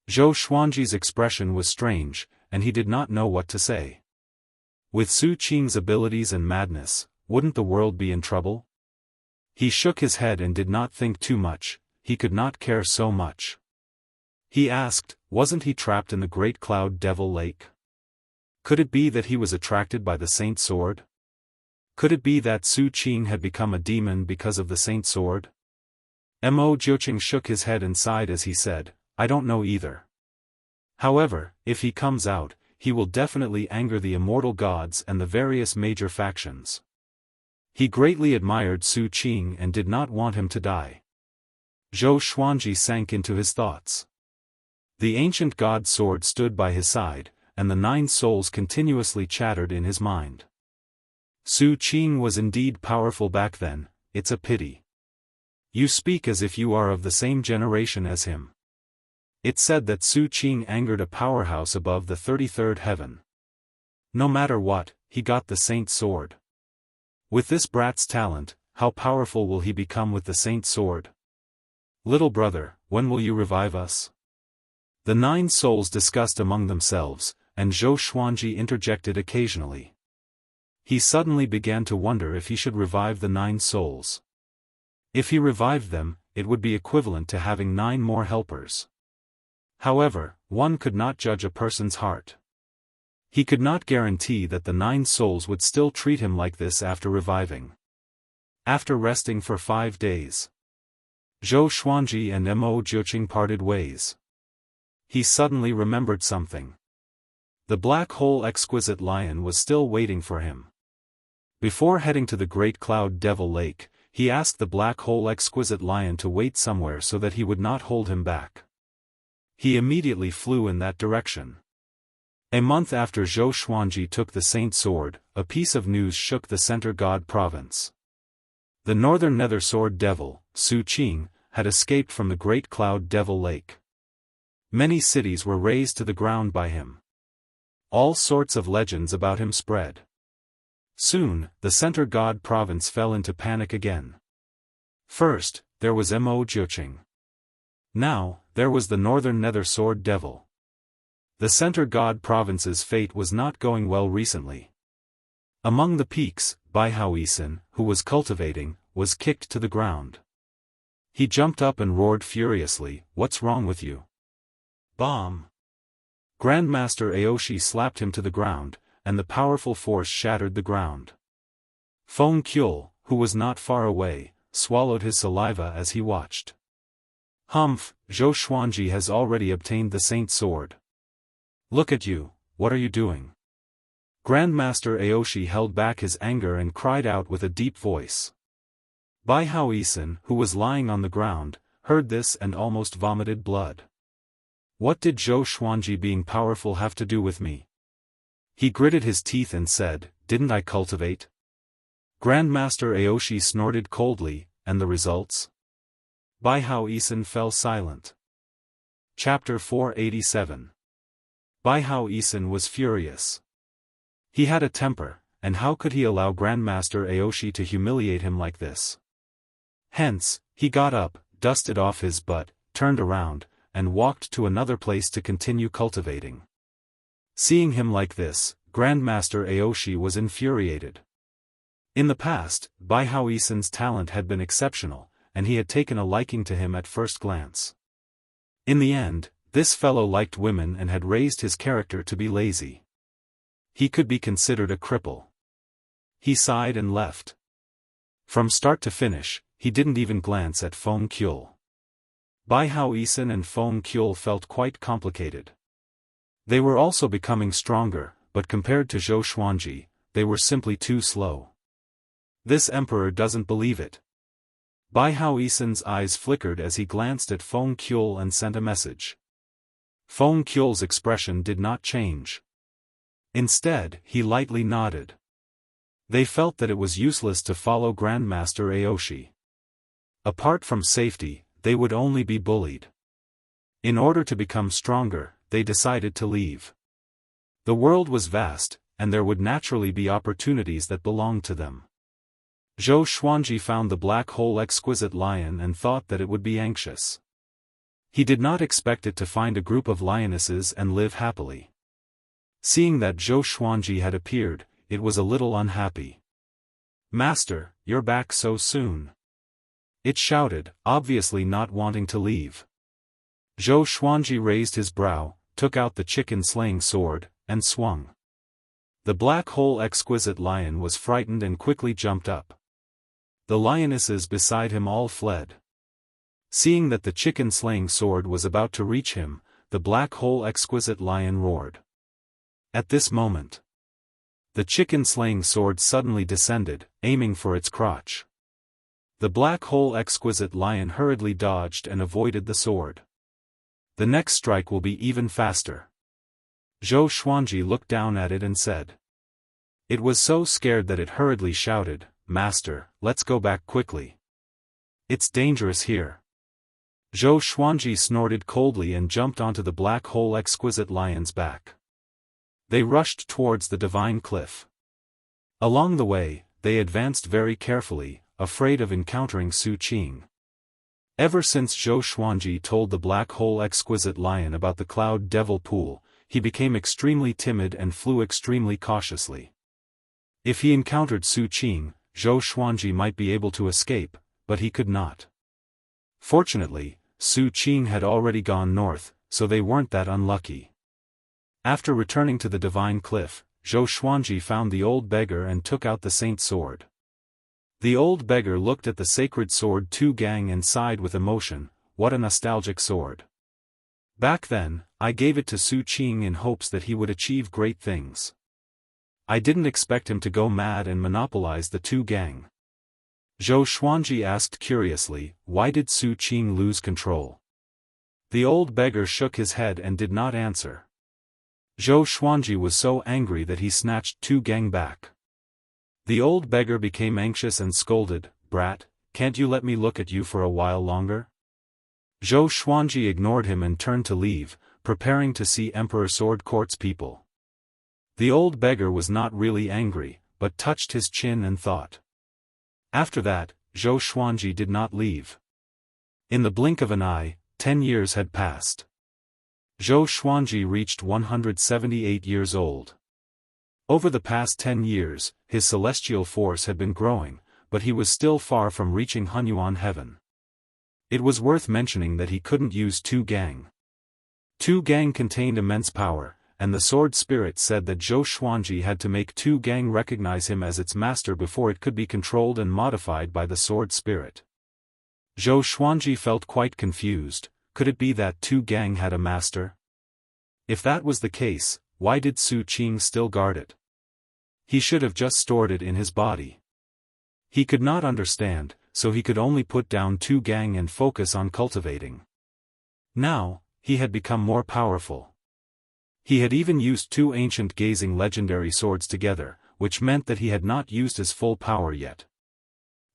Zhou Xuanji's expression was strange, and he did not know what to say. With Su Qing's abilities and madness, wouldn't the world be in trouble? He shook his head and did not think too much, he could not care so much. He asked, wasn't he trapped in the great cloud devil lake? Could it be that he was attracted by the Saint Sword? Could it be that Su Qing had become a demon because of the Saint Sword? Mo Jiuqing shook his head and sighed as he said, I don't know either. However, if he comes out, he will definitely anger the immortal gods and the various major factions. He greatly admired Su Qing and did not want him to die. Zhou Xuanji sank into his thoughts. The ancient god sword stood by his side, and the 9 souls continuously chattered in his mind. Su Qing was indeed powerful back then, it's a pity. You speak as if you are of the same generation as him. It's said that Su Qing angered a powerhouse above the 33rd heaven. No matter what, he got the Saint Sword. With this brat's talent, how powerful will he become with the Saint Sword? Little brother, when will you revive us? The 9 souls discussed among themselves, and Zhou Xuanji interjected occasionally. He suddenly began to wonder if he should revive the 9 souls. If he revived them, it would be equivalent to having 9 more helpers. However, one could not judge a person's heart. He could not guarantee that the 9 souls would still treat him like this after reviving. After resting for 5 days, Zhou Xuanji and Mo Jiuqing parted ways. He suddenly remembered something. The black hole exquisite lion was still waiting for him. Before heading to the great cloud devil lake, he asked the black hole exquisite lion to wait somewhere so that he would not hold him back. He immediately flew in that direction. A month after Zhou Xuanji took the Saint Sword, a piece of news shook the Center God province. The northern nether sword devil, Su Qing, had escaped from the great cloud devil lake. Many cities were razed to the ground by him. All sorts of legends about him spread. Soon, the Center God province fell into panic again. First, there was Mo Jiuqing. Now, there was the northern nether sword devil. The Center God province's fate was not going well recently. Among the peaks, Baihaoisin, who was cultivating, was kicked to the ground. He jumped up and roared furiously, "What's wrong with you?" "Bomb!" Grandmaster Aoshi slapped him to the ground, and the powerful force shattered the ground. Feng Kyul, who was not far away, swallowed his saliva as he watched. Humph, Zhou Xuanji has already obtained the Saint Sword. Look at you, what are you doing? Grandmaster Aoshi held back his anger and cried out with a deep voice. Bai Haoisen, who was lying on the ground, heard this and almost vomited blood. What did Zhou Xuanji being powerful have to do with me? He gritted his teeth and said, didn't I cultivate? Grandmaster Aoshi snorted coldly, and the results? Bai Haoisen fell silent. Chapter 487. Bai Haoisen was furious. He had a temper, and how could he allow Grandmaster Aoshi to humiliate him like this? Hence, he got up, dusted off his butt, turned around, and walked to another place to continue cultivating. Seeing him like this, Grandmaster Aoshi was infuriated. In the past, Bai Haoisen's talent had been exceptional, and he had taken a liking to him at first glance. In the end, this fellow liked women and had raised his character to be lazy. He could be considered a cripple. He sighed and left. From start to finish, he didn't even glance at Feng Kyul. Bai Haoisen and Feng Kyul felt quite complicated. They were also becoming stronger, but compared to Zhou Xuanji, they were simply too slow. This emperor doesn't believe it. Bai Haoisen's eyes flickered as he glanced at Feng Kyul and sent a message. Feng Kyul's expression did not change. Instead, he lightly nodded. They felt that it was useless to follow Grandmaster Aoshi. Apart from safety, they would only be bullied. In order to become stronger, they decided to leave. The world was vast, and there would naturally be opportunities that belonged to them. Zhou Xuanji found the black hole exquisite lion and thought that it would be anxious. He did not expect it to find a group of lionesses and live happily. Seeing that Zhou Xuanji had appeared, it was a little unhappy. Master, you're back so soon. It shouted, obviously not wanting to leave. Zhou Xuanji raised his brow, took out the chicken-slaying sword, and swung. The black hole exquisite lion was frightened and quickly jumped up. The lionesses beside him all fled. Seeing that the chicken-slaying sword was about to reach him, the black hole exquisite lion roared. At this moment, the chicken-slaying sword suddenly descended, aiming for its crotch. The black hole exquisite lion hurriedly dodged and avoided the sword. The next strike will be even faster. Zhou Xuanji looked down at it and said. It was so scared that it hurriedly shouted, Master, let's go back quickly. It's dangerous here. Zhou Xuanji snorted coldly and jumped onto the black hole exquisite lion's back. They rushed towards the divine cliff. Along the way, they advanced very carefully, afraid of encountering Su Qing. Ever since Zhou Xuanji told the black hole exquisite lion about the cloud devil pool, he became extremely timid and flew extremely cautiously. If he encountered Su Qing, Zhou Xuanji might be able to escape, but he could not. Fortunately, Su Qing had already gone north, so they weren't that unlucky. After returning to the divine cliff, Zhou Xuanji found the old beggar and took out the saint sword. The old beggar looked at the sacred sword Tu Gang and sighed with emotion, what a nostalgic sword. Back then, I gave it to Su Qing in hopes that he would achieve great things. I didn't expect him to go mad and monopolize the Tu Gang. Zhou Xuanji asked curiously, why did Su Qing lose control? The old beggar shook his head and did not answer. Zhou Xuanji was so angry that he snatched Tu Gang back. The old beggar became anxious and scolded, Brat, can't you let me look at you for a while longer? Zhou Xuanji ignored him and turned to leave, preparing to see Emperor Sword Court's people. The old beggar was not really angry, but touched his chin and thought. After that, Zhou Xuanji did not leave. In the blink of an eye, 10 years had passed. Zhou Xuanji reached 178 years old. Over the past 10 years, his celestial force had been growing, but he was still far from reaching Hunyuan heaven. It was worth mentioning that he couldn't use Tu Gang. Tu Gang contained immense power, and the sword spirit said that Zhou Xuanji had to make Tu Gang recognize him as its master before it could be controlled and modified by the sword spirit. Zhou Xuanji felt quite confused. Could it be that Tu Gang had a master? If that was the case, why did Su Qing still guard it? He should have just stored it in his body. He could not understand, so he could only put down Tu Gang and focus on cultivating. Now, he had become more powerful. He had even used 2 ancient gazing legendary swords together, which meant that he had not used his full power yet.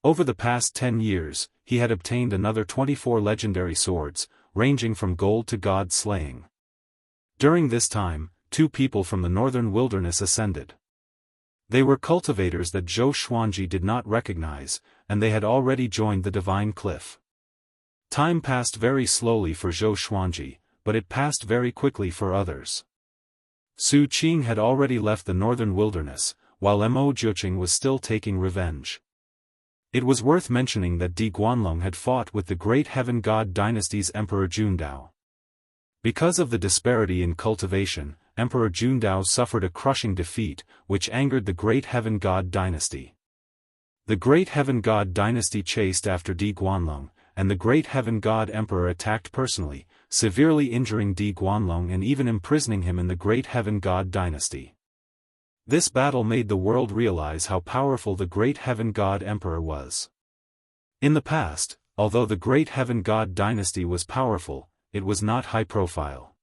Over the past 10 years, he had obtained another 24 legendary swords, ranging from gold to god slaying. During this time, 2 people from the northern wilderness ascended. They were cultivators that Zhou Xuanji did not recognize, and they had already joined the divine cliff. Time passed very slowly for Zhou Xuanji, but it passed very quickly for others. Su Qing had already left the northern wilderness, while Mo Jiuqing was still taking revenge. It was worth mentioning that Di Guanlong had fought with the great heaven god dynasty's Emperor Jundao. Because of the disparity in cultivation, Emperor Jundao suffered a crushing defeat, which angered the great heaven god dynasty. The great heaven god dynasty chased after Di Guanlong, and the great heaven god emperor attacked personally, severely injuring Di Guanlong and even imprisoning him in the great heaven god dynasty. This battle made the world realize how powerful the great heaven god emperor was. In the past, although the great heaven god dynasty was powerful, it was not high profile.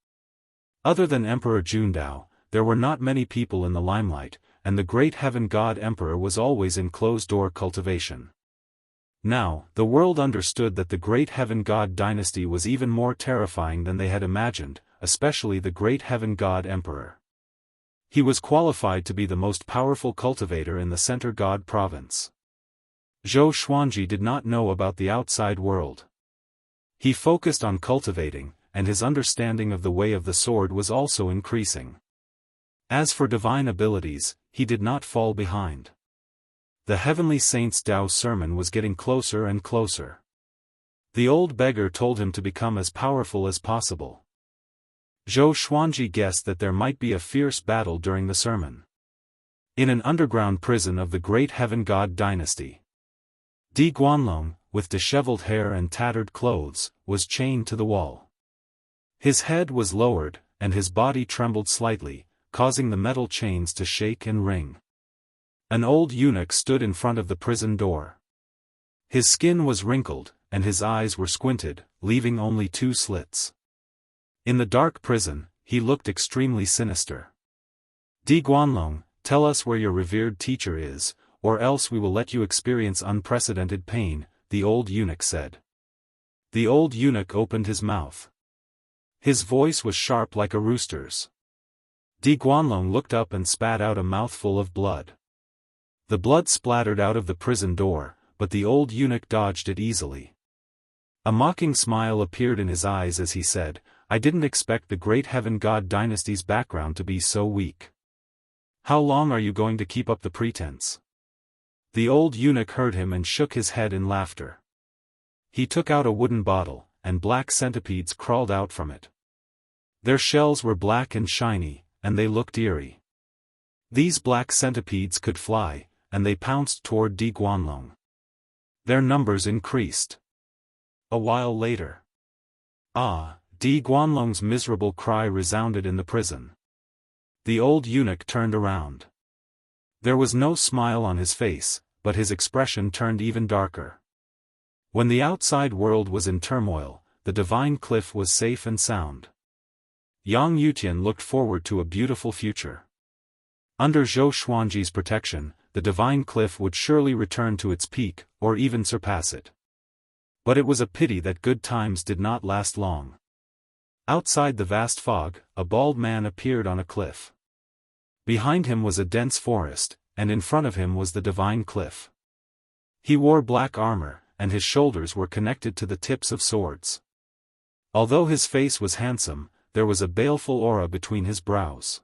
Other than Emperor Jundao, there were not many people in the limelight, and the great heaven god emperor was always in closed-door cultivation. Now, the world understood that the great heaven god dynasty was even more terrifying than they had imagined, especially the great heaven god emperor. He was qualified to be the most powerful cultivator in the Center God province. Zhou Xuanji did not know about the outside world. He focused on cultivating, and his understanding of the way of the sword was also increasing. As for divine abilities, he did not fall behind. The heavenly saint's Dao sermon was getting closer and closer. The old beggar told him to become as powerful as possible. Zhou Xuanji guessed that there might be a fierce battle during the sermon. In an underground prison of the great heaven god dynasty, Di Guanlong, with disheveled hair and tattered clothes, was chained to the wall. His head was lowered, and his body trembled slightly, causing the metal chains to shake and ring. An old eunuch stood in front of the prison door. His skin was wrinkled, and his eyes were squinted, leaving only 2 slits. In the dark prison, he looked extremely sinister. Di Guanlong, tell us where your revered teacher is, or else we will let you experience unprecedented pain, the old eunuch said. The old eunuch opened his mouth. His voice was sharp like a rooster's. Di Guanlong looked up and spat out a mouthful of blood. The blood splattered out of the prison door, but the old eunuch dodged it easily. A mocking smile appeared in his eyes as he said, I didn't expect the great heaven god dynasty's background to be so weak. How long are you going to keep up the pretense? The old eunuch heard him and shook his head in laughter. He took out a wooden bottle, and black centipedes crawled out from it. Their shells were black and shiny, and they looked eerie. These black centipedes could fly, and they pounced toward Di Guanlong. Their numbers increased. A while later. Ah! Di Guanlong's miserable cry resounded in the prison. The old eunuch turned around. There was no smile on his face, but his expression turned even darker. When the outside world was in turmoil, the divine cliff was safe and sound. Yang Yutian looked forward to a beautiful future. Under Zhou Xuanji's protection, the divine cliff would surely return to its peak, or even surpass it. But it was a pity that good times did not last long. Outside the vast fog, a bald man appeared on a cliff. Behind him was a dense forest, and in front of him was the divine cliff. He wore black armor, and his shoulders were connected to the tips of swords. Although his face was handsome, there was a baleful aura between his brows.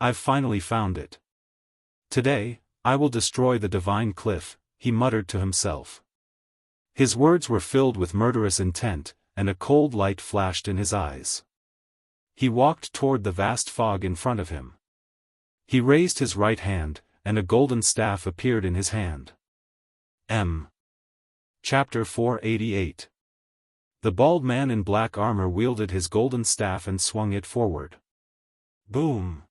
I've finally found it. Today, I will destroy the divine cliff, he muttered to himself. His words were filled with murderous intent, and a cold light flashed in his eyes. He walked toward the vast fog in front of him. He raised his right hand, and a golden staff appeared in his hand. Chapter 488. The bald man in black armor wielded his golden staff and swung it forward. Boom!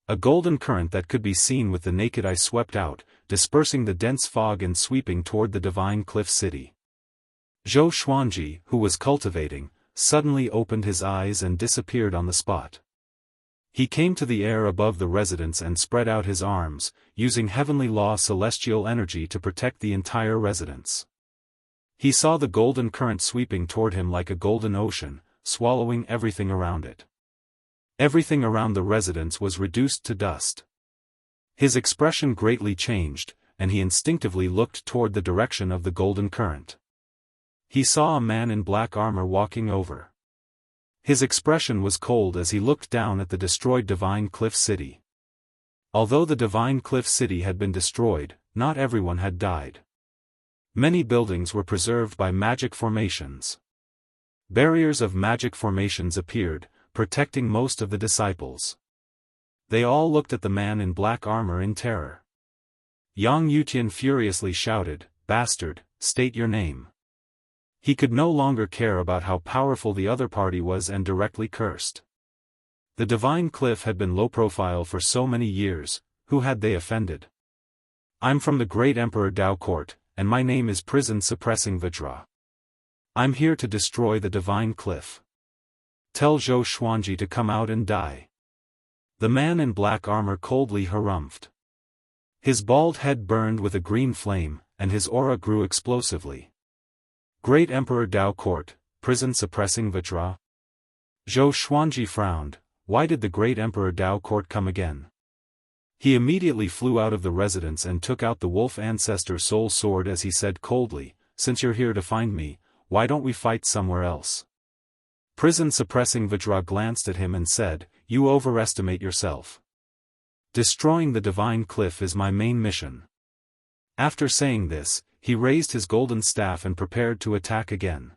A golden current that could be seen with the naked eye swept out, dispersing the dense fog and sweeping toward the divine cliff city. Zhou Xuanji, who was cultivating, suddenly opened his eyes and disappeared on the spot. He came to the air above the residence and spread out his arms, using heavenly law celestial energy to protect the entire residence. He saw the golden current sweeping toward him like a golden ocean, swallowing everything around it. Everything around the residence was reduced to dust. His expression greatly changed, and he instinctively looked toward the direction of the golden current. He saw a man in black armor walking over. His expression was cold as he looked down at the destroyed divine cliff city. Although the divine cliff city had been destroyed, not everyone had died. Many buildings were preserved by magic formations. Barriers of magic formations appeared, protecting most of the disciples. They all looked at the man in black armor in terror. Yang Yutian furiously shouted, "Bastard, state your name." He could no longer care about how powerful the other party was and directly cursed. The divine cliff had been low profile for so many years, who had they offended? "I'm from the great Emperor Dao Court, and my name is Prison Suppressing Vajra. I'm here to destroy the divine cliff. Tell Zhou Xuanji to come out and die." The man in black armor coldly harumphed. His bald head burned with a green flame, and his aura grew explosively. "Great Emperor Dao Court, Prison Suppressing Vajra?" Zhou Xuanji frowned. Why did the great Emperor Dao Court come again? He immediately flew out of the residence and took out the wolf ancestor soul sword as he said coldly, "Since you're here to find me, why don't we fight somewhere else?" Prison Suppressing Vajra glanced at him and said, "You overestimate yourself. Destroying the divine cliff is my main mission." After saying this, he raised his golden staff and prepared to attack again.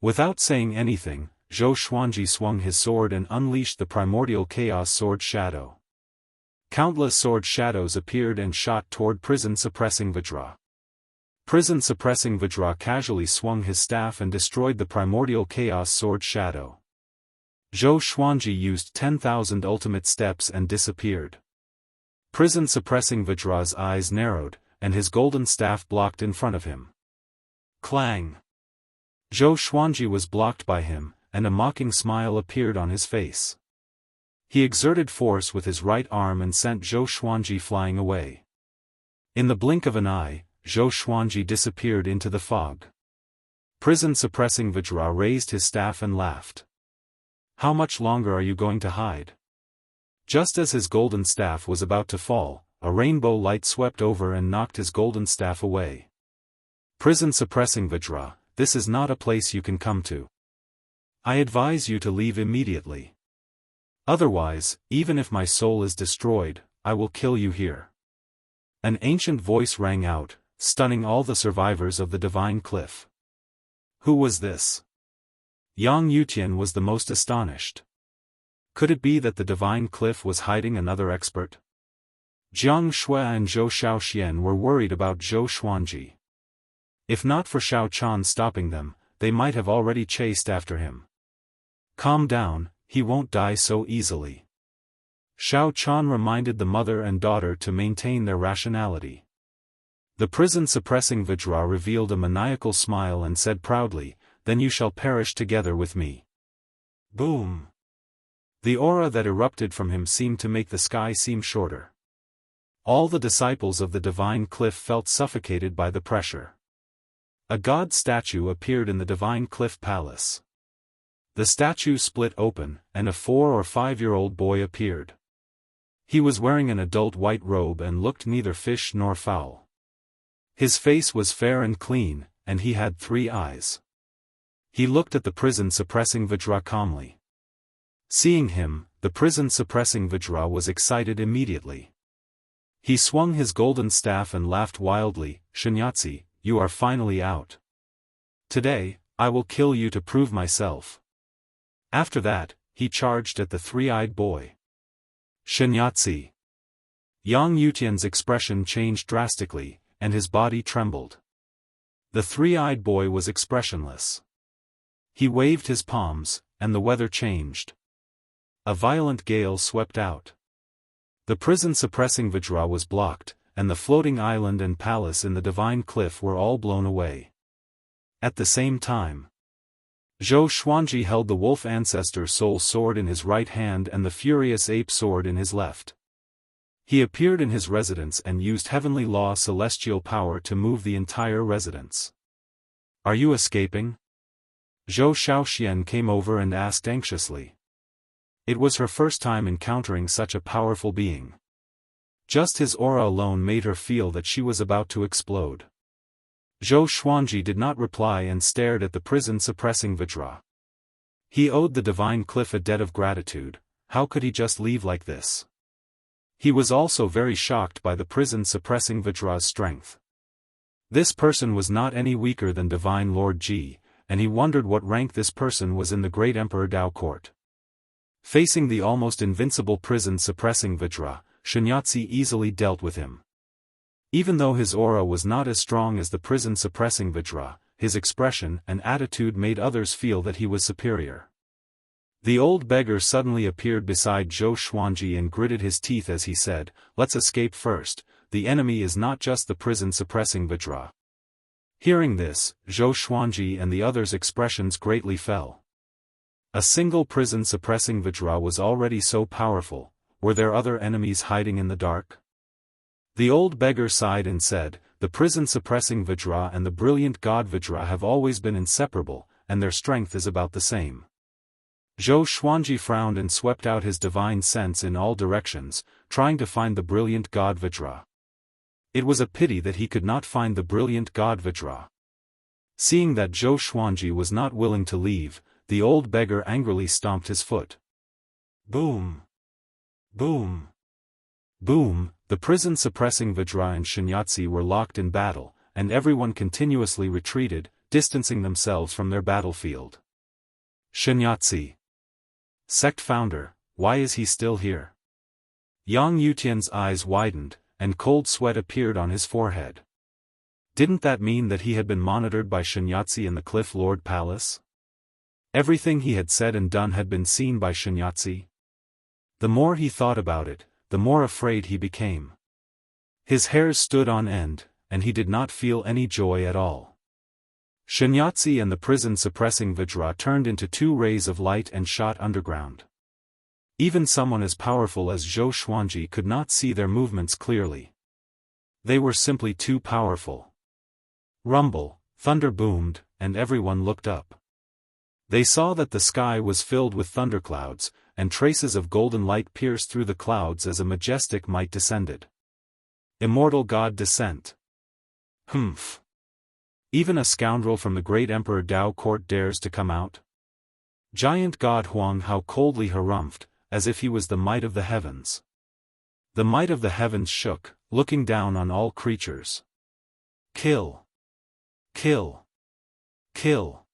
Without saying anything, Zhou Xuanji swung his sword and unleashed the primordial chaos sword shadow. Countless sword shadows appeared and shot toward Prison Suppressing Vajra. Prison Suppressing Vajra casually swung his staff and destroyed the primordial chaos sword shadow. Zhou Xuanji used 10,000 ultimate steps and disappeared. Prison Suppressing Vajra's eyes narrowed, and his golden staff blocked in front of him. Clang! Zhou Xuanji was blocked by him, and a mocking smile appeared on his face. He exerted force with his right arm and sent Zhou Xuanji flying away. In the blink of an eye, Zhou Xuanji disappeared into the fog. Prison Suppressing Vajra raised his staff and laughed. "How much longer are you going to hide?" Just as his golden staff was about to fall, a rainbow light swept over and knocked his golden staff away. "Prison Suppressing Vajra, this is not a place you can come to. I advise you to leave immediately. Otherwise, even if my soul is destroyed, I will kill you here." An ancient voice rang out, stunning all the survivors of the divine cliff. Who was this? Yang Yutian was the most astonished. Could it be that the divine cliff was hiding another expert? Jianghu and Zhou Xiaoxian were worried about Zhou Xuanji. If not for Xiao Chan stopping them, they might have already chased after him. "Calm down, he won't die so easily." Xiao Chan reminded the mother and daughter to maintain their rationality. The Prison Suppressing Vajra revealed a maniacal smile and said proudly, "Then you shall perish together with me." Boom! The aura that erupted from him seemed to make the sky seem shorter. All the disciples of the divine cliff felt suffocated by the pressure. A god statue appeared in the divine cliff palace. The statue split open, and a 4 or 5-year-old boy appeared. He was wearing an adult white robe and looked neither fish nor fowl. His face was fair and clean, and he had 3 eyes. He looked at the Prison Suppressing Vajra calmly. Seeing him, the Prison Suppressing Vajra was excited immediately. He swung his golden staff and laughed wildly, "Xianxia, you are finally out. Today, I will kill you to prove myself." After that, he charged at the 3-eyed boy. "Xianxia." Yang Yutian's expression changed drastically, and his body trembled. The three-eyed boy was expressionless. He waved his palms, and the weather changed. A violent gale swept out. The prison-suppressing Vajra was blocked, and the floating island and palace in the divine cliff were all blown away. At the same time, Zhou Xuanji held the wolf ancestor soul sword in his right hand and the furious ape sword in his left. He appeared in his residence and used heavenly law celestial power to move the entire residence. "Are you escaping?" Zhou Xiaoxian came over and asked anxiously. It was her first time encountering such a powerful being. Just his aura alone made her feel that she was about to explode. Zhou Xuanji did not reply and stared at the prison-suppressing Vajra. He owed the divine cliff a debt of gratitude. How could he just leave like this? He was also very shocked by the prison-suppressing Vajra's strength. This person was not any weaker than Divine Lord Ji, and he wondered what rank this person was in the great Emperor Dao court. Facing the almost invincible prison-suppressing Vajra, Xianxia easily dealt with him. Even though his aura was not as strong as the prison-suppressing Vajra, his expression and attitude made others feel that he was superior. The old beggar suddenly appeared beside Zhou Xuanji and gritted his teeth as he said, "Let's escape first, the enemy is not just the prison-suppressing Vajra." Hearing this, Zhou Xuanji and the others' expressions greatly fell. A single prison-suppressing Vajra was already so powerful. Were there other enemies hiding in the dark? The old beggar sighed and said, "The prison-suppressing Vajra and the brilliant god Vajra have always been inseparable, and their strength is about the same." Zhou Xuanji frowned and swept out his divine sense in all directions, trying to find the brilliant god Vajra. It was a pity that he could not find the brilliant god Vajra. Seeing that Zhou Xuanji was not willing to leave, the old beggar angrily stomped his foot. Boom! Boom! Boom! The prison-suppressing Vajra and Xianxia were locked in battle, and everyone continuously retreated, distancing themselves from their battlefield. Xianxia. Sect founder, why is he still here? Yang Yutian's eyes widened, and cold sweat appeared on his forehead. Didn't that mean that he had been monitored by Xianxia in the Cliff Lord Palace? Everything he had said and done had been seen by Xianxia. The more he thought about it, the more afraid he became. His hairs stood on end, and he did not feel any joy at all. Xianxia and the prison-suppressing Vajra turned into two rays of light and shot underground. Even someone as powerful as Zhou Xuanji could not see their movements clearly. They were simply too powerful. Rumble, thunder boomed, and everyone looked up. They saw that the sky was filled with thunderclouds, and traces of golden light pierced through the clouds as a majestic might descended. Immortal God descent. Humph. Even a scoundrel from the great Emperor Dao court dares to come out? Giant God Huang how coldly harumphed, as if he was the might of the heavens. The might of the heavens shook, looking down on all creatures. Kill! Kill! Kill!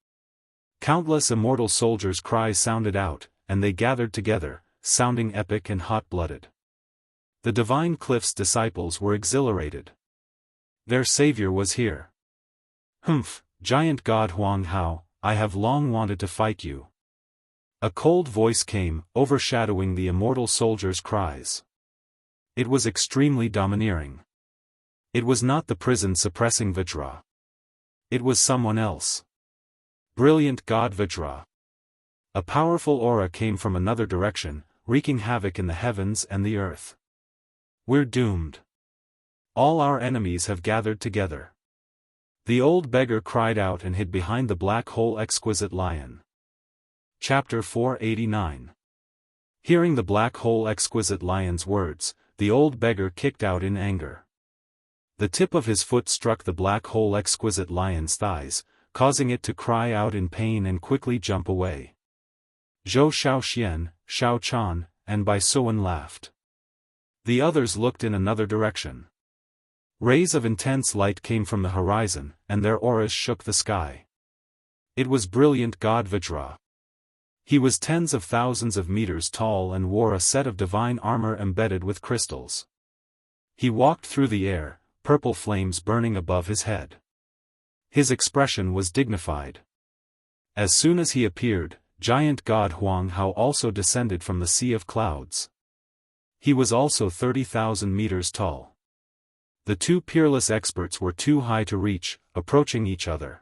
Countless immortal soldiers' cries sounded out, and they gathered together, sounding epic and hot-blooded. The divine cliff's disciples were exhilarated. Their savior was here. Humph, giant god Huang Hao, I have long wanted to fight you. A cold voice came, overshadowing the immortal soldiers' cries. It was extremely domineering. It was not the prison-suppressing Vajra. It was someone else. Brilliant god Vajra. A powerful aura came from another direction, wreaking havoc in the heavens and the earth. We're doomed. All our enemies have gathered together. The old beggar cried out and hid behind the black hole exquisite lion. Chapter 489. Hearing the black hole exquisite lion's words, the old beggar kicked out in anger. The tip of his foot struck the black hole exquisite lion's thighs, causing it to cry out in pain and quickly jump away. Zhou Xiaoxian, Xiao Chan, and Bai Suan laughed. The others looked in another direction. Rays of intense light came from the horizon, and their auras shook the sky. It was brilliant god Vajra. He was tens of thousands of meters tall and wore a set of divine armor embedded with crystals. He walked through the air, purple flames burning above his head. His expression was dignified. As soon as he appeared, giant god Huang Hao also descended from the sea of clouds. He was also 30,000 meters tall. The two peerless experts were too high to reach, approaching each other.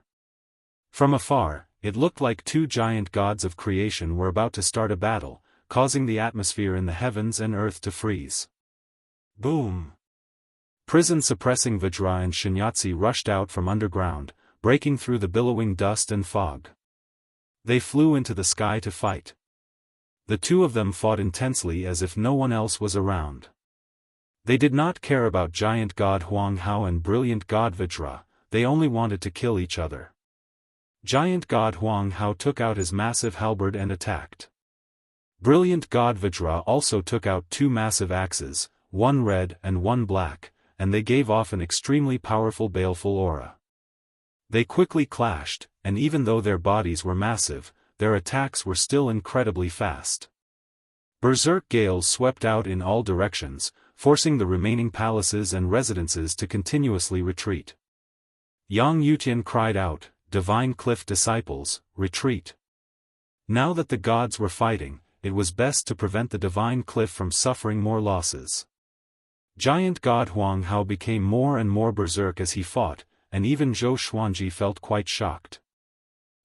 From afar, it looked like two giant gods of creation were about to start a battle, causing the atmosphere in the heavens and earth to freeze. Boom! Prison-suppressing Vajra and Xianxia rushed out from underground, breaking through the billowing dust and fog. They flew into the sky to fight. The two of them fought intensely as if no one else was around. They did not care about giant god Huang Hao and brilliant god Vajra, they only wanted to kill each other. Giant god Huang Hao took out his massive halberd and attacked. Brilliant god Vajra also took out two massive axes, one red and one black, and they gave off an extremely powerful baleful aura. They quickly clashed, and even though their bodies were massive, their attacks were still incredibly fast. Berserk gales swept out in all directions, forcing the remaining palaces and residences to continuously retreat. Yang Yutian cried out, "Divine Cliff disciples, retreat." Now that the gods were fighting, it was best to prevent the Divine Cliff from suffering more losses. Giant god Huang Hao became more and more berserk as he fought, and even Zhou Xuanji felt quite shocked.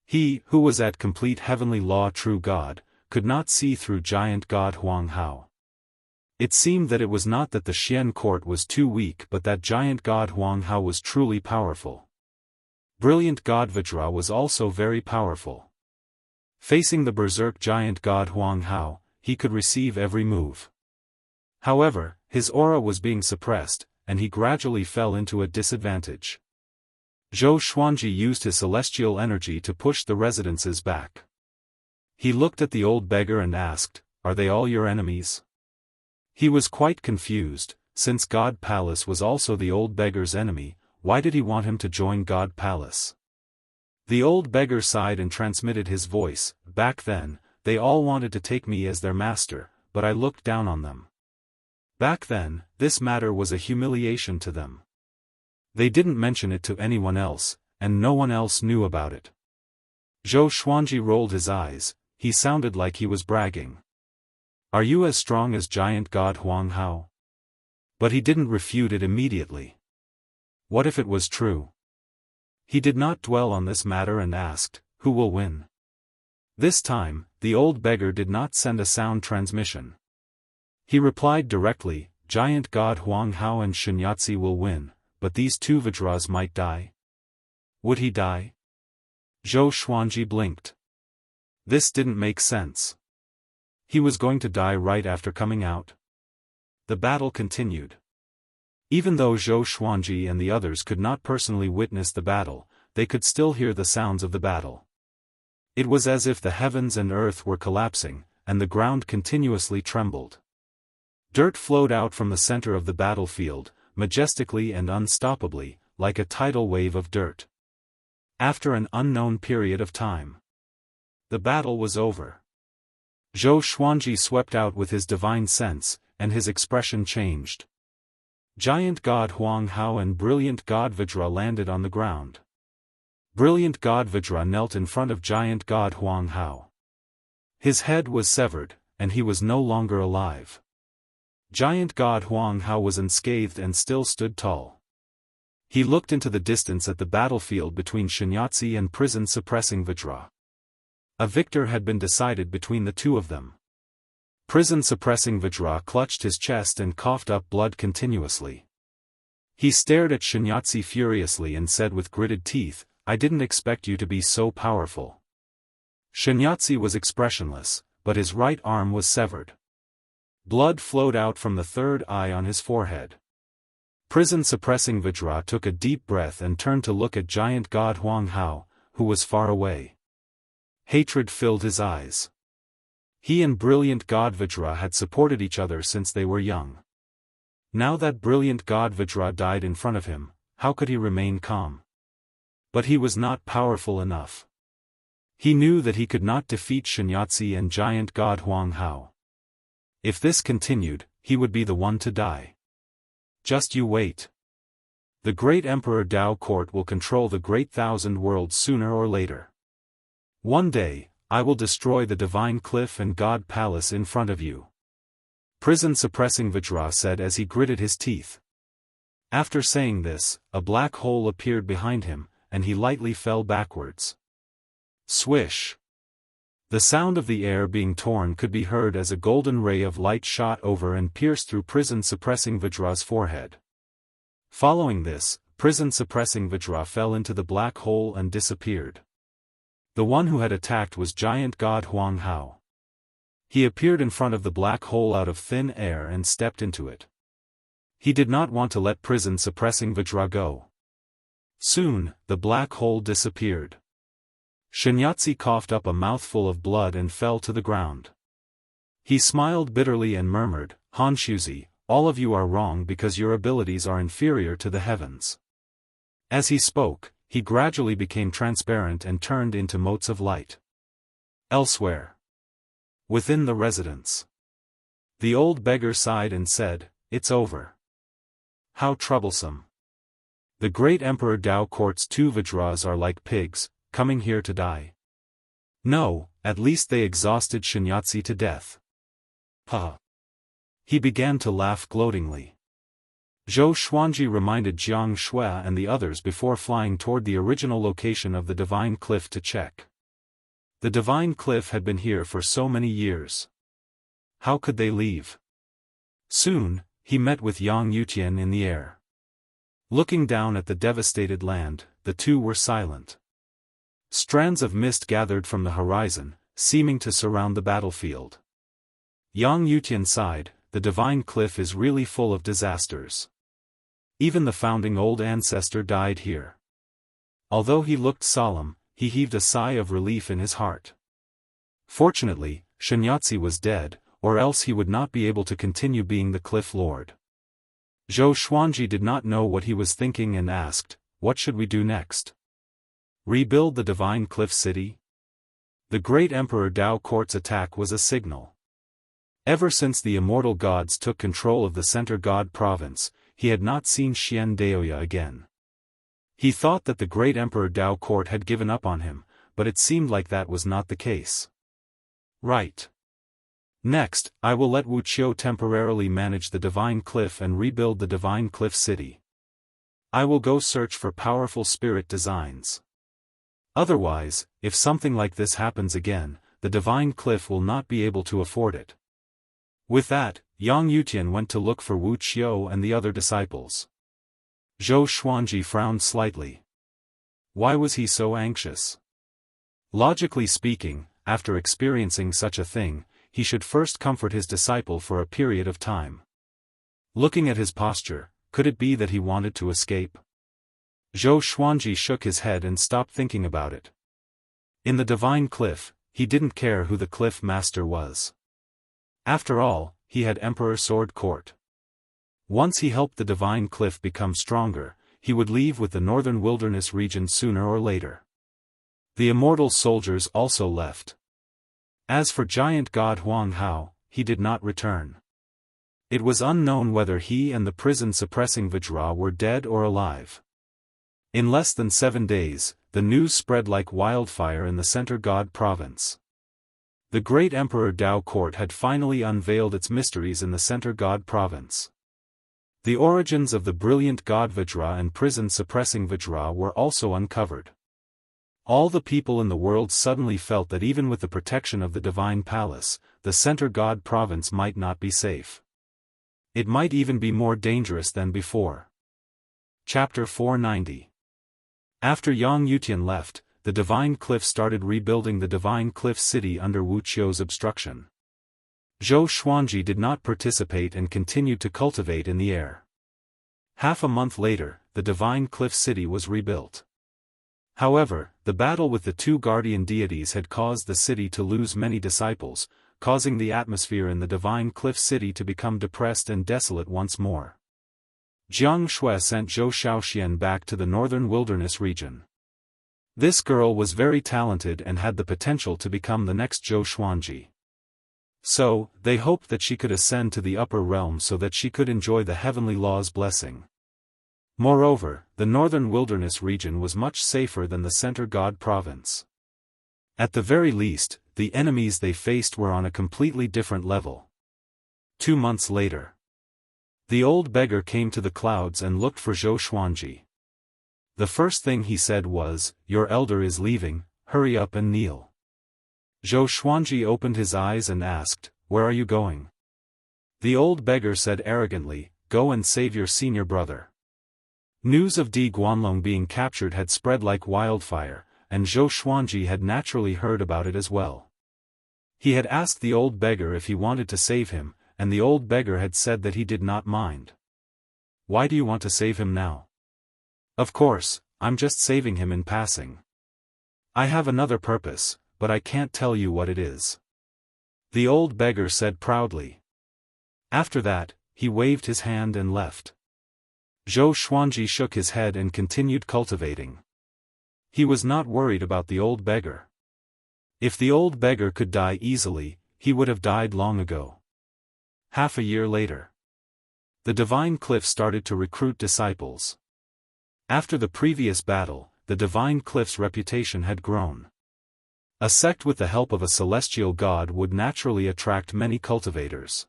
He, who was at complete heavenly law true god, could not see through giant god Huang Hao. It seemed that it was not that the Xian court was too weak but that giant god Huang Hao was truly powerful. Brilliant god Vajra was also very powerful. Facing the berserk giant god Huang Hao, he could receive every move. However, his aura was being suppressed, and he gradually fell into a disadvantage. Zhou Xuanji used his celestial energy to push the residences back. He looked at the old beggar and asked, "Are they all your enemies?" He was quite confused, since God Palace was also the old beggar's enemy. Why did he want him to join God Palace? The old beggar sighed and transmitted his voice, "Back then, they all wanted to take me as their master, but I looked down on them. Back then, this matter was a humiliation to them. They didn't mention it to anyone else, and no one else knew about it." Zhou Xuanji rolled his eyes, he sounded like he was bragging. "Are you as strong as giant god Huang Hao?" But he didn't refute it immediately. What if it was true? He did not dwell on this matter and asked, "Who will win?" This time, the old beggar did not send a sound transmission. He replied directly, "Giant god Huang Hao and Xianxia will win, but these two Vajras might die." Would he die? Zhou Xuanji blinked. This didn't make sense. He was going to die right after coming out. The battle continued. Even though Zhou Xuanji and the others could not personally witness the battle, they could still hear the sounds of the battle. It was as if the heavens and earth were collapsing, and the ground continuously trembled. Dirt flowed out from the center of the battlefield, majestically and unstoppably, like a tidal wave of dirt. After an unknown period of time, the battle was over. Zhou Xuanji swept out with his divine sense, and his expression changed. Giant god Huang Hao and brilliant god Vajra landed on the ground. Brilliant god Vajra knelt in front of giant god Huang Hao. His head was severed, and he was no longer alive. Giant god Huang Hao was unscathed and still stood tall. He looked into the distance at the battlefield between Xianxia and prison-suppressing Vajra. A victor had been decided between the two of them. Prison-suppressing Vajra clutched his chest and coughed up blood continuously. He stared at Xianxia furiously and said with gritted teeth, "I didn't expect you to be so powerful." Xianxia was expressionless, but his right arm was severed. Blood flowed out from the third eye on his forehead. Prison-suppressing Vajra took a deep breath and turned to look at giant god Huang Hao, who was far away. Hatred filled his eyes. He and brilliant god Vajra had supported each other since they were young. Now that brilliant god Vajra died in front of him, how could he remain calm? But he was not powerful enough. He knew that he could not defeat Xianxia and giant god Huang Hao. If this continued, he would be the one to die. Just you wait. The great Emperor Dao Court will control the great thousand worlds sooner or later. One day, I will destroy the divine cliff and God palace in front of you. Prison-suppressing Vajra said as he gritted his teeth. After saying this, a black hole appeared behind him, and he lightly fell backwards. Swish! The sound of the air being torn could be heard as a golden ray of light shot over and pierced through prison-suppressing Vajra's forehead. Following this, prison-suppressing Vajra fell into the black hole and disappeared. The one who had attacked was giant god Huang Hao. He appeared in front of the black hole out of thin air and stepped into it. He did not want to let prison-suppressing Vajra go. Soon, the black hole disappeared. Xianxia coughed up a mouthful of blood and fell to the ground. He smiled bitterly and murmured, "Han Shuzi, all of you are wrong because your abilities are inferior to the heavens." As he spoke, he gradually became transparent and turned into motes of light. Elsewhere. Within the residence. The old beggar sighed and said, "It's over. How troublesome. The great Emperor Dao Court's 2 Vajras are like pigs, coming here to die. No, at least they exhausted Xianxia to death." Ha! He began to laugh gloatingly. Zhou Xuanji reminded Jianghu and the others before flying toward the original location of the Divine Cliff to check. The Divine Cliff had been here for so many years. How could they leave? Soon, he met with Yang Yutian in the air. Looking down at the devastated land, the two were silent. Strands of mist gathered from the horizon, seeming to surround the battlefield. Yang Yutian sighed, "The Divine Cliff is really full of disasters. Even the founding old ancestor died here." Although he looked solemn, he heaved a sigh of relief in his heart. Fortunately, Xianxia was dead, or else he would not be able to continue being the Cliff Lord. Zhou Xuanji did not know what he was thinking and asked, "What should we do next? Rebuild the Divine Cliff City?" The great Emperor Dao Court's attack was a signal. Ever since the immortal gods took control of the Center God province, he had not seen Xian Daoya again. He thought that the great Emperor Dao Court had given up on him, but it seemed like that was not the case. Right. Next, I will let Wuxia temporarily manage the Divine Cliff and rebuild the Divine Cliff City. I will go search for powerful spirit designs. Otherwise, if something like this happens again, the Divine Cliff will not be able to afford it. With that, Yang Yutian went to look for Wuxia and the other disciples. Zhou Xuanji frowned slightly. Why was he so anxious? Logically speaking, after experiencing such a thing, he should first comfort his disciple for a period of time. Looking at his posture, could it be that he wanted to escape? Zhou Xuanji shook his head and stopped thinking about it. In the Divine Cliff, he didn't care who the Cliff Master was. After all, he had Emperor Sword Court. Once he helped the Divine Cliff become stronger, he would leave with the northern wilderness region sooner or later. The immortal soldiers also left. As for giant god Huang Hao, he did not return. It was unknown whether he and the prison-suppressing Vajra were dead or alive. In less than 7 days, the news spread like wildfire in the Center God province. The great Emperor Dao Court had finally unveiled its mysteries in the Center God province. The origins of the brilliant god Vajra and prison-suppressing Vajra were also uncovered. All the people in the world suddenly felt that even with the protection of the Divine Palace, the Center God province might not be safe. It might even be more dangerous than before. Chapter 490. After Yang Yutian left, the Divine Cliff started rebuilding the Divine Cliff City under Wuxia's obstruction. Zhou Xuanji did not participate and continued to cultivate in the air. Half a month later, the Divine Cliff City was rebuilt. However, the battle with the 2 guardian deities had caused the city to lose many disciples, causing the atmosphere in the Divine Cliff City to become depressed and desolate once more. Jianghu sent Zhou Xiaoxian back to the northern wilderness region. This girl was very talented and had the potential to become the next Zhou Xuanji. So, they hoped that she could ascend to the upper realm so that she could enjoy the heavenly law's blessing. Moreover, the northern wilderness region was much safer than the center god province. At the very least, the enemies they faced were on a completely different level. 2 months later, the old beggar came to the clouds and looked for Zhou Xuanji. The first thing he said was, "Your elder is leaving, hurry up and kneel." Zhou Xuanji opened his eyes and asked, "Where are you going?" The old beggar said arrogantly, "Go and save your senior brother." News of Di Guanlong being captured had spread like wildfire, and Zhou Xuanji had naturally heard about it as well. He had asked the old beggar if he wanted to save him, and the old beggar had said that he did not mind. "Why do you want to save him now?" "Of course, I'm just saving him in passing. I have another purpose, but I can't tell you what it is," the old beggar said proudly. After that, he waved his hand and left. Zhou Xuanji shook his head and continued cultivating. He was not worried about the old beggar. If the old beggar could die easily, he would have died long ago. Half a year later, the Divine Cliff started to recruit disciples. After the previous battle, the Divine Cliff's reputation had grown. A sect with the help of a celestial god would naturally attract many cultivators.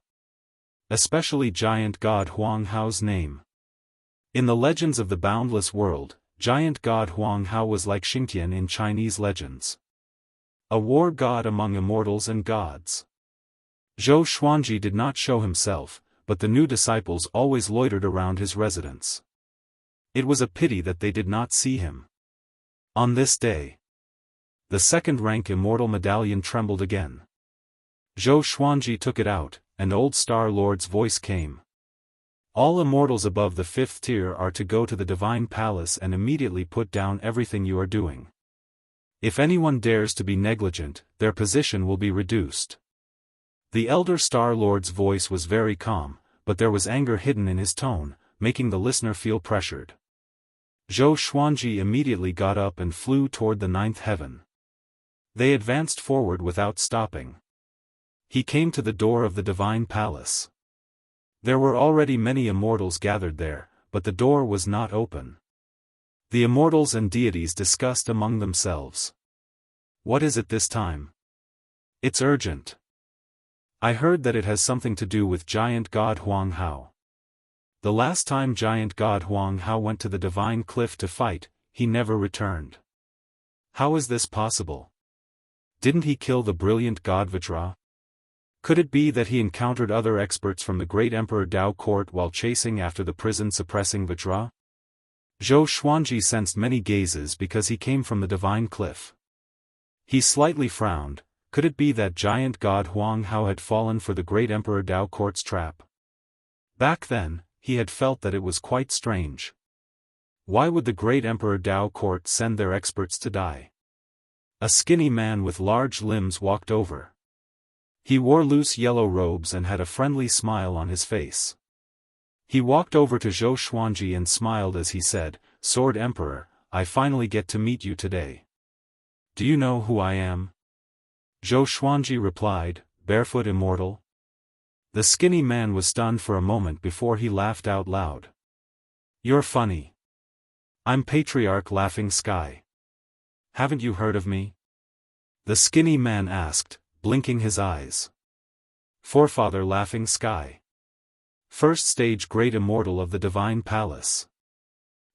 Especially giant god Huang Hao's name. In the legends of the boundless world, giant god Huang Hao was like Xingtian in Chinese legends. A war god among immortals and gods. Zhou Xuanji did not show himself, but the new disciples always loitered around his residence. It was a pity that they did not see him. On this day, the second-rank immortal medallion trembled again. Zhou Xuanji took it out, and Old Star Lord's voice came. "All immortals above the 5th tier are to go to the Divine Palace and immediately put down everything you are doing. If anyone dares to be negligent, their position will be reduced." The Elder Star Lord's voice was very calm, but there was anger hidden in his tone, making the listener feel pressured. Zhou Xuanji immediately got up and flew toward the 9th heaven. They advanced forward without stopping. He came to the door of the Divine Palace. There were already many immortals gathered there, but the door was not open. The immortals and deities discussed among themselves. "What is it this time?" "It's urgent. I heard that it has something to do with giant god Huang Hao. The last time giant god Huang Hao went to the Divine Cliff to fight, he never returned. How is this possible? Didn't he kill the brilliant god Vajra? Could it be that he encountered other experts from the great Emperor Dao court while chasing after the prison-suppressing Vajra?" Zhou Xuanji sensed many gazes because he came from the Divine Cliff. He slightly frowned. Could it be that giant god Huang Hao had fallen for the great Emperor Dao court's trap? Back then, he had felt that it was quite strange. Why would the great Emperor Dao court send their experts to die? A skinny man with large limbs walked over. He wore loose yellow robes and had a friendly smile on his face. He walked over to Zhou Xuanji and smiled as he said, "Sword Emperor, I finally get to meet you today. Do you know who I am?" Zhou Xuanji replied, "Barefoot Immortal." The skinny man was stunned for a moment before he laughed out loud. "You're funny. I'm Patriarch Laughing Sky. Haven't you heard of me?" The skinny man asked, blinking his eyes. "Forefather Laughing Sky. First stage Great Immortal of the Divine Palace.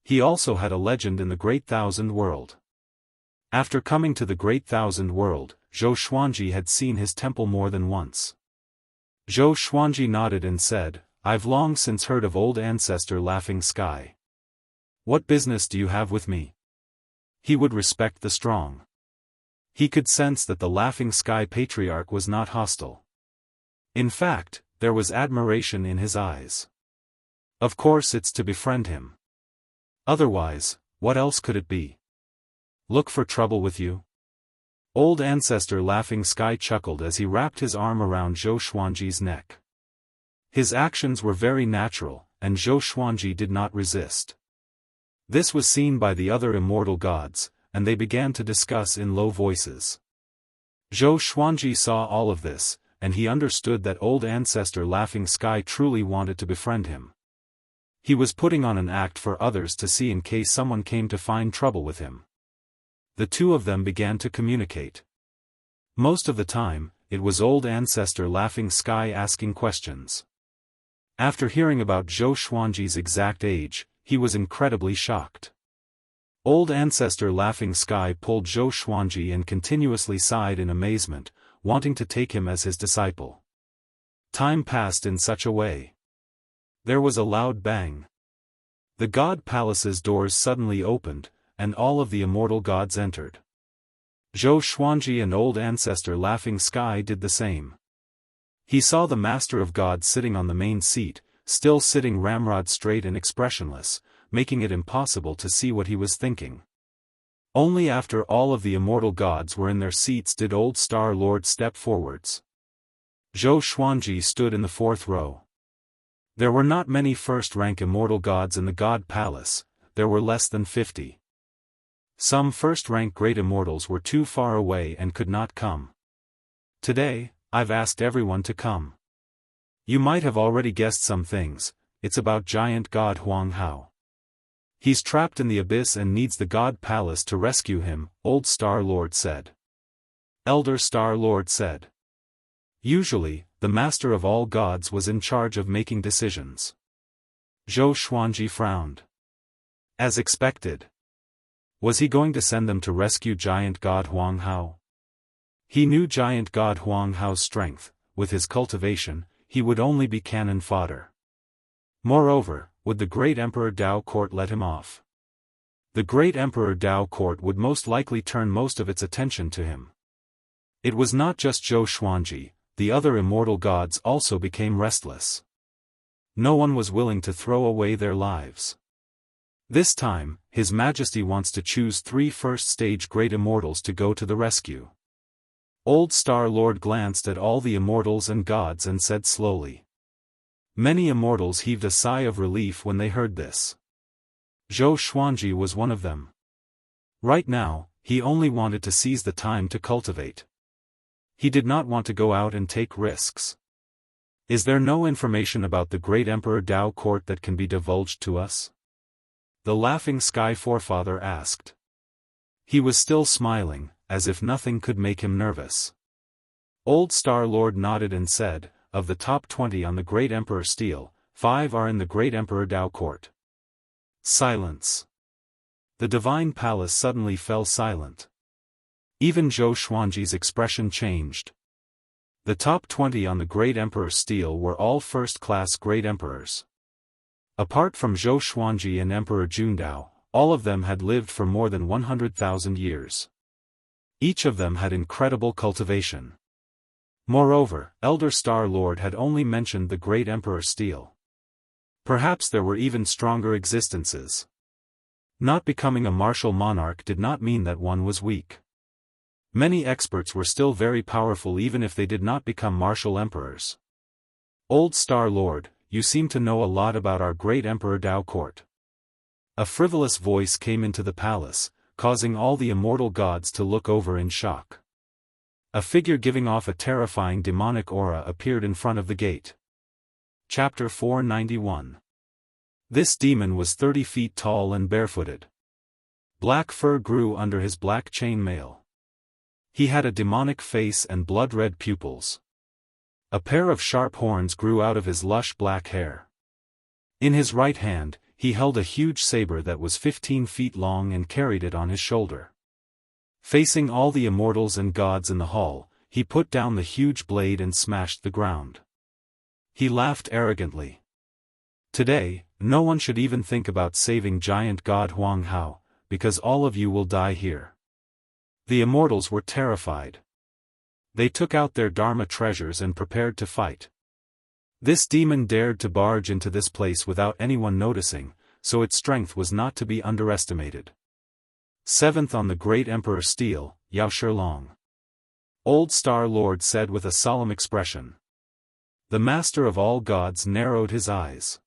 He also had a legend in the Great Thousand World." After coming to the Great Thousand World, Zhou Xuanji had seen his temple more than once. Zhou Xuanji nodded and said, "I've long since heard of old ancestor Laughing Sky. What business do you have with me?" He would respect the strong. He could sense that the Laughing Sky Patriarch was not hostile. In fact, there was admiration in his eyes. Of course it's to befriend him. Otherwise, what else could it be? Look for trouble with you? Old ancestor Laughing Sky chuckled as he wrapped his arm around Zhou Xuanji's neck. His actions were very natural, and Zhou Xuanji did not resist. This was seen by the other immortal gods, and they began to discuss in low voices. Zhou Xuanji saw all of this, and he understood that old ancestor Laughing Sky truly wanted to befriend him. He was putting on an act for others to see in case someone came to find trouble with him. The two of them began to communicate. Most of the time, it was old ancestor Laughing Sky asking questions. After hearing about Zhou Xuanji's exact age, he was incredibly shocked. Old ancestor Laughing Sky pulled Zhou Xuanji and continuously sighed in amazement, wanting to take him as his disciple. Time passed in such a way. There was a loud bang. The god palace's doors suddenly opened, and all of the immortal gods entered. Zhou Xuanji and old ancestor Laughing Sky did the same. He saw the master of gods sitting on the main seat, still sitting ramrod straight and expressionless, making it impossible to see what he was thinking. Only after all of the immortal gods were in their seats did Old Star Lord step forwards. Zhou Xuanji stood in the fourth row. There were not many first-rank immortal gods in the god palace, there were less than 50. Some first-rank great immortals were too far away and could not come. Today, I've asked everyone to come. You might have already guessed some things. It's about giant god Huang Hao. He's trapped in the abyss and needs the god palace to rescue him, Old Star Lord said. Elder Star Lord said. Usually, the master of all gods was in charge of making decisions. Zhou Xuanji frowned. As expected. Was he going to send them to rescue giant god Huang Hao? He knew giant god Huang Hao's strength. With his cultivation, he would only be cannon fodder. Moreover, would the great Emperor Dao Court let him off? The great Emperor Dao Court would most likely turn most of its attention to him. It was not just Zhou Xuanji, the other immortal gods also became restless. No one was willing to throw away their lives. This time, His Majesty wants to choose 3 first-stage great immortals to go to the rescue. Old Star Lord glanced at all the immortals and gods and said slowly. Many immortals heaved a sigh of relief when they heard this. Zhou Xuanji was one of them. Right now, he only wanted to seize the time to cultivate. He did not want to go out and take risks. Is there no information about the great Emperor Dao Court that can be divulged to us? The Laughing Sky forefather asked. He was still smiling, as if nothing could make him nervous. Old Star Lord nodded and said, of the top 20 on the Great Emperor Steel, 5 are in the Great Emperor Dao Court. Silence. The Divine Palace suddenly fell silent. Even Zhou Xuanji's expression changed. The top 20 on the Great Emperor Steel were all first-class Great Emperors. Apart from Zhou Xuanji and Emperor Jundao, all of them had lived for more than 100,000 years. Each of them had incredible cultivation. Moreover, Elder Star Lord had only mentioned the Great Emperor Steel. Perhaps there were even stronger existences. Not becoming a martial monarch did not mean that one was weak. Many experts were still very powerful even if they did not become martial emperors. Old Star Lord, you seem to know a lot about our great Emperor Dao Court. A frivolous voice came into the palace, causing all the immortal gods to look over in shock. A figure giving off a terrifying demonic aura appeared in front of the gate. Chapter 491. This demon was 30 feet tall and barefooted. Black fur grew under his black chain mail. He had a demonic face and blood-red pupils. A pair of sharp horns grew out of his lush black hair. In his right hand, he held a huge saber that was 15 feet long and carried it on his shoulder. Facing all the immortals and gods in the hall, he put down the huge blade and smashed the ground. He laughed arrogantly. Today, no one should even think about saving giant god Huang Hao, because all of you will die here. The immortals were terrified. They took out their Dharma treasures and prepared to fight. This demon dared to barge into this place without anyone noticing, so its strength was not to be underestimated. 7th on the Great Emperor Steel, Yao Shilong. Old Star Lord said with a solemn expression. The Master of all gods narrowed his eyes.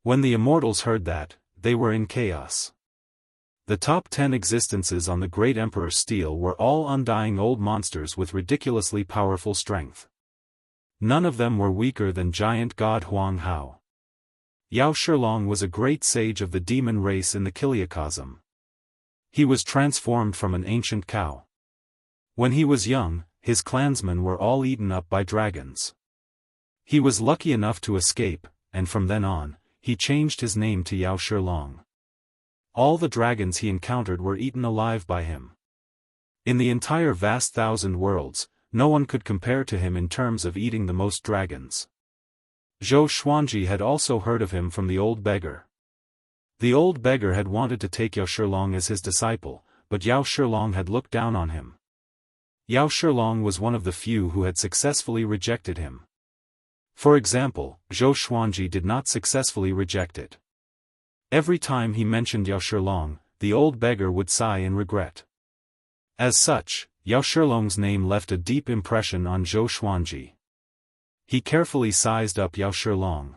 When the immortals heard that, they were in chaos. The top 10 existences on the Great Emperor Steel were all undying old monsters with ridiculously powerful strength. None of them were weaker than giant god Huang Hao. Yao Shilong was a great sage of the demon race in the Kiliacosm. He was transformed from an ancient cow. When he was young, his clansmen were all eaten up by dragons. He was lucky enough to escape, and from then on, he changed his name to Yao Shilong. All the dragons he encountered were eaten alive by him. In the entire vast 1,000 worlds, no one could compare to him in terms of eating the most dragons. Zhou Xuanji had also heard of him from the old beggar. The old beggar had wanted to take Yao Shilong as his disciple, but Yao Shilong had looked down on him. Yao Shilong was one of the few who had successfully rejected him. For example, Zhou Xuanji did not successfully reject it. Every time he mentioned Yao Shilong, the old beggar would sigh in regret. As such, Yao Shilong's name left a deep impression on Zhou Xuanji. He carefully sized up Yao Shilong.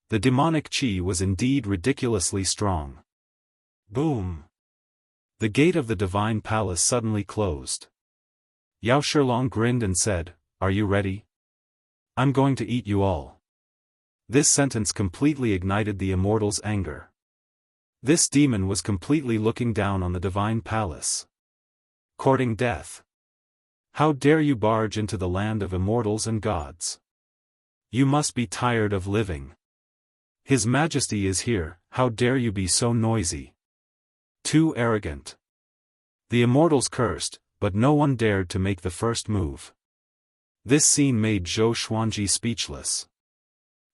The demonic qi was indeed ridiculously strong. Boom! The gate of the divine palace suddenly closed. Yao Shilong grinned and said, "Are you ready? I'm going to eat you all." This sentence completely ignited the immortal's anger. This demon was completely looking down on the divine palace. Courting death. How dare you barge into the land of immortals and gods? You must be tired of living. His Majesty is here, how dare you be so noisy? Too arrogant. The immortals cursed, but no one dared to make the first move. This scene made Zhou Xuanji speechless.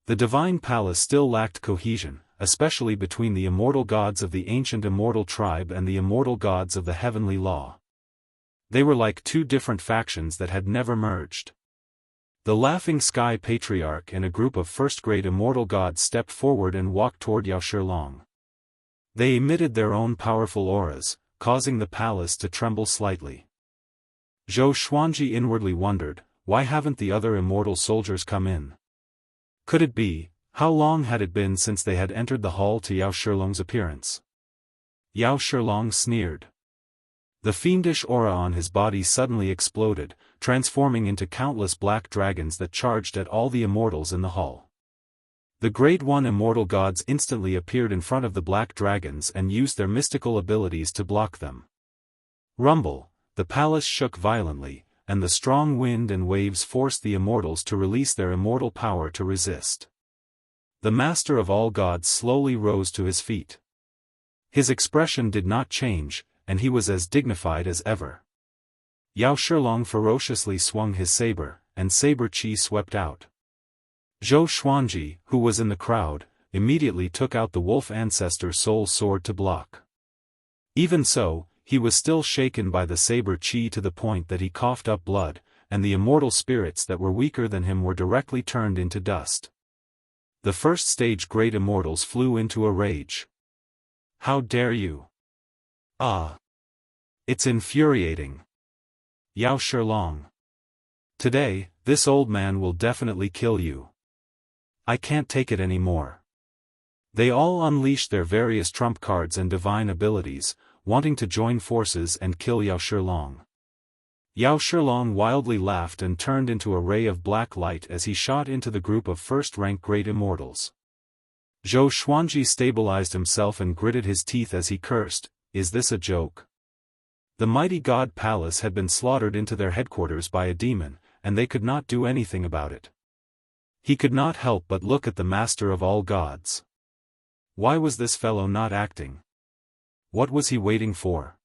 The divine palace still lacked cohesion, especially between the immortal gods of the ancient immortal tribe and the immortal gods of the heavenly law. They were like two different factions that had never merged. The Laughing Sky Patriarch and a group of first-grade immortal gods stepped forward and walked toward Yao Shilong. They emitted their own powerful auras, causing the palace to tremble slightly. Zhou Xuanji inwardly wondered, why haven't the other immortal soldiers come in? Could it be, how long had it been since they had entered the hall to Yao Shilong's appearance? Yao Shilong sneered. The fiendish aura on his body suddenly exploded, transforming into countless black dragons that charged at all the immortals in the hall. The Great One immortal gods instantly appeared in front of the black dragons and used their mystical abilities to block them. Rumble, the palace shook violently, and the strong wind and waves forced the immortals to release their immortal power to resist. The Master of all gods slowly rose to his feet. His expression did not change, and he was as dignified as ever. Yao Shilong ferociously swung his saber, and saber qi swept out. Zhou Xuanji, who was in the crowd, immediately took out the wolf ancestor soul sword to block. Even so, he was still shaken by the saber qi to the point that he coughed up blood, and the immortal spirits that were weaker than him were directly turned into dust. The first stage great immortals flew into a rage. How dare you? Ah! It's infuriating. Yao Shilong. Today, this old man will definitely kill you. I can't take it anymore. They all unleashed their various trump cards and divine abilities, wanting to join forces and kill Yao Shilong. Yao Shilong wildly laughed and turned into a ray of black light as he shot into the group of first-rank great immortals. Zhou Xuanji stabilized himself and gritted his teeth as he cursed, "Is this a joke?" The mighty god palace had been slaughtered into their headquarters by a demon, and they could not do anything about it. He could not help but look at the Master of all gods. Why was this fellow not acting? What was he waiting for?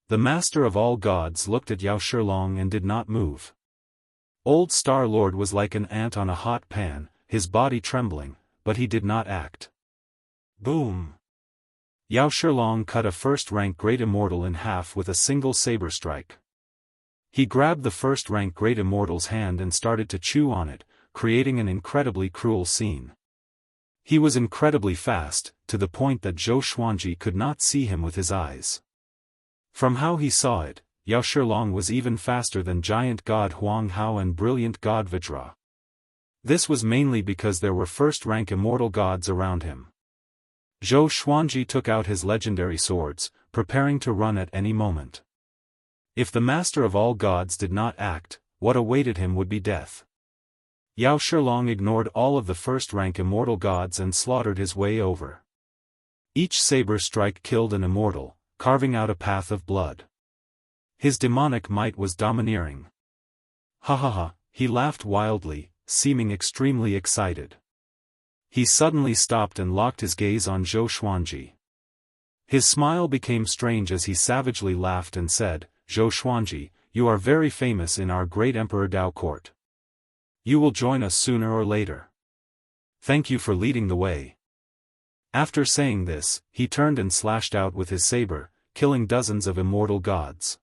The Master of all gods looked at Yao Shilong and did not move. Old Star-Lord was like an ant on a hot pan, his body trembling, but he did not act. Boom! Yao Shilong cut a first-rank great immortal in half with a single saber strike. He grabbed the first-rank great immortal's hand and started to chew on it, creating an incredibly cruel scene. He was incredibly fast, to the point that Zhou Xuanji could not see him with his eyes. From how he saw it, Yao Shilong was even faster than giant god Huang Hao and brilliant god Vajra. This was mainly because there were first-rank immortal gods around him. Zhou Xuanji took out his legendary swords, preparing to run at any moment. If the Master of all gods did not act, what awaited him would be death. Yao Shilong ignored all of the first-rank immortal gods and slaughtered his way over. Each saber strike killed an immortal, carving out a path of blood. His demonic might was domineering. Ha ha ha, he laughed wildly, seeming extremely excited. He suddenly stopped and locked his gaze on Zhou Xuanji. His smile became strange as he savagely laughed and said, "Zhou Xuanji, you are very famous in our great Emperor Dao court. You will join us sooner or later. Thank you for leading the way." After saying this, he turned and slashed out with his saber, killing dozens of immortal gods.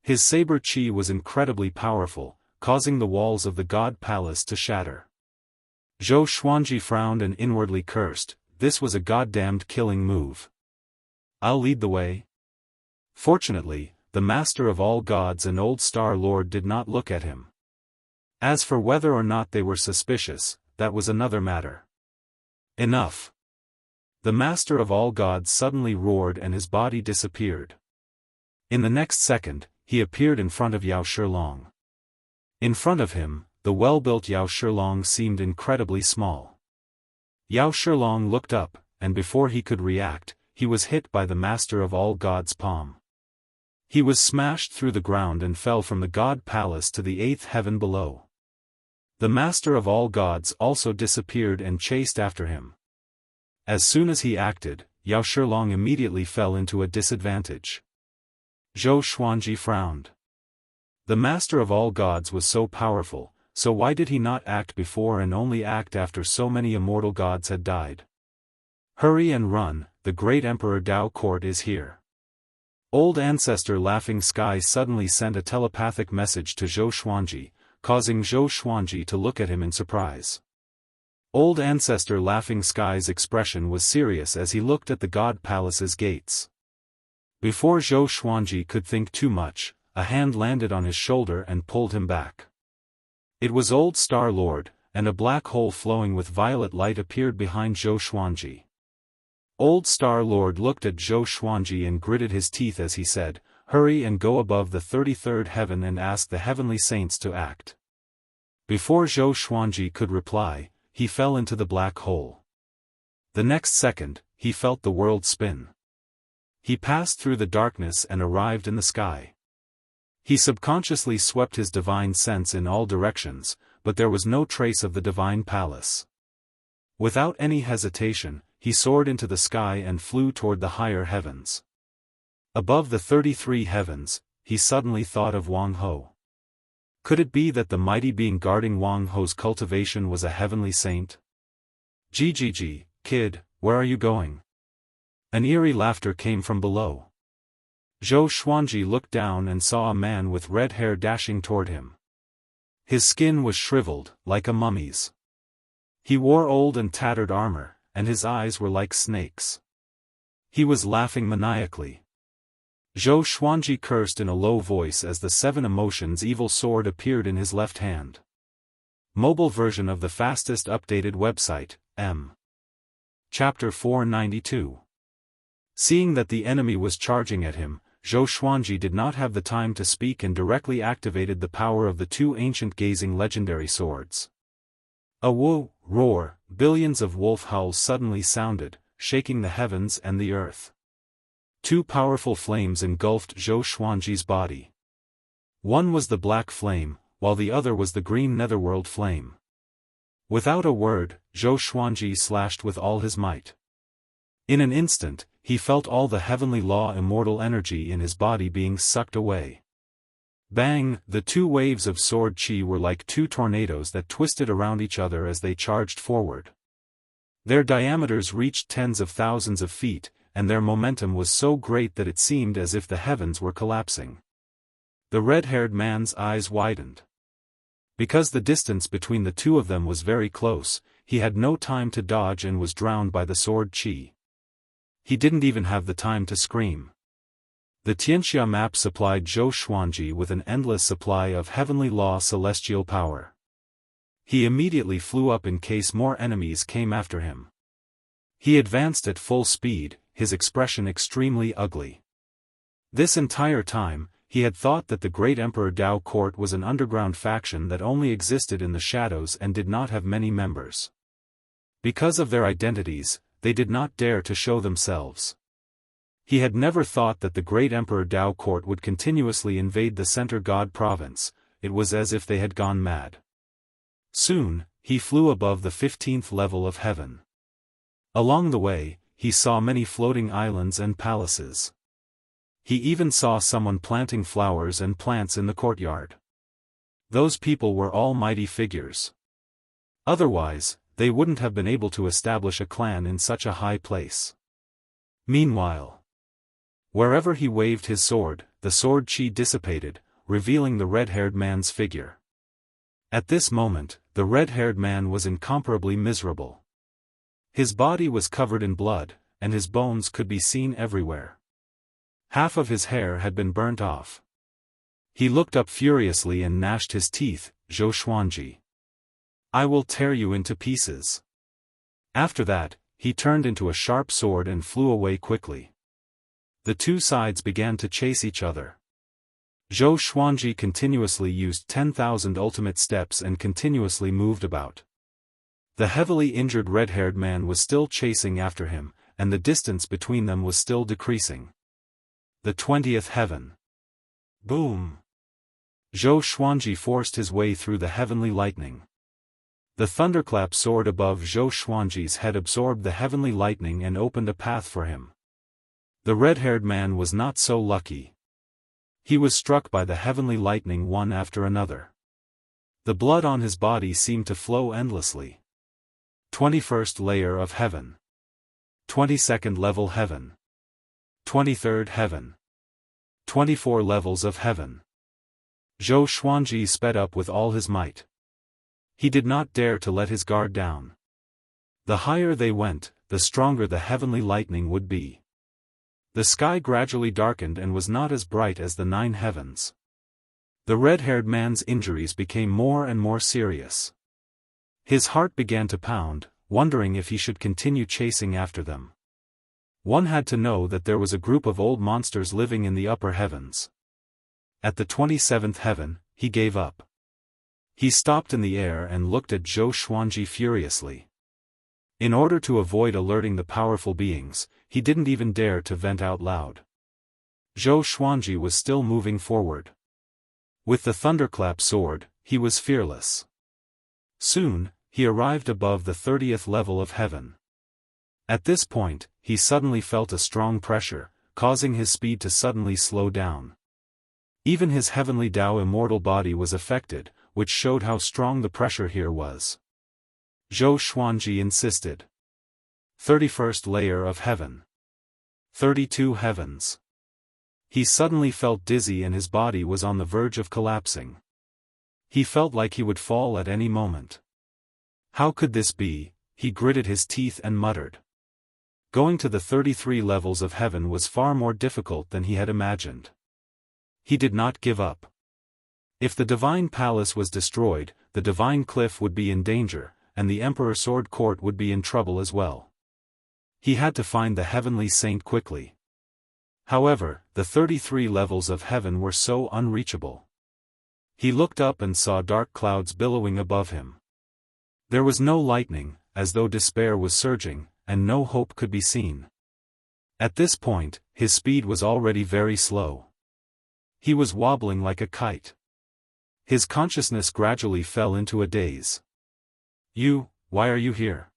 His saber chi was incredibly powerful, causing the walls of the god palace to shatter. Zhou Xuanji frowned and inwardly cursed, this was a goddamned killing move. "I'll lead the way." Fortunately, the master of all gods and old Star Lord did not look at him. As for whether or not they were suspicious, that was another matter. Enough. The master of all gods suddenly roared and his body disappeared. In the next second, he appeared in front of Yao Shilong. In front of him, the well-built Yao Shilong seemed incredibly small. Yao Shilong looked up, and before he could react, he was hit by the master of all gods' palm. He was smashed through the ground and fell from the god palace to the 8th heaven below. The master of all gods also disappeared and chased after him. As soon as he acted, Yao Shilong immediately fell into a disadvantage. Zhou Xuanji frowned. The master of all gods was so powerful, so why did he not act before and only act after so many immortal gods had died? Hurry and run, the great Emperor Dao court is here. Old Ancestor Laughing Sky suddenly sent a telepathic message to Zhou Xuanji, causing Zhou Xuanji to look at him in surprise. Old Ancestor Laughing Sky's expression was serious as he looked at the god palace's gates. Before Zhou Xuanji could think too much, a hand landed on his shoulder and pulled him back. It was Old Star Lord, and a black hole flowing with violet light appeared behind Zhou Xuanji. Old Star Lord looked at Zhou Xuanji and gritted his teeth as he said, "Hurry and go above the 33rd heaven and ask the heavenly saints to act." Before Zhou Xuanji could reply, he fell into the black hole. The next second, he felt the world spin. He passed through the darkness and arrived in the sky. He subconsciously swept his divine sense in all directions, but there was no trace of the divine palace. Without any hesitation, he soared into the sky and flew toward the higher heavens. Above the 33 heavens, he suddenly thought of Wang Ho. Could it be that the mighty being guarding Wang Ho's cultivation was a heavenly saint? "GGG, kid, where are you going?" An eerie laughter came from below. Zhou Xuanji looked down and saw a man with red hair dashing toward him. His skin was shriveled, like a mummy's. He wore old and tattered armor, and his eyes were like snakes. He was laughing maniacally. Zhou Xuanji cursed in a low voice as the 7 emotions evil sword appeared in his left hand. Mobile version of the fastest updated website, M. Chapter 492. Seeing that the enemy was charging at him, Zhou Xuanji did not have the time to speak and directly activated the power of the 2 ancient gazing legendary swords. A woo, roar, billions of wolf howls suddenly sounded, shaking the heavens and the earth. 2 powerful flames engulfed Zhou Xuanji's body. One was the black flame, while the other was the green netherworld flame. Without a word, Zhou Xuanji slashed with all his might. In an instant, he felt all the heavenly law immortal energy in his body being sucked away. Bang! The 2 waves of sword chi were like 2 tornadoes that twisted around each other as they charged forward. Their diameters reached tens of thousands of feet, and their momentum was so great that it seemed as if the heavens were collapsing. The red-haired man's eyes widened. Because the distance between the 2 of them was very close, he had no time to dodge and was drowned by the sword chi. He didn't even have the time to scream. The Tianxia map supplied Zhou Xuanji with an endless supply of heavenly law celestial power. He immediately flew up in case more enemies came after him. He advanced at full speed, his expression extremely ugly. This entire time, he had thought that the great Emperor Dao court was an underground faction that only existed in the shadows and did not have many members. Because of their identities, they did not dare to show themselves. He had never thought that the great Emperor Dao court would continuously invade the Center God province. It was as if they had gone mad. Soon, he flew above the 15th level of heaven. Along the way, he saw many floating islands and palaces. He even saw someone planting flowers and plants in the courtyard. Those people were all mighty figures. Otherwise, they wouldn't have been able to establish a clan in such a high place. Meanwhile, wherever he waved his sword, the sword chi dissipated, revealing the red-haired man's figure. At this moment, the red-haired man was incomparably miserable. His body was covered in blood, and his bones could be seen everywhere. Half of his hair had been burnt off. He looked up furiously and gnashed his teeth. Zhou Xuanji, I will tear you into pieces. After that, he turned into a sharp sword and flew away quickly. The two sides began to chase each other. Zhou Xuanji continuously used 10,000 ultimate steps and continuously moved about. The heavily injured red-haired man was still chasing after him, and the distance between them was still decreasing. The 20th heaven. Boom! Zhou Xuanji forced his way through the heavenly lightning. The thunderclap sword above Zhou Xuanji's head absorbed the heavenly lightning and opened a path for him. The red-haired man was not so lucky. He was struck by the heavenly lightning one after another. The blood on his body seemed to flow endlessly. 21st layer of heaven. 22nd level heaven. 23rd heaven. 24 levels of heaven. Zhou Xuanji sped up with all his might. He did not dare to let his guard down. The higher they went, the stronger the heavenly lightning would be. The sky gradually darkened and was not as bright as the 9 heavens. The red-haired man's injuries became more and more serious. His heart began to pound, wondering if he should continue chasing after them. One had to know that there was a group of old monsters living in the upper heavens. At the 27th heaven, he gave up. He stopped in the air and looked at Zhou Xuanji furiously. In order to avoid alerting the powerful beings, he didn't even dare to vent out loud. Zhou Xuanji was still moving forward. With the thunderclap sword, he was fearless. Soon, he arrived above the 30th level of heaven. At this point, he suddenly felt a strong pressure, causing his speed to suddenly slow down. Even his heavenly Dao immortal body was affected, which showed how strong the pressure here was. Zhou Xuanji insisted. 31st layer of heaven. 32 heavens. He suddenly felt dizzy and his body was on the verge of collapsing. He felt like he would fall at any moment. How could this be? He gritted his teeth and muttered. Going to the 33 levels of heaven was far more difficult than he had imagined. He did not give up. If the divine palace was destroyed, the divine cliff would be in danger, and the Emperor Sword Court would be in trouble as well. He had to find the heavenly saint quickly. However, the 33 levels of heaven were so unreachable. He looked up and saw dark clouds billowing above him. There was no lightning, as though despair was surging, and no hope could be seen. At this point, his speed was already very slow. He was wobbling like a kite. His consciousness gradually fell into a daze. Why are you here?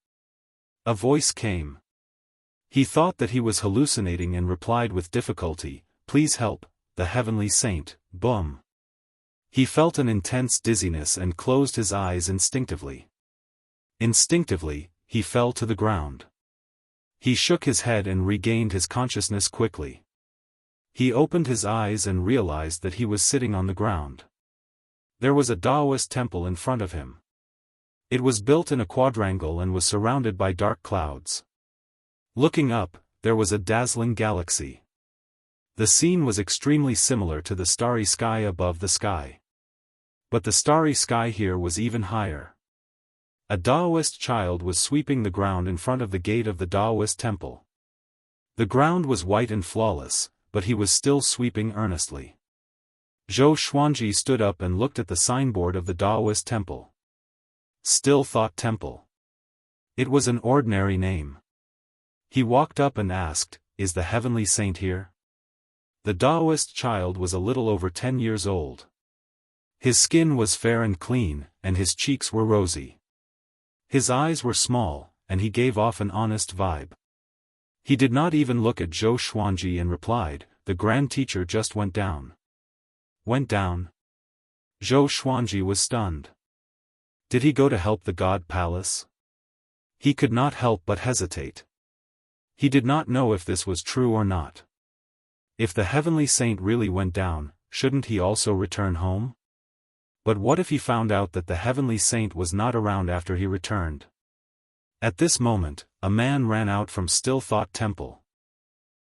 A voice came. He thought that he was hallucinating and replied with difficulty, Please help, the heavenly saint. Boom. He felt an intense dizziness and closed his eyes instinctively. Instinctively, he fell to the ground. He shook his head and regained his consciousness quickly. He opened his eyes and realized that he was sitting on the ground. There was a Daoist temple in front of him. It was built in a quadrangle and was surrounded by dark clouds. Looking up, there was a dazzling galaxy. The scene was extremely similar to the starry sky above the sky. But the starry sky here was even higher. A Daoist child was sweeping the ground in front of the gate of the Daoist temple. The ground was white and flawless, but he was still sweeping earnestly. Zhou Xuanji stood up and looked at the signboard of the Daoist temple. Still Thought Temple. It was an ordinary name. He walked up and asked, "Is the heavenly saint here?" The Daoist child was a little over 10 years old. His skin was fair and clean, and his cheeks were rosy. His eyes were small, and he gave off an honest vibe. He did not even look at Zhou Xuanji and replied, "The grand teacher just went down." Went down? Zhou Xuanji was stunned. Did he go to help the God Palace? He could not help but hesitate. He did not know if this was true or not. If the heavenly saint really went down, shouldn't he also return home? But what if he found out that the heavenly saint was not around after he returned? At this moment, a man ran out from Still Thought Temple.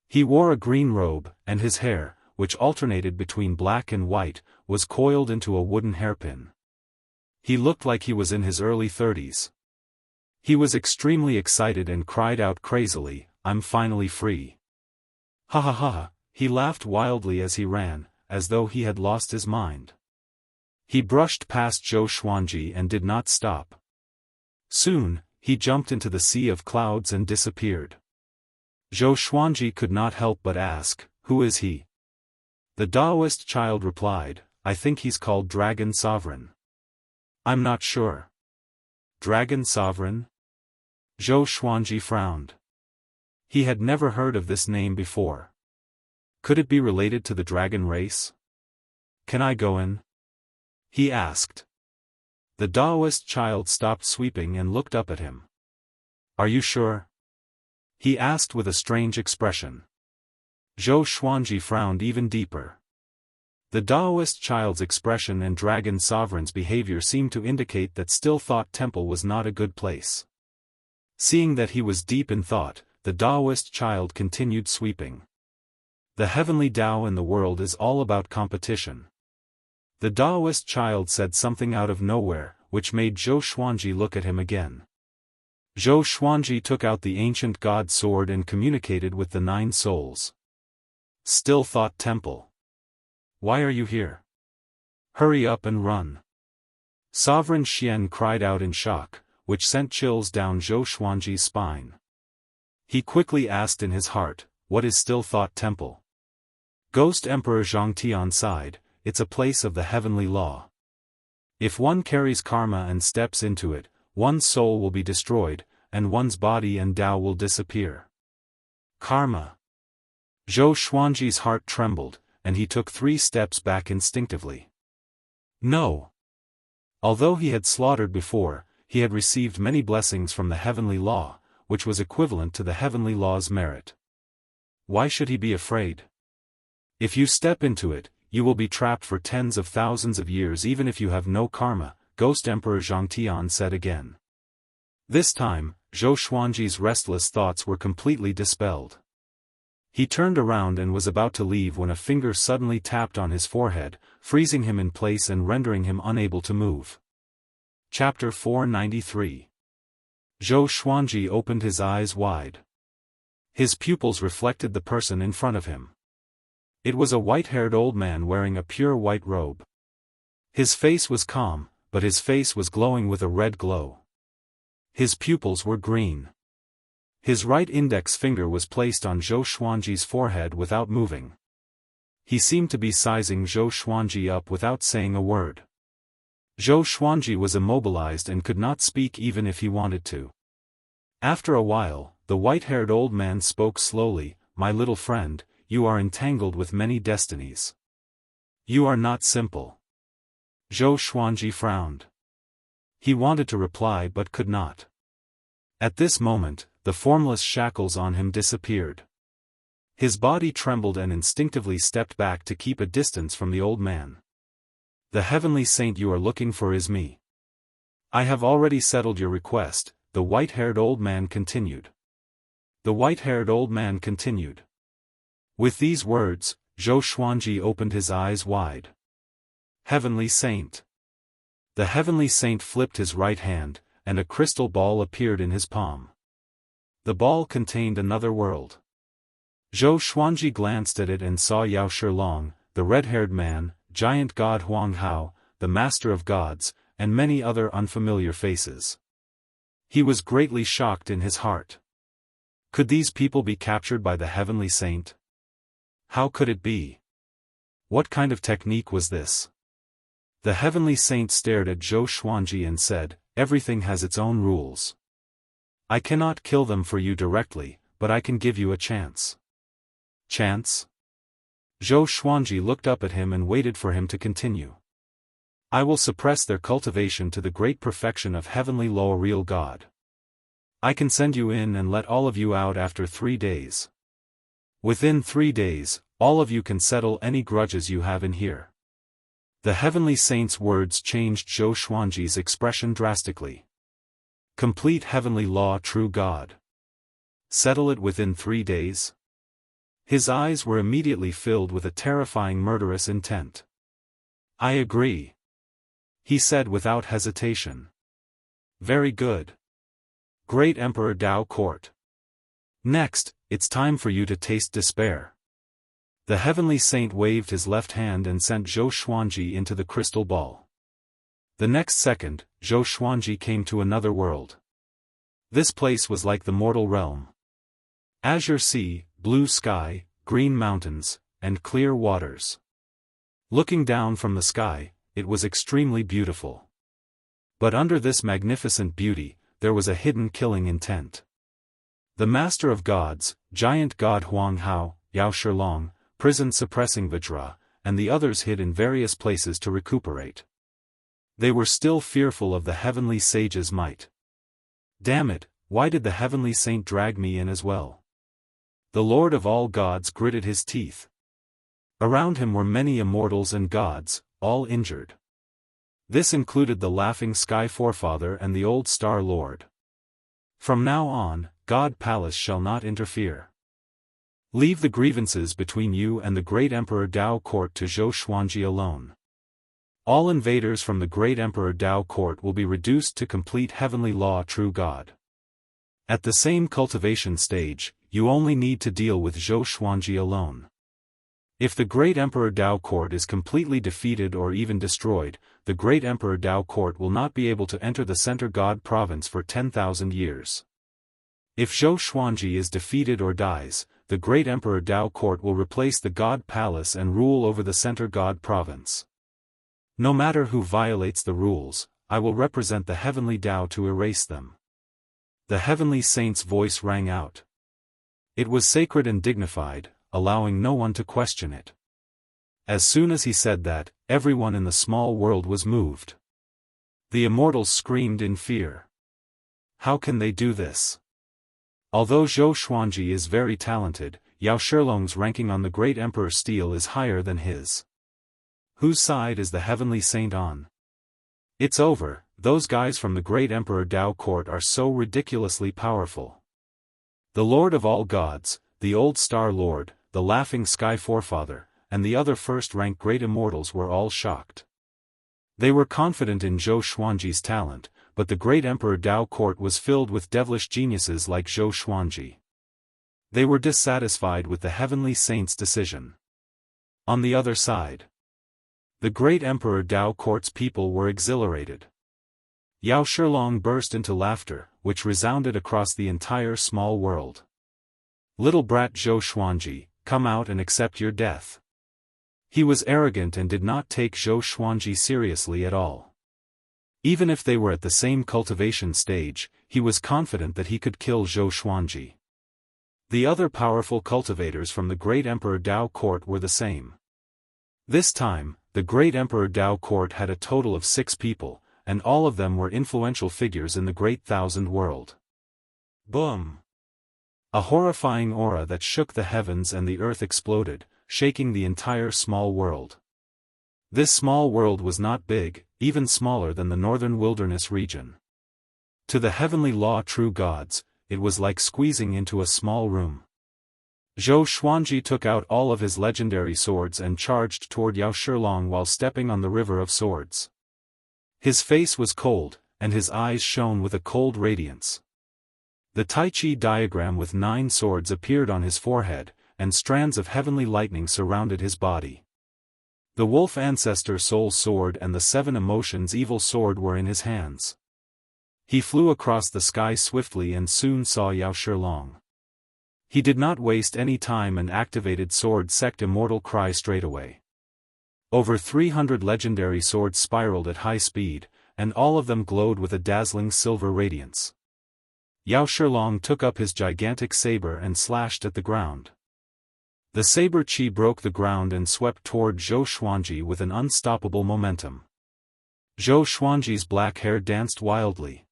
He wore a green robe, and his hair, which alternated between black and white, was coiled into a wooden hairpin. He looked like he was in his early 30s. He was extremely excited and cried out crazily, "I'm finally free." Ha ha ha, he laughed wildly as he ran, as though he had lost his mind. He brushed past Zhou Xuanji and did not stop. Soon, he jumped into the sea of clouds and disappeared. Zhou Xuanji could not help but ask, "Who is he?" The Daoist child replied, "I think he's called Dragon Sovereign." "I'm not sure." Dragon Sovereign? Zhou Xuanji frowned. He had never heard of this name before. Could it be related to the dragon race? "Can I go in?" he asked. The Daoist child stopped sweeping and looked up at him. "Are you sure?" he asked with a strange expression. Zhou Xuanji frowned even deeper. The Daoist child's expression and Dragon Sovereign's behavior seemed to indicate that Still Thought Temple was not a good place. Seeing that he was deep in thought, the Daoist child continued sweeping. The heavenly Tao in the world is all about competition. The Daoist child said something out of nowhere, which made Zhou Xuanji look at him again. Zhou Xuanji took out the ancient god sword and communicated with the 9 souls. Still Thought Temple. Why are you here? Hurry up and run. Sovereign Xian cried out in shock, which sent chills down Zhou Xuanji's spine. He quickly asked in his heart, "What is Still Thought Temple?" Ghost Emperor Zhang sighed, "It's a place of the heavenly law. If one carries karma and steps into it, one's soul will be destroyed, and one's body and Tao will disappear." Karma. Zhou Xuanji's heart trembled, and he took 3 steps back instinctively. No. Although he had slaughtered before, he had received many blessings from the heavenly law, which was equivalent to the heavenly law's merit. Why should he be afraid? If you step into it, you will be trapped for tens of thousands of years even if you have no karma, Ghost Emperor Zhang said again. This time, Zhou Xuanji's restless thoughts were completely dispelled. He turned around and was about to leave when a finger suddenly tapped on his forehead, freezing him in place and rendering him unable to move. Chapter 493. Zhou Xuanji opened his eyes wide. His pupils reflected the person in front of him. It was a white-haired old man wearing a pure white robe. His face was calm, but his face was glowing with a red glow. His pupils were green. His right index finger was placed on Zhou Xuanji's forehead without moving. He seemed to be sizing Zhou Xuanji up without saying a word. Zhou Xuanji was immobilized and could not speak even if he wanted to. After a while, the white-haired old man spoke slowly, "My little friend, you are entangled with many destinies. You are not simple." Zhou Xuanji frowned. He wanted to reply but could not. At this moment, the formless shackles on him disappeared. His body trembled and instinctively stepped back to keep a distance from the old man. "The heavenly saint you are looking for is me. I have already settled your request," the white-haired old man continued. The white-haired old man continued. With these words, Zhou Xuanji opened his eyes wide. Heavenly Saint. The heavenly saint flipped his right hand, and a crystal ball appeared in his palm. The ball contained another world. Zhou Xuanji glanced at it and saw Yao Shilong, the red-haired man, giant god Huang Hao, the master of gods, and many other unfamiliar faces. He was greatly shocked in his heart. Could these people be captured by the heavenly saint? How could it be? What kind of technique was this? The heavenly saint stared at Zhou Xuanji and said, "Everything has its own rules. I cannot kill them for you directly, but I can give you a chance." Chance? Zhou Xuanji looked up at him and waited for him to continue. "I will suppress their cultivation to the great perfection of heavenly law real God. I can send you in and let all of you out after 3 days. Within 3 days, all of you can settle any grudges you have in here." The heavenly saint's words changed Zhou Xuanji's expression drastically. Complete heavenly law true God. Settle it within 3 days? His eyes were immediately filled with a terrifying murderous intent. "I agree," he said without hesitation. "Very good. Great Emperor Dao Court. Next, it's time for you to taste despair." The heavenly saint waved his left hand and sent Zhou Xuanji into the crystal ball. The next second, Zhou Xuanji came to another world. This place was like the mortal realm. Azure sea, blue sky, green mountains, and clear waters. Looking down from the sky, it was extremely beautiful. But under this magnificent beauty, there was a hidden killing intent. The master of gods, giant god Huang Hao, Yao Shilong, prisoned suppressing Vajra, and the others hid in various places to recuperate. They were still fearful of the heavenly sage's might. "Damn it, why did the heavenly saint drag me in as well?" The lord of all gods gritted his teeth. Around him were many immortals and gods, all injured. This included the laughing sky forefather and the old star lord. "From now on, God Palace shall not interfere. Leave the grievances between you and the great Emperor Dao Court to Zhou Xuanji alone. All invaders from the great Emperor Dao Court will be reduced to complete heavenly law true God. At the same cultivation stage, you only need to deal with Zhou Xuanji alone. If the great Emperor Dao Court is completely defeated or even destroyed, the great Emperor Dao Court will not be able to enter the Center God Province for 10,000 years. If Zhou Xuanji is defeated or dies, the great Emperor Dao Court will replace the God Palace and rule over the Center God Province. No matter who violates the rules, I will represent the heavenly Dao to erase them." The heavenly saint's voice rang out. It was sacred and dignified, allowing no one to question it. As soon as he said that, everyone in the small world was moved. The immortals screamed in fear. How can they do this? Although Zhou Xuanji is very talented, Yao Shilong's ranking on the great emperor's steel is higher than his. Whose side is the heavenly saint on? It's over, those guys from the great Emperor Dao Court are so ridiculously powerful. The Lord of all gods, the old star lord, the laughing sky forefather, and the other first-rank great immortals were all shocked. They were confident in Zhou Xuanji's talent, but the great Emperor Dao Court was filled with devilish geniuses like Zhou Xuanji. They were dissatisfied with the heavenly saint's decision. On the other side, the great Emperor Dao Court's people were exhilarated. Yao Shilong burst into laughter, which resounded across the entire small world. "Little brat Zhou Xuanji, come out and accept your death." He was arrogant and did not take Zhou Xuanji seriously at all. Even if they were at the same cultivation stage, he was confident that he could kill Zhou Xuanji. The other powerful cultivators from the great Emperor Dao Court were the same. This time, the great Emperor Dao Court had a total of 6 people, and all of them were influential figures in the Great Thousand World. Boom! A horrifying aura that shook the heavens and the earth exploded, shaking the entire small world. This small world was not big, even smaller than the northern wilderness region. To the heavenly law true gods, it was like squeezing into a small room. Zhou Xuanji took out all of his legendary swords and charged toward Yao Shilong while stepping on the river of swords. His face was cold, and his eyes shone with a cold radiance. The Tai Chi diagram with 9 swords appeared on his forehead, and strands of heavenly lightning surrounded his body. The wolf ancestor soul sword and the seven emotions evil sword were in his hands. He flew across the sky swiftly and soon saw Yaoshilong. He did not waste any time and activated sword sect Immortal cry straightaway. Over 300 legendary swords spiraled at high speed, and all of them glowed with a dazzling silver radiance. Yaoshilong took up his gigantic saber and slashed at the ground. The saber chi broke the ground and swept toward Zhou Xuanji with an unstoppable momentum. Zhou Xuanji's black hair danced wildly.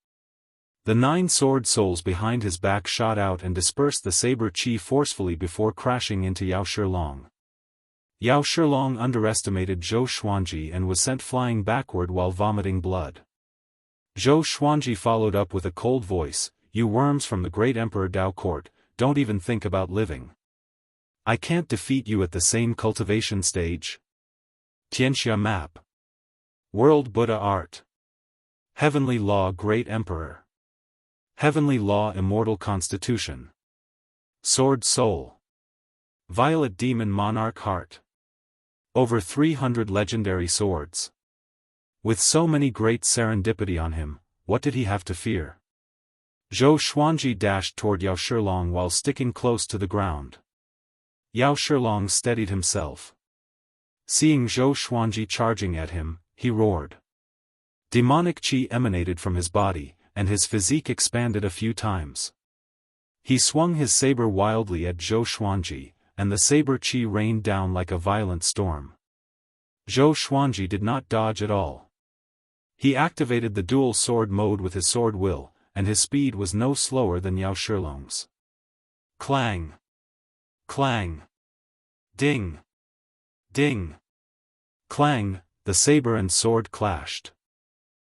The 9 sword souls behind his back shot out and dispersed the saber chi forcefully before crashing into Yaoshilong. Yaoshilong underestimated Zhou Xuanji and was sent flying backward while vomiting blood. Zhou Xuanji followed up with a cold voice, "You worms from the great Emperor Dao court, don't even think about living. I can't defeat you at the same cultivation stage." Xianxia map. World Buddha art. Heavenly law Great Emperor. Heavenly law Immortal constitution. Sword soul. Violet demon monarch heart. Over 300 legendary swords. With so many great serendipity on him, what did he have to fear? Zhou Xuanji dashed toward Yaoshilong while sticking close to the ground. Yaoshilong steadied himself. Seeing Zhou Xuanji charging at him, he roared. Demonic chi emanated from his body, and his physique expanded a few times. He swung his saber wildly at Zhou Xuanji, and the saber chi rained down like a violent storm. Zhou Xuanji did not dodge at all. He activated the dual sword mode with his sword will, and his speed was no slower than Yaoshilong's. Clang! Clang! Ding! Ding! Clang! The saber and sword clashed.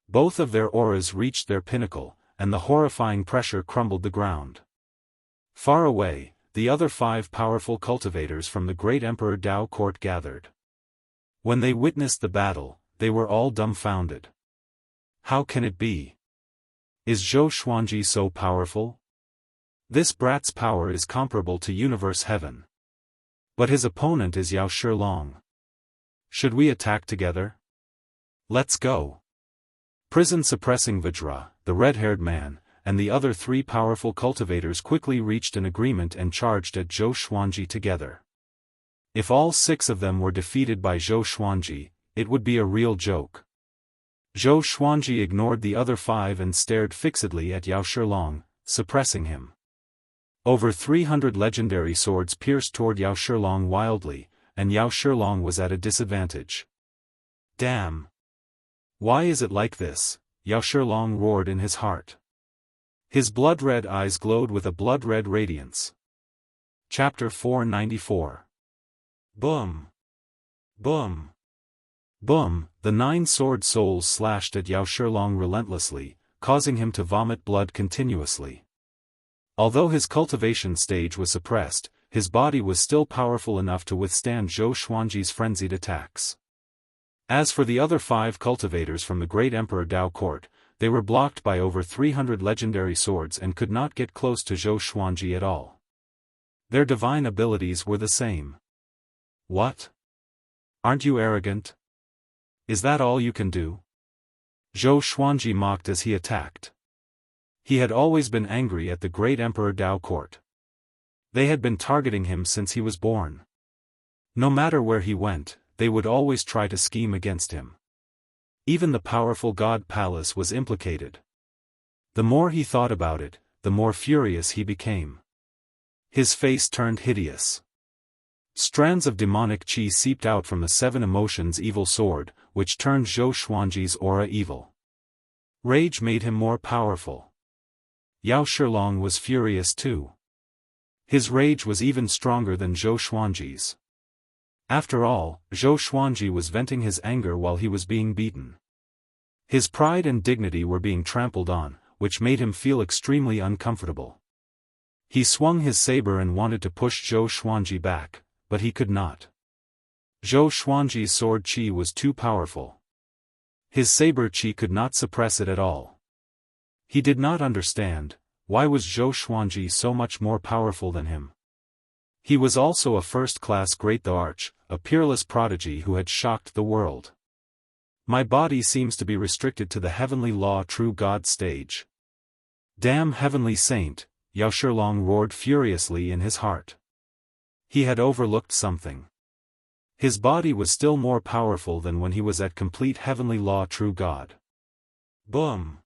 Both of their auras reached their pinnacle, and the horrifying pressure crumbled the ground. Far away, the other 5 powerful cultivators from the great Emperor Dao court gathered. When they witnessed the battle, they were all dumbfounded. How can it be? Is Zhou Xuanji so powerful? This brat's power is comparable to universe heaven. But his opponent is Yaoshilong. Should we attack together? Let's go. Prison-suppressing Vajra, the red-haired man, and the other 3 powerful cultivators quickly reached an agreement and charged at Zhou Xuanji together. If all 6 of them were defeated by Zhou Xuanji, it would be a real joke. Zhou Xuanji ignored the other 5 and stared fixedly at Yaoshilong, suppressing him. Over 300 legendary swords pierced toward Yaoshilong wildly, and Yaoshilong was at a disadvantage. Damn! Why is it like this? Yaoshilong roared in his heart. His blood-red eyes glowed with a blood-red radiance. Chapter 494. Boom! Boom! Boom! The 9 sword souls slashed at Yaoshilong relentlessly, causing him to vomit blood continuously. Although his cultivation stage was suppressed, his body was still powerful enough to withstand Zhou Xuanji's frenzied attacks. As for the other 5 cultivators from the great Emperor Dao court, they were blocked by over 300 legendary swords and could not get close to Zhou Xuanji at all. Their divine abilities were the same. What? Aren't you arrogant? Is that all you can do? Zhou Xuanji mocked as he attacked. He had always been angry at the great Emperor Dao court. They had been targeting him since he was born. No matter where he went, they would always try to scheme against him. Even the powerful God Palace was implicated. The more he thought about it, the more furious he became. His face turned hideous. Strands of demonic chi seeped out from the 7 emotions evil sword, which turned Zhou Xuanji's aura evil. Rage made him more powerful. Yaoshilong was furious too. His rage was even stronger than Zhou Xuanji's. After all, Zhou Xuanji was venting his anger while he was being beaten. His pride and dignity were being trampled on, which made him feel extremely uncomfortable. He swung his saber and wanted to push Zhou Xuanji back, but he could not. Zhou Xuanji's sword chi was too powerful. His saber chi could not suppress it at all. He did not understand, why was Zhou Xuanji so much more powerful than him? He was also a first-class great Daoist, a peerless prodigy who had shocked the world. My body seems to be restricted to the heavenly law true God stage. Damn heavenly saint, Yao Shilong roared furiously in his heart. He had overlooked something. His body was still more powerful than when he was at complete heavenly law true God. Boom!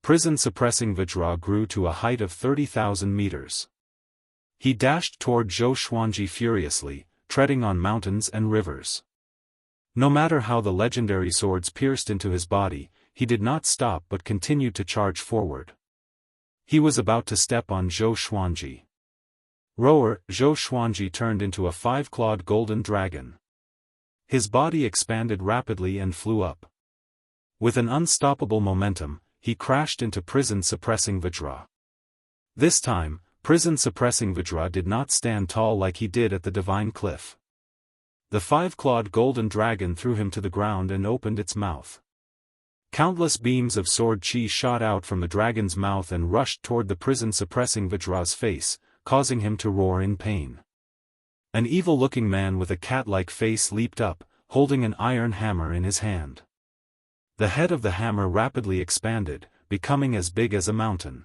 Prison-suppressing Vajra grew to a height of 30,000 meters. He dashed toward Zhou Xuanji furiously, treading on mountains and rivers. No matter how the legendary swords pierced into his body, he did not stop but continued to charge forward. He was about to step on Zhou Xuanji. Roar! Zhou Xuanji turned into a 5-clawed golden dragon. His body expanded rapidly and flew up. With an unstoppable momentum, he crashed into prison-suppressing Vajra. This time, prison-suppressing Vajra did not stand tall like he did at the divine cliff. The 5-clawed golden dragon threw him to the ground and opened its mouth. Countless beams of sword chi shot out from the dragon's mouth and rushed toward the prison-suppressing Vajra's face, causing him to roar in pain. An evil-looking man with a cat-like face leaped up, holding an iron hammer in his hand. The head of the hammer rapidly expanded, becoming as big as a mountain.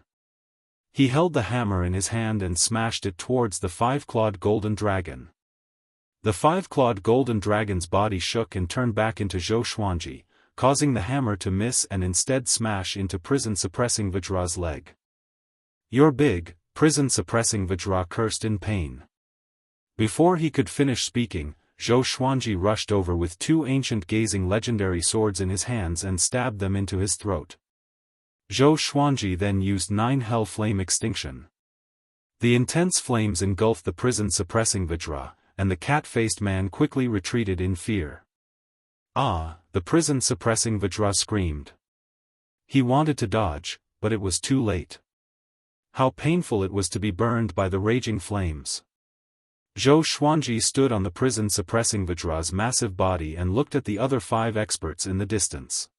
He held the hammer in his hand and smashed it towards the 5-clawed golden dragon. The 5-clawed golden dragon's body shook and turned back into Zhou Xuanji, causing the hammer to miss and instead smash into prison-suppressing Vajra's leg. "You're big," prison-suppressing Vajra cursed in pain. Before he could finish speaking, Zhou Xuanji rushed over with 2 ancient gazing legendary swords in his hands and stabbed them into his throat. Zhou Xuanji then used 9 hell flame extinction. The intense flames engulfed the prison-suppressing Vajra, and the cat-faced man quickly retreated in fear. "Ah!" the prison-suppressing Vajra screamed. He wanted to dodge, but it was too late. How painful it was to be burned by the raging flames. Zhou Xuanji stood on the prison-suppressing Vajra's massive body and looked at the other 5 experts in the distance.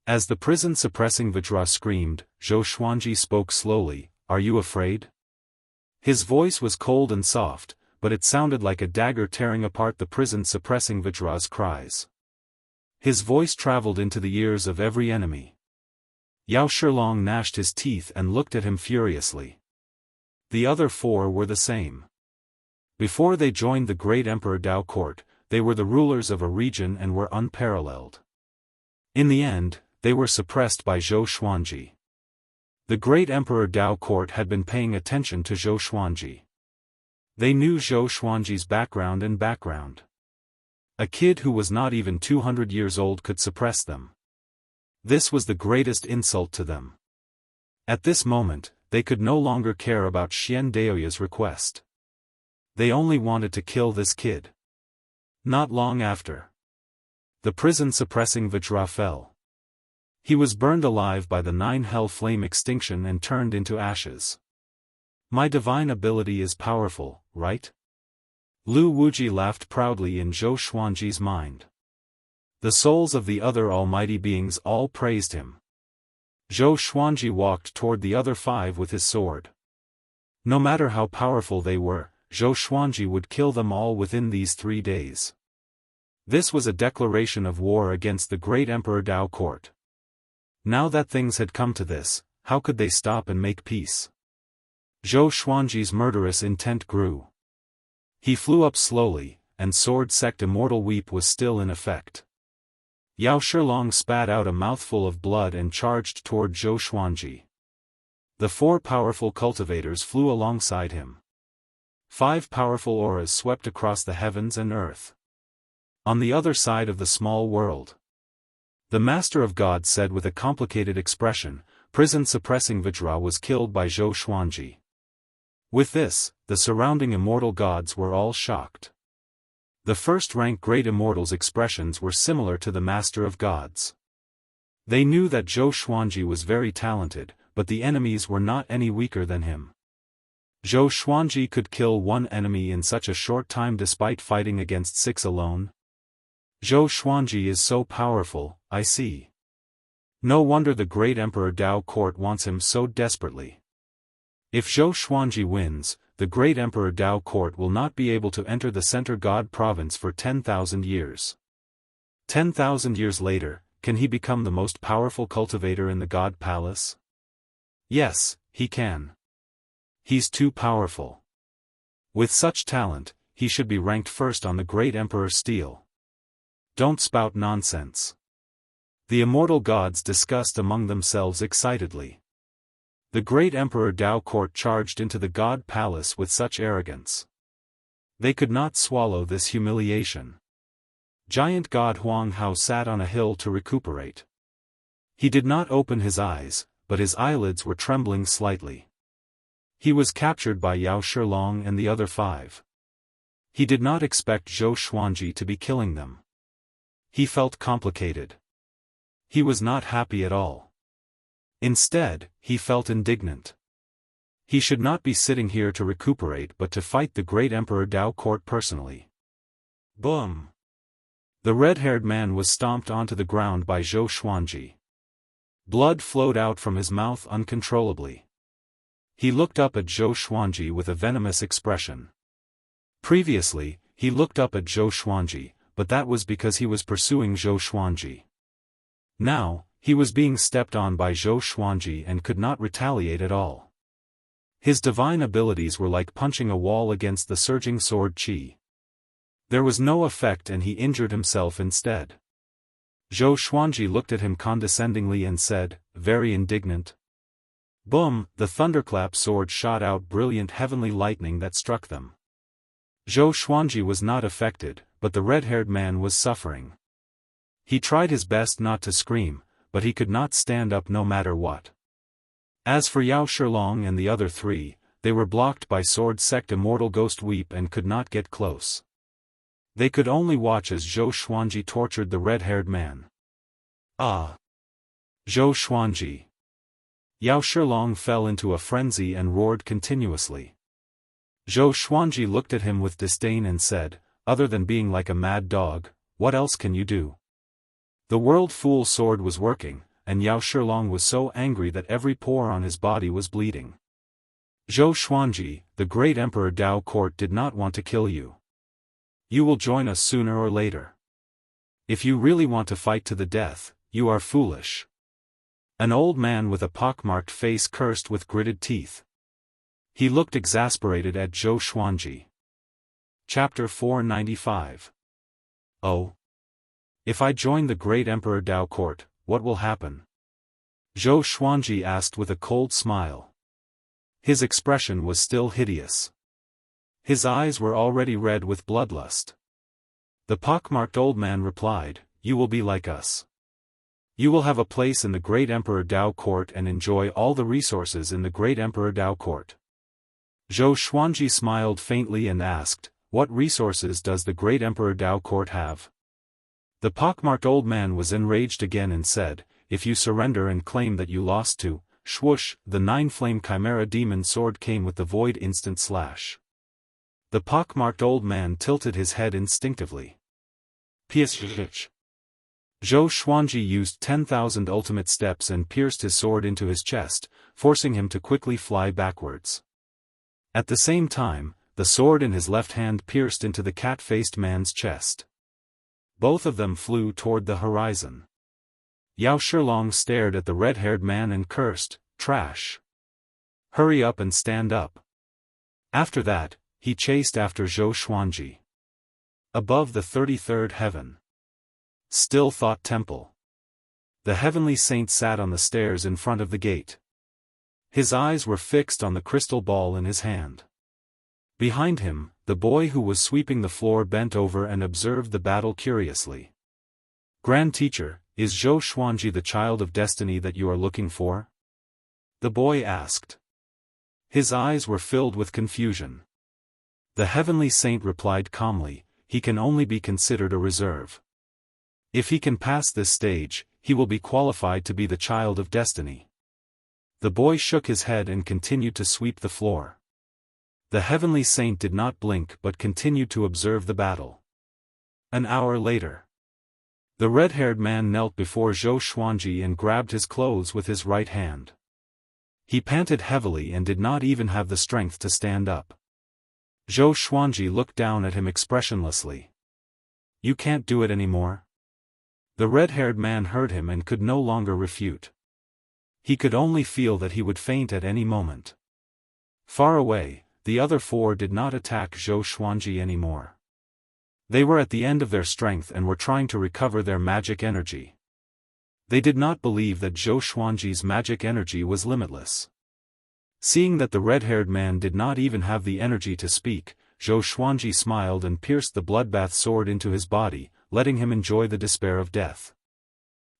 As the prison-suppressing Vajra screamed, Zhou Xuanji spoke slowly, "Are you afraid?" His voice was cold and soft, but it sounded like a dagger tearing apart the prison-suppressing Vajra's cries. His voice traveled into the ears of every enemy. Yao Shilong gnashed his teeth and looked at him furiously. The other 4 were the same. Before they joined the great Emperor Dao court, they were the rulers of a region and were unparalleled. In the end, they were suppressed by Zhou Xuanji. The great Emperor Dao court had been paying attention to Zhou Xuanji. They knew Zhou Xuanji's background. A kid who was not even 200 years old could suppress them. This was the greatest insult to them. At this moment, they could no longer care about Xian Daoya's request. They only wanted to kill this kid. Not long after, the prison-suppressing Vajra fell. He was burned alive by the 9 hell flame extinction and turned into ashes. "My divine ability is powerful, right?" Lu Wuji laughed proudly in Zhou Xuanji's mind. The souls of the other almighty beings all praised him. Zhou Xuanji walked toward the other 5 with his sword. No matter how powerful they were, Zhou Xuanji would kill them all within these 3 days. This was a declaration of war against the great Emperor Dao court. Now that things had come to this, how could they stop and make peace? Zhou Xuanji's murderous intent grew. He flew up slowly, and sword sect Immortal Weep was still in effect. Yao Shilong spat out a mouthful of blood and charged toward Zhou Xuanji. The 4 powerful cultivators flew alongside him. 5 powerful auras swept across the heavens and earth. On the other side of the small world, the Master of God said with a complicated expression, "Prison-suppressing Vajra was killed by Zhou Xuanji." With this, the surrounding immortal gods were all shocked. The first-rank great immortals' expressions were similar to the Master of Gods. They knew that Zhou Xuanji was very talented, but the enemies were not any weaker than him. Zhou Xuanji could kill 1 enemy in such a short time despite fighting against 6 alone. Zhou Xuanji is so powerful, I see. No wonder the great Emperor Dao court wants him so desperately. If Zhou Xuanji wins, the great Emperor Dao Court will not be able to enter the Center God Province for 10,000 years. 10,000 years later, can he become the most powerful cultivator in the God Palace? Yes, he can. He's too powerful. With such talent, he should be ranked first on the great Emperor's stele. Don't spout nonsense. The immortal gods discussed among themselves excitedly. The great Emperor Dao Court charged into the God Palace with such arrogance. They could not swallow this humiliation. Giant God Huang Hao sat on a hill to recuperate. He did not open his eyes, but his eyelids were trembling slightly. He was captured by Yao Shilong and the other 5. He did not expect Zhou Xuanji to be killing them. He felt complicated. He was not happy at all. Instead, he felt indignant. He should not be sitting here to recuperate but to fight the great Emperor Dao Court personally. Boom! The red-haired man was stomped onto the ground by Zhou Xuanji. Blood flowed out from his mouth uncontrollably. He looked up at Zhou Xuanji with a venomous expression. Previously, he looked up at Zhou Xuanji, but that was because he was pursuing Zhou Xuanji. Now, he was being stepped on by Zhou Xuanji and could not retaliate at all. His divine abilities were like punching a wall against the surging sword qi. There was no effect and he injured himself instead. Zhou Xuanji looked at him condescendingly and said, very indignant. Boom! The thunderclap sword shot out brilliant heavenly lightning that struck them. Zhou Xuanji was not affected, but the red-haired man was suffering. He tried his best not to scream, but he could not stand up no matter what. As for Yao Shilong and the other 3, they were blocked by sword sect Immortal Ghost Weep and could not get close. They could only watch as Zhou Xuanji tortured the red-haired man. Ah! Zhou Xuanji! Yao Shilong fell into a frenzy and roared continuously. Zhou Xuanji looked at him with disdain and said, other than being like a mad dog, what else can you do? The World Fool sword was working, and Yao Shilong was so angry that every pore on his body was bleeding. Zhou Xuanji, the great Emperor Dao Court did not want to kill you. You will join us sooner or later. If you really want to fight to the death, you are foolish. An old man with a pockmarked face cursed with gritted teeth. He looked exasperated at Zhou Xuanji. Chapter 495. Oh! If I join the great Emperor Dao Court, what will happen? Zhou Xuanji asked with a cold smile. His expression was still hideous. His eyes were already red with bloodlust. The pockmarked old man replied, you will be like us. You will have a place in the great Emperor Dao Court and enjoy all the resources in the great Emperor Dao Court. Zhou Xuanji smiled faintly and asked, what resources does the great Emperor Dao Court have? The pockmarked old man was enraged again and said, if you surrender and claim that you lost to, swoosh, the 9-flame chimera demon sword came with the void instant slash. The pockmarked old man tilted his head instinctively. Zhou Xuanji used 10,000 ultimate steps and pierced his sword into his chest, forcing him to quickly fly backwards. At the same time, the sword in his left hand pierced into the cat-faced man's chest. Both of them flew toward the horizon. Yao Shilong stared at the red-haired man and cursed, trash. Hurry up and stand up. After that, he chased after Zhou Xuanji. Above the 33rd heaven. Still Thought Temple. The heavenly saint sat on the stairs in front of the gate. His eyes were fixed on the crystal ball in his hand. Behind him, the boy who was sweeping the floor bent over and observed the battle curiously. Grand Teacher, is Zhou Xuanji the child of destiny that you are looking for? The boy asked. His eyes were filled with confusion. The heavenly saint replied calmly, he can only be considered a reserve. If he can pass this stage, he will be qualified to be the child of destiny. The boy shook his head and continued to sweep the floor. The heavenly saint did not blink but continued to observe the battle. An hour later. The red-haired man knelt before Zhou Xuanji and grabbed his clothes with his right hand. He panted heavily and did not even have the strength to stand up. Zhou Xuanji looked down at him expressionlessly. You can't do it anymore? The red-haired man heard him and could no longer refute. He could only feel that he would faint at any moment. Far away, the other four did not attack Zhou Xuanji anymore. They were at the end of their strength and were trying to recover their magic energy. They did not believe that Zhou Xuanji's magic energy was limitless. Seeing that the red-haired man did not even have the energy to speak, Zhou Xuanji smiled and pierced the bloodbath sword into his body, letting him enjoy the despair of death.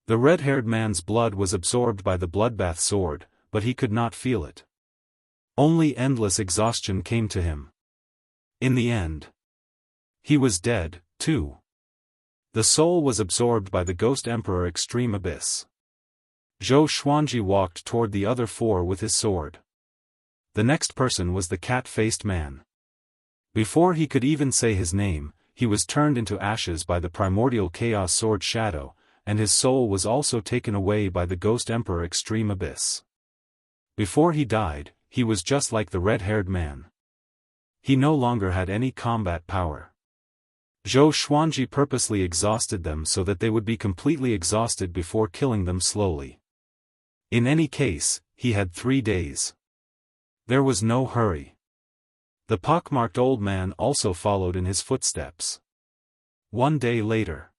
The red-haired man's blood was absorbed by the bloodbath sword, but he could not feel it. Only endless exhaustion came to him. In the end, he was dead, too. The soul was absorbed by the Ghost Emperor Extreme Abyss. Zhou Xuanji walked toward the other four with his sword. The next person was the cat-faced man. Before he could even say his name, he was turned into ashes by the primordial chaos sword shadow, and his soul was also taken away by the Ghost Emperor Extreme Abyss. Before he died, he was just like the red-haired man. He no longer had any combat power. Zhou Xuanji purposely exhausted them so that they would be completely exhausted before killing them slowly. In any case, he had 3 days. There was no hurry. The pockmarked old man also followed in his footsteps. 1 day later.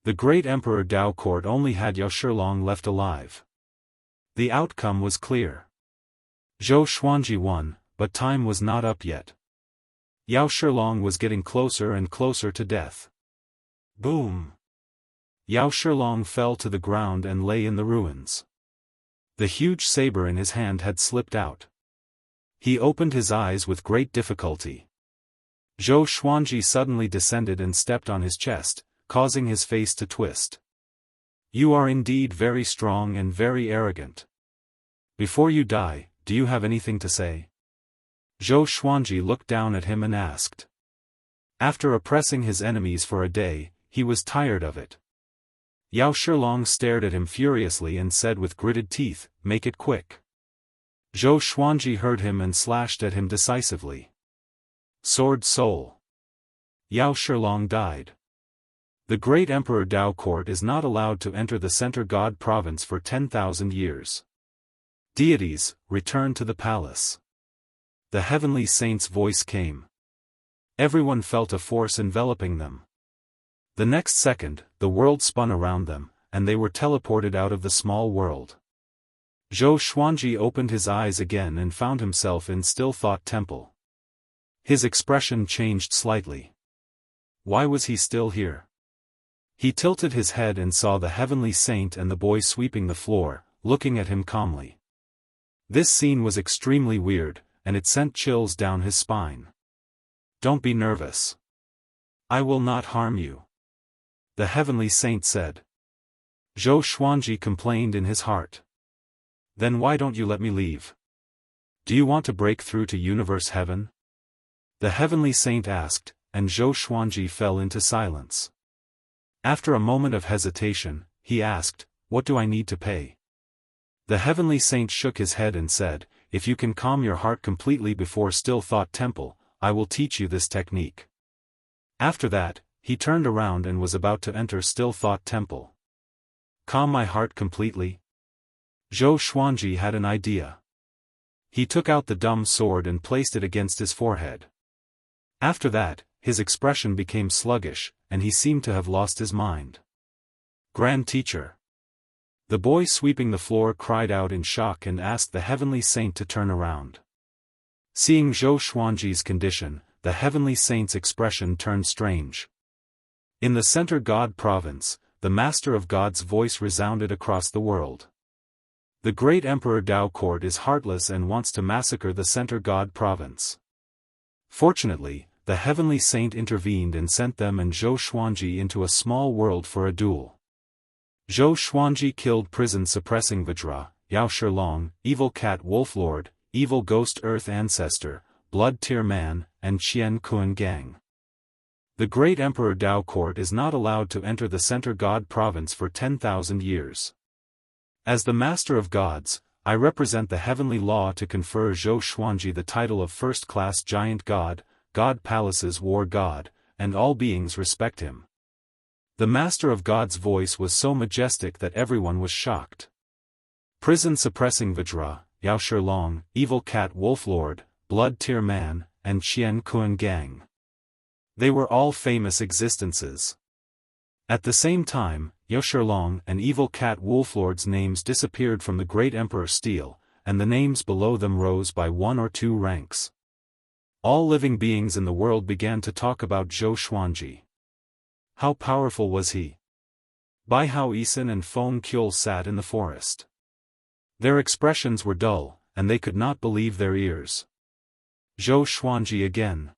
The great Emperor Dao Court only had Yao Shilong left alive. The outcome was clear. Zhou Xuanji won, but time was not up yet. Yao Shilong was getting closer and closer to death. Boom! Yao Shilong fell to the ground and lay in the ruins. The huge saber in his hand had slipped out. He opened his eyes with great difficulty. Zhou Xuanji suddenly descended and stepped on his chest, causing his face to twist. You are indeed very strong and very arrogant. Before you die, do you have anything to say? Zhou Xuanji looked down at him and asked. After oppressing his enemies for a day, he was tired of it. Yao Shilong stared at him furiously and said with gritted teeth, "Make it quick." Zhou Xuanji heard him and slashed at him decisively. Sword Soul. Yao Shilong died. The great Emperor Dao Court is not allowed to enter the Center God Province for 10,000 years. Deities, return to the palace. The heavenly saint's voice came. Everyone felt a force enveloping them. The next second, the world spun around them, and they were teleported out of the small world. Zhou Xuanji opened his eyes again and found himself in Still Thought Temple. His expression changed slightly. Why was he still here? He tilted his head and saw the heavenly saint and the boy sweeping the floor, looking at him calmly. This scene was extremely weird, and it sent chills down his spine. Don't be nervous. I will not harm you. The heavenly saint said. Zhou Xuanji complained in his heart. Then why don't you let me leave? Do you want to break through to universe heaven? The heavenly saint asked, and Zhou Xuanji fell into silence. After a moment of hesitation, he asked, "What do I need to pay?" The heavenly saint shook his head and said, "If you can calm your heart completely before Still Thought Temple, I will teach you this technique." After that, he turned around and was about to enter Still Thought Temple. Calm my heart completely? Zhou Xuanji had an idea. He took out the dumb sword and placed it against his forehead. After that, his expression became sluggish, and he seemed to have lost his mind. Grand Teacher. The boy sweeping the floor cried out in shock and asked the heavenly saint to turn around. Seeing Zhou Xuanji's condition, the heavenly saint's expression turned strange. In the Center God Province, the Master of God's voice resounded across the world. The great Emperor Dao Court is heartless and wants to massacre the Center God Province. Fortunately, the heavenly saint intervened and sent them and Zhou Xuanji into a small world for a duel. Zhou Xuanji killed prison-suppressing Vajra, Yao Shilong, Evil Cat Wolf Lord, Evil Ghost Earth Ancestor, Blood Tear Man, and Qian Kuan Gang. The great Emperor Dao Court is not allowed to enter the Center God Province for 10,000 years. As the Master of Gods, I represent the heavenly law to confer Zhou Xuanji the title of first-class giant god, God palaces war God, and all beings respect him. The master of God's voice was so majestic that everyone was shocked. Prison suppressing Vajra, Yao Shilong, evil cat wolf lord, blood tear man, and Qian Kuan gang. They were all famous existences. At the same time, Yao Shilong and evil cat wolf lord's names disappeared from the great emperor Steel, and the names below them rose by 1 or 2 ranks. All living beings in the world began to talk about Zhou Xuanji. How powerful was he? Bai Hao Isan and Feng Kyul sat in the forest. Their expressions were dull, and they could not believe their ears. Zhou Xuanji again.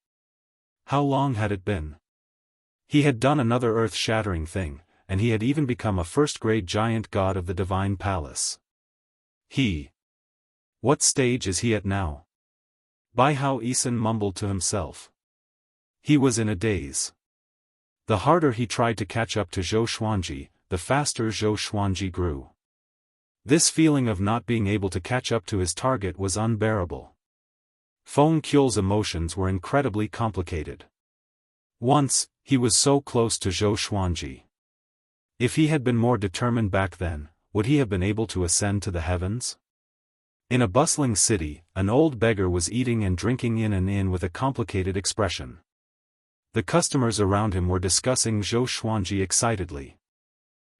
How long had it been? He had done another earth-shattering thing, and he had even become a first-grade giant god of the divine palace. What stage is he at now? Bai Hao Isan mumbled to himself. He was in a daze. The harder he tried to catch up to Zhou Xuanji, the faster Zhou Xuanji grew. This feeling of not being able to catch up to his target was unbearable. Feng Kyul's emotions were incredibly complicated. Once, he was so close to Zhou Xuanji. If he had been more determined back then, would he have been able to ascend to the heavens? In a bustling city, an old beggar was eating and drinking in an inn with a complicated expression. The customers around him were discussing Zhou Xuanji excitedly.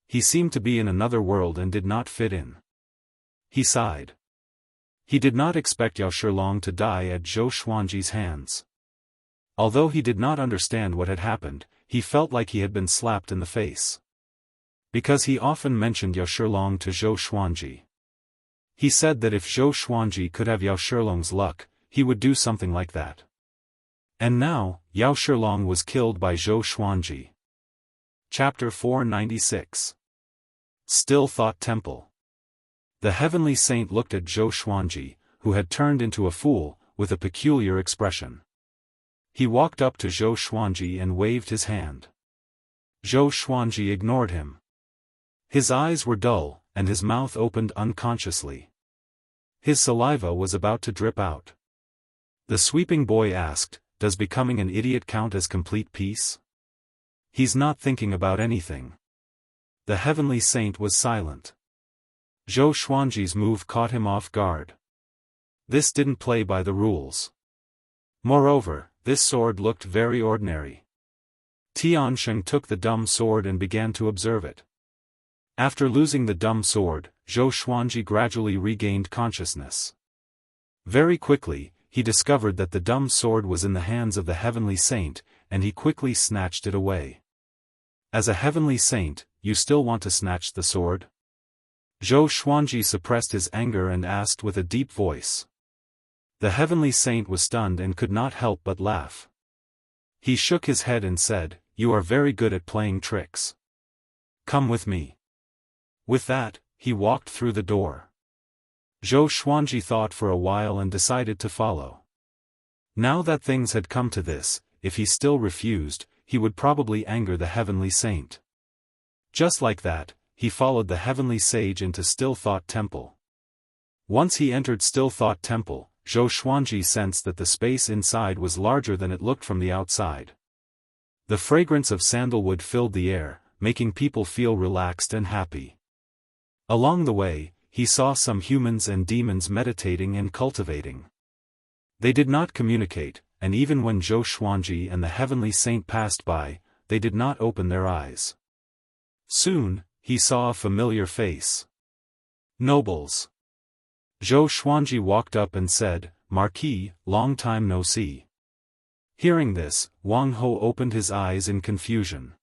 He seemed to be in another world and did not fit in. He sighed. He did not expect Yao Shilong to die at Zhou Xuanji's hands. Although he did not understand what had happened, he felt like he had been slapped in the face. Because he often mentioned Yao Shilong to Zhou Xuanji. He said that if Zhou Xuanji could have Yao Shilong's luck, he would do something like that. And now, Yao Shilong was killed by Zhou Xuanji. Chapter 496. Still Thought Temple. The heavenly saint looked at Zhou Xuanji, who had turned into a fool, with a peculiar expression. He walked up to Zhou Xuanji and waved his hand. Zhou Xuanji ignored him. His eyes were dull, and his mouth opened unconsciously. His saliva was about to drip out. The sweeping boy asked, "Does becoming an idiot count as complete peace?" "He's not thinking about anything." The heavenly saint was silent. Zhou Xuanji's move caught him off guard. This didn't play by the rules. Moreover, this sword looked very ordinary. Tiansheng took the dumb sword and began to observe it. After losing the dumb sword, Zhou Xuanji gradually regained consciousness. Very quickly, he discovered that the dumb sword was in the hands of the heavenly saint, and he quickly snatched it away. As a heavenly saint, you still want to snatch the sword? Zhou Xuanji suppressed his anger and asked with a deep voice. The heavenly saint was stunned and could not help but laugh. He shook his head and said, "You are very good at playing tricks. Come with me." With that, he walked through the door. Zhou Xuanji thought for a while and decided to follow. Now that things had come to this, if he still refused, he would probably anger the heavenly saint. Just like that, he followed the heavenly sage into Still Thought Temple. Once he entered Still Thought Temple, Zhou Xuanji sensed that the space inside was larger than it looked from the outside. The fragrance of sandalwood filled the air, making people feel relaxed and happy. Along the way, he saw some humans and demons meditating and cultivating. They did not communicate, and even when Zhou Xuanji and the heavenly saint passed by, they did not open their eyes. Soon, he saw a familiar face. Nobles. Zhou Xuanji walked up and said, "Marquis, long time no see." Hearing this, Wang Ho opened his eyes in confusion.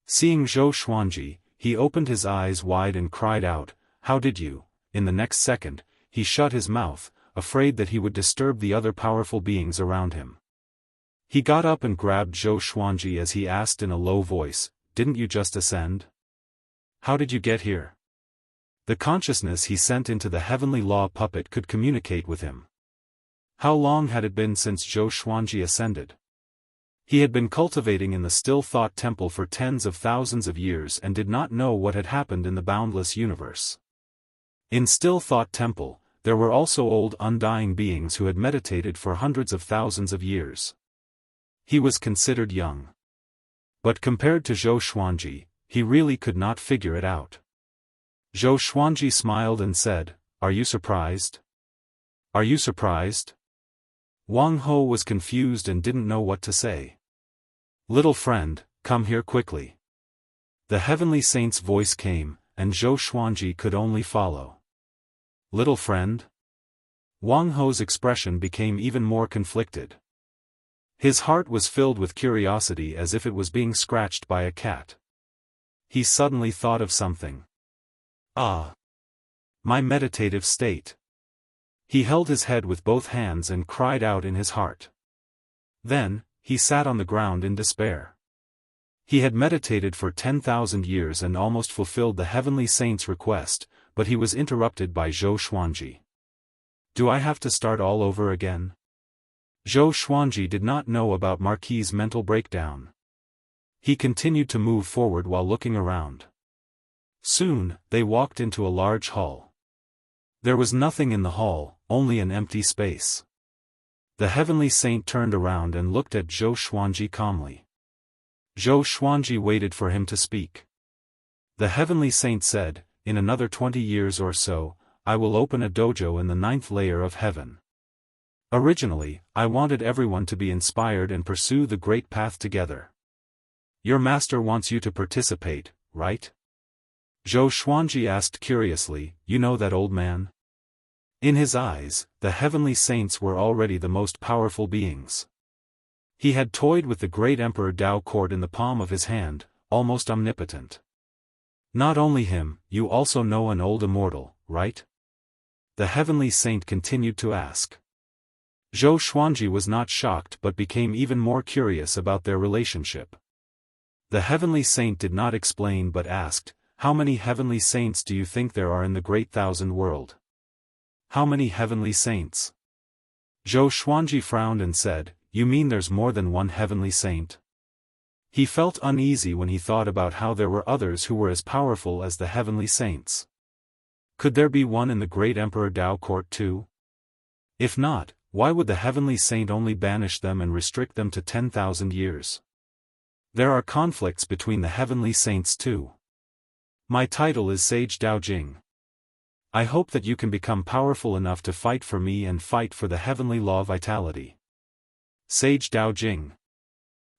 Seeing Zhou Xuanji, he opened his eyes wide and cried out, "How did you?" In the next second, he shut his mouth, afraid that he would disturb the other powerful beings around him. He got up and grabbed Zhou Xuanji as he asked in a low voice, "Didn't you just ascend? How did you get here?" The consciousness he sent into the heavenly law puppet could communicate with him. How long had it been since Zhou Xuanji ascended? He had been cultivating in the Still Thought Temple for tens of thousands of years and did not know what had happened in the boundless universe. In Still Thought Temple, there were also old undying beings who had meditated for hundreds of thousands of years. He was considered young. But compared to Zhou Xuanji, he really could not figure it out. Zhou Xuanji smiled and said, "Are you surprised? Are you surprised?" Wang Ho was confused and didn't know what to say. "Little friend, come here quickly." The heavenly saint's voice came, and Zhou Xuanji could only follow. "Little friend?" Wang Ho's expression became even more conflicted. His heart was filled with curiosity as if it was being scratched by a cat. He suddenly thought of something. "Ah! My meditative state." He held his head with both hands and cried out in his heart. Then, he sat on the ground in despair. He had meditated for 10,000 years and almost fulfilled the heavenly saint's request, but he was interrupted by Zhou Xuanji. "Do I have to start all over again?" Zhou Xuanji did not know about Marquis's mental breakdown. He continued to move forward while looking around. Soon, they walked into a large hall. There was nothing in the hall, only an empty space. The heavenly saint turned around and looked at Zhou Xuanji calmly. Zhou Xuanji waited for him to speak. The heavenly saint said, "In another 20 years or so, I will open a dojo in the 9th layer of heaven. Originally, I wanted everyone to be inspired and pursue the great path together. Your master wants you to participate, right?" Zhou Xuanji asked curiously, "You know that old man?" In his eyes, the heavenly saints were already the most powerful beings. He had toyed with the great Emperor Dao court in the palm of his hand, almost omnipotent. "Not only him, you also know an old immortal, right?" The heavenly saint continued to ask. Zhou Xuanji was not shocked but became even more curious about their relationship. The heavenly saint did not explain but asked, "How many heavenly saints do you think there are in the great thousand world?" "How many heavenly saints?" Zhou Xuanji frowned and said, "You mean there's more than one heavenly saint?" He felt uneasy when he thought about how there were others who were as powerful as the heavenly saints. Could there be one in the great Emperor Dao court too? If not, why would the heavenly saint only banish them and restrict them to 10,000 years? There are conflicts between the heavenly saints too. My title is Sage Dao Jing. I hope that you can become powerful enough to fight for me and fight for the heavenly law vitality. Sage Dao Jing.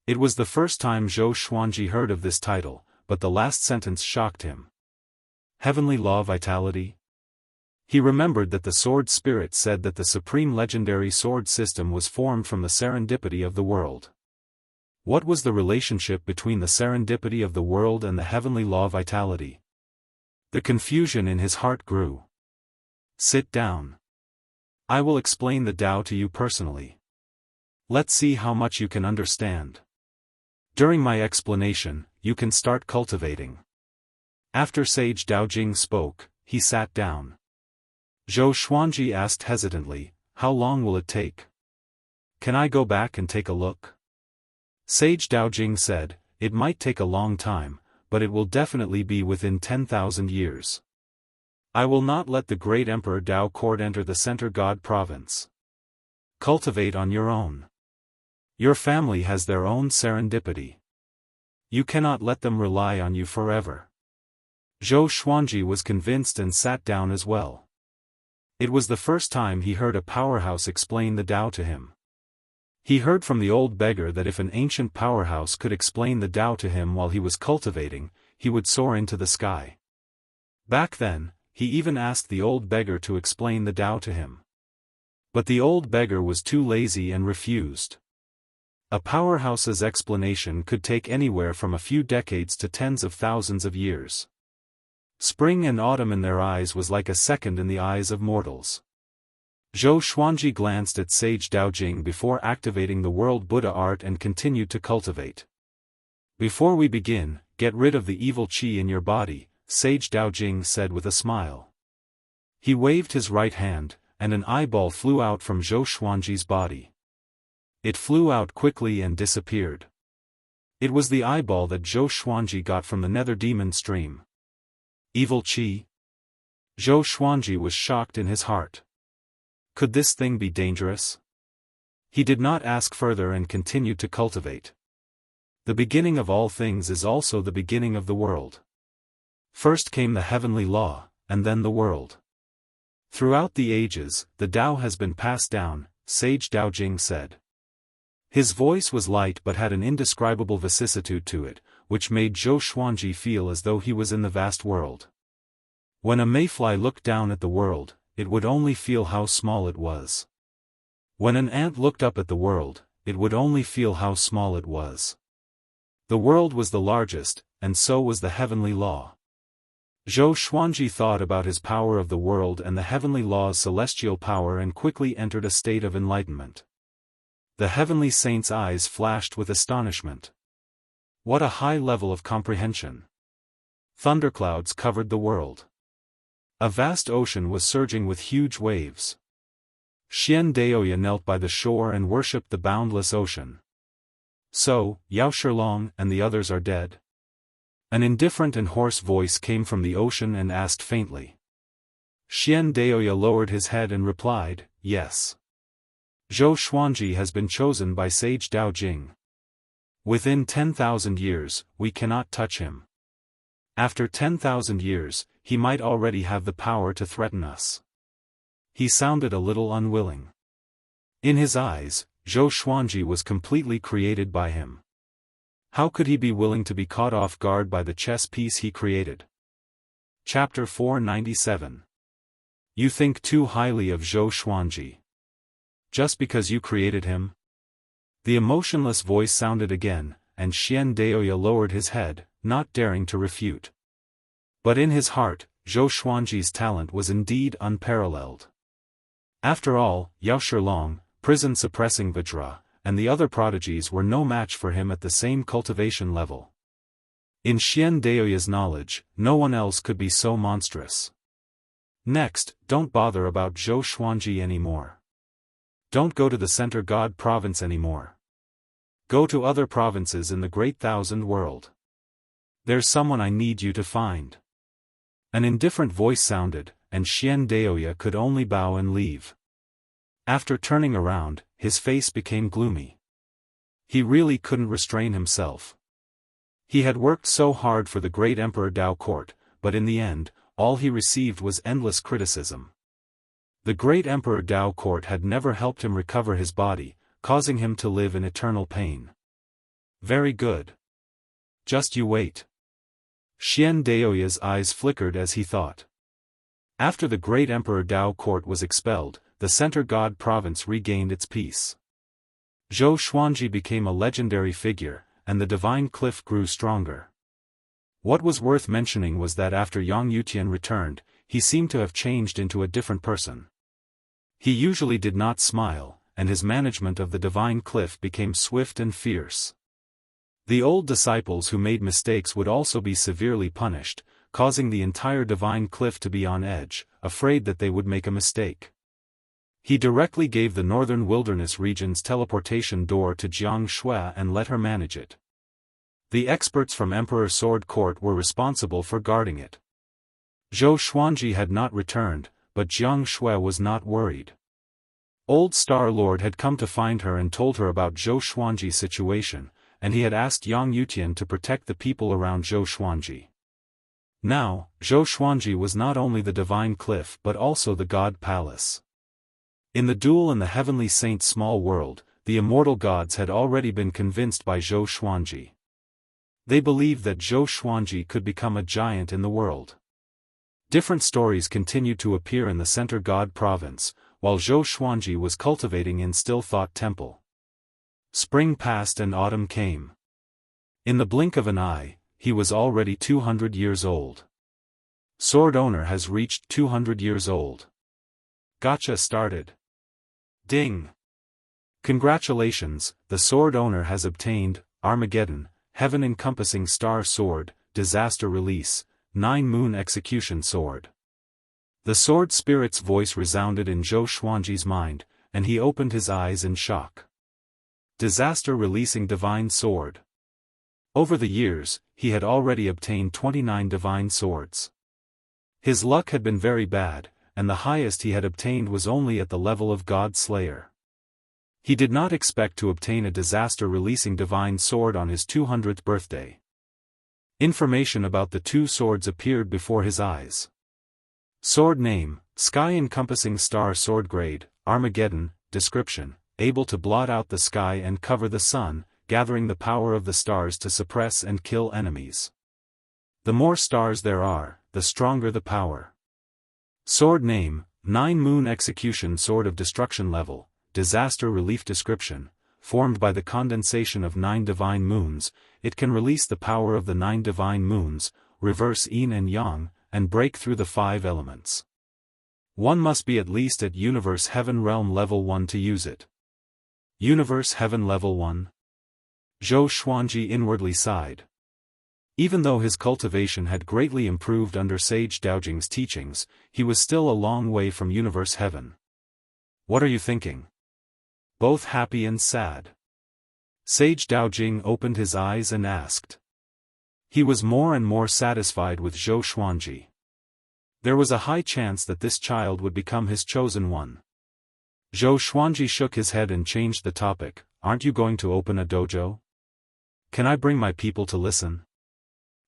It was the first time Zhou Xuanji heard of this title, but the last sentence shocked him. Heavenly law vitality? He remembered that the sword spirit said that the supreme legendary sword system was formed from the serendipity of the world. What was the relationship between the serendipity of the world and the heavenly law vitality? The confusion in his heart grew. "Sit down. I will explain the Tao to you personally. Let's see how much you can understand. During my explanation, you can start cultivating." After Sage Dao Jing spoke, he sat down. Zhou Xuanji asked hesitantly, "How long will it take? Can I go back and take a look?" Sage Dao Jing said, "It might take a long time, but it will definitely be within 10,000 years. I will not let the great Emperor Dao court enter the Center God province. Cultivate on your own. Your family has their own serendipity. You cannot let them rely on you forever." Zhou Xuanji was convinced and sat down as well. It was the first time he heard a powerhouse explain the Tao to him. He heard from the old beggar that if an ancient powerhouse could explain the Tao to him while he was cultivating, he would soar into the sky. Back then, he even asked the old beggar to explain the Tao to him. But the old beggar was too lazy and refused. A powerhouse's explanation could take anywhere from a few decades to tens of thousands of years. Spring and autumn in their eyes was like a second in the eyes of mortals. Zhou Xuanji glanced at Sage Dao Jing before activating the World Buddha art and continued to cultivate. "Before we begin, get rid of the evil qi in your body," Sage Dao Jing said with a smile. He waved his right hand, and an eyeball flew out from Zhou Xuanji's body. It flew out quickly and disappeared. It was the eyeball that Zhou Xuanji got from the nether demon stream. Evil qi? Zhou Xuanji was shocked in his heart. Could this thing be dangerous? He did not ask further and continued to cultivate. The beginning of all things is also the beginning of the world. First came the heavenly law, and then the world. Throughout the ages, the Tao has been passed down, sage Dao Jing said. His voice was light but had an indescribable vicissitude to it, which made Zhou Xuanji feel as though he was in the vast world. When a mayfly looked down at the world, it would only feel how small it was. When an ant looked up at the world, it would only feel how small it was. The world was the largest, and so was the heavenly law. Zhou Xuanji thought about his power of the world and the heavenly law's celestial power and quickly entered a state of enlightenment. The heavenly saint's eyes flashed with astonishment. What a high level of comprehension! Thunderclouds covered the world. A vast ocean was surging with huge waves. Xian Daoya knelt by the shore and worshipped the boundless ocean. So, Yao Shilong and the others are dead? An indifferent and hoarse voice came from the ocean and asked faintly. Xian Daoya lowered his head and replied, yes. Zhou Xuanji has been chosen by sage Dao Jing. Within 10,000 years, we cannot touch him. After 10,000 years, he might already have the power to threaten us. He sounded a little unwilling. In his eyes, Zhou Xuanji was completely created by him. How could he be willing to be caught off guard by the chess piece he created? Chapter 497. You think too highly of Zhou Xuanji. Just because you created him? The emotionless voice sounded again, and Xian Daoya lowered his head, not daring to refute. But in his heart, Zhou Xuanji's talent was indeed unparalleled. After all, Yao Shilong, prison-suppressing Vajra, and the other prodigies were no match for him at the same cultivation level. In Xian Daoya's knowledge, no one else could be so monstrous. Next, don't bother about Zhou Xuanji anymore. Don't go to the Center God province anymore. Go to other provinces in the Great Thousand World. There's someone I need you to find. An indifferent voice sounded, and Xian Daoya could only bow and leave. After turning around, his face became gloomy. He really couldn't restrain himself. He had worked so hard for the great Emperor Dao court, but in the end, all he received was endless criticism. The great Emperor Dao court had never helped him recover his body, causing him to live in eternal pain. Very good. Just you wait. Xian Daoya's eyes flickered as he thought. After the great Emperor Dao court was expelled, the Center God province regained its peace. Zhou Xuanji became a legendary figure, and the divine cliff grew stronger. What was worth mentioning was that after Yang Yutian returned, he seemed to have changed into a different person. He usually did not smile, and his management of the divine cliff became swift and fierce. The old disciples who made mistakes would also be severely punished, causing the entire divine cliff to be on edge, afraid that they would make a mistake. He directly gave the northern wilderness region's teleportation door to Jianghu and let her manage it. The experts from Emperor Sword Court were responsible for guarding it. Zhou Xuanji had not returned, but Jianghu was not worried. Old Star Lord had come to find her and told her about Zhou Xuanji's situation, and he had asked Yang Yutian to protect the people around Zhou Xuanji. Now, Zhou Xuanji was not only the divine cliff but also the god palace. In the duel in the heavenly saint's small world, the immortal gods had already been convinced by Zhou Xuanji. They believed that Zhou Xuanji could become a giant in the world. Different stories continued to appear in the Center God province, while Zhou Xuanji was cultivating in Still Thought Temple. Spring passed and autumn came. In the blink of an eye, he was already 200 years old. Sword owner has reached 200 years old. Gotcha started. Ding! Congratulations, the sword owner has obtained Armageddon, Heaven-encompassing Star Sword, Disaster Release, 9-Moon Execution Sword. The sword spirit's voice resounded in Zhou Xuanji's mind, and he opened his eyes in shock. Disaster-releasing divine sword. Over the years, he had already obtained 29 divine swords. His luck had been very bad, and the highest he had obtained was only at the level of God Slayer. He did not expect to obtain a disaster-releasing divine sword on his 200th birthday. Information about the two swords appeared before his eyes. Sword name, Sky-encompassing star sword grade, Armageddon, description, able to blot out the sky and cover the sun, gathering the power of the stars to suppress and kill enemies. The more stars there are, the stronger the power. Sword name, 9 Moon Execution Sword of Destruction level, disaster relief description, formed by the condensation of 9 divine moons, it can release the power of the 9 divine moons, reverse yin and yang, and break through the 5 elements. One must be at least at Universe Heaven Realm Level 1 to use it. Universe Heaven Level 1? Zhou Xuanji inwardly sighed. Even though his cultivation had greatly improved under Sage Daojing's teachings, he was still a long way from Universe Heaven. What are you thinking? Both happy and sad. Sage Daojing opened his eyes and asked. He was more and more satisfied with Zhou Xuanji. There was a high chance that this child would become his chosen one. Zhou Xuanji shook his head and changed the topic. Aren't you going to open a dojo? Can I bring my people to listen?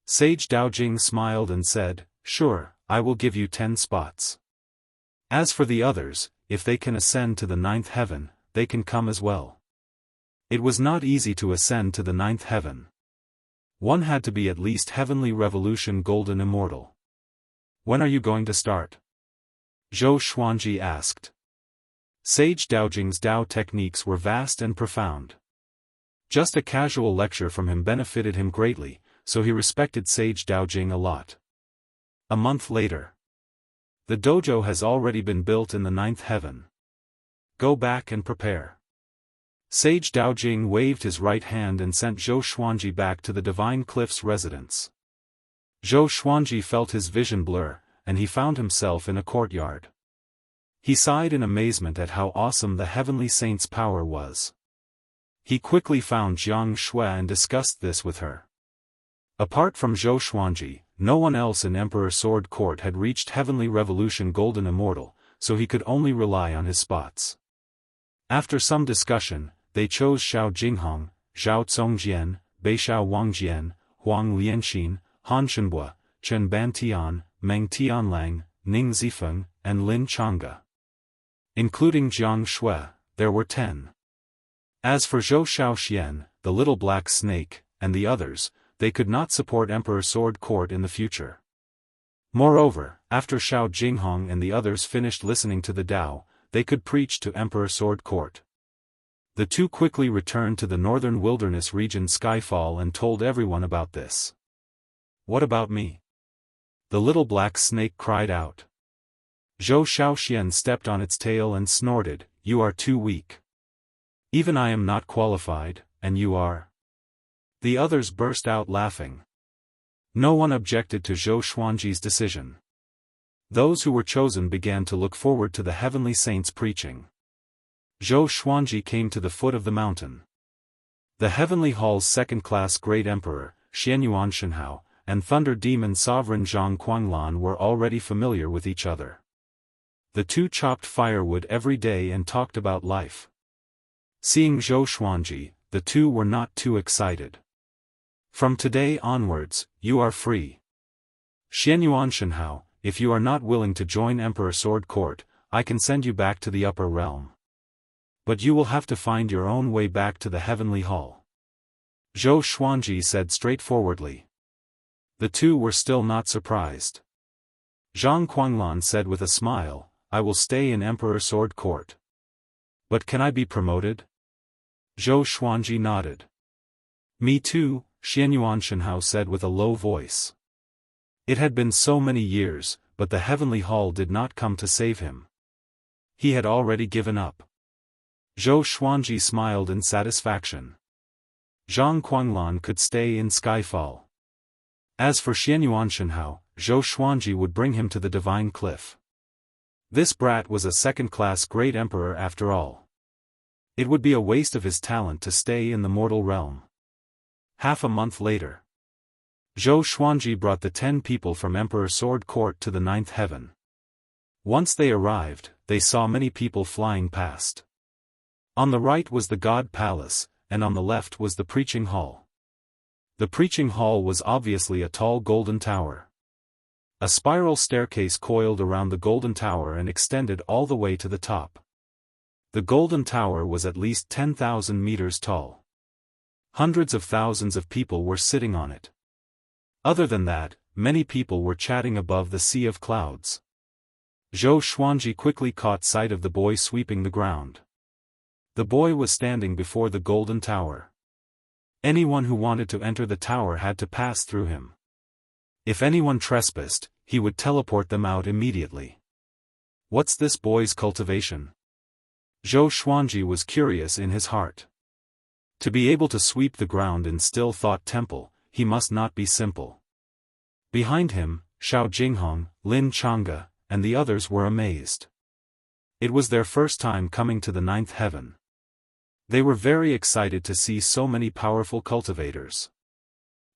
Sage Daojing smiled and said, sure, I will give you 10 spots. As for the others, if they can ascend to the 9th heaven, they can come as well. It was not easy to ascend to the 9th heaven. One had to be at least Heavenly Revolution Golden Immortal. When are you going to start? Zhou Xuanji asked. Sage Daojing's Dao techniques were vast and profound. Just a casual lecture from him benefited him greatly, so he respected Sage Daojing a lot. A month later. The dojo has already been built in the 9th heaven. Go back and prepare. Sage Daojing waved his right hand and sent Zhou Xuanji back to the Divine Cliff's residence. Zhou Xuanji felt his vision blur, and he found himself in a courtyard. He sighed in amazement at how awesome the heavenly saint's power was. He quickly found Jianghu and discussed this with her. Apart from Zhou Xuanji, no one else in Emperor Sword Court had reached Heavenly Revolution Golden Immortal, so he could only rely on his spots. After some discussion, they chose Xiao Jinghong, Zhao Congjian, Beixiao Wangjian, Huang Lianxin, Han Shenbua, Chen Bantian, Meng Tianlang, Ning Zifeng, and Lin Changge. Including Jianghu, there were 10. As for Zhou Xiaoxian, the little black snake, and the others, they could not support Emperor Sword Court in the future. Moreover, after Xiao Jinghong and the others finished listening to the Dao, they could preach to Emperor Sword Court. The two quickly returned to the northern wilderness region Skyfall and told everyone about this. What about me? The little black snake cried out. Zhou Xiaoxian stepped on its tail and snorted, you are too weak. Even I am not qualified, and you are. The others burst out laughing. No one objected to Zhou Xuanji's decision. Those who were chosen began to look forward to the heavenly saints preaching. Zhou Xuanji came to the foot of the mountain. The heavenly hall's second-class great emperor, Xianyuan Shenhao, and thunder demon sovereign Zhang Quanglan were already familiar with each other. The two chopped firewood every day and talked about life. Seeing Zhou Xuanji, the two were not too excited. From today onwards, you are free. Xianyuan Shenhao, if you are not willing to join Emperor Sword Court, I can send you back to the upper realm. But you will have to find your own way back to the heavenly hall. Zhou Xuanji said straightforwardly. The two were still not surprised. Zhang Quanglan said with a smile, I will stay in Emperor Sword Court. But can I be promoted? Zhou Xuanji nodded. Me too, Xianyuan Shenhao said with a low voice. It had been so many years, but the heavenly hall did not come to save him. He had already given up. Zhou Xuanji smiled in satisfaction. Zhang Quanglan could stay in Skyfall. As for Xianyuan Shenhao, Zhou Xuanji would bring him to the Divine Cliff. This brat was a second-class great emperor after all. It would be a waste of his talent to stay in the mortal realm. Half a month later. Zhou Xuanji brought the 10 people from Emperor Sword Court to the 9th heaven. Once they arrived, they saw many people flying past. On the right was the God Palace, and on the left was the preaching hall. The preaching hall was obviously a tall golden tower. A spiral staircase coiled around the golden tower and extended all the way to the top. The golden tower was at least 10,000 meters tall. Hundreds of thousands of people were sitting on it. Other than that, many people were chatting above the sea of clouds. Zhou Xuanji quickly caught sight of the boy sweeping the ground. The boy was standing before the golden tower. Anyone who wanted to enter the tower had to pass through him. If anyone trespassed, he would teleport them out immediately. What's this boy's cultivation? Zhou Xuanji was curious in his heart. To be able to sweep the ground in Still Thought Temple, he must not be simple. Behind him, Xiao Jinghong, Lin Chang'e, and the others were amazed. It was their first time coming to the ninth heaven. They were very excited to see so many powerful cultivators.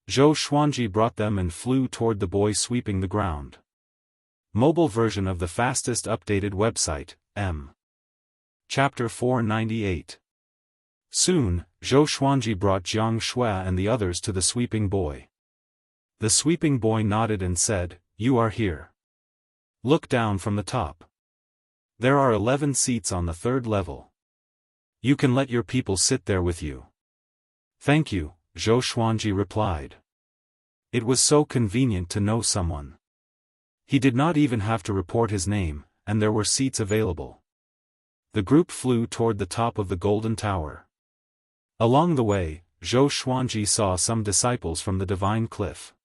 Zhou Xuanji brought them and flew toward the boy sweeping the ground. Mobile version of the fastest updated website, M. Chapter 498. Soon, Zhou Xuanji brought Jiang Shui and the others to the sweeping boy. The sweeping boy nodded and said, "You are here. Look down from the top. There are 11 seats on the third level. You can let your people sit there with you." "Thank you," Zhou Xuanji replied. It was so convenient to know someone. He did not even have to report his name, and there were seats available. The group flew toward the top of the golden tower. Along the way, Zhou Xuanji saw some disciples from the Divine Cliff.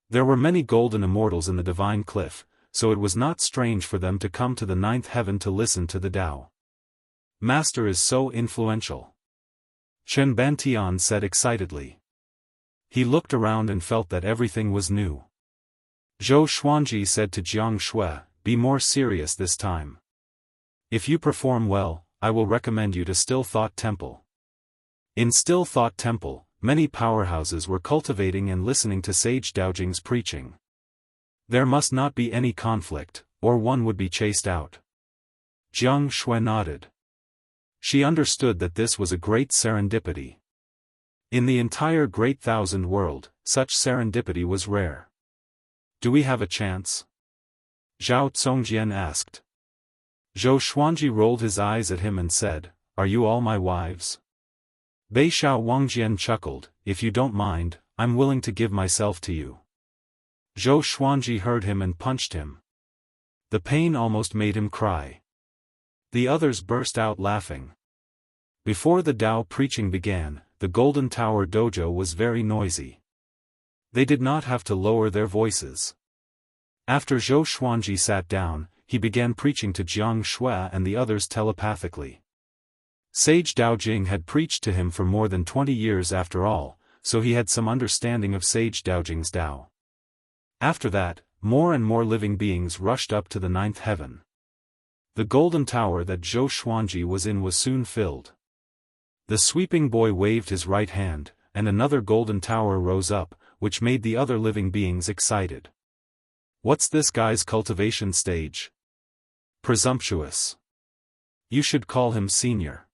There were many golden immortals in the Divine Cliff, so it was not strange for them to come to the ninth heaven to listen to the Tao. Master is so influential, Chen Bantian said excitedly. He looked around and felt that everything was new. Zhou Xuanji said to Jiang Shui, "Be more serious this time. If you perform well, I will recommend you to Still Thought Temple." In Still Thought Temple, many powerhouses were cultivating and listening to Sage Daojing's preaching. There must not be any conflict, or one would be chased out. Jiang Shui nodded. She understood that this was a great serendipity. In the entire Great Thousand World, such serendipity was rare. "Do we have a chance?" Zhao Congjian asked. Zhou Xuanji rolled his eyes at him and said, "Are you all my wives?" Beishao Wangjian chuckled, "If you don't mind, I'm willing to give myself to you." Zhou Xuanji heard him and punched him. The pain almost made him cry. The others burst out laughing. Before the Tao preaching began, the Golden Tower dojo was very noisy. They did not have to lower their voices. After Zhou Xuanji sat down, he began preaching to Jiang Shui and the others telepathically. Sage Daojing had preached to him for more than 20 years after all, so he had some understanding of Sage Daojing's Tao. After that, more and more living beings rushed up to the ninth heaven. The golden tower that Zhou Xuanji was in was soon filled. The sweeping boy waved his right hand, and another golden tower rose up, which made the other living beings excited. "What's this guy's cultivation stage? Presumptuous. You should call him senior.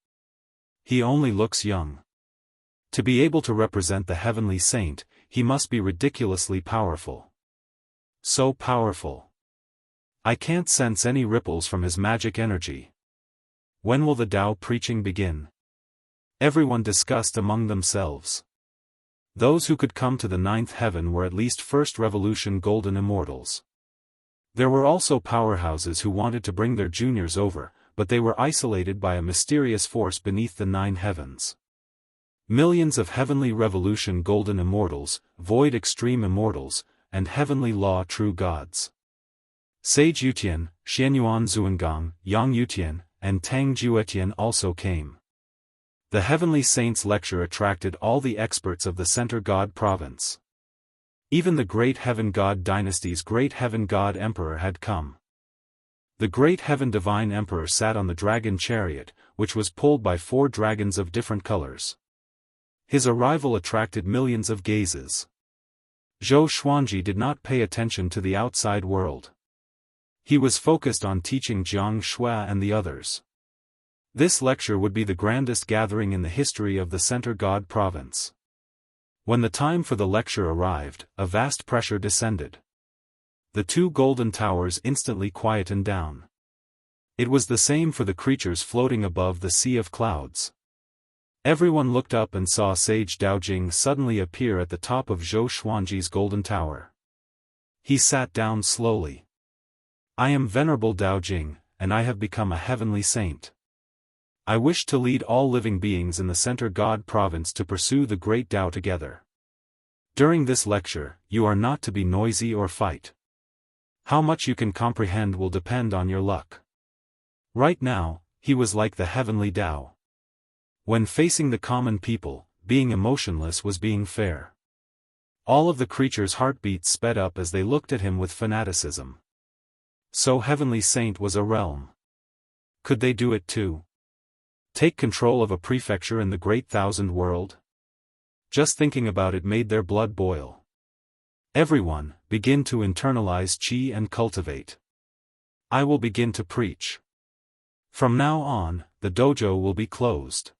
He only looks young. To be able to represent the heavenly saint, he must be ridiculously powerful. So powerful. I can't sense any ripples from his magic energy. When will the Tao preaching begin?" Everyone discussed among themselves. Those who could come to the ninth heaven were at least First Revolution golden immortals. There were also powerhouses who wanted to bring their juniors over, but they were isolated by a mysterious force beneath the nine heavens. Millions of Heavenly Revolution golden immortals, Void extreme immortals, and Heavenly Law true gods. Sage Yutian, Xianyuan Zuangang, Yang Yutian, and Tang Juetian also came. The Heavenly Saints lecture attracted all the experts of the Center God province. Even the Great Heaven God dynasty's Great Heaven God Emperor had come. The Great Heaven Divine Emperor sat on the dragon chariot, which was pulled by 4 dragons of different colors. His arrival attracted millions of gazes. Zhou Xuanji did not pay attention to the outside world. He was focused on teaching Jiang Shui and the others. This lecture would be the grandest gathering in the history of the Center God province. When the time for the lecture arrived, a vast pressure descended. The two golden towers instantly quietened down. It was the same for the creatures floating above the sea of clouds. Everyone looked up and saw Sage Daojing suddenly appear at the top of Zhou Xuanji's golden tower. He sat down slowly. I am Venerable Daojing, and I have become a heavenly saint. I wish to lead all living beings in the Center God province to pursue the great Tao together. During this lecture, you are not to be noisy or fight. How much you can comprehend will depend on your luck. Right now, he was like the heavenly Tao. When facing the common people, being emotionless was being fair. All of the creatures' heartbeats sped up as they looked at him with fanaticism. So Heavenly Saint was a realm. Could they do it too? Take control of a prefecture in the great thousand world? Just thinking about it made their blood boil. Everyone, begin to internalize qi and cultivate. I will begin to preach. From now on, the dojo will be closed.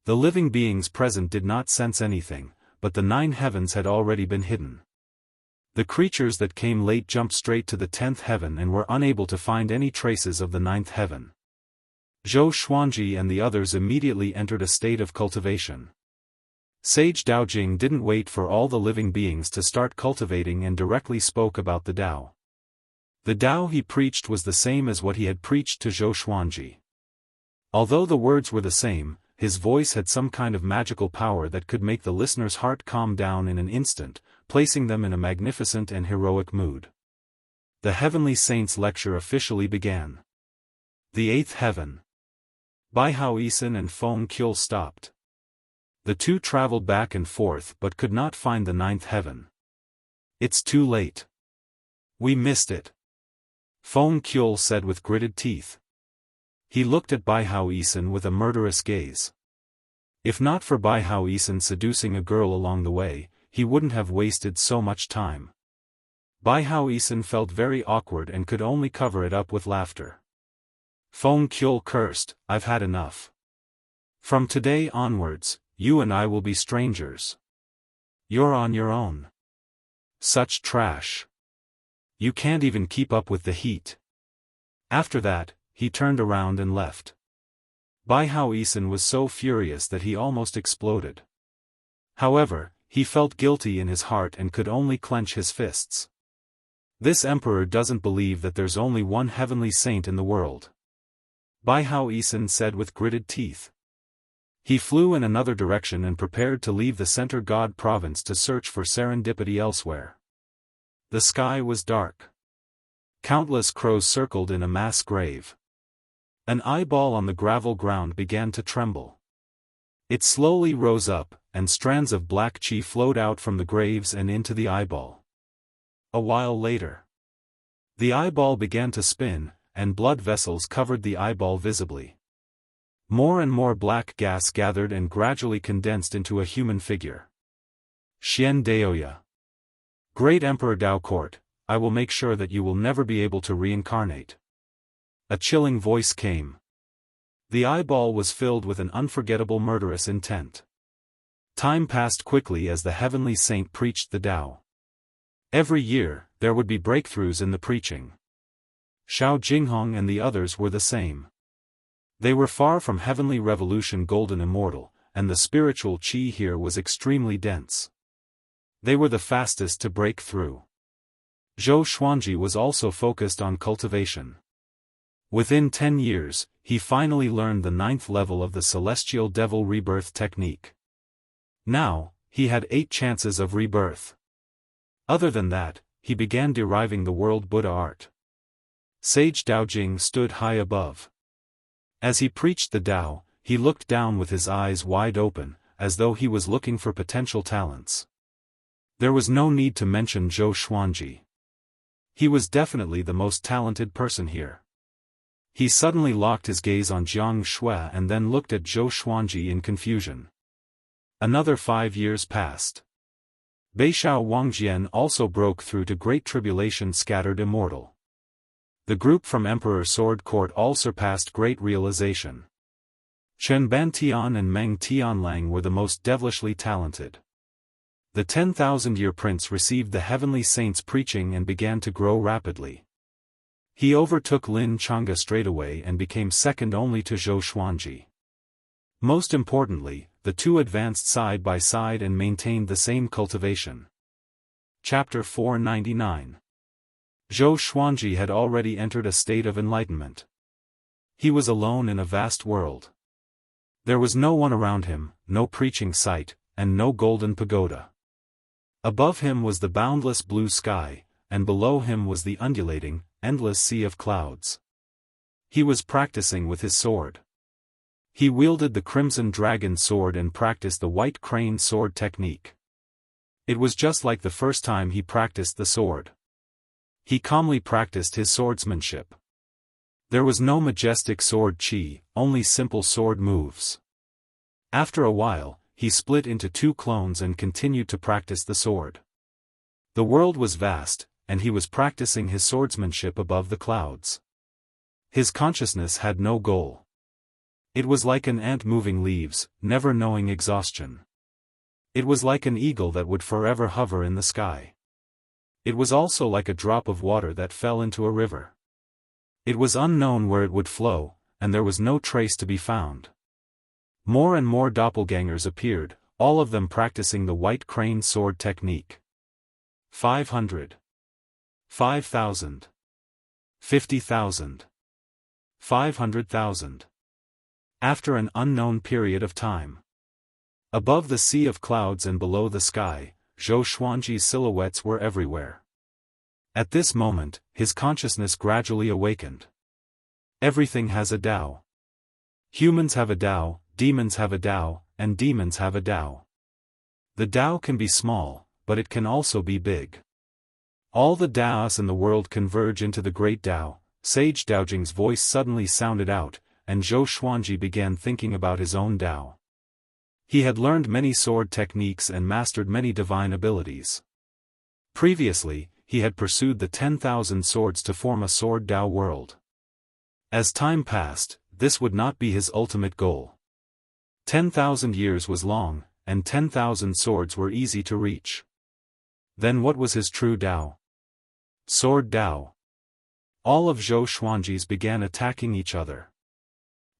The living beings present did not sense anything, but the 9 heavens had already been hidden. The creatures that came late jumped straight to the 10th heaven and were unable to find any traces of the 9th heaven. Zhou Xuanji and the others immediately entered a state of cultivation. Sage Daojing didn't wait for all the living beings to start cultivating and directly spoke about the Tao. The Tao he preached was the same as what he had preached to Zhou Xuanji. Although the words were the same, his voice had some kind of magical power that could make the listener's heart calm down in an instant, placing them in a magnificent and heroic mood. The Heavenly Saint's lecture officially began. The 8th heaven. Bai Haoisen and Feng Kyul stopped. The two traveled back and forth but could not find the 9th heaven. It's too late. We missed it. Feng Kyul said with gritted teeth. He looked at Bai Haoisen with a murderous gaze. If not for Bai Haoisen seducing a girl along the way, he wouldn't have wasted so much time. Bai Haoisen felt very awkward and could only cover it up with laughter. Feng Kyul cursed, I've had enough. From today onwards, you and I will be strangers. You're on your own. Such trash. You can't even keep up with the heat. After that, he turned around and left. Bai Haoisen was so furious that he almost exploded. However, he felt guilty in his heart and could only clench his fists. This emperor doesn't believe that there's only one heavenly saint in the world. Bai Haoisen said with gritted teeth. He flew in another direction and prepared to leave the Center God province to search for serendipity elsewhere. The sky was dark. Countless crows circled in a mass grave. An eyeball on the gravel ground began to tremble. It slowly rose up, and strands of black qi flowed out from the graves and into the eyeball. A while later, the eyeball began to spin, and blood vessels covered the eyeball visibly. More and more black gas gathered and gradually condensed into a human figure. Xian Daoya. Great Emperor Dao Court, I will make sure that you will never be able to reincarnate. A chilling voice came. The eyeball was filled with an unforgettable murderous intent. Time passed quickly as the Heavenly Saint preached the Tao. Every year, there would be breakthroughs in the preaching. Xiao Jinghong and the others were the same. They were far from Heavenly Revolution Golden Immortal, and the spiritual qi here was extremely dense. They were the fastest to break through. Zhou Xuanji was also focused on cultivation. Within 10 years, he finally learned the 9th level of the Celestial Devil Rebirth technique. Now, he had 8 chances of rebirth. Other than that, he began deriving the world Buddha art. Sage Daojing stood high above. As he preached the Tao, he looked down with his eyes wide open, as though he was looking for potential talents. There was no need to mention Zhou Xuanji. He was definitely the most talented person here. He suddenly locked his gaze on Jianghu and then looked at Zhou Xuanji in confusion. Another 5 years passed. Beishao Wangjian also broke through to Great Tribulation scattered Immortal. The group from Emperor Sword Court all surpassed Great Realization. Chen Ban Tian and Meng Tianlang were the most devilishly talented. The 10,000-year prince received the heavenly saints' preaching and began to grow rapidly. He overtook Lin Chang'e straightaway and became second only to Zhou Xuanji. Most importantly, the two advanced side by side and maintained the same cultivation. Chapter 499. Zhou Xuanji had already entered a state of enlightenment. He was alone in a vast world. There was no one around him, no preaching site, and no golden pagoda. Above him was the boundless blue sky, and below him was the undulating, endless sea of clouds. He was practicing with his sword. He wielded the crimson dragon sword and practiced the white crane sword technique. It was just like the first time he practiced the sword. He calmly practiced his swordsmanship. There was no majestic sword chi, only simple sword moves. After a while, he split into two clones and continued to practice the sword. The world was vast, and he was practicing his swordsmanship above the clouds. His consciousness had no goal. It was like an ant moving leaves, never knowing exhaustion. It was like an eagle that would forever hover in the sky. It was also like a drop of water that fell into a river. It was unknown where it would flow, and there was no trace to be found. More and more doppelgangers appeared, all of them practicing the white crane sword technique. 500. 5,000. 50,000. 500,000. After an unknown period of time. Above the sea of clouds and below the sky, Zhou Xuanji's silhouettes were everywhere. At this moment, his consciousness gradually awakened. Everything has a Tao. Humans have a Tao, demons have a Tao, and demons have a Tao. The Tao can be small, but it can also be big. All the Daos in the world converge into the great Tao. Sage Daojing's voice suddenly sounded out, and Zhou Xuanji began thinking about his own Tao. He had learned many sword techniques and mastered many divine abilities. Previously, he had pursued the 10,000 swords to form a sword Tao world. As time passed, this would not be his ultimate goal. 10,000 years was long, and 10,000 swords were easy to reach. Then what was his true Tao? Sword Tao. All of Zhou Xuanji's began attacking each other.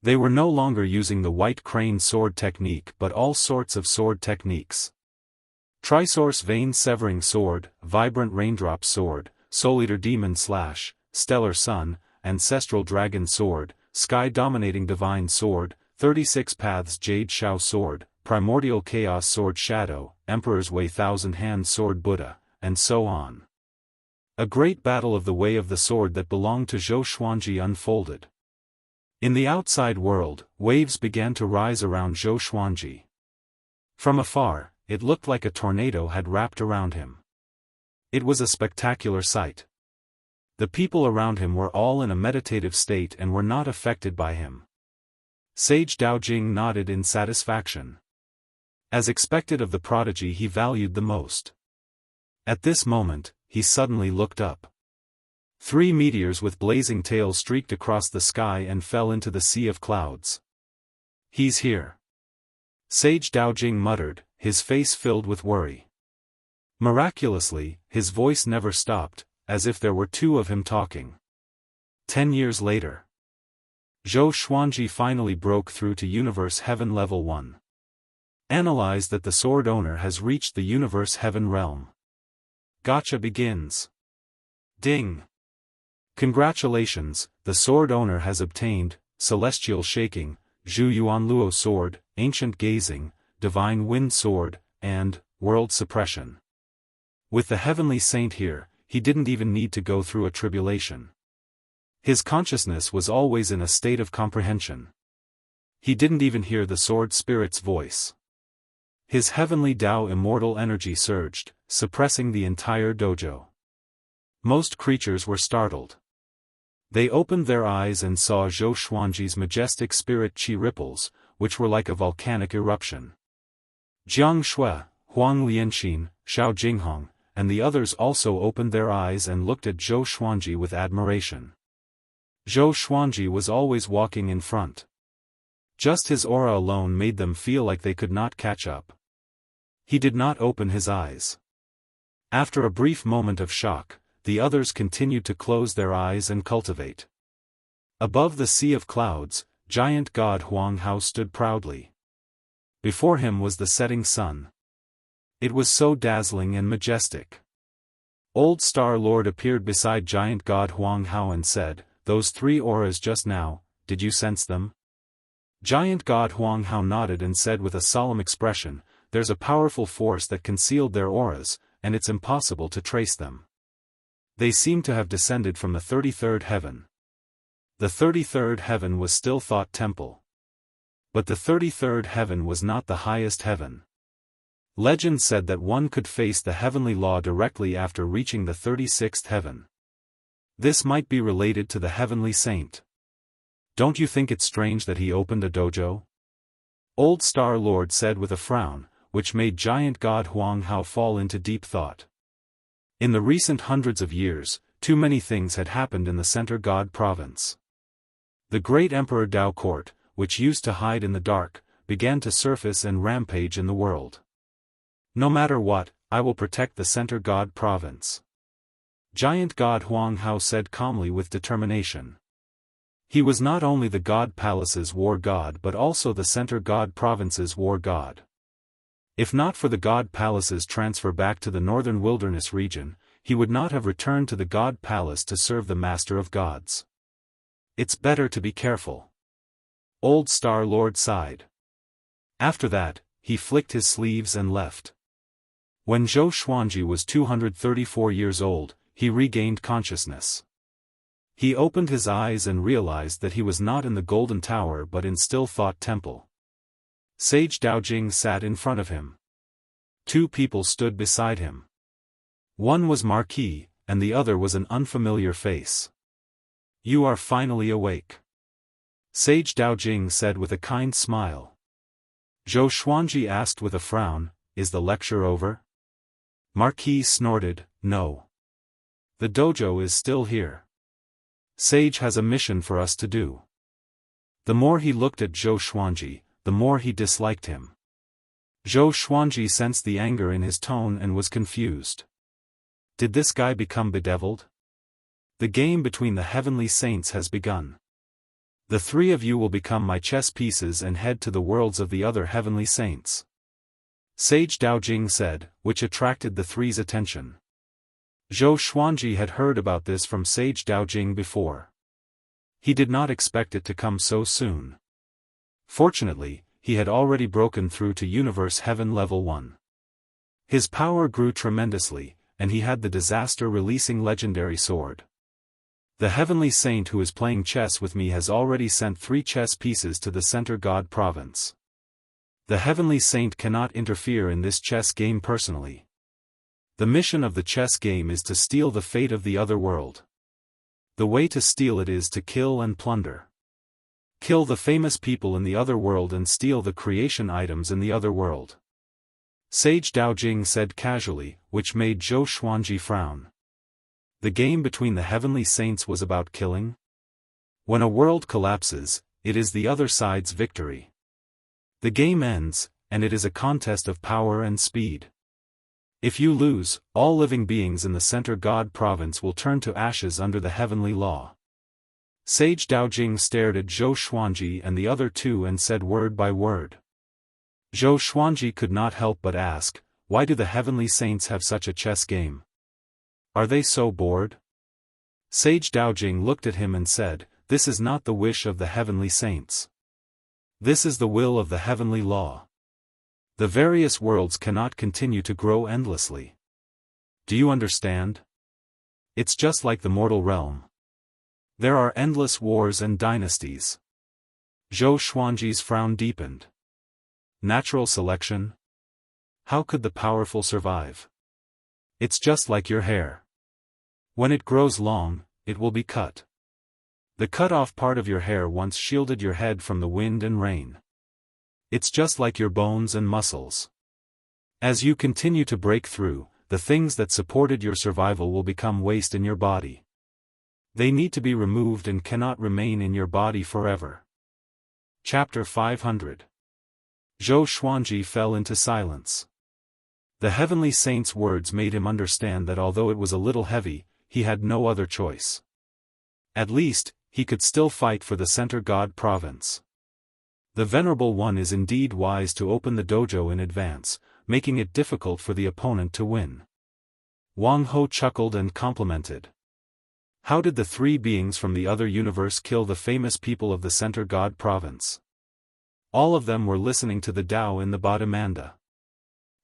They were no longer using the white crane sword technique but all sorts of sword techniques. Trisource vein severing sword, vibrant raindrop sword, soul eater demon slash, stellar sun, ancestral dragon sword, sky dominating divine sword, 36 paths jade shao sword, primordial chaos sword shadow, emperor's way thousand hand sword Buddha, and so on. A great battle of the way of the sword that belonged to Zhou Xuanji unfolded. In the outside world, waves began to rise around Zhou Xuanji. From afar, it looked like a tornado had wrapped around him. It was a spectacular sight. The people around him were all in a meditative state and were not affected by him. Sage Daojing nodded in satisfaction. As expected of the prodigy he valued the most. At this moment, he suddenly looked up. 3 meteors with blazing tails streaked across the sky and fell into the sea of clouds. He's here. Sage Daojing muttered, his face filled with worry. Miraculously, his voice never stopped, as if there were 2 of him talking. 10 years later. Zhou Xuanji finally broke through to Universe Heaven Level 1. Analyze that the sword owner has reached the Universe Heaven realm. Gacha begins. Ding! Congratulations, the sword owner has obtained, Celestial Shaking, Zhu Yuan Luo Sword, Ancient Gazing, Divine Wind Sword, and World Suppression. With the Heavenly Saint here, he didn't even need to go through a tribulation. His consciousness was always in a state of comprehension. He didn't even hear the sword spirit's voice. His heavenly Tao immortal energy surged, suppressing the entire dojo. Most creatures were startled. They opened their eyes and saw Zhou Xuanji's majestic spirit chi ripples, which were like a volcanic eruption. Jiang Shui, Huang Lianxin, Xiao Jinghong, and the others also opened their eyes and looked at Zhou Xuanji with admiration. Zhou Xuanji was always walking in front. Just his aura alone made them feel like they could not catch up. He did not open his eyes. After a brief moment of shock, the others continued to close their eyes and cultivate. Above the sea of clouds, giant god Huang Hao stood proudly. Before him was the setting sun. It was so dazzling and majestic. Old Star Lord appeared beside giant god Huang Hao and said, "Those 3 auras just now, did you sense them?" Giant god Huang Hao nodded and said with a solemn expression, "There's a powerful force that concealed their auras, and it's impossible to trace them. They seem to have descended from the 33rd heaven." The 33rd heaven was still thought temple. But the 33rd heaven was not the highest heaven. Legend said that one could face the heavenly law directly after reaching the 36th heaven. This might be related to the heavenly saint. Don't you think it's strange that he opened a dojo? Old Star Lord said with a frown, which made giant god Huang Hao fall into deep thought. In the recent hundreds of years, too many things had happened in the Center God province. The great Emperor Dao Court, which used to hide in the dark, began to surface and rampage in the world. No matter what, I will protect the Center God province. Giant god Huang Hao said calmly with determination. He was not only the God Palace's war god but also the Center God province's war god. If not for the God Palace's transfer back to the northern wilderness region, he would not have returned to the God Palace to serve the Master of Gods. It's better to be careful. Old Star Lord sighed. After that, he flicked his sleeves and left. When Zhou Xuanji was 234 years old, he regained consciousness. He opened his eyes and realized that he was not in the Golden Tower but in Still Thought Temple. Sage Daojing sat in front of him. 2 people stood beside him. One was Marquis, and the other was an unfamiliar face. "You are finally awake," Sage Daojing said with a kind smile. Zhou Xuanji asked with a frown, "Is the lecture over?" Marquis snorted, "No. The dojo is still here. Sage has a mission for us to do." The more he looked at Zhou Xuanji, the more he disliked him. Zhou Xuanji sensed the anger in his tone and was confused. Did this guy become bedeviled? The game between the heavenly saints has begun. The 3 of you will become my chess pieces and head to the worlds of the other heavenly saints. Sage Daojing said, which attracted the 3's attention. Zhou Xuanji had heard about this from Sage Daojing before. He did not expect it to come so soon. Fortunately, he had already broken through to Universe Heaven Level 1. His power grew tremendously, and he had the disaster-releasing legendary sword. The heavenly saint who is playing chess with me has already sent 3 chess pieces to the Center God province. The heavenly saint cannot interfere in this chess game personally. The mission of the chess game is to steal the fate of the other world. The way to steal it is to kill and plunder. Kill the famous people in the other world and steal the creation items in the other world. Sage Daojing said casually, which made Zhou Xuanji frown. The game between the heavenly saints was about killing? When a world collapses, it is the other side's victory. The game ends, and it is a contest of power and speed. If you lose, all living beings in the Center God province will turn to ashes under the heavenly law. Sage Daojing stared at Zhou Xuanji and the other 2 and said word by word. Zhou Xuanji could not help but ask, why do the heavenly saints have such a chess game? Are they so bored? Sage Daojing looked at him and said, this is not the wish of the heavenly saints. This is the will of the heavenly law. The various worlds cannot continue to grow endlessly. Do you understand? It's just like the mortal realm. There are endless wars and dynasties. Zhou Xuanji's frown deepened. Natural selection? How could the powerful survive? It's just like your hair. When it grows long, it will be cut. The cut-off part of your hair once shielded your head from the wind and rain. It's just like your bones and muscles. As you continue to break through, the things that supported your survival will become waste in your body. They need to be removed and cannot remain in your body forever. Chapter 500. Zhou Xuanji fell into silence. The heavenly saint's words made him understand that although it was a little heavy, he had no other choice. At least, he could still fight for the center god province. The Venerable One is indeed wise to open the dojo in advance, making it difficult for the opponent to win. Wang Ho chuckled and complimented. How did the three beings from the other universe kill the famous people of the center god province? All of them were listening to the Tao in the Bodhimanda.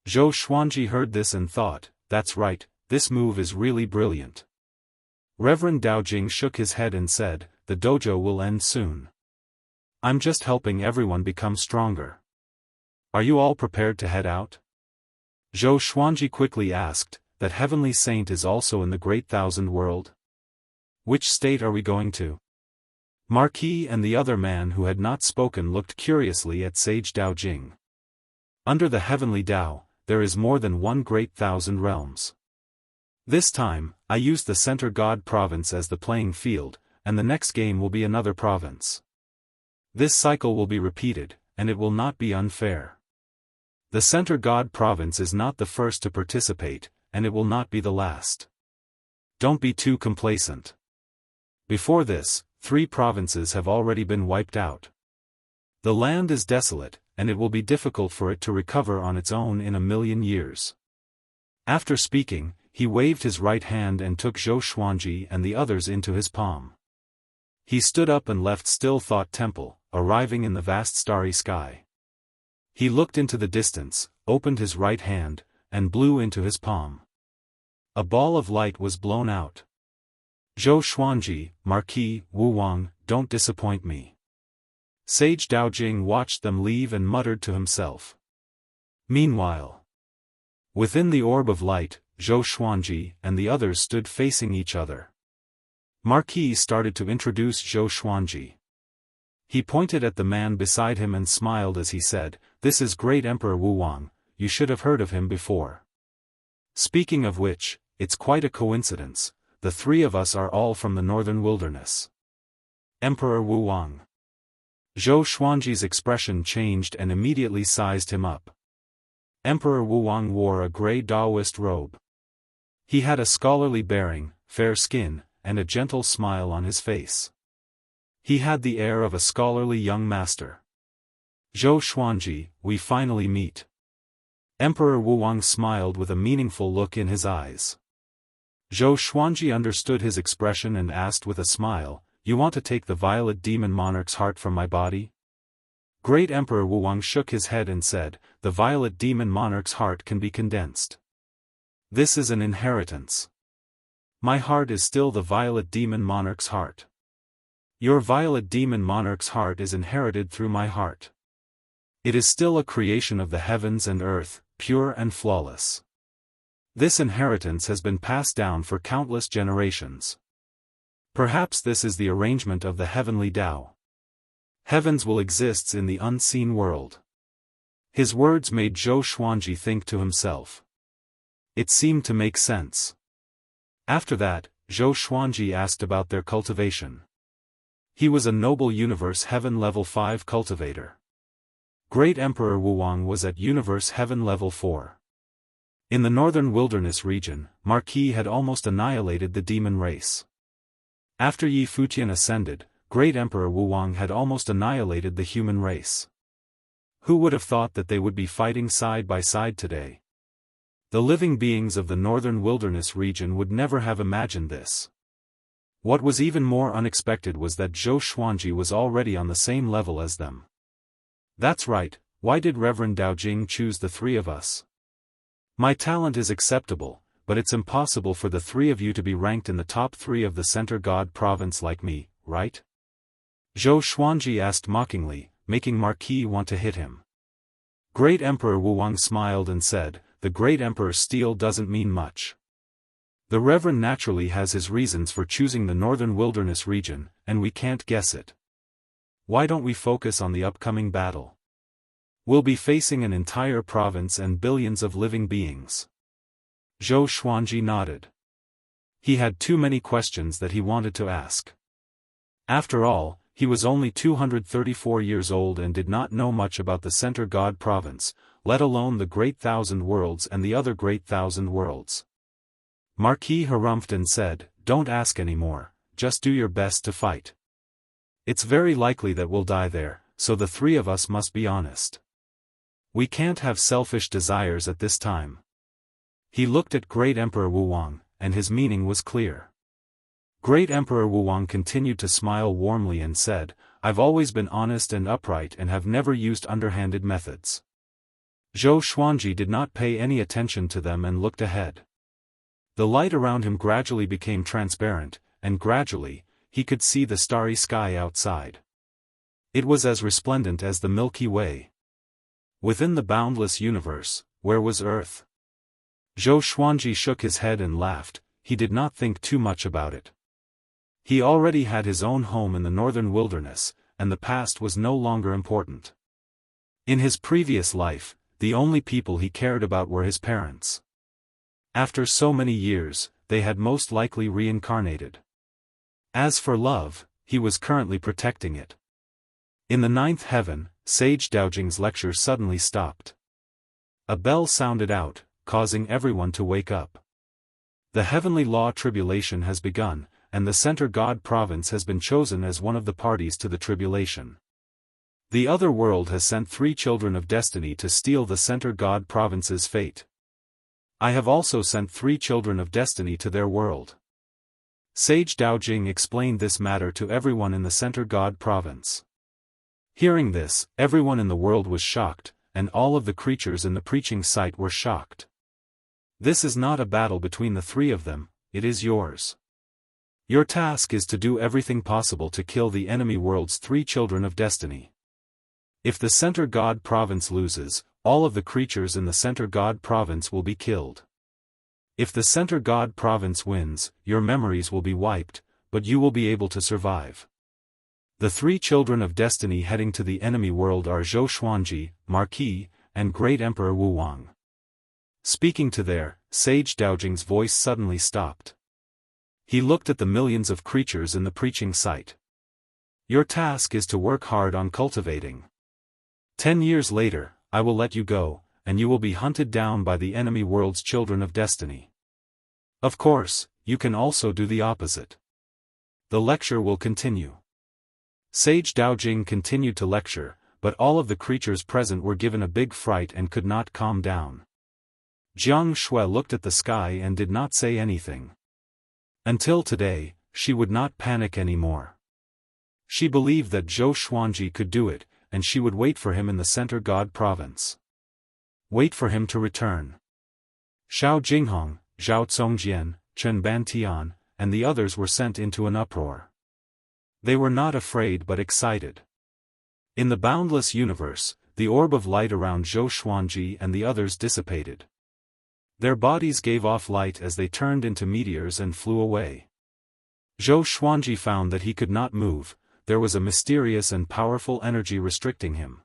Zhou Xuanji heard this and thought, that's right, this move is really brilliant. Reverend Dao Jing shook his head and said, the dojo will end soon. I'm just helping everyone become stronger. Are you all prepared to head out? Zhou Xuanji quickly asked, that heavenly saint is also in the great thousand world? Which state are we going to? Marquis and the other man who had not spoken looked curiously at Sage Dao Jing. Under the heavenly Tao, there is more than one great thousand realms. This time, I used the center god province as the playing field, and the next game will be another province. This cycle will be repeated, and it will not be unfair. The center god province is not the first to participate, and it will not be the last. Don't be too complacent. Before this, 3 provinces have already been wiped out. The land is desolate, and it will be difficult for it to recover on its own in 1,000,000 years. After speaking, he waved his right hand and took Zhou Xuanji and the others into his palm. He stood up and left Still Thought Temple, arriving in the vast starry sky. He looked into the distance, opened his right hand, and blew into his palm. A ball of light was blown out. Zhou Xuanji, Marquis, Wu Wang, don't disappoint me. Sage Dao Jing watched them leave and muttered to himself. Meanwhile, within the orb of light, Zhou Xuanji and the others stood facing each other. Marquis started to introduce Zhou Xuanji. He pointed at the man beside him and smiled as he said, "This is Great Emperor Wu Wang, you should have heard of him before. Speaking of which, it's quite a coincidence, the 3 of us are all from the northern wilderness." Emperor Wu Wang. Zhou Xuanji's expression changed and immediately sized him up. Emperor Wu Wang wore a gray Daoist robe. He had a scholarly bearing, fair skin, and a gentle smile on his face. He had the air of a scholarly young master. Zhou Xuanji, we finally meet. Emperor Wu Wang smiled with a meaningful look in his eyes. Zhou Xuanji understood his expression and asked with a smile, "You want to take the violet demon monarch's heart from my body?" Great Emperor Wu Wang shook his head and said, "The violet demon monarch's heart can be condensed. This is an inheritance. My heart is still the violet demon monarch's heart. Your violet demon monarch's heart is inherited through my heart. It is still a creation of the heavens and earth, pure and flawless. This inheritance has been passed down for countless generations. Perhaps this is the arrangement of the heavenly Tao. Heavens will exist in the unseen world." His words made Zhou Xuanji think to himself. It seemed to make sense. After that, Zhou Xuanji asked about their cultivation. He was a noble universe heaven level 5 cultivator. Great Emperor Wu Wang was at universe heaven level 4. In the northern wilderness region, Marquis had almost annihilated the demon race. After Yi Futian ascended, Great Emperor Wu Wang had almost annihilated the human race. Who would have thought that they would be fighting side by side today? The living beings of the northern wilderness region would never have imagined this. What was even more unexpected was that Zhou Xuanji was already on the same level as them. That's right, why did Reverend Dao Jing choose the 3 of us? My talent is acceptable, but it's impossible for the 3 of you to be ranked in the top 3 of the center god province like me, right? Zhou Xuanji asked mockingly, making Marquis want to hit him. Great Emperor Wu Wang smiled and said, "The Great Emperor's steel doesn't mean much. The Reverend naturally has his reasons for choosing the northern wilderness region, and we can't guess it. Why don't we focus on the upcoming battle? We'll be facing an entire province and billions of living beings." Zhou Xuanji nodded. He had too many questions that he wanted to ask. After all, he was only 234 years old and did not know much about the Center God Province, let alone the Great Thousand Worlds and the other Great Thousand Worlds. Marquis harumphed and said, "Don't ask any more, just do your best to fight. It's very likely that we'll die there, so the three of us must be honest. We can't have selfish desires at this time." He looked at Great Emperor Wuwang, and his meaning was clear. Great Emperor Wuwang continued to smile warmly and said, "I've always been honest and upright and have never used underhanded methods." Zhou Xuanji did not pay any attention to them and looked ahead. The light around him gradually became transparent, and gradually, he could see the starry sky outside. It was as resplendent as the Milky Way. Within the boundless universe, where was Earth? Zhou Xuanji shook his head and laughed. He did not think too much about it. He already had his own home in the northern wilderness, and the past was no longer important. In his previous life, the only people he cared about were his parents. After so many years, they had most likely reincarnated. As for love, he was currently protecting it. In the ninth heaven, Sage Daojing's lecture suddenly stopped. A bell sounded out, causing everyone to wake up. The heavenly law tribulation has begun, and the Center God Province has been chosen as one of the parties to the tribulation. The other world has sent 3 children of destiny to steal the Center God Province's fate. I have also sent 3 children of destiny to their world. Sage Daojing explained this matter to everyone in the Center God Province. Hearing this, everyone in the world was shocked, and all of the creatures in the preaching site were shocked. This is not a battle between the 3 of them, it is yours. Your task is to do everything possible to kill the enemy world's 3 children of destiny. If the Center God Province loses, all of the creatures in the Center God Province will be killed. If the Center God Province wins, your memories will be wiped, but you will be able to survive. The 3 children of destiny heading to the enemy world are Zhou Xuanji, Marquis, and Great Emperor Wuwang. Speaking to there, Sage Daojing's voice suddenly stopped. He looked at the millions of creatures in the preaching site. Your task is to work hard on cultivating. 10 years later, I will let you go, and you will be hunted down by the enemy world's children of destiny. Of course, you can also do the opposite. The lecture will continue. Sage Daojing continued to lecture, but all of the creatures present were given a big fright and could not calm down. Jianghu looked at the sky and did not say anything. Until today, she would not panic anymore. She believed that Zhou Xuanji could do it, and she would wait for him in the Center God Province. Wait for him to return. Xiao Jinghong, Zhao Congjian, Chen Bantian, and the others were sent into an uproar. They were not afraid but excited. In the boundless universe, the orb of light around Zhou Xuanji and the others dissipated. Their bodies gave off light as they turned into meteors and flew away. Zhou Xuanji found that he could not move. There was a mysterious and powerful energy restricting him.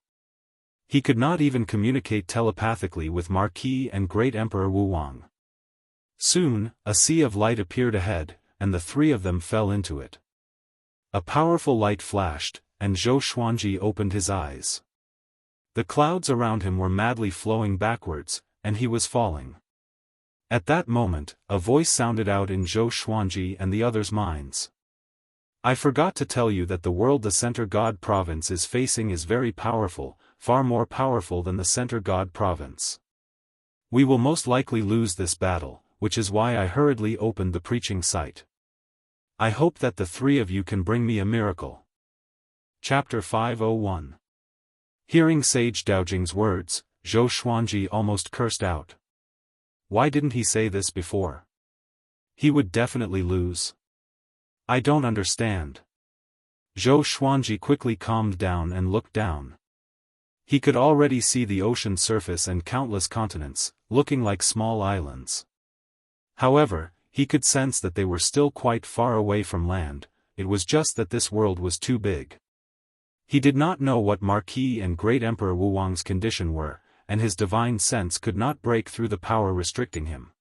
He could not even communicate telepathically with Marquis and Great Emperor Wuwang. Soon, a sea of light appeared ahead, and the 3 of them fell into it. A powerful light flashed, and Zhou Xuanji opened his eyes. The clouds around him were madly flowing backwards, and he was falling. At that moment, a voice sounded out in Zhou Xuanji and the others' minds. I forgot to tell you that the world the Center God Province is facing is very powerful, far more powerful than the Center God Province. We will most likely lose this battle, which is why I hurriedly opened the preaching site. I hope that the 3 of you can bring me a miracle. Chapter 501. Hearing Sage Daojing's words, Zhou Xuanji almost cursed out. Why didn't he say this before? He would definitely lose. I don't understand. Zhou Xuanji quickly calmed down and looked down. He could already see the ocean surface and countless continents, looking like small islands. However, he could sense that they were still quite far away from land. It was just that this world was too big. He did not know what Marquis and Great Emperor Wuwang's condition were, and his divine sense could not break through the power restricting him.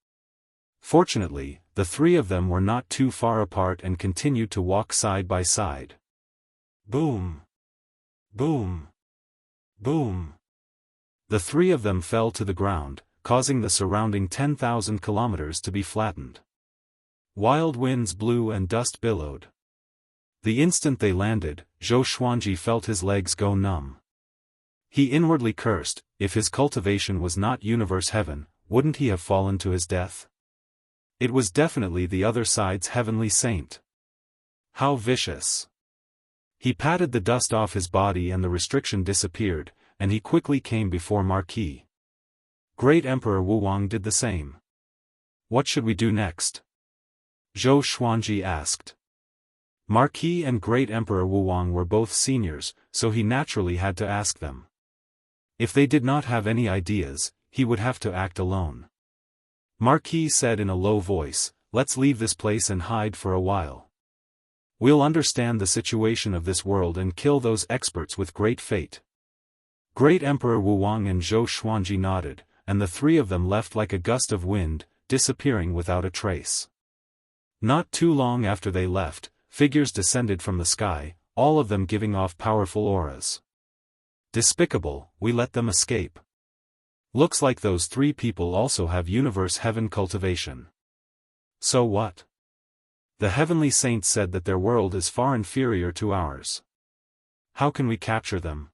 Fortunately, the 3 of them were not too far apart and continued to walk side by side. Boom! Boom! Boom! The three of them fell to the ground, causing the surrounding 10,000 kilometers to be flattened. Wild winds blew and dust billowed. The instant they landed, Zhou Xuanji felt his legs go numb. He inwardly cursed, if his cultivation was not universe heaven, wouldn't he have fallen to his death? It was definitely the other side's heavenly saint. How vicious! He patted the dust off his body and the restriction disappeared, and he quickly came before Marquis. Great Emperor Wuwang did the same. What should we do next? Zhou Xuanji asked. Marquis and Great Emperor Wuwang were both seniors, so he naturally had to ask them. If they did not have any ideas, he would have to act alone. Marquis said in a low voice, "Let's leave this place and hide for a while. We'll understand the situation of this world and kill those experts with great fate." Great Emperor Wuwang and Zhou Xuanji nodded, and the three of them left like a gust of wind, disappearing without a trace. Not too long after they left, figures descended from the sky, all of them giving off powerful auras. Despicable, we let them escape. Looks like those three people also have universe heaven cultivation. So what? The heavenly saints said that their world is far inferior to ours. How can we capture them?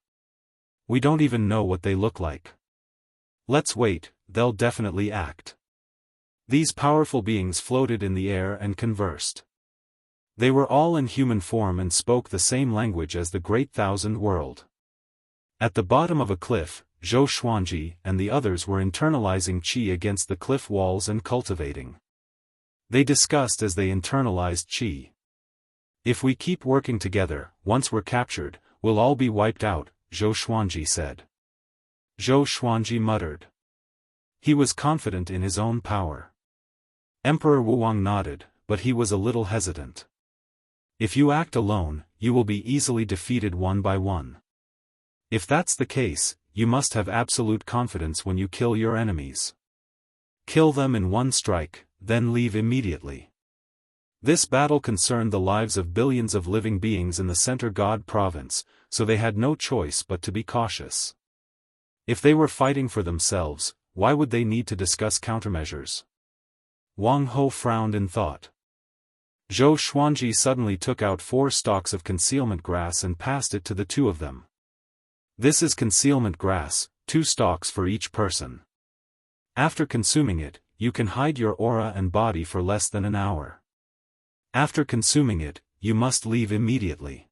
We don't even know what they look like. Let's wait, they'll definitely act. These powerful beings floated in the air and conversed. They were all in human form and spoke the same language as the Great Thousand World. At the bottom of a cliff, Zhou Xuanji and the others were internalizing qi against the cliff walls and cultivating. They discussed as they internalized qi. If we keep working together, once we're captured, we'll all be wiped out, Zhou Xuanji said. Zhou Xuanji muttered. He was confident in his own power. Emperor Wuwang nodded, but he was a little hesitant. If you act alone, you will be easily defeated one by one. If that's the case, you must have absolute confidence when you kill your enemies. Kill them in one strike, then leave immediately. This battle concerned the lives of billions of living beings in the Center God province, so they had no choice but to be cautious. If they were fighting for themselves, why would they need to discuss countermeasures? Wang Ho frowned in thought. Zhou Xuanji suddenly took out 4 stalks of concealment grass and passed it to the two of them. This is concealment grass, 2 stalks for each person. After consuming it, you can hide your aura and body for less than an hour. After consuming it, you must leave immediately.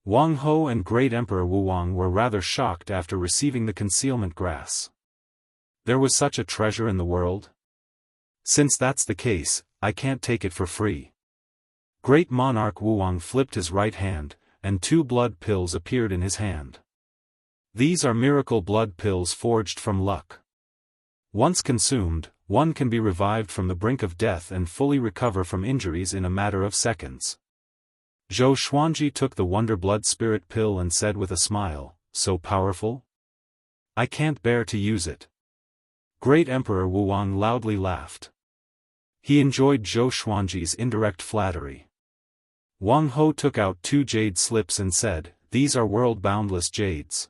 Wang Ho and Great Emperor Wuwang were rather shocked after receiving the concealment grass. There was such a treasure in the world? Since that's the case, I can't take it for free. Great Monarch Wuwang flipped his right hand, and 2 blood pills appeared in his hand. These are miracle blood pills forged from luck. Once consumed, one can be revived from the brink of death and fully recover from injuries in a matter of seconds. Zhou Xuanji took the Wonder Blood Spirit pill and said with a smile, "So powerful? I can't bear to use it." Great Emperor Wuwang loudly laughed. He enjoyed Zhou Xuanji's indirect flattery. Wang Ho took out 2 jade slips and said, "These are world-boundless jades.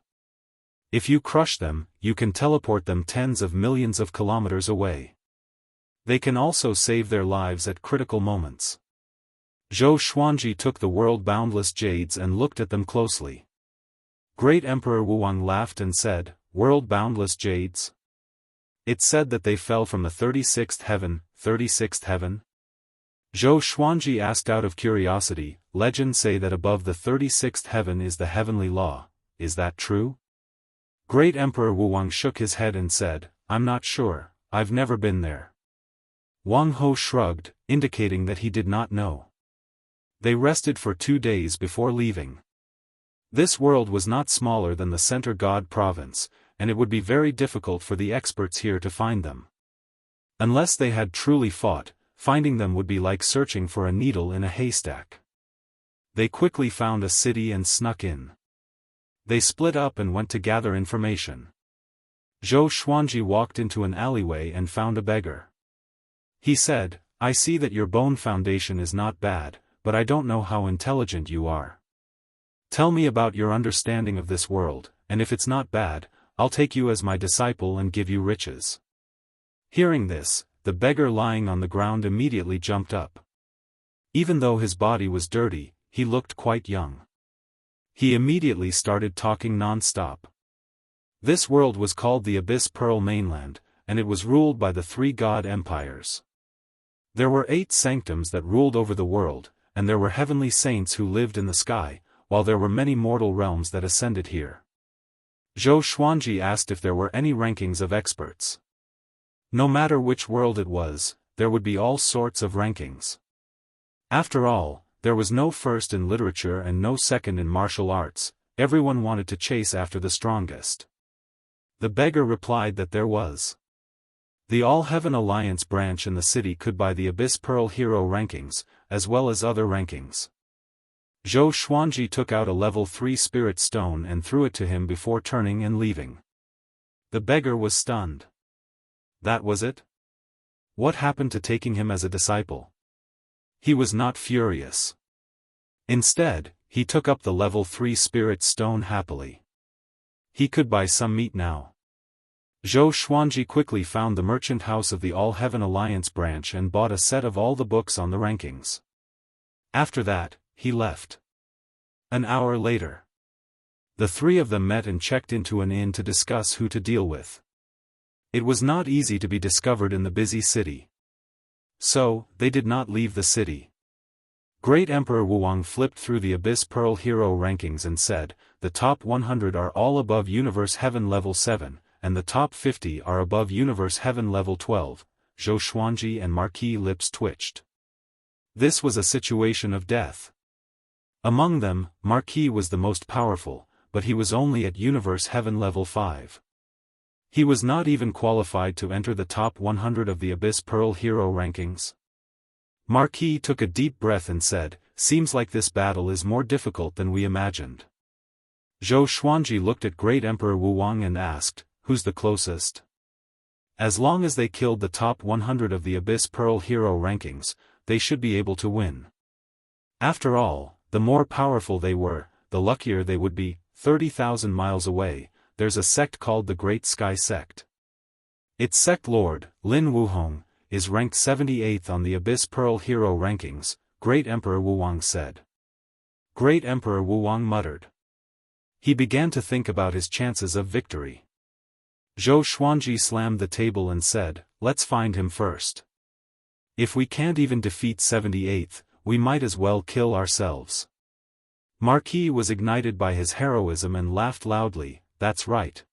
If you crush them, you can teleport them tens of millions of kilometers away. They can also save their lives at critical moments." Zhou Xuanji took the world-boundless jades and looked at them closely. Great Emperor Wuwang laughed and said, "World-boundless jades? It said that they fell from the 36th heaven, 36th heaven?" Zhou Xuanji asked out of curiosity, "Legends say that above the 36th heaven is the heavenly law, is that true?" Great Emperor Wuwang shook his head and said, "I'm not sure, I've never been there." Wang Ho shrugged, indicating that he did not know. They rested for 2 days before leaving. This world was not smaller than the Center God province, and it would be very difficult for the experts here to find them. Unless they had truly fought, finding them would be like searching for a needle in a haystack. They quickly found a city and snuck in. They split up and went to gather information. Zhou Xuanji walked into an alleyway and found a beggar. He said, "I see that your bone foundation is not bad, but I don't know how intelligent you are. Tell me about your understanding of this world, and if it's not bad, I'll take you as my disciple and give you riches." Hearing this, the beggar lying on the ground immediately jumped up. Even though his body was dirty, he looked quite young. He immediately started talking non-stop. This world was called the Abyss Pearl Mainland, and it was ruled by the three god empires. There were 8 sanctums that ruled over the world, and there were heavenly saints who lived in the sky, while there were many mortal realms that ascended here. Zhou Xuanji asked if there were any rankings of experts. No matter which world it was, there would be all sorts of rankings. After all, there was no first in literature and no second in martial arts, everyone wanted to chase after the strongest. The beggar replied that there was. The All-Heaven Alliance branch in the city could buy the Abyss Pearl Hero rankings, as well as other rankings. Zhou Xuanji took out a level 3 spirit stone and threw it to him before turning and leaving. The beggar was stunned. That was it? What happened to taking him as a disciple? He was not furious. Instead, he took up the level 3 spirit stone happily. He could buy some meat now. Zhou Xuanji quickly found the merchant house of the All-Heaven Alliance branch and bought a set of all the books on the rankings. After that, he left. An hour later, the 3 of them met and checked into an inn to discuss who to deal with. It was not easy to be discovered in the busy city. So, they did not leave the city. Great Emperor Wuwang flipped through the Abyss Pearl Hero rankings and said, "The top 100 are all above Universe Heaven level 7, and the top 50 are above Universe Heaven level 12, Zhou Xuanji and Marquis lips twitched. This was a situation of death. Among them, Marquis was the most powerful, but he was only at Universe Heaven level 5. He was not even qualified to enter the top 100 of the Abyss Pearl Hero rankings. Marquis took a deep breath and said, "Seems like this battle is more difficult than we imagined." Zhou Xuanji looked at Great Emperor Wuwang and asked, "Who's the closest?" As long as they killed the top 100 of the Abyss Pearl Hero rankings, they should be able to win. After all, the more powerful they were, the luckier they would be. 30,000 miles away, there's a sect called the Great Sky Sect. Its sect lord, Lin Wuhong, is ranked 78th on the Abyss Pearl Hero rankings, Great Emperor Wuwang said. Great Emperor Wuwang muttered. He began to think about his chances of victory. Zhou Xuanji slammed the table and said, "Let's find him first. If we can't even defeat 78th, we might as well kill ourselves." Marquis was ignited by his heroism and laughed loudly, "That's right."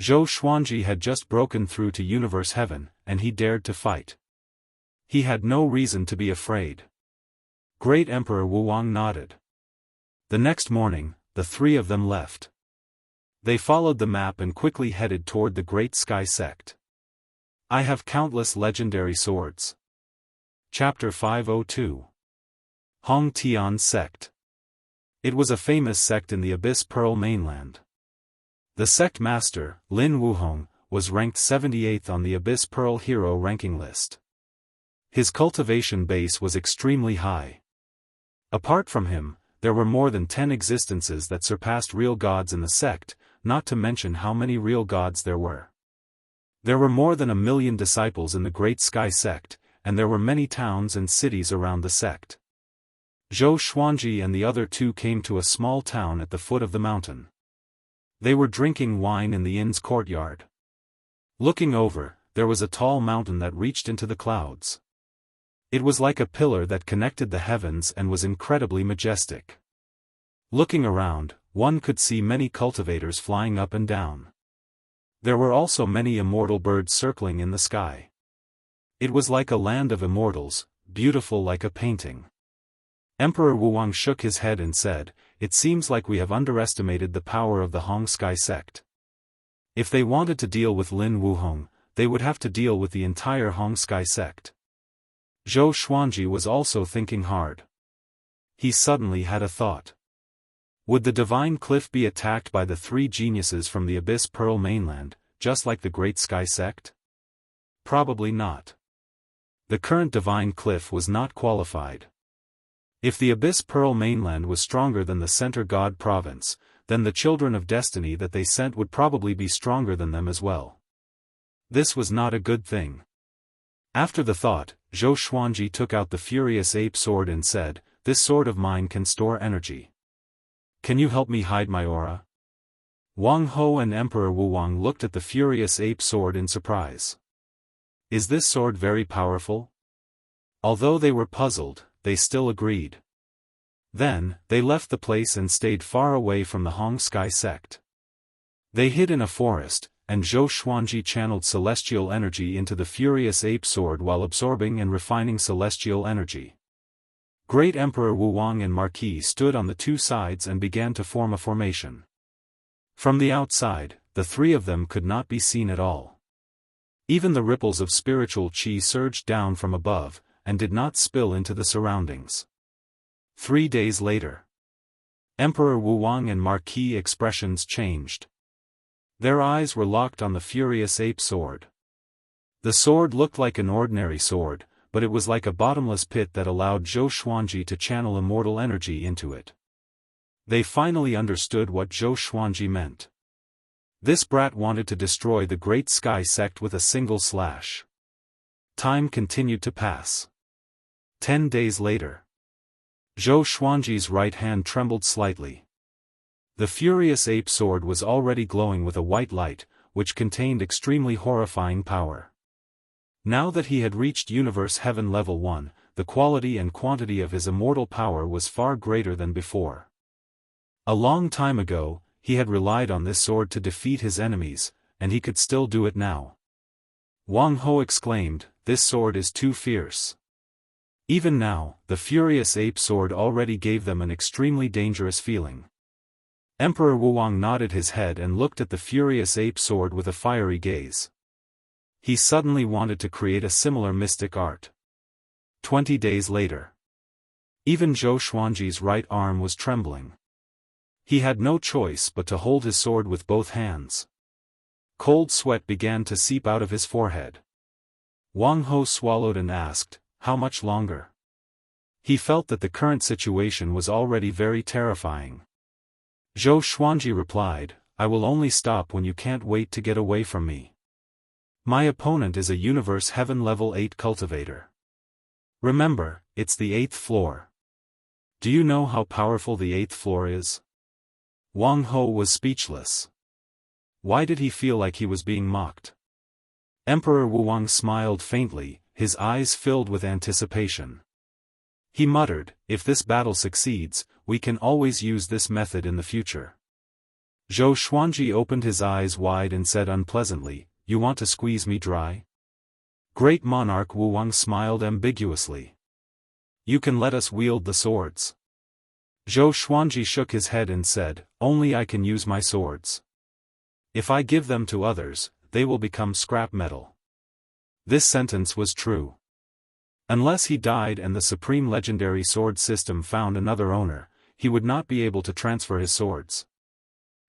Zhou Xuanji had just broken through to Universe Heaven, and he dared to fight. He had no reason to be afraid. Great Emperor Wuwang nodded. The next morning, the 3 of them left. They followed the map and quickly headed toward the Great Sky Sect. I have countless legendary swords. Chapter 502. Hong Tian Sect. It was a famous sect in the Abyss Pearl Mainland. The sect master, Lin Wuhong, was ranked 78th on the Abyss Pearl Hero ranking list. His cultivation base was extremely high. Apart from him, there were more than 10 existences that surpassed real gods in the sect, not to mention how many real gods there were. There were more than 1 million disciples in the Great Sky Sect, and there were many towns and cities around the sect. Zhou Xuanji and the other 2 came to a small town at the foot of the mountain. They were drinking wine in the inn's courtyard. Looking over, there was a tall mountain that reached into the clouds. It was like a pillar that connected the heavens and was incredibly majestic. Looking around, one could see many cultivators flying up and down. There were also many immortal birds circling in the sky. It was like a land of immortals, beautiful like a painting. Emperor Wuwang shook his head and said, "It seems like we have underestimated the power of the Hong Sky Sect. If they wanted to deal with Lin Wuhong, they would have to deal with the entire Hong Sky Sect." Zhou Xuanji was also thinking hard. He suddenly had a thought. Would the Divine Cliff be attacked by the 3 geniuses from the Abyss Pearl Mainland, just like the Great Sky Sect? Probably not. The current Divine Cliff was not qualified. If the Abyss Pearl mainland was stronger than the Center God province, then the Children of Destiny that they sent would probably be stronger than them as well. This was not a good thing. After the thought, Zhou Xuanji took out the Furious Ape Sword and said, "This sword of mine can store energy. Can you help me hide my aura?" Wang Ho and Emperor Wu Wang looked at the Furious Ape Sword in surprise. Is this sword very powerful? Although they were puzzled, they still agreed. Then, they left the place and stayed far away from the Hong Sky sect. They hid in a forest, and Zhou Xuanji channeled celestial energy into the Furious Ape Sword while absorbing and refining celestial energy. Great Emperor Wu Wang and Marquis stood on the two sides and began to form a formation. From the outside, the three of them could not be seen at all. Even the ripples of spiritual qi surged down from above, and did not spill into the surroundings. 3 days later, Emperor Wu Wang and Marquis expressions changed. Their eyes were locked on the Furious Ape Sword. The sword looked like an ordinary sword, but it was like a bottomless pit that allowed Zhou Xuanji to channel immortal energy into it. They finally understood what Zhou Xuanji meant. This brat wanted to destroy the Great Sky sect with a single slash. Time continued to pass. 10 days later, Zhou Xuanji's right hand trembled slightly. The Furious Ape Sword was already glowing with a white light, which contained extremely horrifying power. Now that he had reached Universe Heaven Level 1, the quality and quantity of his immortal power was far greater than before. A long time ago, he had relied on this sword to defeat his enemies, and he could still do it now. Wang Ho exclaimed, "This sword is too fierce." Even now, the Furious Ape Sword already gave them an extremely dangerous feeling. Emperor Wu Wang nodded his head and looked at the Furious Ape Sword with a fiery gaze. He suddenly wanted to create a similar mystic art. 20 days later, even Zhou Xuanji's right arm was trembling. He had no choice but to hold his sword with both hands. Cold sweat began to seep out of his forehead. Wang Ho swallowed and asked, "How much longer?" He felt that the current situation was already very terrifying. Zhou Xuanji replied, "I will only stop when you can't wait to get away from me. My opponent is a Universe Heaven Level 8 cultivator. Remember, it's the 8th floor. Do you know how powerful the 8th floor is?" Wang Ho was speechless. Why did he feel like he was being mocked? Emperor Wu Wang smiled faintly, his eyes filled with anticipation. He muttered, "If this battle succeeds, we can always use this method in the future." Zhou Xuanji opened his eyes wide and said unpleasantly, "You want to squeeze me dry?" Great Monarch Wu Wang smiled ambiguously. "You can let us wield the swords." Zhou Xuanji shook his head and said, "Only I can use my swords. If I give them to others, they will become scrap metal." This sentence was true. Unless he died and the Supreme Legendary Sword System found another owner, he would not be able to transfer his swords.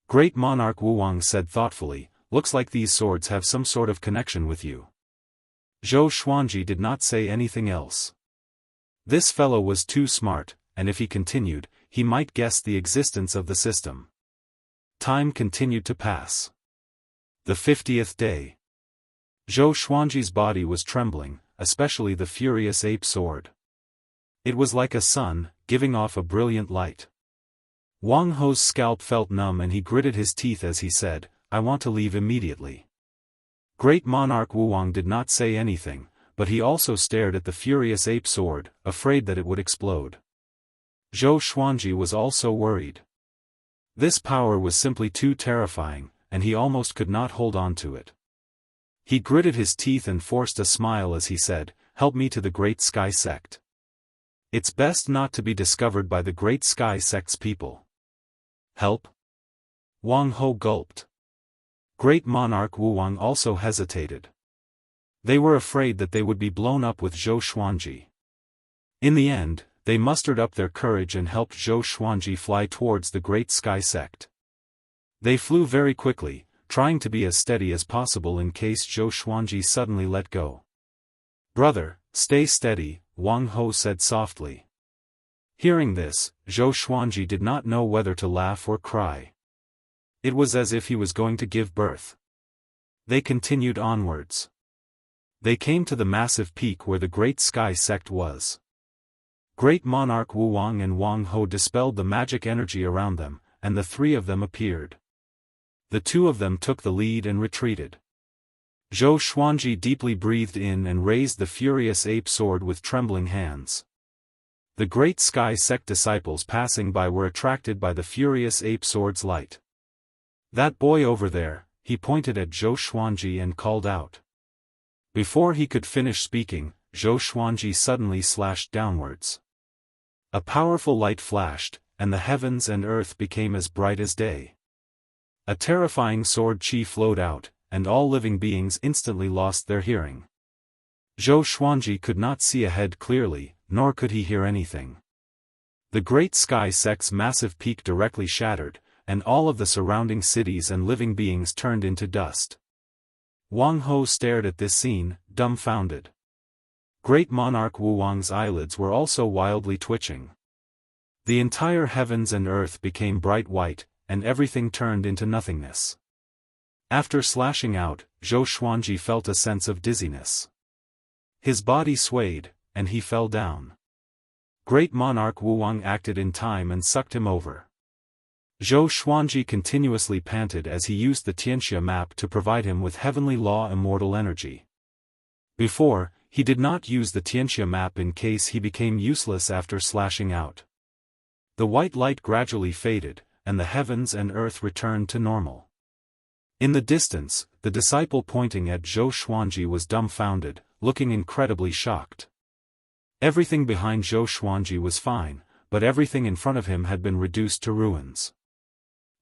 Great Monarch Wu Wang said thoughtfully, "Looks like these swords have some sort of connection with you." Zhou Xuanji did not say anything else. This fellow was too smart, and if he continued, he might guess the existence of the system. Time continued to pass. The 50th day. Zhou Xuanji's body was trembling, especially the Furious Ape Sword. It was like a sun, giving off a brilliant light. Wang Ho's scalp felt numb and he gritted his teeth as he said, "I want to leave immediately." Great Monarch Wu Wang did not say anything, but he also stared at the Furious Ape Sword, afraid that it would explode. Zhou Xuanji was also worried. This power was simply too terrifying, and he almost could not hold on to it. He gritted his teeth and forced a smile as he said, "Help me to the Great Sky Sect. It's best not to be discovered by the Great Sky Sect's people." "Help?" Wang Ho gulped. Great Monarch Wu Wang also hesitated. They were afraid that they would be blown up with Zhou Xuanji. In the end, they mustered up their courage and helped Zhou Xuanji fly towards the Great Sky Sect. They flew very quickly, trying to be as steady as possible in case Zhou Xuanji suddenly let go. "Brother, stay steady," Wang Ho said softly. Hearing this, Zhou Xuanji did not know whether to laugh or cry. It was as if he was going to give birth. They continued onwards. They came to the massive peak where the Great Sky Sect was. Great Monarch Wu Wang and Wang Ho dispelled the magic energy around them, and the three of them appeared. The two of them took the lead and retreated. Zhou Xuanji deeply breathed in and raised the furious ape sword with trembling hands. The Great Sky Sect disciples passing by were attracted by the furious ape sword's light. "That boy over there," he pointed at Zhou Xuanji and called out. Before he could finish speaking, Zhou Xuanji suddenly slashed downwards. A powerful light flashed, and the heavens and earth became as bright as day. A terrifying sword chi flowed out, and all living beings instantly lost their hearing. Zhou Xuanji could not see ahead clearly, nor could he hear anything. The Great Sky Sect's massive peak directly shattered, and all of the surrounding cities and living beings turned into dust. Wang Ho stared at this scene, dumbfounded. Great Monarch Wu Wang's eyelids were also wildly twitching. The entire heavens and earth became bright white, and everything turned into nothingness. After slashing out, Zhou Xuanji felt a sense of dizziness. His body swayed, and he fell down. Great Monarch Wu Wang acted in time and sucked him over. Zhou Xuanji continuously panted as he used the Xianxia map to provide him with heavenly law immortal energy. Before, he did not use the Xianxia map in case he became useless after slashing out. The white light gradually faded, and the heavens and earth returned to normal. In the distance, the disciple pointing at Zhou Xuanji was dumbfounded, looking incredibly shocked. Everything behind Zhou Xuanji was fine, but everything in front of him had been reduced to ruins.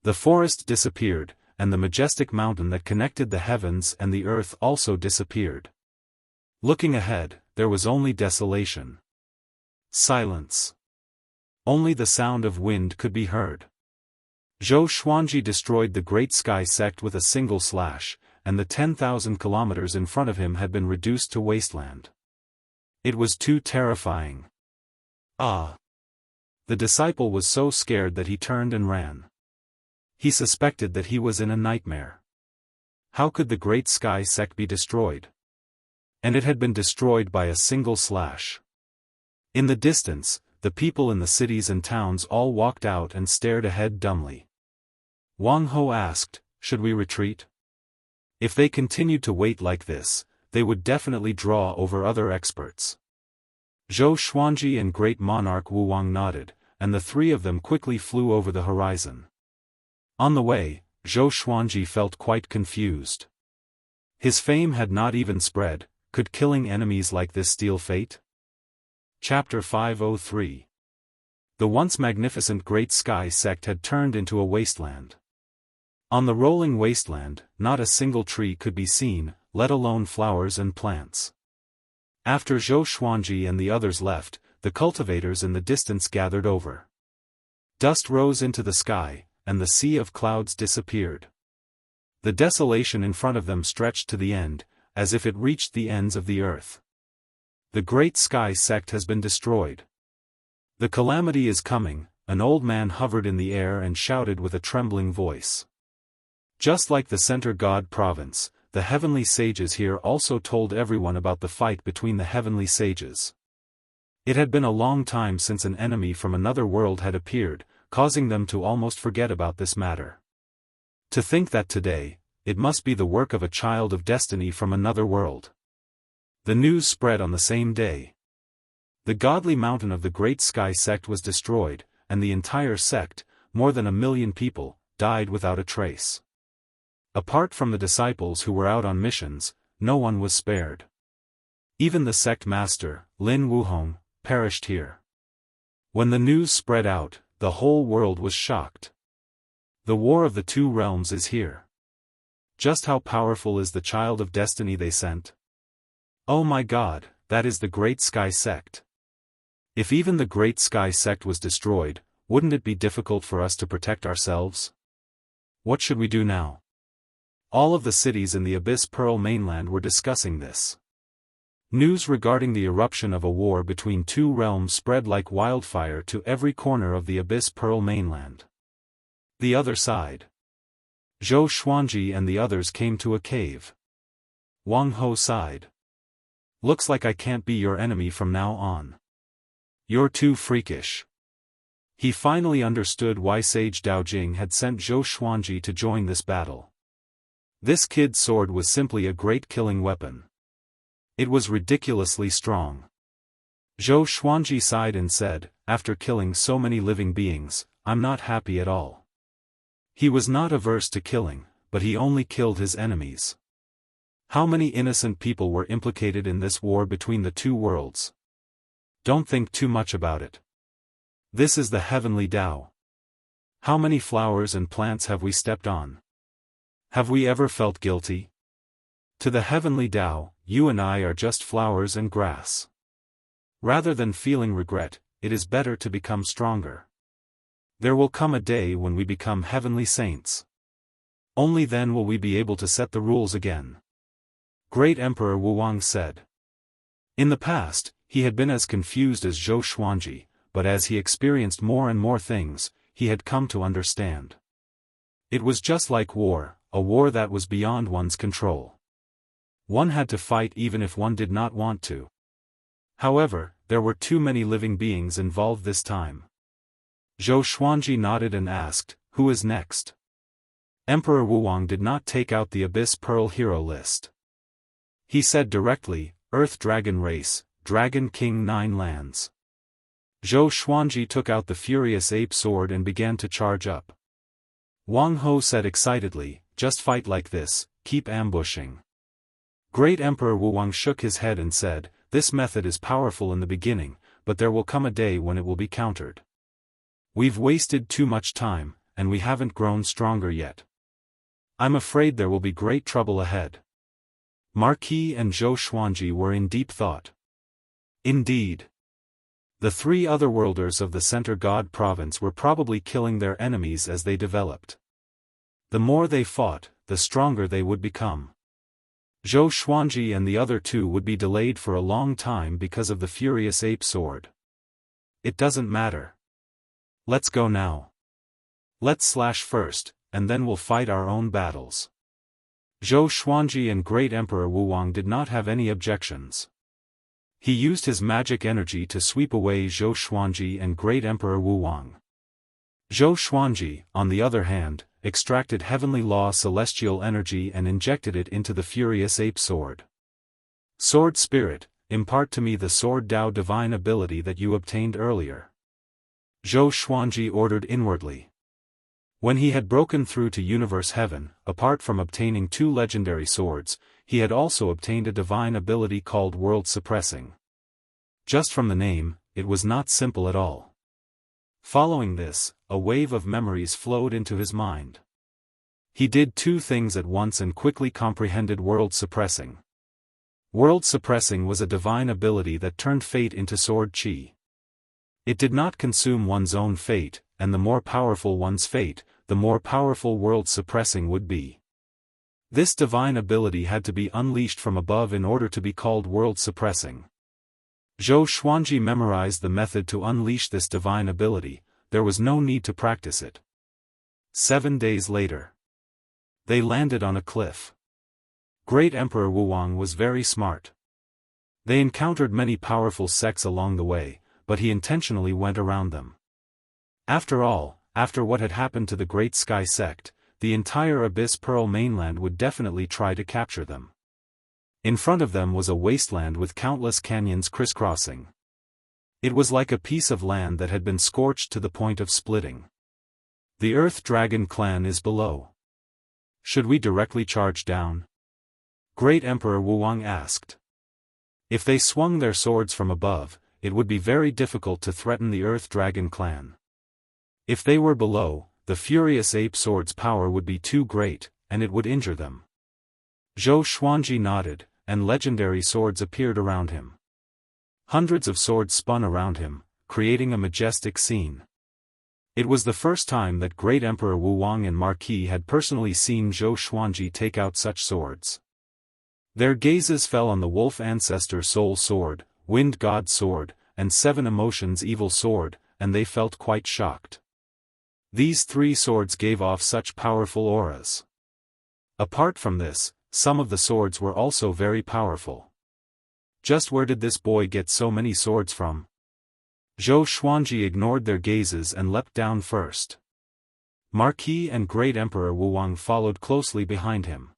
The forest disappeared, and the majestic mountain that connected the heavens and the earth also disappeared. Looking ahead, there was only desolation. Silence. Only the sound of wind could be heard. Zhou Xuanji destroyed the Great Sky Sect with a single slash, and the 10,000 kilometers in front of him had been reduced to wasteland. It was too terrifying. Ah! The disciple was so scared that he turned and ran. He suspected that he was in a nightmare. How could the Great Sky Sect be destroyed? And it had been destroyed by a single slash. In the distance, the people in the cities and towns all walked out and stared ahead dumbly. Wang Ho asked, "Should we retreat?" If they continued to wait like this, they would definitely draw over other experts. Zhou Xuanji and Great Monarch Wu Wang nodded, and the three of them quickly flew over the horizon. On the way, Zhou Xuanji felt quite confused. His fame had not even spread. Could killing enemies like this steal fate? Chapter 503. The once magnificent Great Sky Sect had turned into a wasteland. On the rolling wasteland, not a single tree could be seen, let alone flowers and plants. After Zhou Xuanji and the others left, the cultivators in the distance gathered over. Dust rose into the sky, and the sea of clouds disappeared. The desolation in front of them stretched to the end, as if it reached the ends of the earth. The Great Sky Sect has been destroyed. The calamity is coming, an old man hovered in the air and shouted with a trembling voice. Just like the Center God province, the heavenly sages here also told everyone about the fight between the heavenly sages. It had been a long time since an enemy from another world had appeared, causing them to almost forget about this matter. To think that today, it must be the work of a child of destiny from another world. The news spread on the same day. The godly mountain of the Great Sky Sect was destroyed, and the entire sect, more than 1 million people, died without a trace. Apart from the disciples who were out on missions, no one was spared. Even the sect master, Lin Wuhong, perished here. When the news spread out, the whole world was shocked. The war of the two realms is here. Just how powerful is the child of destiny they sent? Oh my God, that is the Great Sky Sect. If even the Great Sky Sect was destroyed, wouldn't it be difficult for us to protect ourselves? What should we do now? All of the cities in the Abyss Pearl mainland were discussing this. News regarding the eruption of a war between two realms spread like wildfire to every corner of the Abyss Pearl mainland. The other side. Zhou Xuanji and the others came to a cave. Wang Ho sighed. Looks like I can't be your enemy from now on. You're too freakish. He finally understood why Sage Daojing had sent Zhou Xuanji to join this battle. This kid's sword was simply a great killing weapon. It was ridiculously strong. Zhou Xuanji sighed and said, after killing so many living beings, I'm not happy at all. He was not averse to killing, but he only killed his enemies. How many innocent people were implicated in this war between the two worlds? Don't think too much about it. This is the heavenly Tao. How many flowers and plants have we stepped on? Have we ever felt guilty? To the heavenly Tao, you and I are just flowers and grass. Rather than feeling regret, it is better to become stronger. There will come a day when we become heavenly saints. Only then will we be able to set the rules again. Great Emperor Wuwang said. In the past, he had been as confused as Zhou Xuanji, but as he experienced more and more things, he had come to understand. It was just like war, a war that was beyond one's control. One had to fight even if one did not want to. However, there were too many living beings involved this time. Zhou Xuanji nodded and asked, who is next? Emperor Wuwang did not take out the Abyss Pearl hero list. He said directly, Earth Dragon Race, Dragon King 9 lands. Zhou Xuanji took out the Furious Ape Sword and began to charge up. Wang Ho said excitedly, just fight like this, keep ambushing. Great Emperor Wuwang shook his head and said, this method is powerful in the beginning, but there will come a day when it will be countered. We've wasted too much time, and we haven't grown stronger yet. I'm afraid there will be great trouble ahead. Marquis and Zhou Xuanji were in deep thought. Indeed. The three otherworlders of the Center God Province were probably killing their enemies as they developed. The more they fought, the stronger they would become. Zhou Xuanji and the other two would be delayed for a long time because of the Furious Ape Sword. It doesn't matter. Let's go now. Let's slash first, and then we'll fight our own battles. Zhou Xuanji and Great Emperor Wuwang did not have any objections. He used his magic energy to sweep away Zhou Xuanji and Great Emperor Wuwang. Zhou Xuanji, on the other hand, extracted heavenly law celestial energy and injected it into the Furious Ape Sword. Sword Spirit, impart to me the Sword Tao divine ability that you obtained earlier. Zhou Xuanji ordered inwardly. When he had broken through to Universe Heaven, apart from obtaining 2 legendary swords, he had also obtained a divine ability called World Suppressing. Just from the name, it was not simple at all. Following this, a wave of memories flowed into his mind. He did 2 things at once and quickly comprehended World Suppressing. World Suppressing was a divine ability that turned fate into sword chi. It did not consume one's own fate, and the more powerful one's fate, the more powerful World Suppressing would be. This divine ability had to be unleashed from above in order to be called World Suppressing. Zhou Xuanji memorized the method to unleash this divine ability, there was no need to practice it. 7 days later. They landed on a cliff. Great Emperor Wuwang was very smart. They encountered many powerful sects along the way, but he intentionally went around them. After all, after what had happened to the Great Sky Sect, the entire Abyss Pearl mainland would definitely try to capture them. In front of them was a wasteland with countless canyons crisscrossing. It was like a piece of land that had been scorched to the point of splitting. The Earth Dragon clan is below. Should we directly charge down? Great Emperor Wuwang asked. If they swung their swords from above, it would be very difficult to threaten the Earth Dragon clan. If they were below, the Furious Ape Sword's power would be too great, and it would injure them. Zhou Xuanji nodded, and legendary swords appeared around him. Hundreds of swords spun around him, creating a majestic scene. It was the first time that Great Emperor Wuwang and Marquis had personally seen Zhou Xuanji take out such swords. Their gazes fell on the wolf ancestor soul sword, wind god sword, and seven emotions evil sword, and they felt quite shocked. These three swords gave off such powerful auras. Apart from this, some of the swords were also very powerful. Just where did this boy get so many swords from? Zhou Xuanji ignored their gazes and leapt down first. Marquis and Great Emperor Wuwang followed closely behind him.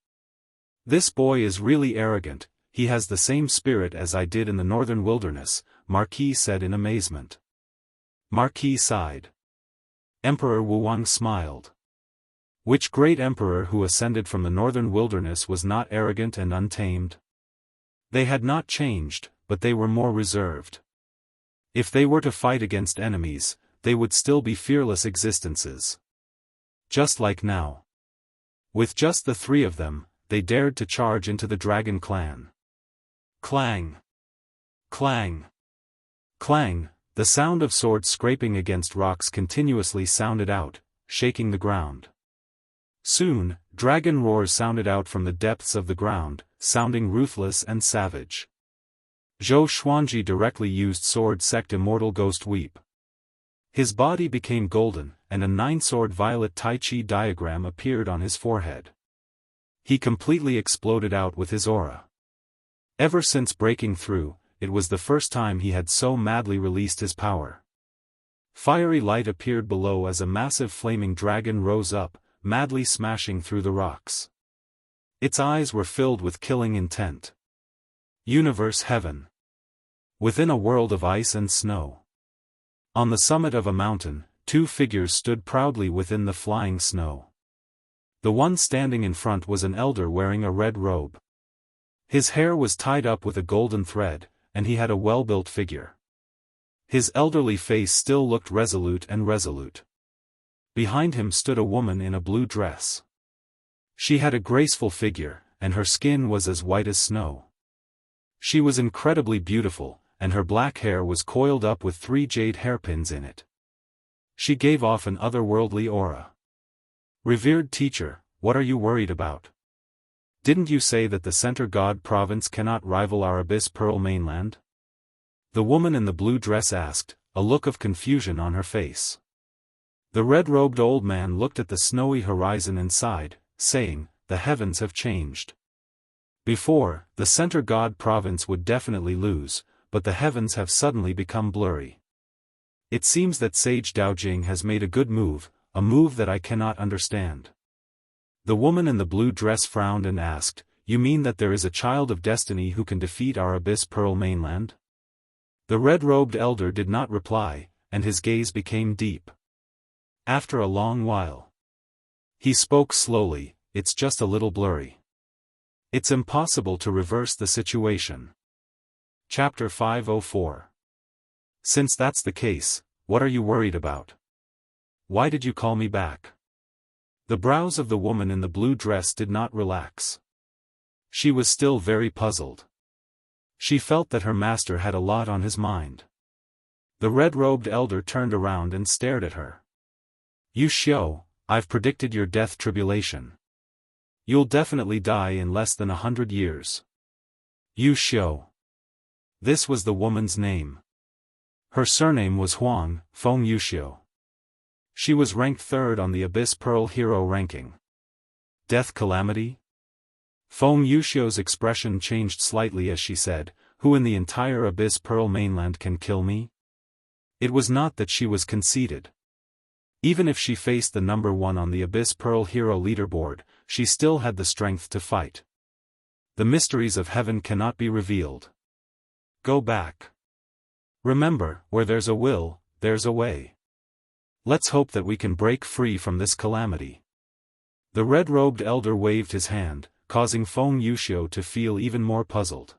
This boy is really arrogant, he has the same spirit as I did in the northern wilderness, Marquis said in amazement. Marquis sighed. Emperor Wuwang smiled. Which great emperor who ascended from the northern wilderness was not arrogant and untamed? They had not changed, but they were more reserved. If they were to fight against enemies, they would still be fearless existences. Just like now. With just the three of them, they dared to charge into the dragon clan. Clang! Clang! Clang! The sound of swords scraping against rocks continuously sounded out, shaking the ground. Soon, dragon roars sounded out from the depths of the ground, sounding ruthless and savage. Zhou Xuanji directly used sword sect Immortal Ghost Weep. His body became golden, and a nine-sword violet Tai Chi diagram appeared on his forehead. He completely exploded out with his aura. Ever since breaking through, it was the first time he had so madly released his power. Fiery light appeared below as a massive flaming dragon rose up, madly smashing through the rocks. Its eyes were filled with killing intent. Universe heaven. Within a world of ice and snow. On the summit of a mountain, two figures stood proudly within the flying snow. The one standing in front was an elder wearing a red robe. His hair was tied up with a golden thread, and he had a well-built figure. His elderly face still looked resolute. Behind him stood a woman in a blue dress. She had a graceful figure, and her skin was as white as snow. She was incredibly beautiful, and her black hair was coiled up with 3 jade hairpins in it. She gave off an otherworldly aura. Revered teacher, what are you worried about? Didn't you say that the Center God province cannot rival our Abyss Pearl mainland? The woman in the blue dress asked, a look of confusion on her face. The red-robed old man looked at the snowy horizon and sighed, saying, the heavens have changed. Before, the Center God province would definitely lose, but the heavens have suddenly become blurry. It seems that Sage Daojing has made a good move, a move that I cannot understand. The woman in the blue dress frowned and asked, you mean that there is a child of destiny who can defeat our Abyss Pearl mainland? The red-robed elder did not reply, and his gaze became deep. After a long while, he spoke slowly, it's just a little blurry. It's impossible to reverse the situation. Chapter 504. Since that's the case, what are you worried about? Why did you call me back? The brows of the woman in the blue dress did not relax. She was still very puzzled. She felt that her master had a lot on his mind. The red-robed elder turned around and stared at her. You Xiao, I've predicted your death tribulation. You'll definitely die in less than 100 years. You Xiao. This was the woman's name. Her surname was Huang, Feng Yuxiu. She was ranked 3rd on the Abyss Pearl hero ranking. Death calamity? Feng Yuxiu's expression changed slightly as she said, who in the entire Abyss Pearl mainland can kill me? It was not that she was conceited. Even if she faced the number 1 on the Abyss Pearl hero leaderboard, she still had the strength to fight. The mysteries of heaven cannot be revealed. Go back. Remember, where there's a will, there's a way. Let's hope that we can break free from this calamity. The red-robed elder waved his hand, causing Feng Yuxiu to feel even more puzzled.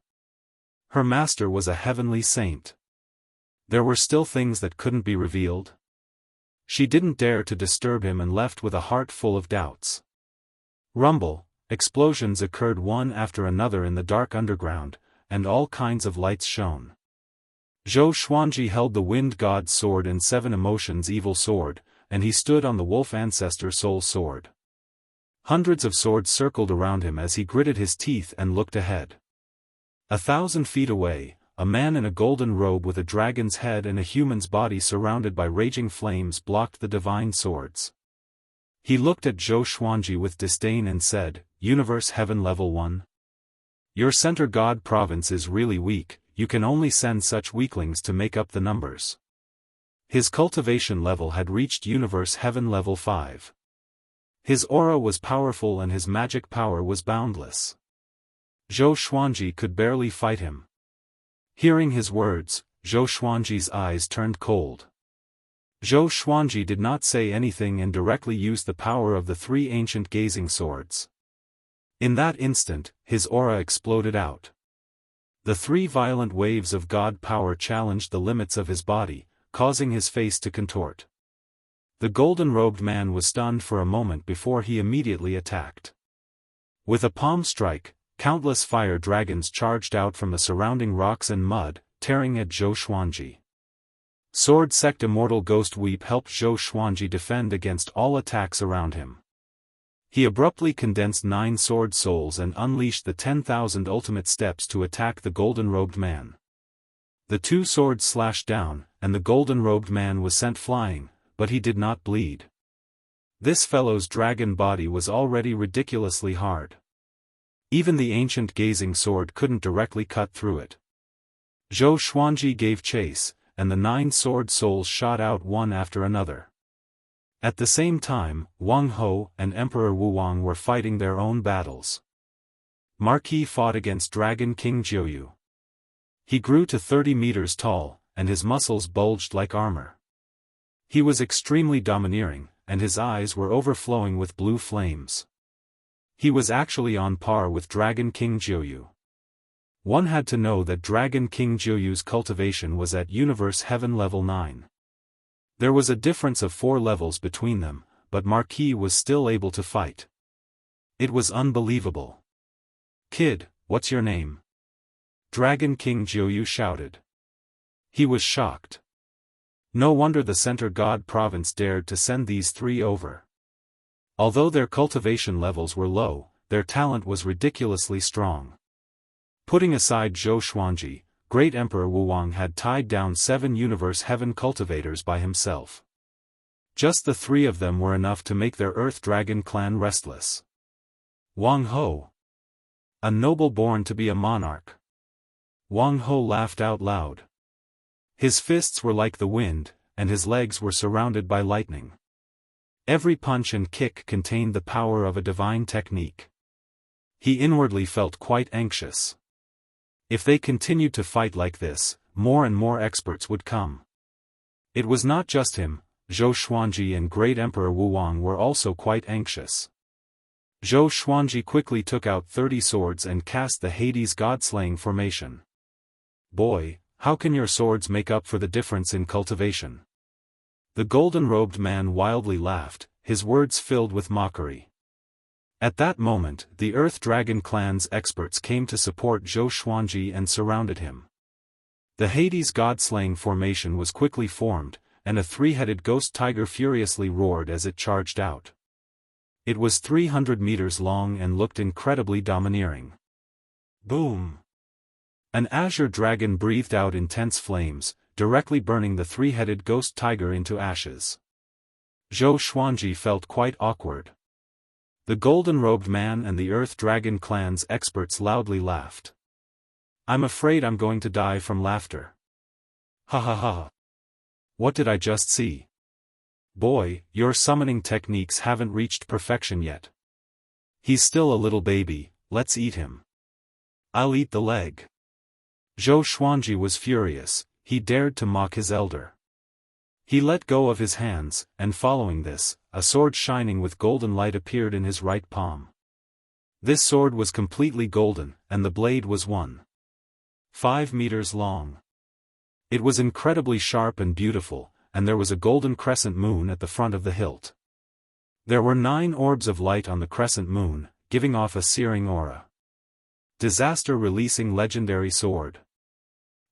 Her master was a heavenly saint. There were still things that couldn't be revealed. She didn't dare to disturb him and left with a heart full of doubts. Rumble, explosions occurred one after another in the dark underground, and all kinds of lights shone. Zhou Xuanji held the wind god's sword and 7 emotions evil sword, and he stood on the wolf ancestor soul sword. Hundreds of swords circled around him as he gritted his teeth and looked ahead. 1,000 feet away, a man in a golden robe with a dragon's head and a human's body surrounded by raging flames blocked the divine swords. He looked at Zhou Xuanji with disdain and said, "Universe Heaven Level 1? Your center god province is really weak, you can only send such weaklings to make up the numbers." His cultivation level had reached Universe Heaven Level 5. His aura was powerful and his magic power was boundless. Zhou Xuanji could barely fight him. Hearing his words, Zhou Xuanji's eyes turned cold. Zhou Xuanji did not say anything and directly used the power of the three ancient gazing swords. In that instant, his aura exploded out. The three violent waves of god power challenged the limits of his body, causing his face to contort. The golden-robed man was stunned for a moment before he immediately attacked. With a palm strike, countless fire dragons charged out from the surrounding rocks and mud, tearing at Zhou Xuanji. Sword Sect Immortal Ghost Weep helped Zhou Xuanji defend against all attacks around him. He abruptly condensed 9 sword souls and unleashed the 10,000 ultimate steps to attack the golden-robed man. The 2 swords slashed down, and the golden-robed man was sent flying, but he did not bleed. This fellow's dragon body was already ridiculously hard. Even the ancient gazing sword couldn't directly cut through it. Zhou Xuanji gave chase, and the 9 sword souls shot out one after another. At the same time, Wang Ho and Emperor Wu Wang were fighting their own battles. Marquis fought against Dragon King Jianghu. He grew to 30 meters tall, and his muscles bulged like armor. He was extremely domineering, and his eyes were overflowing with blue flames. He was actually on par with Dragon King Jianghu. One had to know that Dragon King Jianghu's cultivation was at Universe Heaven Level 9. There was a difference of 4 levels between them, but Marquis was still able to fight. It was unbelievable. "Kid, what's your name?" Dragon King Jianghu shouted. He was shocked. No wonder the Center God Province dared to send these 3 over. Although their cultivation levels were low, their talent was ridiculously strong. Putting aside Zhou Xuanji, Great Emperor Wu Wang had tied down 7 Universe Heaven cultivators by himself. Just the 3 of them were enough to make their Earth Dragon clan restless. Wang Ho. A noble born to be a monarch. Wang Ho laughed out loud. His fists were like the wind, and his legs were surrounded by lightning. Every punch and kick contained the power of a divine technique. He inwardly felt quite anxious. If they continued to fight like this, more and more experts would come. It was not just him, Zhou Xuanji and Great Emperor Wu Wang were also quite anxious. Zhou Xuanji quickly took out 30 swords and cast the Hades God-slaying formation. "Boy, how can your swords make up for the difference in cultivation?" The golden-robed man wildly laughed, his words filled with mockery. At that moment, the Earth Dragon clan's experts came to support Zhou Xuanji and surrounded him. The Hades God-slaying formation was quickly formed, and a 3-headed ghost tiger furiously roared as it charged out. It was 300 meters long and looked incredibly domineering. Boom! An azure dragon breathed out intense flames, directly burning the 3-headed ghost tiger into ashes. Zhou Xuanji felt quite awkward. The golden-robed man and the Earth Dragon clan's experts loudly laughed. "I'm afraid I'm going to die from laughter. Ha ha ha. What did I just see? Boy, your summoning techniques haven't reached perfection yet. He's still a little baby, let's eat him. I'll eat the leg." Zhou Xuanji was furious, he dared to mock his elder. He let go of his hands, and following this, a sword shining with golden light appeared in his right palm. This sword was completely golden, and the blade was 1.5 meters long. It was incredibly sharp and beautiful, and there was a golden crescent moon at the front of the hilt. There were 9 orbs of light on the crescent moon, giving off a searing aura. Disaster-releasing legendary sword.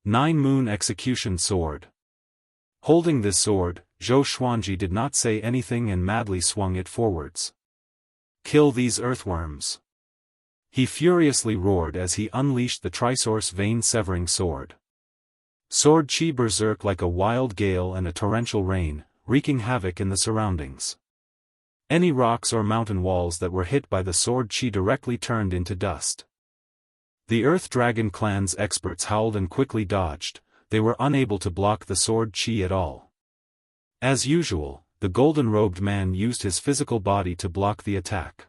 9 Moon Execution Sword. Holding this sword, Zhou Xuanji did not say anything and madly swung it forwards. Kill these earthworms! He furiously roared as he unleashed the Trisource vein-severing sword. Sword chi berserk like a wild gale and a torrential rain, wreaking havoc in the surroundings. Any rocks or mountain walls that were hit by the sword chi directly turned into dust. The Earth Dragon clan's experts howled and quickly dodged. They were unable to block the sword chi at all. As usual, the golden-robed man used his physical body to block the attack.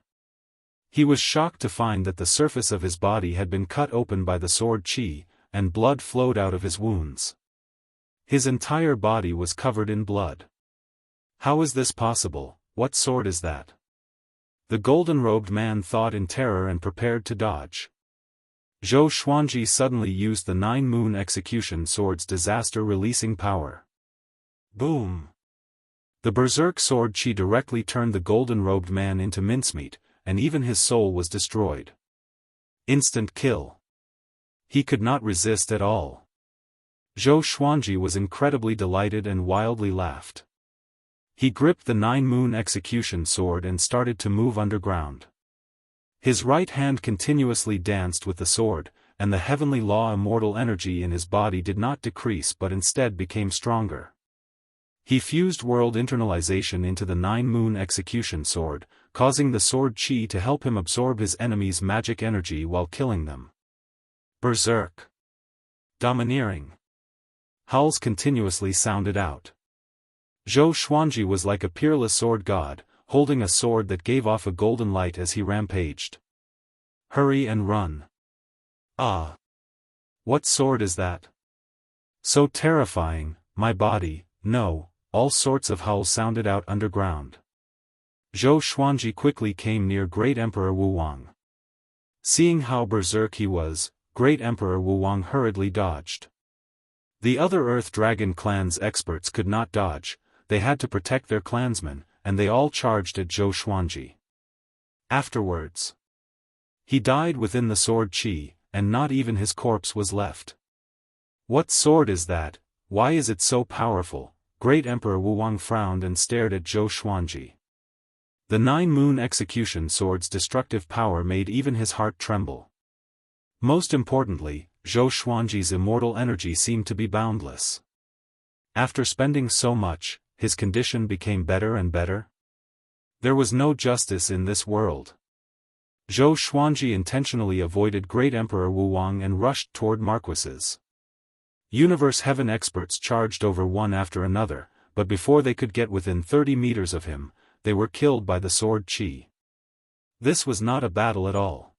He was shocked to find that the surface of his body had been cut open by the sword chi, and blood flowed out of his wounds. His entire body was covered in blood. How is this possible? What sword is that? The golden-robed man thought in terror and prepared to dodge. Zhou Xuanji suddenly used the Nine-Moon Execution Sword's disaster-releasing power. Boom! The berserk sword chi directly turned the golden-robed man into mincemeat, and even his soul was destroyed. Instant kill. He could not resist at all. Zhou Xuanji was incredibly delighted and wildly laughed. He gripped the Nine-Moon Execution Sword and started to move underground. His right hand continuously danced with the sword, and the heavenly law immortal energy in his body did not decrease but instead became stronger. He fused world internalization into the Nine-Moon Execution Sword, causing the sword chi to help him absorb his enemy's magic energy while killing them. Berserk. Domineering. Howls continuously sounded out. Zhou Xuanji was like a peerless sword god, holding a sword that gave off a golden light as he rampaged. Hurry and run. Ah! What sword is that? So terrifying, my body, no! All sorts of howls sounded out underground. Zhou Xuanji quickly came near Great Emperor Wuwang. Seeing how berserk he was, Great Emperor Wuwang hurriedly dodged. The other Earth Dragon clan's experts could not dodge, they had to protect their clansmen, and they all charged at Zhou Xuanji. Afterwards, he died within the sword chi, and not even his corpse was left. What sword is that? Why is it so powerful? Great Emperor Wuwang frowned and stared at Zhou Xuanji. The Nine-Moon Execution Sword's destructive power made even his heart tremble. Most importantly, Zhou Xuanji's immortal energy seemed to be boundless. After spending so much, his condition became better and better? There was no justice in this world. Zhou Xuanji intentionally avoided Great Emperor Wuwang and rushed toward Marquises. Universe Heaven experts charged over one after another, but before they could get within 30 meters of him, they were killed by the sword chi. This was not a battle at all.